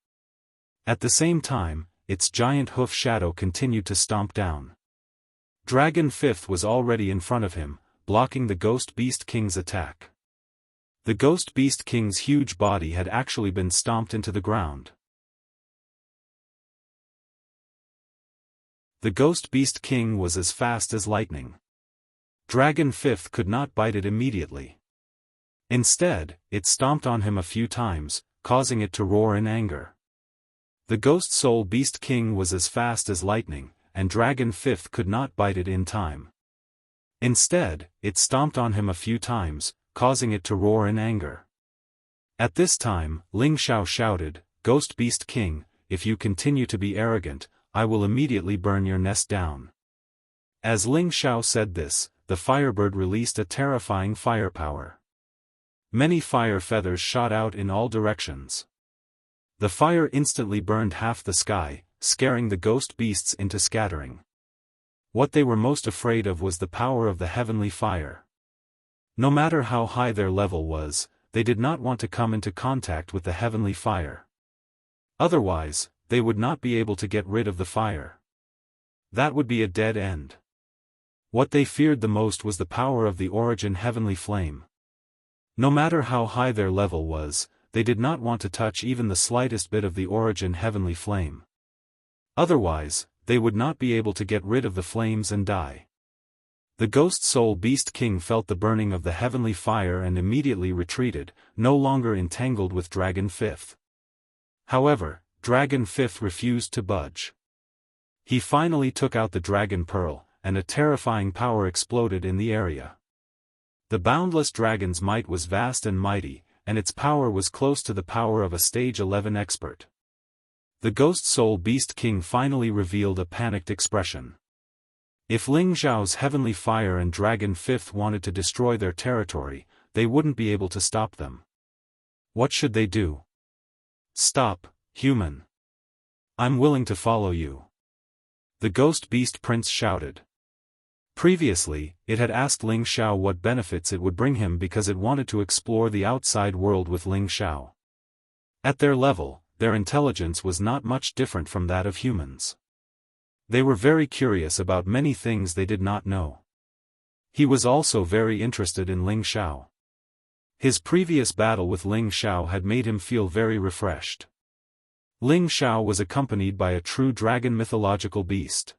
S1: At the same time, its giant hoof shadow continued to stomp down. Dragon Fifth was already in front of him, blocking the Ghost Beast King's attack. The Ghost Beast King's huge body had actually been stomped into the ground. The Ghost Beast King was as fast as lightning. Dragon Fifth could not bite it immediately. Instead, it stomped on him a few times, causing it to roar in anger. The Ghost Soul Beast King was as fast as lightning, and Dragon Fifth could not bite it in time. Instead, it stomped on him a few times, causing it to roar in anger. At this time, Ling Xiao shouted, "Ghost Beast King, if you continue to be arrogant, I will immediately burn your nest down." As Ling Xiao said this, the Firebird released a terrifying firepower. Many fire feathers shot out in all directions. The fire instantly burned half the sky, scaring the ghost beasts into scattering. What they were most afraid of was the power of the heavenly fire. No matter how high their level was, they did not want to come into contact with the heavenly fire. Otherwise, they would not be able to get rid of the fire. That would be a dead end. What they feared the most was the power of the origin heavenly flame. No matter how high their level was, they did not want to touch even the slightest bit of the origin heavenly flame. Otherwise, they would not be able to get rid of the flames and die. The Ghost Soul Beast King felt the burning of the heavenly fire and immediately retreated, no longer entangled with Dragon Fifth. However, Dragon Fifth refused to budge. He finally took out the Dragon Pearl, and a terrifying power exploded in the area. The boundless dragon's might was vast and mighty, and its power was close to the power of a Stage 11 expert. The Ghost Soul Beast King finally revealed a panicked expression. If Ling Xiao's heavenly fire and Dragon Fifth wanted to destroy their territory, they wouldn't be able to stop them. What should they do? "Stop, human. I'm willing to follow you," the Ghost Beast Prince shouted. Previously, it had asked Ling Xiao what benefits it would bring him because it wanted to explore the outside world with Ling Xiao. At their level, their intelligence was not much different from that of humans. They were very curious about many things they did not know. He was also very interested in Ling Xiao. His previous battle with Ling Xiao had made him feel very refreshed. Ling Xiao was accompanied by a true dragon mythological beast.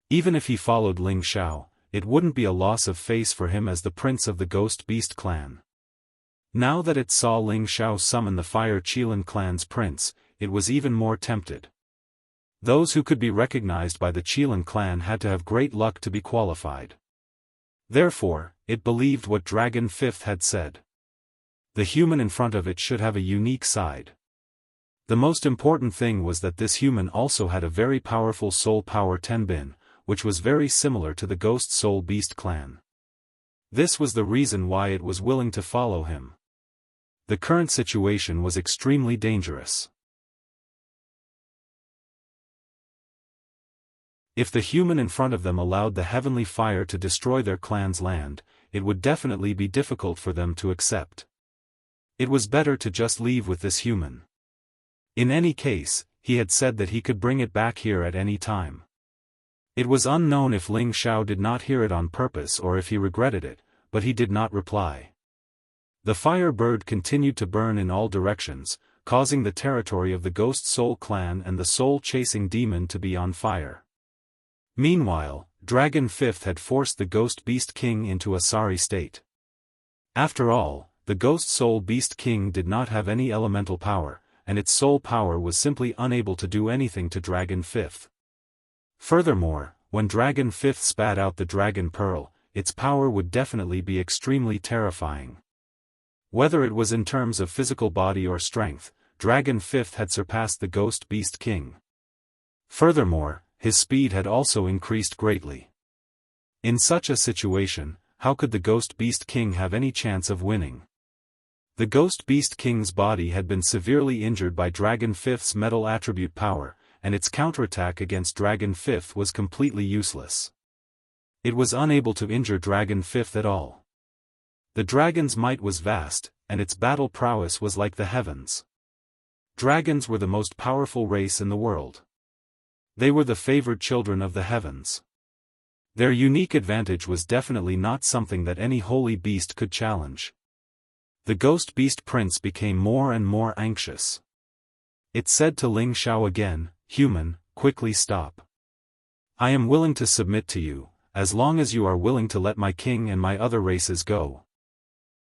S1: Even if he followed Ling Xiao, it wouldn't be a loss of face for him as the prince of the Ghost Beast clan. Now that it saw Ling Xiao summon the Fire Qilin clan's prince, it was even more tempted. Those who could be recognized by the Qilin clan had to have great luck to be qualified. Therefore, it believed what Dragon Fifth had said. The human in front of it should have a unique side. The most important thing was that this human also had a very powerful soul power Tenbin, which was very similar to the Ghost Soul Beast clan. This was the reason why it was willing to follow him. The current situation was extremely dangerous. If the human in front of them allowed the heavenly fire to destroy their clan's land, it would definitely be difficult for them to accept. It was better to just leave with this human. In any case, he had said that he could bring it back here at any time. It was unknown if Ling Xiao did not hear it on purpose or if he regretted it, but he did not reply. The fire bird continued to burn in all directions, causing the territory of the Ghost Soul clan and the soul-chasing demon to be on fire. Meanwhile, Dragon Fifth had forced the Ghost Beast King into a sorry state. After all, the Ghost Soul Beast King did not have any elemental power, and its soul power was simply unable to do anything to Dragon Fifth. Furthermore, when Dragon Fifth spat out the Dragon Pearl, its power would definitely be extremely terrifying. Whether it was in terms of physical body or strength, Dragon Fifth had surpassed the Ghost Beast King. Furthermore, his speed had also increased greatly. In such a situation, how could the Ghost Beast King have any chance of winning? The Ghost Beast King's body had been severely injured by Dragon Fifth's metal attribute power, and its counterattack against Dragon Fifth was completely useless. It was unable to injure Dragon Fifth at all. The dragon's might was vast, and its battle prowess was like the heavens. Dragons were the most powerful race in the world. They were the favored children of the heavens. Their unique advantage was definitely not something that any holy beast could challenge. The ghost beast prince became more and more anxious. It said to Ling Xiao again, "Human, quickly stop. I am willing to submit to you, as long as you are willing to let my king and my other races go."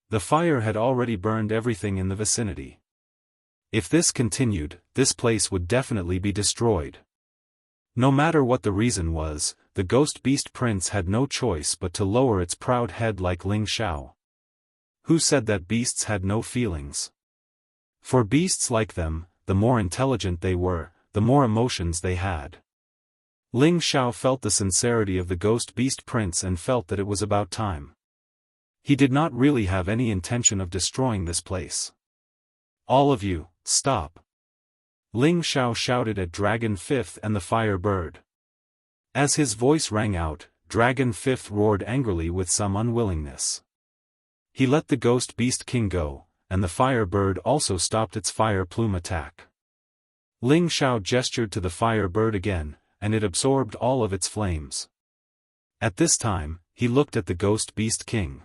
S1: The fire had already burned everything in the vicinity. If this continued, this place would definitely be destroyed. No matter what the reason was, the ghost beast prince had no choice but to lower its proud head like Ling Xiao. Who said that beasts had no feelings? For beasts like them, the more intelligent they were, the more emotions they had. Ling Xiao felt the sincerity of the ghost beast prince and felt that it was about time. He did not really have any intention of destroying this place. "All of you, stop!" Ling Xiao shouted at Dragon Fifth and the Fire Bird. As his voice rang out, Dragon Fifth roared angrily with some unwillingness. He let the ghost beast king go, and the Fire Bird also stopped its fire plume attack. Ling Xiao gestured to the Fire Bird again, and it absorbed all of its flames. At this time, he looked at the ghost beast king.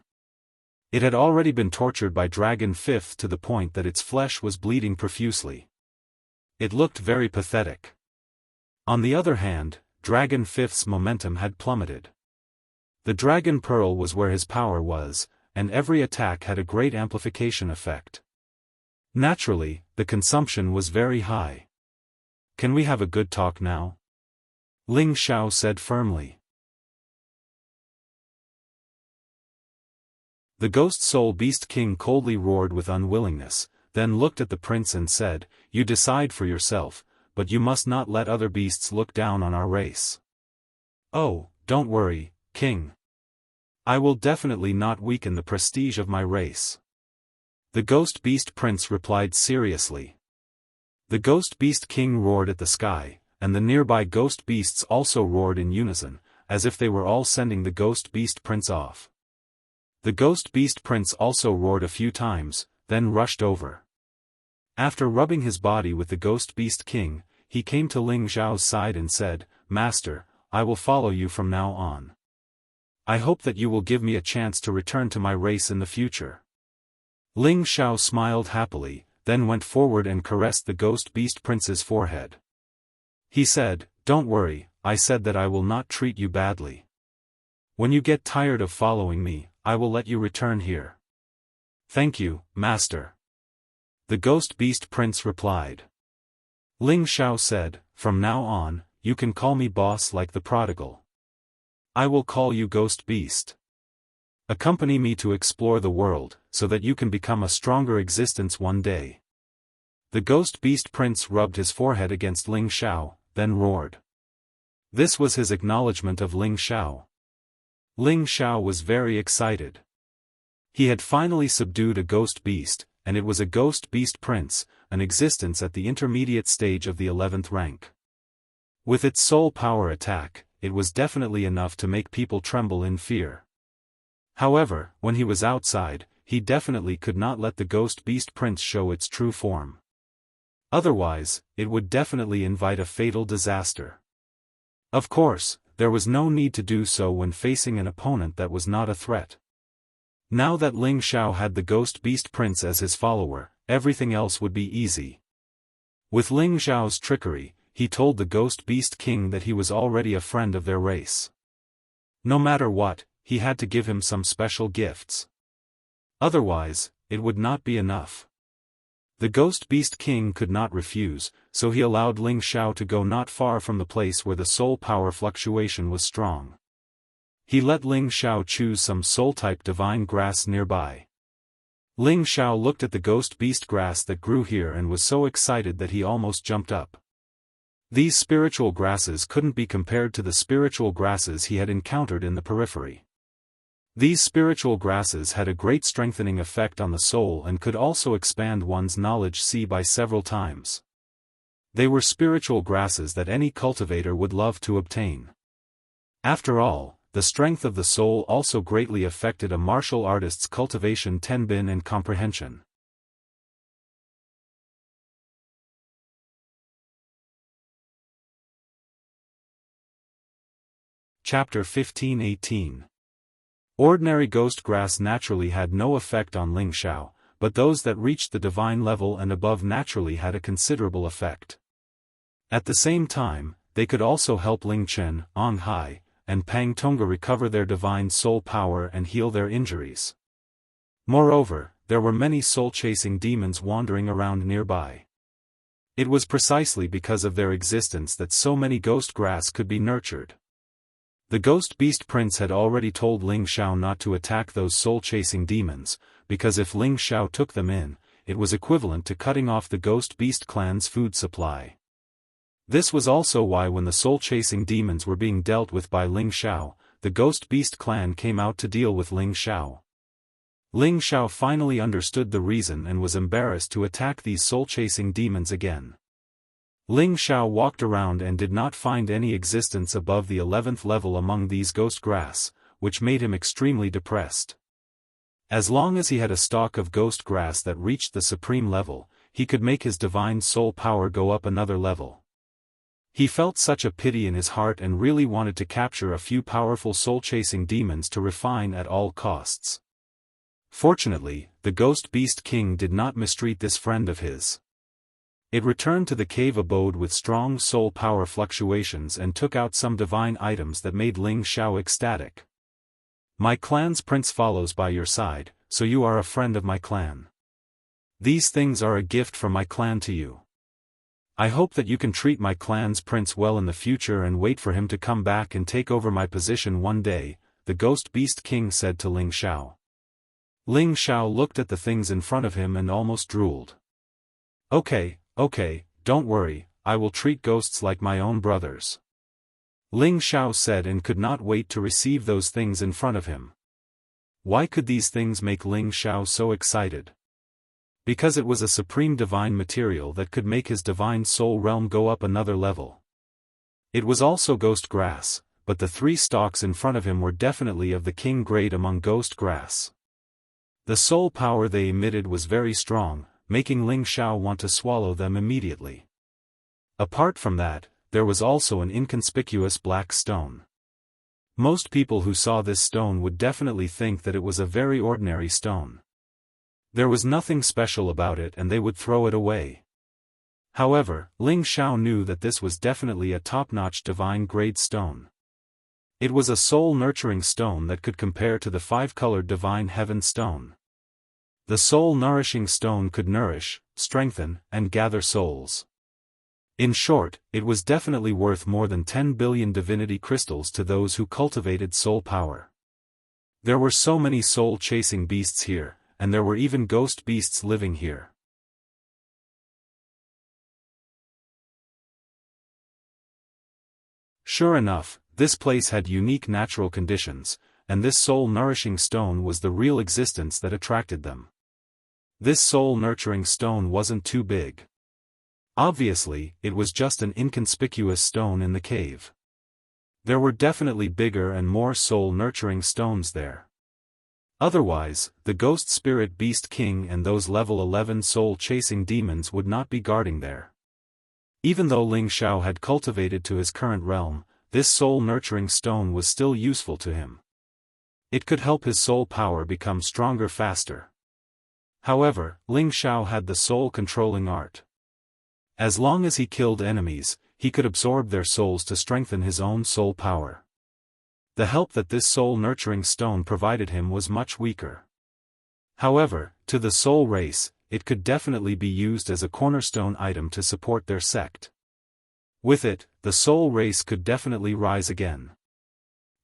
S1: It had already been tortured by Dragon Fifth to the point that its flesh was bleeding profusely. It looked very pathetic. On the other hand, Dragon Fifth's momentum had plummeted. The Dragon Pearl was where his power was, and every attack had a great amplification effect. Naturally, the consumption was very high. "Can we have a good talk now?" Ling Xiao said firmly. The Ghost Soul Beast King coldly roared with unwillingness, then looked at the prince and said, "You decide for yourself, but you must not let other beasts look down on our race." "Oh, don't worry, King. I will definitely not weaken the prestige of my race." The Ghost Beast Prince replied seriously. The Ghost Beast King roared at the sky, and the nearby Ghost Beasts also roared in unison, as if they were all sending the Ghost Beast Prince off. The Ghost Beast Prince also roared a few times, then rushed over. After rubbing his body with the Ghost Beast King, he came to Ling Xiao's side and said, "Master, I will follow you from now on. I hope that you will give me a chance to return to my race in the future." Ling Xiao smiled happily, then went forward and caressed the Ghost Beast Prince's forehead. He said, "Don't worry, I said that I will not treat you badly. When you get tired of following me, I will let you return here." "Thank you, Master," the Ghost Beast Prince replied. Ling Xiao said, "From now on, you can call me boss like the prodigal. I will call you Ghost Beast. Accompany me to explore the world, so that you can become a stronger existence one day." The Ghost Beast Prince rubbed his forehead against Ling Xiao, then roared. This was his acknowledgement of Ling Xiao. Ling Xiao was very excited. He had finally subdued a ghost beast, and it was a Ghost Beast Prince, an existence at the intermediate stage of the 11th rank. With its soul power attack, it was definitely enough to make people tremble in fear. However, when he was outside, he definitely could not let the Ghost Beast Prince show its true form. Otherwise, it would definitely invite a fatal disaster. Of course, there was no need to do so when facing an opponent that was not a threat. Now that Ling Xiao had the Ghost Beast Prince as his follower, everything else would be easy. With Ling Xiao's trickery, he told the Ghost Beast King that he was already a friend of their race. No matter what, he had to give him some special gifts. Otherwise, it would not be enough. The Ghost Beast King could not refuse, so he allowed Ling Xiao to go not far from the place where the soul power fluctuation was strong. He let Ling Xiao choose some soul-type divine grass nearby. Ling Xiao looked at the ghost beast grass that grew here and was so excited that he almost jumped up. These spiritual grasses couldn't be compared to the spiritual grasses he had encountered in the periphery. These spiritual grasses had a great strengthening effect on the soul and could also expand one's knowledge by several times. They were spiritual grasses that any cultivator would love to obtain. After all, the strength of the soul also greatly affected a martial artist's cultivation tenbin and comprehension. Chapter 15:18. Ordinary ghost grass naturally had no effect on Ling Xiao, but those that reached the divine level and above naturally had a considerable effect. At the same time, they could also help Ling Chen, Ong Hai, and Pang Tonga recover their divine soul power and heal their injuries. Moreover, there were many soul-chasing demons wandering around nearby. It was precisely because of their existence that so many ghost grass could be nurtured. The Ghost Beast Prince had already told Ling Xiao not to attack those soul-chasing demons, because if Ling Xiao took them in, it was equivalent to cutting off the Ghost Beast clan's food supply. This was also why when the soul-chasing demons were being dealt with by Ling Xiao, the Ghost Beast clan came out to deal with Ling Xiao. Ling Xiao finally understood the reason and was embarrassed to attack these soul-chasing demons again. Ling Xiao walked around and did not find any existence above the 11th level among these ghost grass, which made him extremely depressed. As long as he had a stalk of ghost grass that reached the supreme level, he could make his divine soul power go up another level. He felt such a pity in his heart and really wanted to capture a few powerful soul-chasing demons to refine at all costs. Fortunately, the Ghost Beast King did not mistreat this friend of his. It returned to the cave abode with strong soul power fluctuations and took out some divine items that made Ling Xiao ecstatic. My clan's prince follows by your side, so you are a friend of my clan. These things are a gift from my clan to you. I hope that you can treat my clan's prince well in the future and wait for him to come back and take over my position one day, the Ghost Beast King said to Ling Xiao. Ling Xiao looked at the things in front of him and almost drooled. Okay, don't worry, I will treat ghosts like my own brothers. Ling Xiao said and could not wait to receive those things in front of him. Why could these things make Ling Xiao so excited? Because it was a supreme divine material that could make his divine soul realm go up another level. It was also ghost grass, but the 3 stalks in front of him were definitely of the king grade among ghost grass. The soul power they emitted was very strong, making Ling Xiao want to swallow them immediately. Apart from that, there was also an inconspicuous black stone. Most people who saw this stone would definitely think that it was a very ordinary stone. There was nothing special about it and they would throw it away. However, Ling Xiao knew that this was definitely a top-notch divine grade stone. It was a soul-nurturing stone that could compare to the 5-colored divine heaven stone. The soul-nourishing stone could nourish, strengthen, and gather souls. In short, it was definitely worth more than 10 billion divinity crystals to those who cultivated soul power. There were so many soul-chasing beasts here, and there were even ghost beasts living here. Sure enough, this place had unique natural conditions, and this soul-nourishing stone was the real existence that attracted them. This soul-nurturing stone wasn't too big. Obviously, it was just an inconspicuous stone in the cave. There were definitely bigger and more soul-nurturing stones there. Otherwise, the Ghost Spirit Beast King and those level 11 soul-chasing demons would not be guarding there. Even though Ling Xiao had cultivated to his current realm, this soul-nurturing stone was still useful to him. It could help his soul power become stronger faster. However, Ling Xiao had the soul-controlling art. As long as he killed enemies, he could absorb their souls to strengthen his own soul power. The help that this soul-nurturing stone provided him was much weaker. However, to the soul race, it could definitely be used as a cornerstone item to support their sect. With it, the soul race could definitely rise again.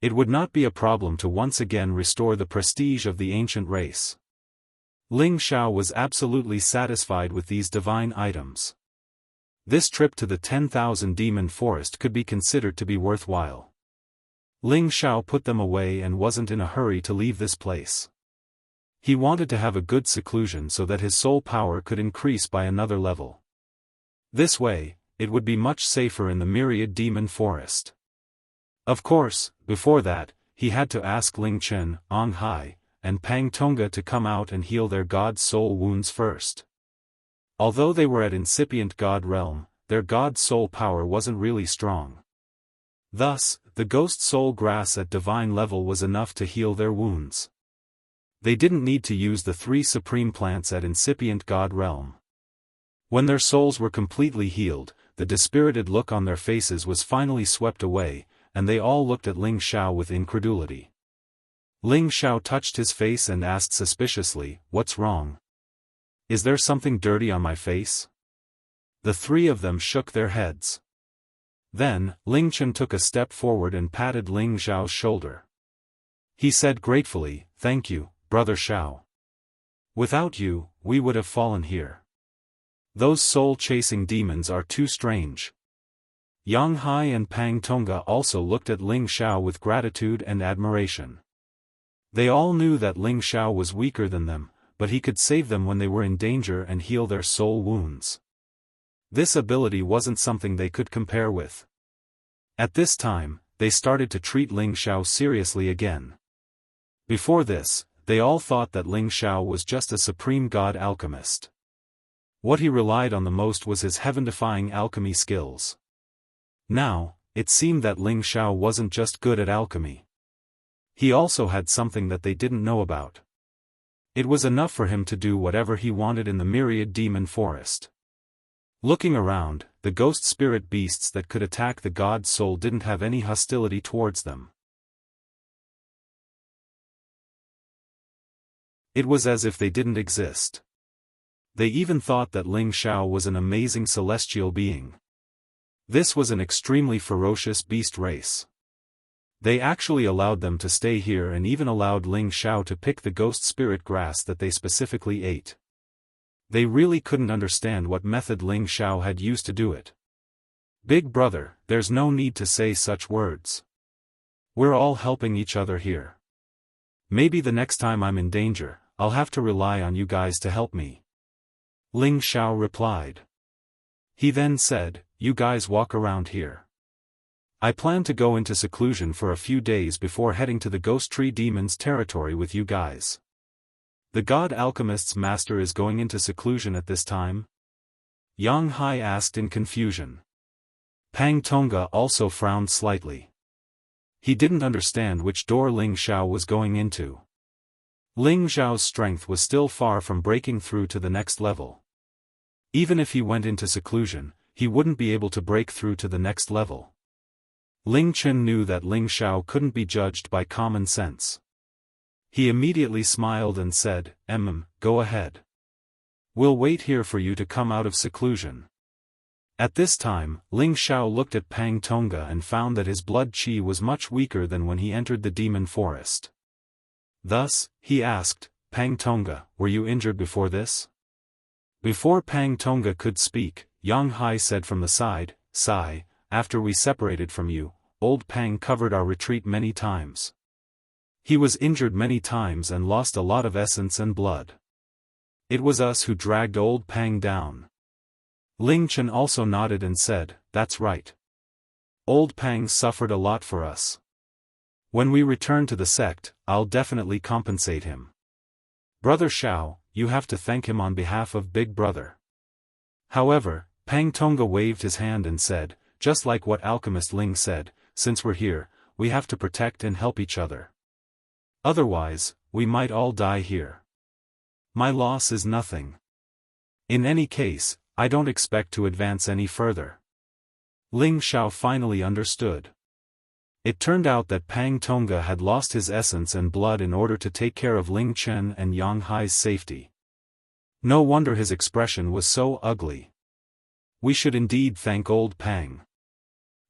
S1: It would not be a problem to once again restore the prestige of the ancient race. Ling Xiao was absolutely satisfied with these divine items. This trip to the 10,000 demon forest could be considered to be worthwhile. Ling Xiao put them away and wasn't in a hurry to leave this place. He wanted to have a good seclusion so that his soul power could increase by another level. This way, it would be much safer in the myriad demon forest. Of course, before that, he had to ask Ling Chen, Ong Hai, and Pang Tonga to come out and heal their god's soul wounds first. Although they were at incipient god realm, their god's soul power wasn't really strong. Thus, The ghost soul grass at divine level was enough to heal their wounds. They didn't need to use the 3 supreme plants at incipient god realm. When their souls were completely healed, the dispirited look on their faces was finally swept away, and they all looked at Ling Xiao with incredulity. Ling Xiao touched his face and asked suspiciously, "What's wrong? Is there something dirty on my face?" The 3 of them shook their heads. Then, Ling Chen took a step forward and patted Ling Xiao's shoulder. He said gratefully, "Thank you, Brother Xiao. Without you, we would have fallen here. Those soul-chasing demons are too strange." Yang Hai and Pang Tonga also looked at Ling Xiao with gratitude and admiration. They all knew that Ling Xiao was weaker than them, but he could save them when they were in danger and heal their soul wounds. This ability wasn't something they could compare with. At this time, they started to treat Ling Xiao seriously again. Before this, they all thought that Ling Xiao was just a supreme god alchemist. What he relied on the most was his heaven-defying alchemy skills. Now, it seemed that Ling Xiao wasn't just good at alchemy. He also had something that they didn't know about. It was enough for him to do whatever he wanted in the myriad demon forest. Looking around, the ghost spirit beasts that could attack the god's soul didn't have any hostility towards them. It was as if they didn't exist. They even thought that Ling Xiao was an amazing celestial being. This was an extremely ferocious beast race. They actually allowed them to stay here and even allowed Ling Xiao to pick the ghost spirit grass that they specifically ate. They really couldn't understand what method Ling Xiao had used to do it. "Big brother, there's no need to say such words. We're all helping each other here. Maybe the next time I'm in danger, I'll have to rely on you guys to help me." Ling Xiao replied. He then said, "You guys walk around here. I plan to go into seclusion for a few days before heading to the Ghost Tree Demon's territory with you guys." "The God Alchemist's master is going into seclusion at this time?" Yang Hai asked in confusion. Pang Tonga also frowned slightly. He didn't understand which door Ling Xiao was going into. Ling Xiao's strength was still far from breaking through to the next level. Even if he went into seclusion, he wouldn't be able to break through to the next level. Ling Chen knew that Ling Xiao couldn't be judged by common sense. He immediately smiled and said, Go ahead. We'll wait here for you to come out of seclusion." At this time, Ling Xiao looked at Pang Tonga and found that his blood qi was much weaker than when he entered the demon forest. Thus, he asked, "Pang Tonga, were you injured before this?" Before Pang Tonga could speak, Yang Hai said from the side, "Sai, after we separated from you, old Pang covered our retreat many times. He was injured many times and lost a lot of essence and blood. It was us who dragged old Pang down." Ling Chen also nodded and said, "That's right. Old Pang suffered a lot for us. When we return to the sect, I'll definitely compensate him. Brother Xiao, you have to thank him on behalf of Big Brother." However, Pang Tonga waved his hand and said, "Just like what Alchemist Ling said, since we're here, we have to protect and help each other. Otherwise, we might all die here. My loss is nothing. In any case, I don't expect to advance any further." Ling Xiao finally understood. It turned out that Pang Tonga had lost his essence and blood in order to take care of Ling Chen and Yang Hai's safety. No wonder his expression was so ugly. "We should indeed thank old Pang.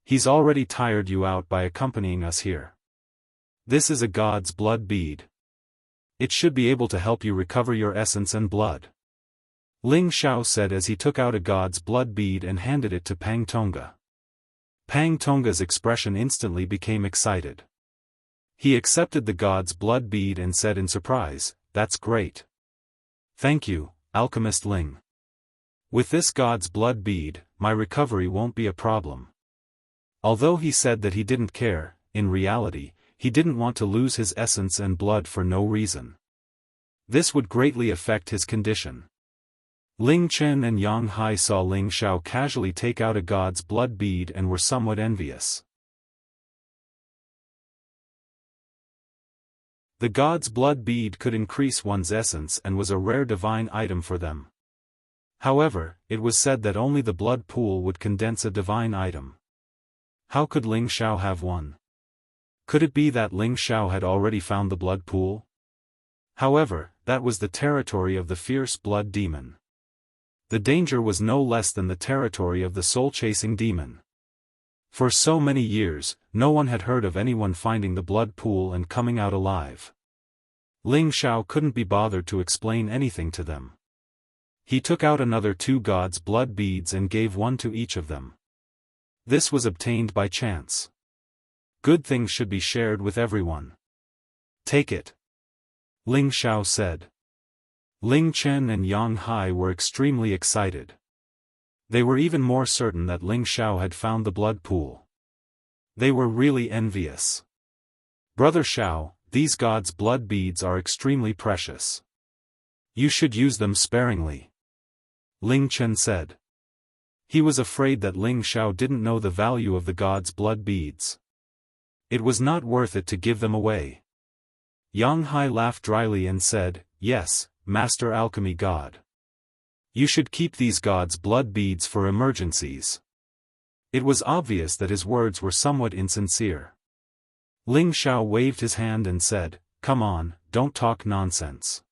S1: He's already tired you out by accompanying us here. This is a god's blood bead. It should be able to help you recover your essence and blood," Ling Xiao said as he took out a god's blood bead and handed it to Pang Tonga. Pang Tonga's expression instantly became excited. He accepted the god's blood bead and said in surprise, "That's great. Thank you, Alchemist Ling. With this god's blood bead, my recovery won't be a problem." Although he said that he didn't care, in reality, he didn't want to lose his essence and blood for no reason. This would greatly affect his condition. Ling Chen and Yang Hai saw Ling Xiao casually take out a god's blood bead and were somewhat envious. The god's blood bead could increase one's essence and was a rare divine item for them. However, it was said that only the blood pool would condense a divine item. How could Ling Xiao have one? Could it be that Ling Xiao had already found the blood pool? However, that was the territory of the fierce blood demon. The danger was no less than the territory of the soul-chasing demon. For so many years, no one had heard of anyone finding the blood pool and coming out alive. Ling Xiao couldn't be bothered to explain anything to them. He took out another 2 gods' blood beads and gave one to each of them. This was obtained by chance. Good things should be shared with everyone. Take it. Ling Xiao said. Ling Chen and Yang Hai were extremely excited. They were even more certain that Ling Xiao had found the blood pool. They were really envious. Brother Xiao, these gods' blood beads are extremely precious. You should use them sparingly. Ling Chen said. He was afraid that Ling Xiao didn't know the value of the gods' blood beads. It was not worth it to give them away. Yang Hai laughed dryly and said, "Yes, Master Alchemy God. You should keep these gods' blood beads for emergencies." It was obvious that his words were somewhat insincere. Ling Xiao waved his hand and said, "Come on, don't talk nonsense.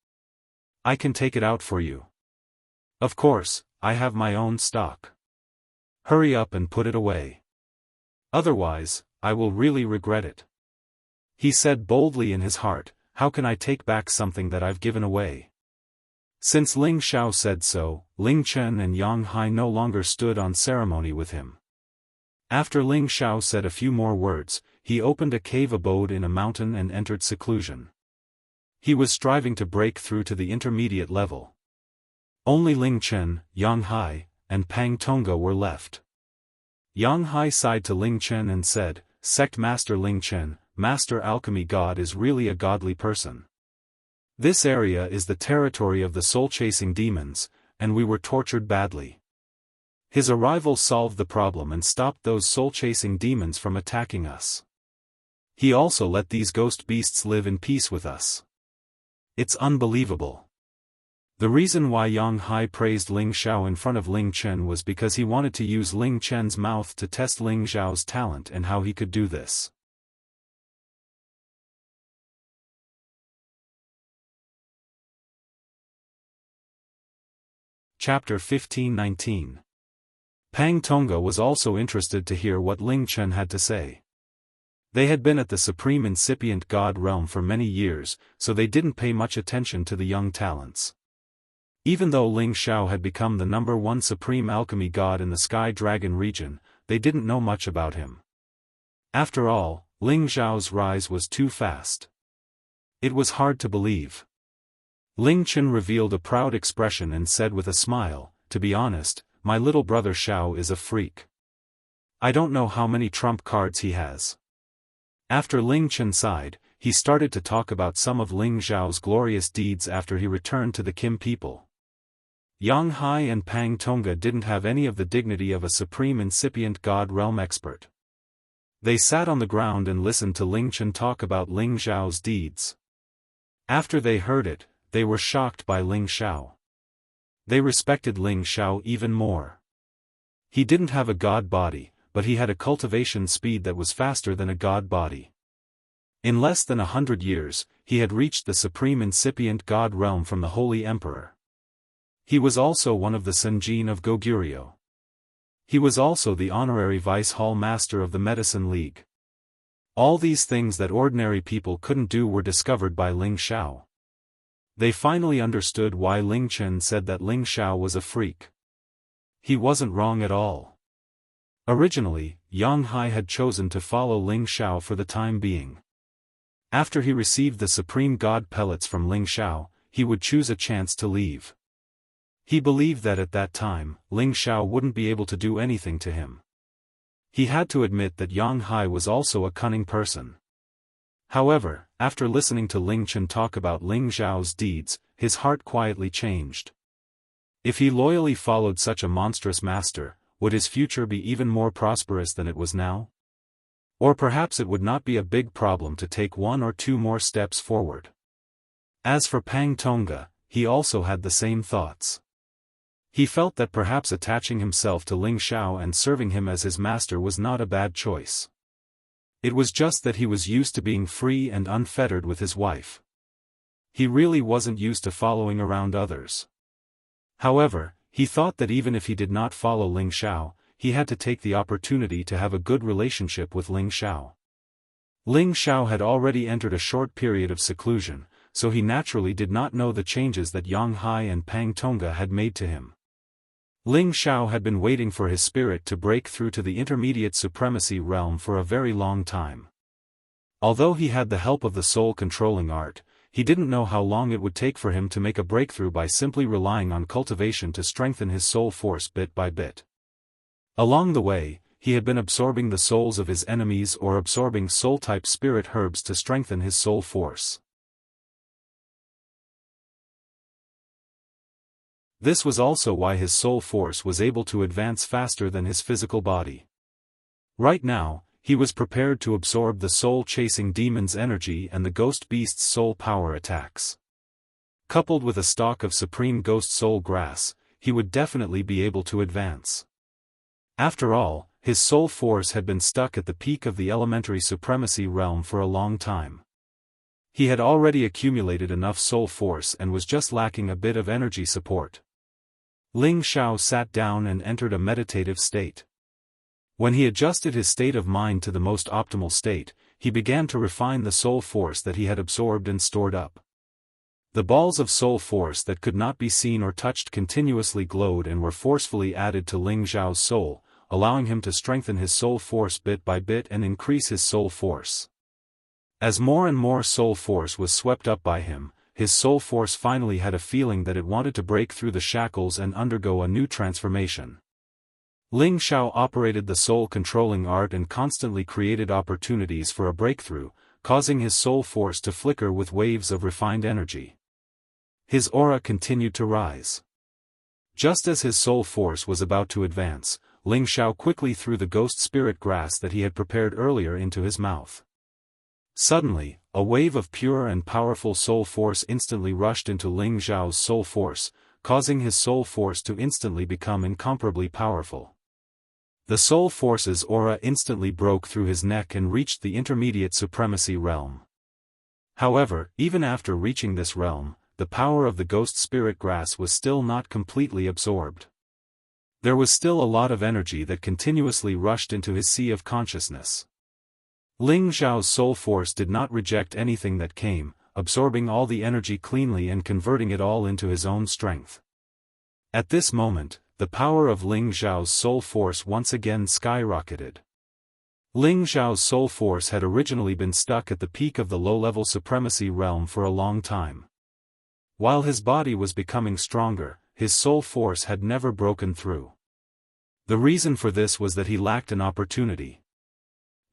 S1: I can take it out for you. Of course, I have my own stock. Hurry up and put it away. Otherwise, I will really regret it." He said boldly in his heart, "How can I take back something that I've given away?" Since Ling Xiao said so, Ling Chen and Yang Hai no longer stood on ceremony with him. After Ling Xiao said a few more words, he opened a cave abode in a mountain and entered seclusion. He was striving to break through to the intermediate level. Only Ling Chen, Yang Hai, and Pang Tonga were left. Yang Hai sighed to Ling Chen and said, "Sect Master Ling Chen, Master Alchemy God is really a godly person. This area is the territory of the soul-chasing demons, and we were tortured badly. His arrival solved the problem and stopped those soul-chasing demons from attacking us. He also let these ghost beasts live in peace with us. It's unbelievable." The reason why Yang Hai praised Ling Xiao in front of Ling Chen was because he wanted to use Ling Chen's mouth to test Ling Xiao's talent and how he could do this. Chapter 15-19. Pang Tonga was also interested to hear what Ling Chen had to say. They had been at the Supreme Incipient God realm for many years, so they didn't pay much attention to the young talents. Even though Ling Xiao had become the #1 Supreme Alchemy God in the Sky Dragon region, they didn't know much about him. After all, Ling Xiao's rise was too fast. It was hard to believe. Ling Chen revealed a proud expression and said with a smile, "To be honest, my little brother Xiao is a freak. I don't know how many trump cards he has." After Ling Chen sighed, he started to talk about some of Ling Xiao's glorious deeds after he returned to the Kim people. Yang Hai and Pang Tonga didn't have any of the dignity of a Supreme Incipient God realm expert. They sat on the ground and listened to Ling Chen talk about Ling Xiao's deeds. After they heard it, they were shocked by Ling Xiao. They respected Ling Xiao even more. He didn't have a god body, but he had a cultivation speed that was faster than a god body. In less than 100 years, he had reached the Supreme Incipient God realm from the Holy Emperor. He was also one of the Senjin of Goguryeo. He was also the honorary Vice Hall Master of the Medicine League. All these things that ordinary people couldn't do were discovered by Ling Xiao. They finally understood why Ling Chen said that Ling Xiao was a freak. He wasn't wrong at all. Originally, Yang Hai had chosen to follow Ling Xiao for the time being. After he received the Supreme God pellets from Ling Xiao, he would choose a chance to leave. He believed that at that time, Ling Xiao wouldn't be able to do anything to him. He had to admit that Yang Hai was also a cunning person. However, after listening to Ling Chen talk about Ling Xiao's deeds, his heart quietly changed. If he loyally followed such a monstrous master, would his future be even more prosperous than it was now? Or perhaps it would not be a big problem to take 1 or 2 more steps forward. As for Pang Tongga, he also had the same thoughts. He felt that perhaps attaching himself to Ling Xiao and serving him as his master was not a bad choice. It was just that he was used to being free and unfettered with his wife. He really wasn't used to following around others. However, he thought that even if he did not follow Ling Xiao, he had to take the opportunity to have a good relationship with Ling Xiao. Ling Xiao had already entered a short period of seclusion, so he naturally did not know the changes that Yang Hai and Pang Tongga had made to him. Ling Xiao had been waiting for his spirit to break through to the intermediate supremacy realm for a very long time. Although he had the help of the soul-controlling art, he didn't know how long it would take for him to make a breakthrough by simply relying on cultivation to strengthen his soul force bit by bit. Along the way, he had been absorbing the souls of his enemies or absorbing soul-type spirit herbs to strengthen his soul force. This was also why his soul force was able to advance faster than his physical body. Right now, he was prepared to absorb the soul-chasing demon's energy and the ghost beast's soul power attacks. Coupled with a stalk of supreme ghost soul grass, he would definitely be able to advance. After all, his soul force had been stuck at the peak of the elementary supremacy realm for a long time. He had already accumulated enough soul force and was just lacking a bit of energy support. Ling Xiao sat down and entered a meditative state. When he adjusted his state of mind to the most optimal state, he began to refine the soul force that he had absorbed and stored up. The balls of soul force that could not be seen or touched continuously glowed and were forcefully added to Ling Xiao's soul, allowing him to strengthen his soul force bit by bit and increase his soul force. As more and more soul force was swept up by him, his soul force finally had a feeling that it wanted to break through the shackles and undergo a new transformation. Ling Xiao operated the soul-controlling art and constantly created opportunities for a breakthrough, causing his soul force to flicker with waves of refined energy. His aura continued to rise. Just as his soul force was about to advance, Ling Xiao quickly threw the ghost spirit grass that he had prepared earlier into his mouth. Suddenly, a wave of pure and powerful soul force instantly rushed into Ling Xiao's soul force, causing his soul force to instantly become incomparably powerful. The soul force's aura instantly broke through his neck and reached the intermediate supremacy realm. However, even after reaching this realm, the power of the ghost spirit grass was still not completely absorbed. There was still a lot of energy that continuously rushed into his sea of consciousness. Ling Xiao's soul force did not reject anything that came, absorbing all the energy cleanly and converting it all into his own strength. At this moment, the power of Ling Xiao's soul force once again skyrocketed. Ling Xiao's soul force had originally been stuck at the peak of the low-level supremacy realm for a long time. While his body was becoming stronger, his soul force had never broken through. The reason for this was that he lacked an opportunity.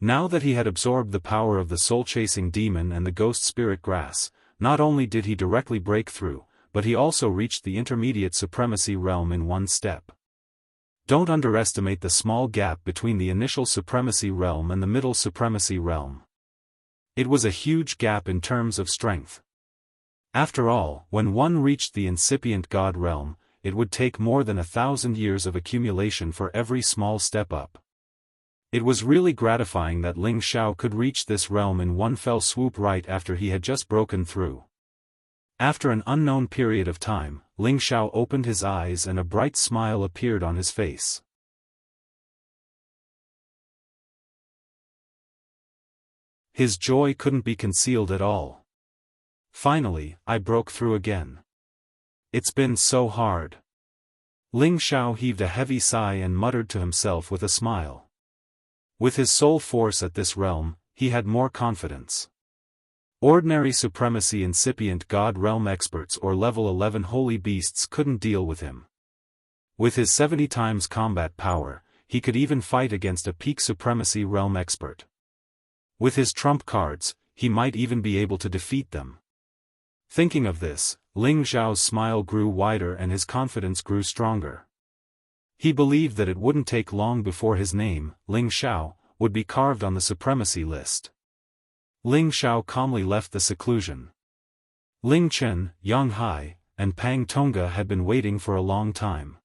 S1: Now that he had absorbed the power of the soul-chasing demon and the ghost spirit grass, not only did he directly break through, but he also reached the intermediate supremacy realm in one step. Don't underestimate the small gap between the initial supremacy realm and the middle supremacy realm. It was a huge gap in terms of strength. After all, when one reached the incipient God realm, it would take more than 1,000 years of accumulation for every small step up. It was really gratifying that Ling Xiao could reach this realm in one fell swoop right after he had just broken through. After an unknown period of time, Ling Xiao opened his eyes and a bright smile appeared on his face. His joy couldn't be concealed at all. Finally, I broke through again. It's been so hard. Ling Xiao heaved a heavy sigh and muttered to himself with a smile. With his soul force at this realm, he had more confidence. Ordinary supremacy incipient God realm experts or level 11 holy beasts couldn't deal with him. With his 70 times combat power, he could even fight against a peak supremacy realm expert. With his trump cards, he might even be able to defeat them. Thinking of this, Ling Xiao's smile grew wider and his confidence grew stronger. He believed that it wouldn't take long before his name, Ling Xiao, would be carved on the supremacy list. Ling Xiao calmly left the seclusion. Ling Chen, Yang Hai, and Pang Tonga had been waiting for a long time.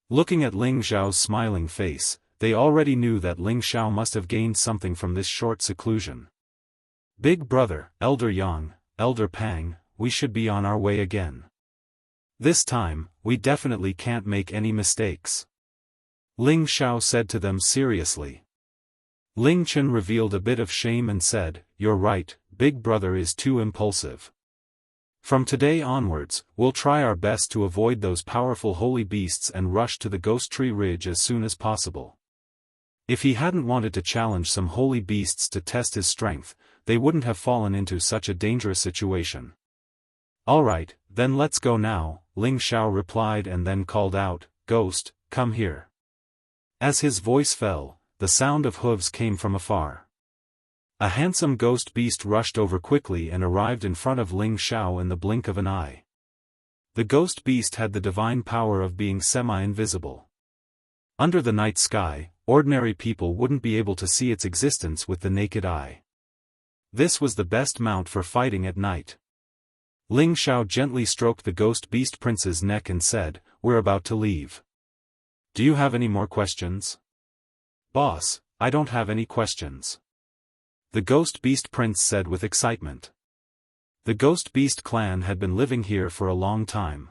S1: Looking at Ling Xiao's smiling face, they already knew that Ling Xiao must have gained something from this short seclusion. Big brother, Elder Yang, Elder Pang, we should be on our way again. This time, we definitely can't make any mistakes. Ling Xiao said to them seriously. Ling Chen revealed a bit of shame and said, "You're right, big brother is too impulsive. From today onwards, we'll try our best to avoid those powerful holy beasts and rush to the Ghost Tree Ridge as soon as possible." If he hadn't wanted to challenge some holy beasts to test his strength, they wouldn't have fallen into such a dangerous situation. "Alright, then let's go now," Ling Xiao replied and then called out, "Ghost, come here." As his voice fell, the sound of hooves came from afar. A handsome ghost beast rushed over quickly and arrived in front of Ling Xiao in the blink of an eye. The ghost beast had the divine power of being semi-invisible. Under the night sky, ordinary people wouldn't be able to see its existence with the naked eye. This was the best mount for fighting at night. Ling Xiao gently stroked the ghost beast prince's neck and said, "We're about to leave. Do you have any more questions?" "Boss, I don't have any questions," the Ghost Beast Prince said with excitement. The Ghost Beast clan had been living here for a long time.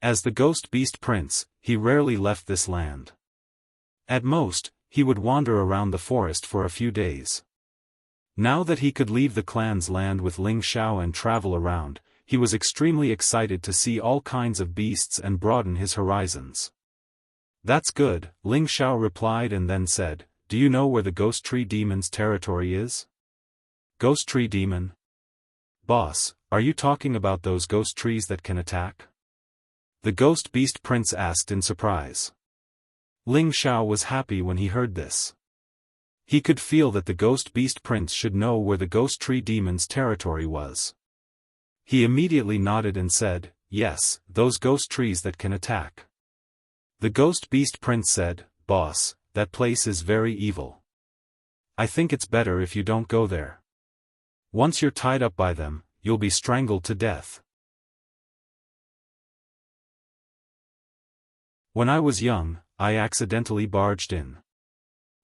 S1: As the Ghost Beast Prince, he rarely left this land. At most, he would wander around the forest for a few days. Now that he could leave the clan's land with Ling Xiao and travel around, he was extremely excited to see all kinds of beasts and broaden his horizons. "That's good," Ling Xiao replied and then said, "Do you know where the Ghost Tree Demon's territory is?" "Ghost Tree Demon? Boss, are you talking about those ghost trees that can attack?" the Ghost Beast Prince asked in surprise. Ling Xiao was happy when he heard this. He could feel that the Ghost Beast Prince should know where the Ghost Tree Demon's territory was. He immediately nodded and said, "Yes, those ghost trees that can attack." The Ghost Beast Prince said, "Boss, that place is very evil. I think it's better if you don't go there. Once you're tied up by them, you'll be strangled to death." "When I was young, I accidentally barged in.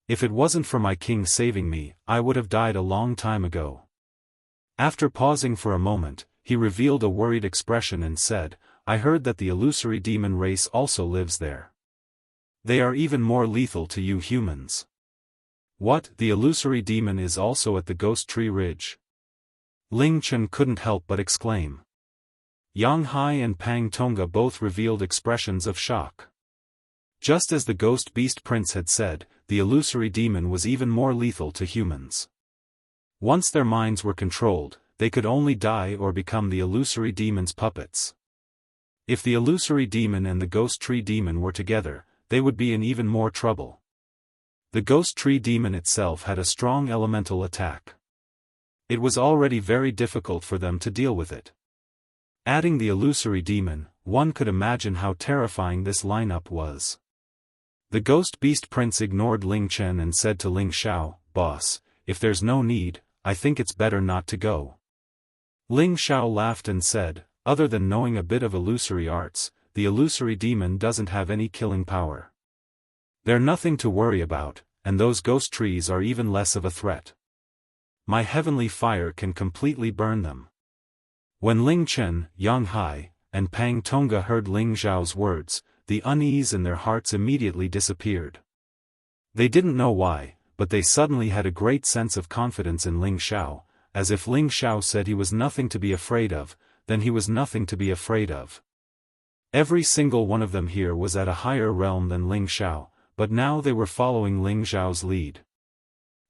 S1: If it wasn't for my king saving me, I would have died a long time ago." After pausing for a moment, he revealed a worried expression and said, "I heard that the illusory demon race also lives there. They are even more lethal to you humans." "What, the illusory demon is also at the Ghost Tree Ridge?" Ling Chen couldn't help but exclaim. Yang Hai and Pang Tonga both revealed expressions of shock. Just as the Ghost Beast Prince had said, the illusory demon was even more lethal to humans. Once their minds were controlled, they could only die or become the illusory demon's puppets. If the illusory demon and the Ghost Tree Demon were together, they would be in even more trouble. The Ghost Tree Demon itself had a strong elemental attack. It was already very difficult for them to deal with it. Adding the illusory demon, one could imagine how terrifying this lineup was. The Ghost Beast Prince ignored Ling Chen and said to Ling Xiao, "Boss, if there's no need, I think it's better not to go." Ling Xiao laughed and said, "Other than knowing a bit of illusory arts, the illusory demon doesn't have any killing power. They're nothing to worry about, and those ghost trees are even less of a threat. My heavenly fire can completely burn them." When Ling Chen, Yang Hai, and Pang Tonga heard Ling Xiao's words, the unease in their hearts immediately disappeared. They didn't know why, but they suddenly had a great sense of confidence in Ling Xiao, as if Ling Xiao said he was nothing to be afraid of, then he was nothing to be afraid of. Every single one of them here was at a higher realm than Ling Xiao, but now they were following Ling Xiao's lead.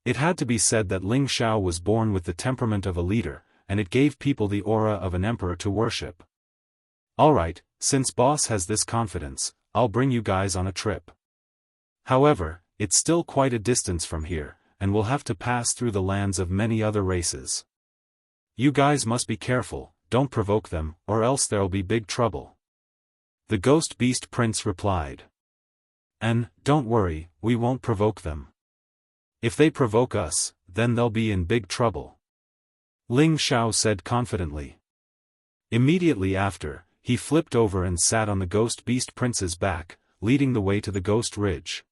S1: It had to be said that Ling Xiao was born with the temperament of a leader, and it gave people the aura of an emperor to worship. "Alright, since boss has this confidence, I'll bring you guys on a trip. However, it's still quite a distance from here, and we'll have to pass through the lands of many other races. You guys must be careful, don't provoke them, or else there'll be big trouble." The Ghost Beast Prince replied. "And, don't worry, we won't provoke them. If they provoke us, then they'll be in big trouble," Ling Xiao said confidently. Immediately after, he flipped over and sat on the Ghost Beast Prince's back, leading the way to the Ghost Ridge.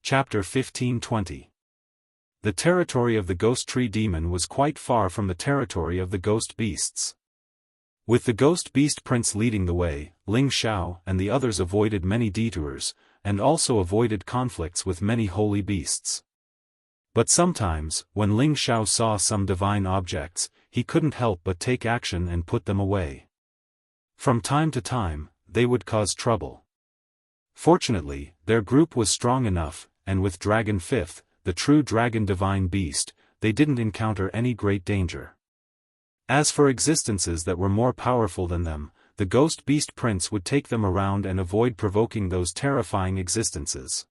S1: Chapter 15-20. The territory of the Ghost Tree Demon was quite far from the territory of the Ghost Beasts. With the Ghost Beast Prince leading the way, Ling Xiao and the others avoided many detours, and also avoided conflicts with many holy beasts. But sometimes, when Ling Xiao saw some divine objects, he couldn't help but take action and put them away. From time to time, they would cause trouble. Fortunately, their group was strong enough, and with Dragon Fifth, the true dragon divine beast, they didn't encounter any great danger. As for existences that were more powerful than them, the Ghost Beast Prince would take them around and avoid provoking those terrifying existences.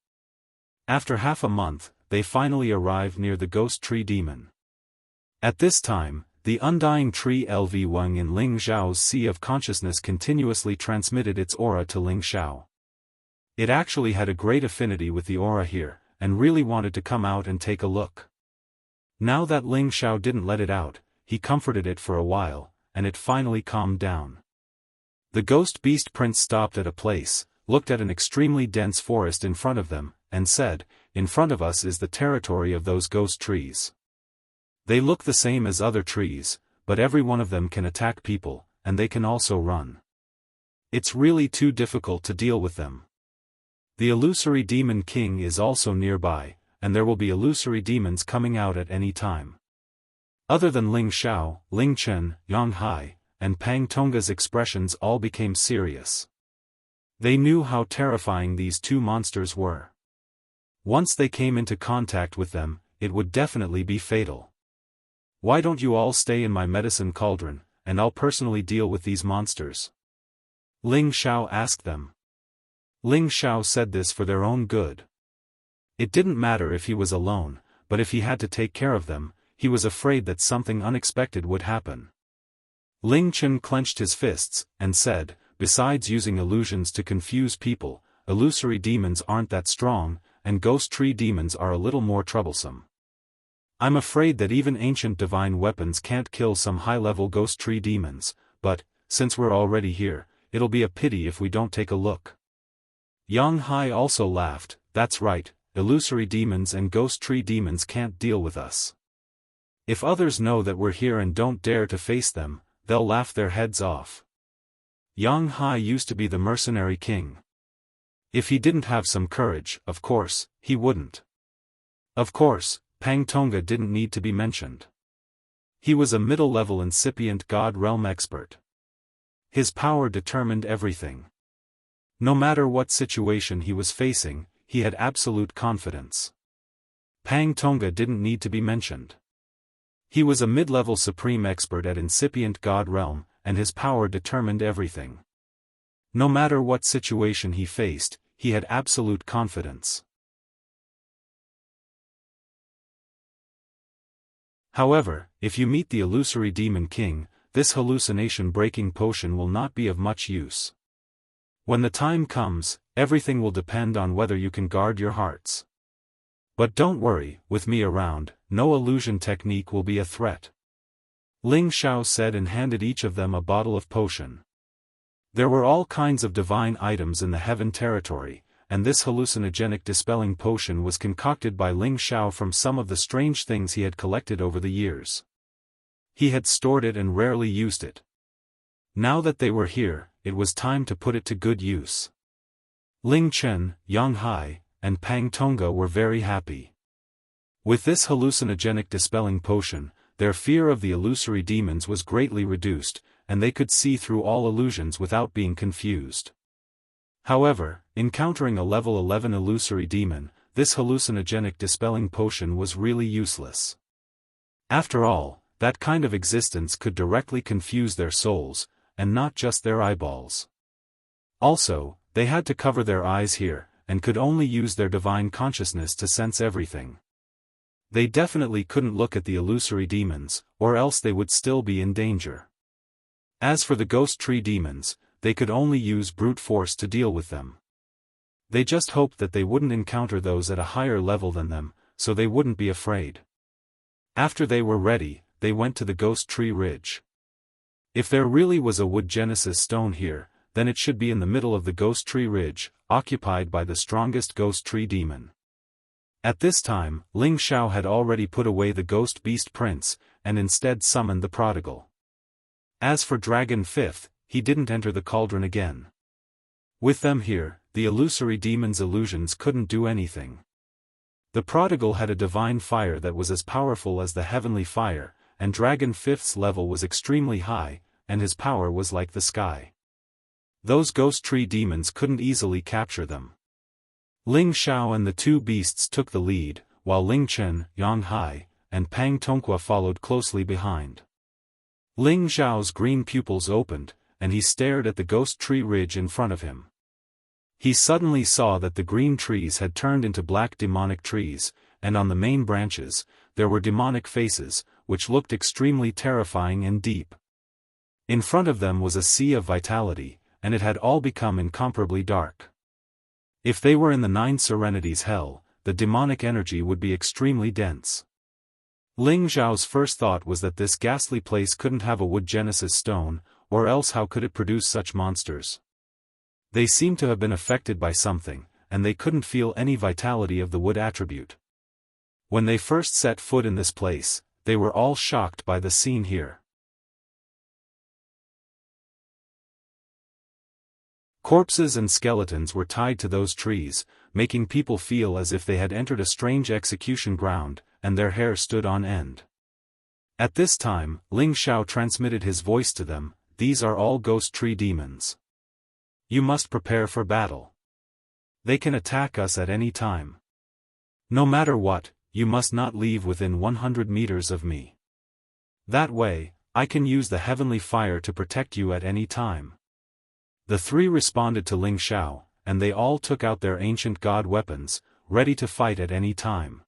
S1: After half a month, they finally arrived near the Ghost Tree Demon. At this time, the undying tree LV Weng in Ling Xiao's Sea of Consciousness continuously transmitted its aura to Ling Xiao. It actually had a great affinity with the aura here, and really wanted to come out and take a look. Now that Ling Xiao didn't let it out, he comforted it for a while, and it finally calmed down. The Ghost Beast Prince stopped at a place, looked at an extremely dense forest in front of them, and said, "In front of us is the territory of those ghost trees. They look the same as other trees, but every one of them can attack people, and they can also run. It's really too difficult to deal with them. The Illusory Demon King is also nearby, and there will be illusory demons coming out at any time." Other than Ling Xiao, Ling Chen, Yang Hai, and Pang Tongga's expressions all became serious. They knew how terrifying these two monsters were. Once they came into contact with them, it would definitely be fatal. "Why don't you all stay in my medicine cauldron, and I'll personally deal with these monsters?" Ling Xiao asked them. Ling Xiao said this for their own good. It didn't matter if he was alone, but if he had to take care of them, he was afraid that something unexpected would happen. Ling Chen clenched his fists, and said, "Besides using illusions to confuse people, illusory demons aren't that strong, and ghost tree demons are a little more troublesome. I'm afraid that even ancient divine weapons can't kill some high-level ghost tree demons, but, since we're already here, it'll be a pity if we don't take a look." Yang Hai also laughed, "That's right, illusory demons and ghost tree demons can't deal with us. If others know that we're here and don't dare to face them, they'll laugh their heads off." Yang Hai used to be the mercenary king. If he didn't have some courage, of course, he wouldn't. Of course, Pang Tongga didn't need to be mentioned. He was a middle-level incipient God realm expert. His power determined everything. No matter what situation he was facing, he had absolute confidence. Pang Tongga didn't need to be mentioned. He was a mid-level supreme expert at incipient God realm, and his power determined everything. No matter what situation he faced, he had absolute confidence. However, if you meet the Illusory Demon King, this hallucination-breaking potion will not be of much use. When the time comes, everything will depend on whether you can guard your hearts. But don't worry, with me around, no illusion technique will be a threat." Ling Xiao said and handed each of them a bottle of potion. There were all kinds of divine items in the heaven territory, and this hallucinogenic dispelling potion was concocted by Ling Xiao from some of the strange things he had collected over the years. He had stored it and rarely used it. Now that they were here, it was time to put it to good use. Ling Chen, Yang Hai, and Pang Tongga were very happy. With this hallucinogenic dispelling potion, their fear of the illusory demons was greatly reduced, and they could see through all illusions without being confused. However, encountering a level 11 illusory demon, this hallucinogenic dispelling potion was really useless. After all, that kind of existence could directly confuse their souls, and not just their eyeballs. Also, they had to cover their eyes here, and could only use their divine consciousness to sense everything. They definitely couldn't look at the illusory demons, or else they would still be in danger. As for the ghost tree demons, they could only use brute force to deal with them. They just hoped that they wouldn't encounter those at a higher level than them, so they wouldn't be afraid. After they were ready, they went to the ghost tree ridge. If there really was a wood genesis stone here, then it should be in the middle of the ghost tree ridge, occupied by the strongest ghost tree demon. At this time, Ling Xiao had already put away the ghost beast prince, and instead summoned the prodigal. As for Dragon Fifth, he didn't enter the cauldron again. With them here, the illusory demon's illusions couldn't do anything. The prodigal had a divine fire that was as powerful as the heavenly fire, and Dragon Fifth's level was extremely high, and his power was like the sky. Those ghost tree demons couldn't easily capture them. Ling Xiao and the two beasts took the lead, while Ling Chen, Yang Hai, and Pang Tongqua followed closely behind. Ling Xiao's green pupils opened, and he stared at the ghost tree ridge in front of him. He suddenly saw that the green trees had turned into black demonic trees, and on the main branches, there were demonic faces, which looked extremely terrifying and deep. In front of them was a sea of vitality, and it had all become incomparably dark. If they were in the Nine Serenities hell, the demonic energy would be extremely dense. Ling Xiao's first thought was that this ghastly place couldn't have a wood genesis stone, or else how could it produce such monsters? They seemed to have been affected by something, and they couldn't feel any vitality of the wood attribute. When they first set foot in this place, they were all shocked by the scene here. Corpses and skeletons were tied to those trees, making people feel as if they had entered a strange execution ground, and their hair stood on end. At this time, Ling Xiao transmitted his voice to them, "These are all ghost tree demons. You must prepare for battle. They can attack us at any time. No matter what, you must not leave within 100 meters of me. That way, I can use the heavenly fire to protect you at any time." The three responded to Ling Xiao, and they all took out their ancient god weapons, ready to fight at any time.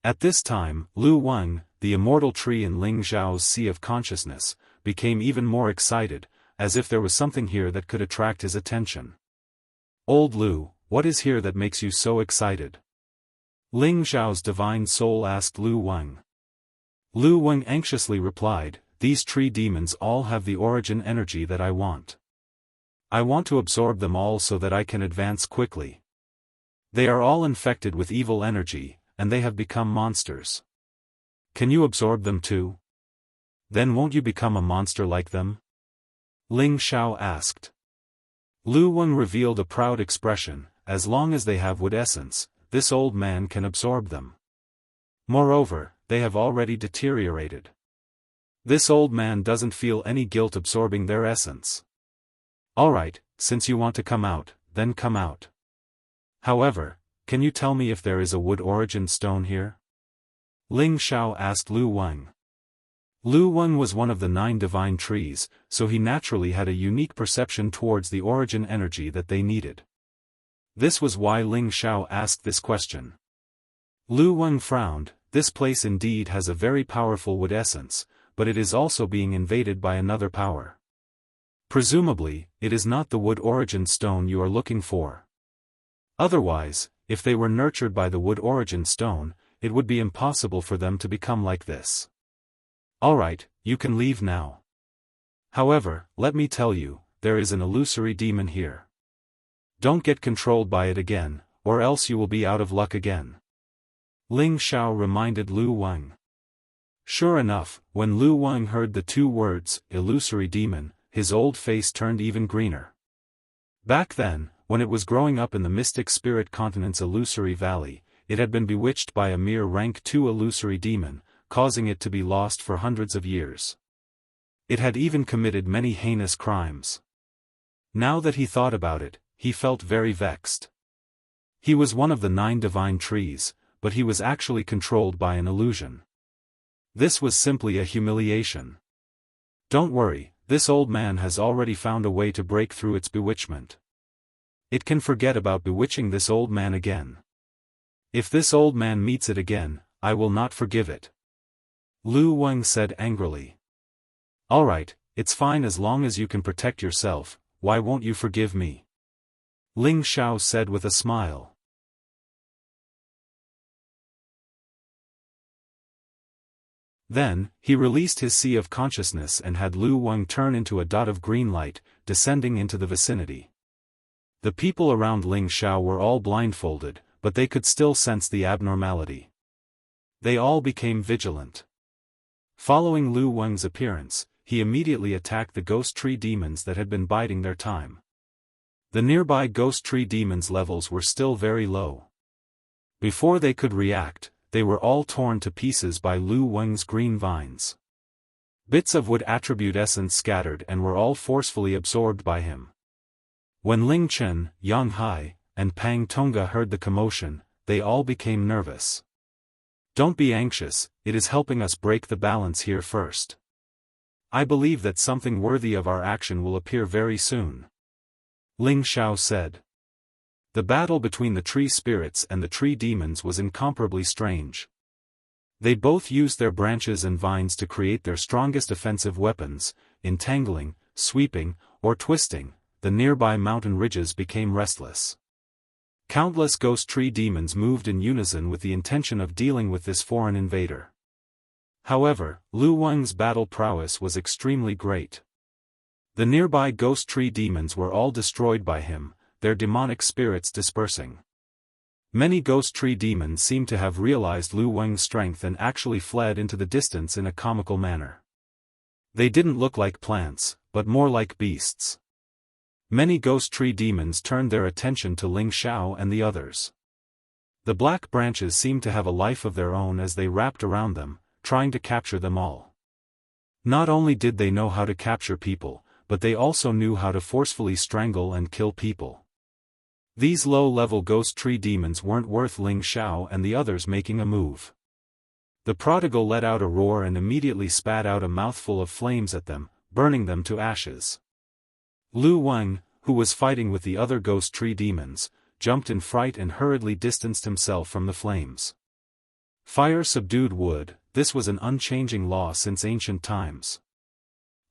S1: At this time, Lu Wang, the immortal tree in Ling Xiao's sea of consciousness, became even more excited, as if there was something here that could attract his attention. "Old Lu, what is here that makes you so excited?" Ling Xiao's divine soul asked Lu Wang. Lu Wang anxiously replied, "These tree demons all have the origin energy that I want. I want to absorb them all so that I can advance quickly. They are all infected with evil energy, and they have become monsters. Can you absorb them too? Then won't you become a monster like them?" Ling Xiao asked. Lu Wang revealed a proud expression, "As long as they have wood essence, this old man can absorb them. Moreover, they have already deteriorated. This old man doesn't feel any guilt absorbing their essence. Alright, since you want to come out, then come out. However, can you tell me if there is a wood origin stone here?" Ling Xiao asked Lu Wang. Lu Wang was one of the 9 divine trees, so he naturally had a unique perception towards the origin energy that they needed. This was why Ling Xiao asked this question. Lu Wang frowned. This place indeed has a very powerful wood essence, but it is also being invaded by another power. Presumably, it is not the wood origin stone you are looking for. Otherwise, if they were nurtured by the wood origin stone, it would be impossible for them to become like this. Alright, you can leave now. However, let me tell you, there is an illusory demon here. Don't get controlled by it again, or else you will be out of luck again." Ling Xiao reminded Lu Wang. Sure enough, when Lu Wang heard the 2 words, illusory demon, his old face turned even greener. Back then, when it was growing up in the mystic spirit continent's illusory valley, it had been bewitched by a mere rank 2 illusory demon, causing it to be lost for hundreds of years. It had even committed many heinous crimes. Now that he thought about it, he felt very vexed. He was one of the 9 divine trees, but he was actually controlled by an illusion. This was simply a humiliation. Don't worry, this old man has already found a way to break through its bewitchment. It can forget about bewitching this old man again. If this old man meets it again, I will not forgive it. Lu Wang said angrily. Alright, It's fine as long as you can protect yourself, why won't you forgive me? Ling Xiao said with a smile. Then, he released his sea of consciousness and had Lu Weng turn into a dot of green light, descending into the vicinity. The people around Ling Xiao were all blindfolded, but they could still sense the abnormality. They all became vigilant. Following Lu Weng's appearance, he immediately attacked the ghost tree demons that had been biding their time. The nearby ghost tree demons' levels were still very low. Before they could react, they were all torn to pieces by Lu Weng's green vines. Bits of wood attribute essence scattered and were all forcefully absorbed by him. When Ling Chen, Yang Hai, and Pang Tonga heard the commotion, they all became nervous. Don't be anxious, it is helping us break the balance here first. I believe that something worthy of our action will appear very soon. Ling Xiao said. The battle between the tree spirits and the tree demons was incomparably strange. They both used their branches and vines to create their strongest offensive weapons, entangling, sweeping, or twisting. The nearby mountain ridges became restless. Countless ghost tree demons moved in unison with the intention of dealing with this foreign invader. However, Lu Weng's battle prowess was extremely great. The nearby ghost tree demons were all destroyed by him, their demonic spirits dispersing. Many ghost tree demons seemed to have realized Lu Weng's strength and actually fled into the distance in a comical manner. They didn't look like plants, but more like beasts. Many ghost tree demons turned their attention to Ling Xiao and the others. The black branches seemed to have a life of their own as they wrapped around them, trying to capture them all. Not only did they know how to capture people, but they also knew how to forcefully strangle and kill people. These low-level ghost tree demons weren't worth Ling Xiao and the others making a move. The prodigal let out a roar and immediately spat out a mouthful of flames at them, burning them to ashes. Lu Weng, who was fighting with the other ghost tree demons, jumped in fright and hurriedly distanced himself from the flames. Fire subdued wood, this was an unchanging law since ancient times.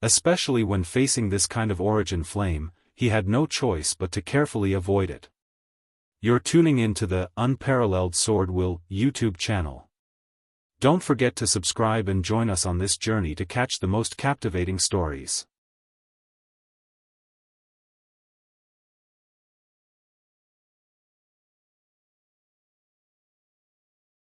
S1: Especially when facing this kind of origin flame, he had no choice but to carefully avoid it. You're tuning in to the Unparalleled SwordWill YouTube channel. Don't forget to subscribe and join us on this journey to catch the most captivating stories.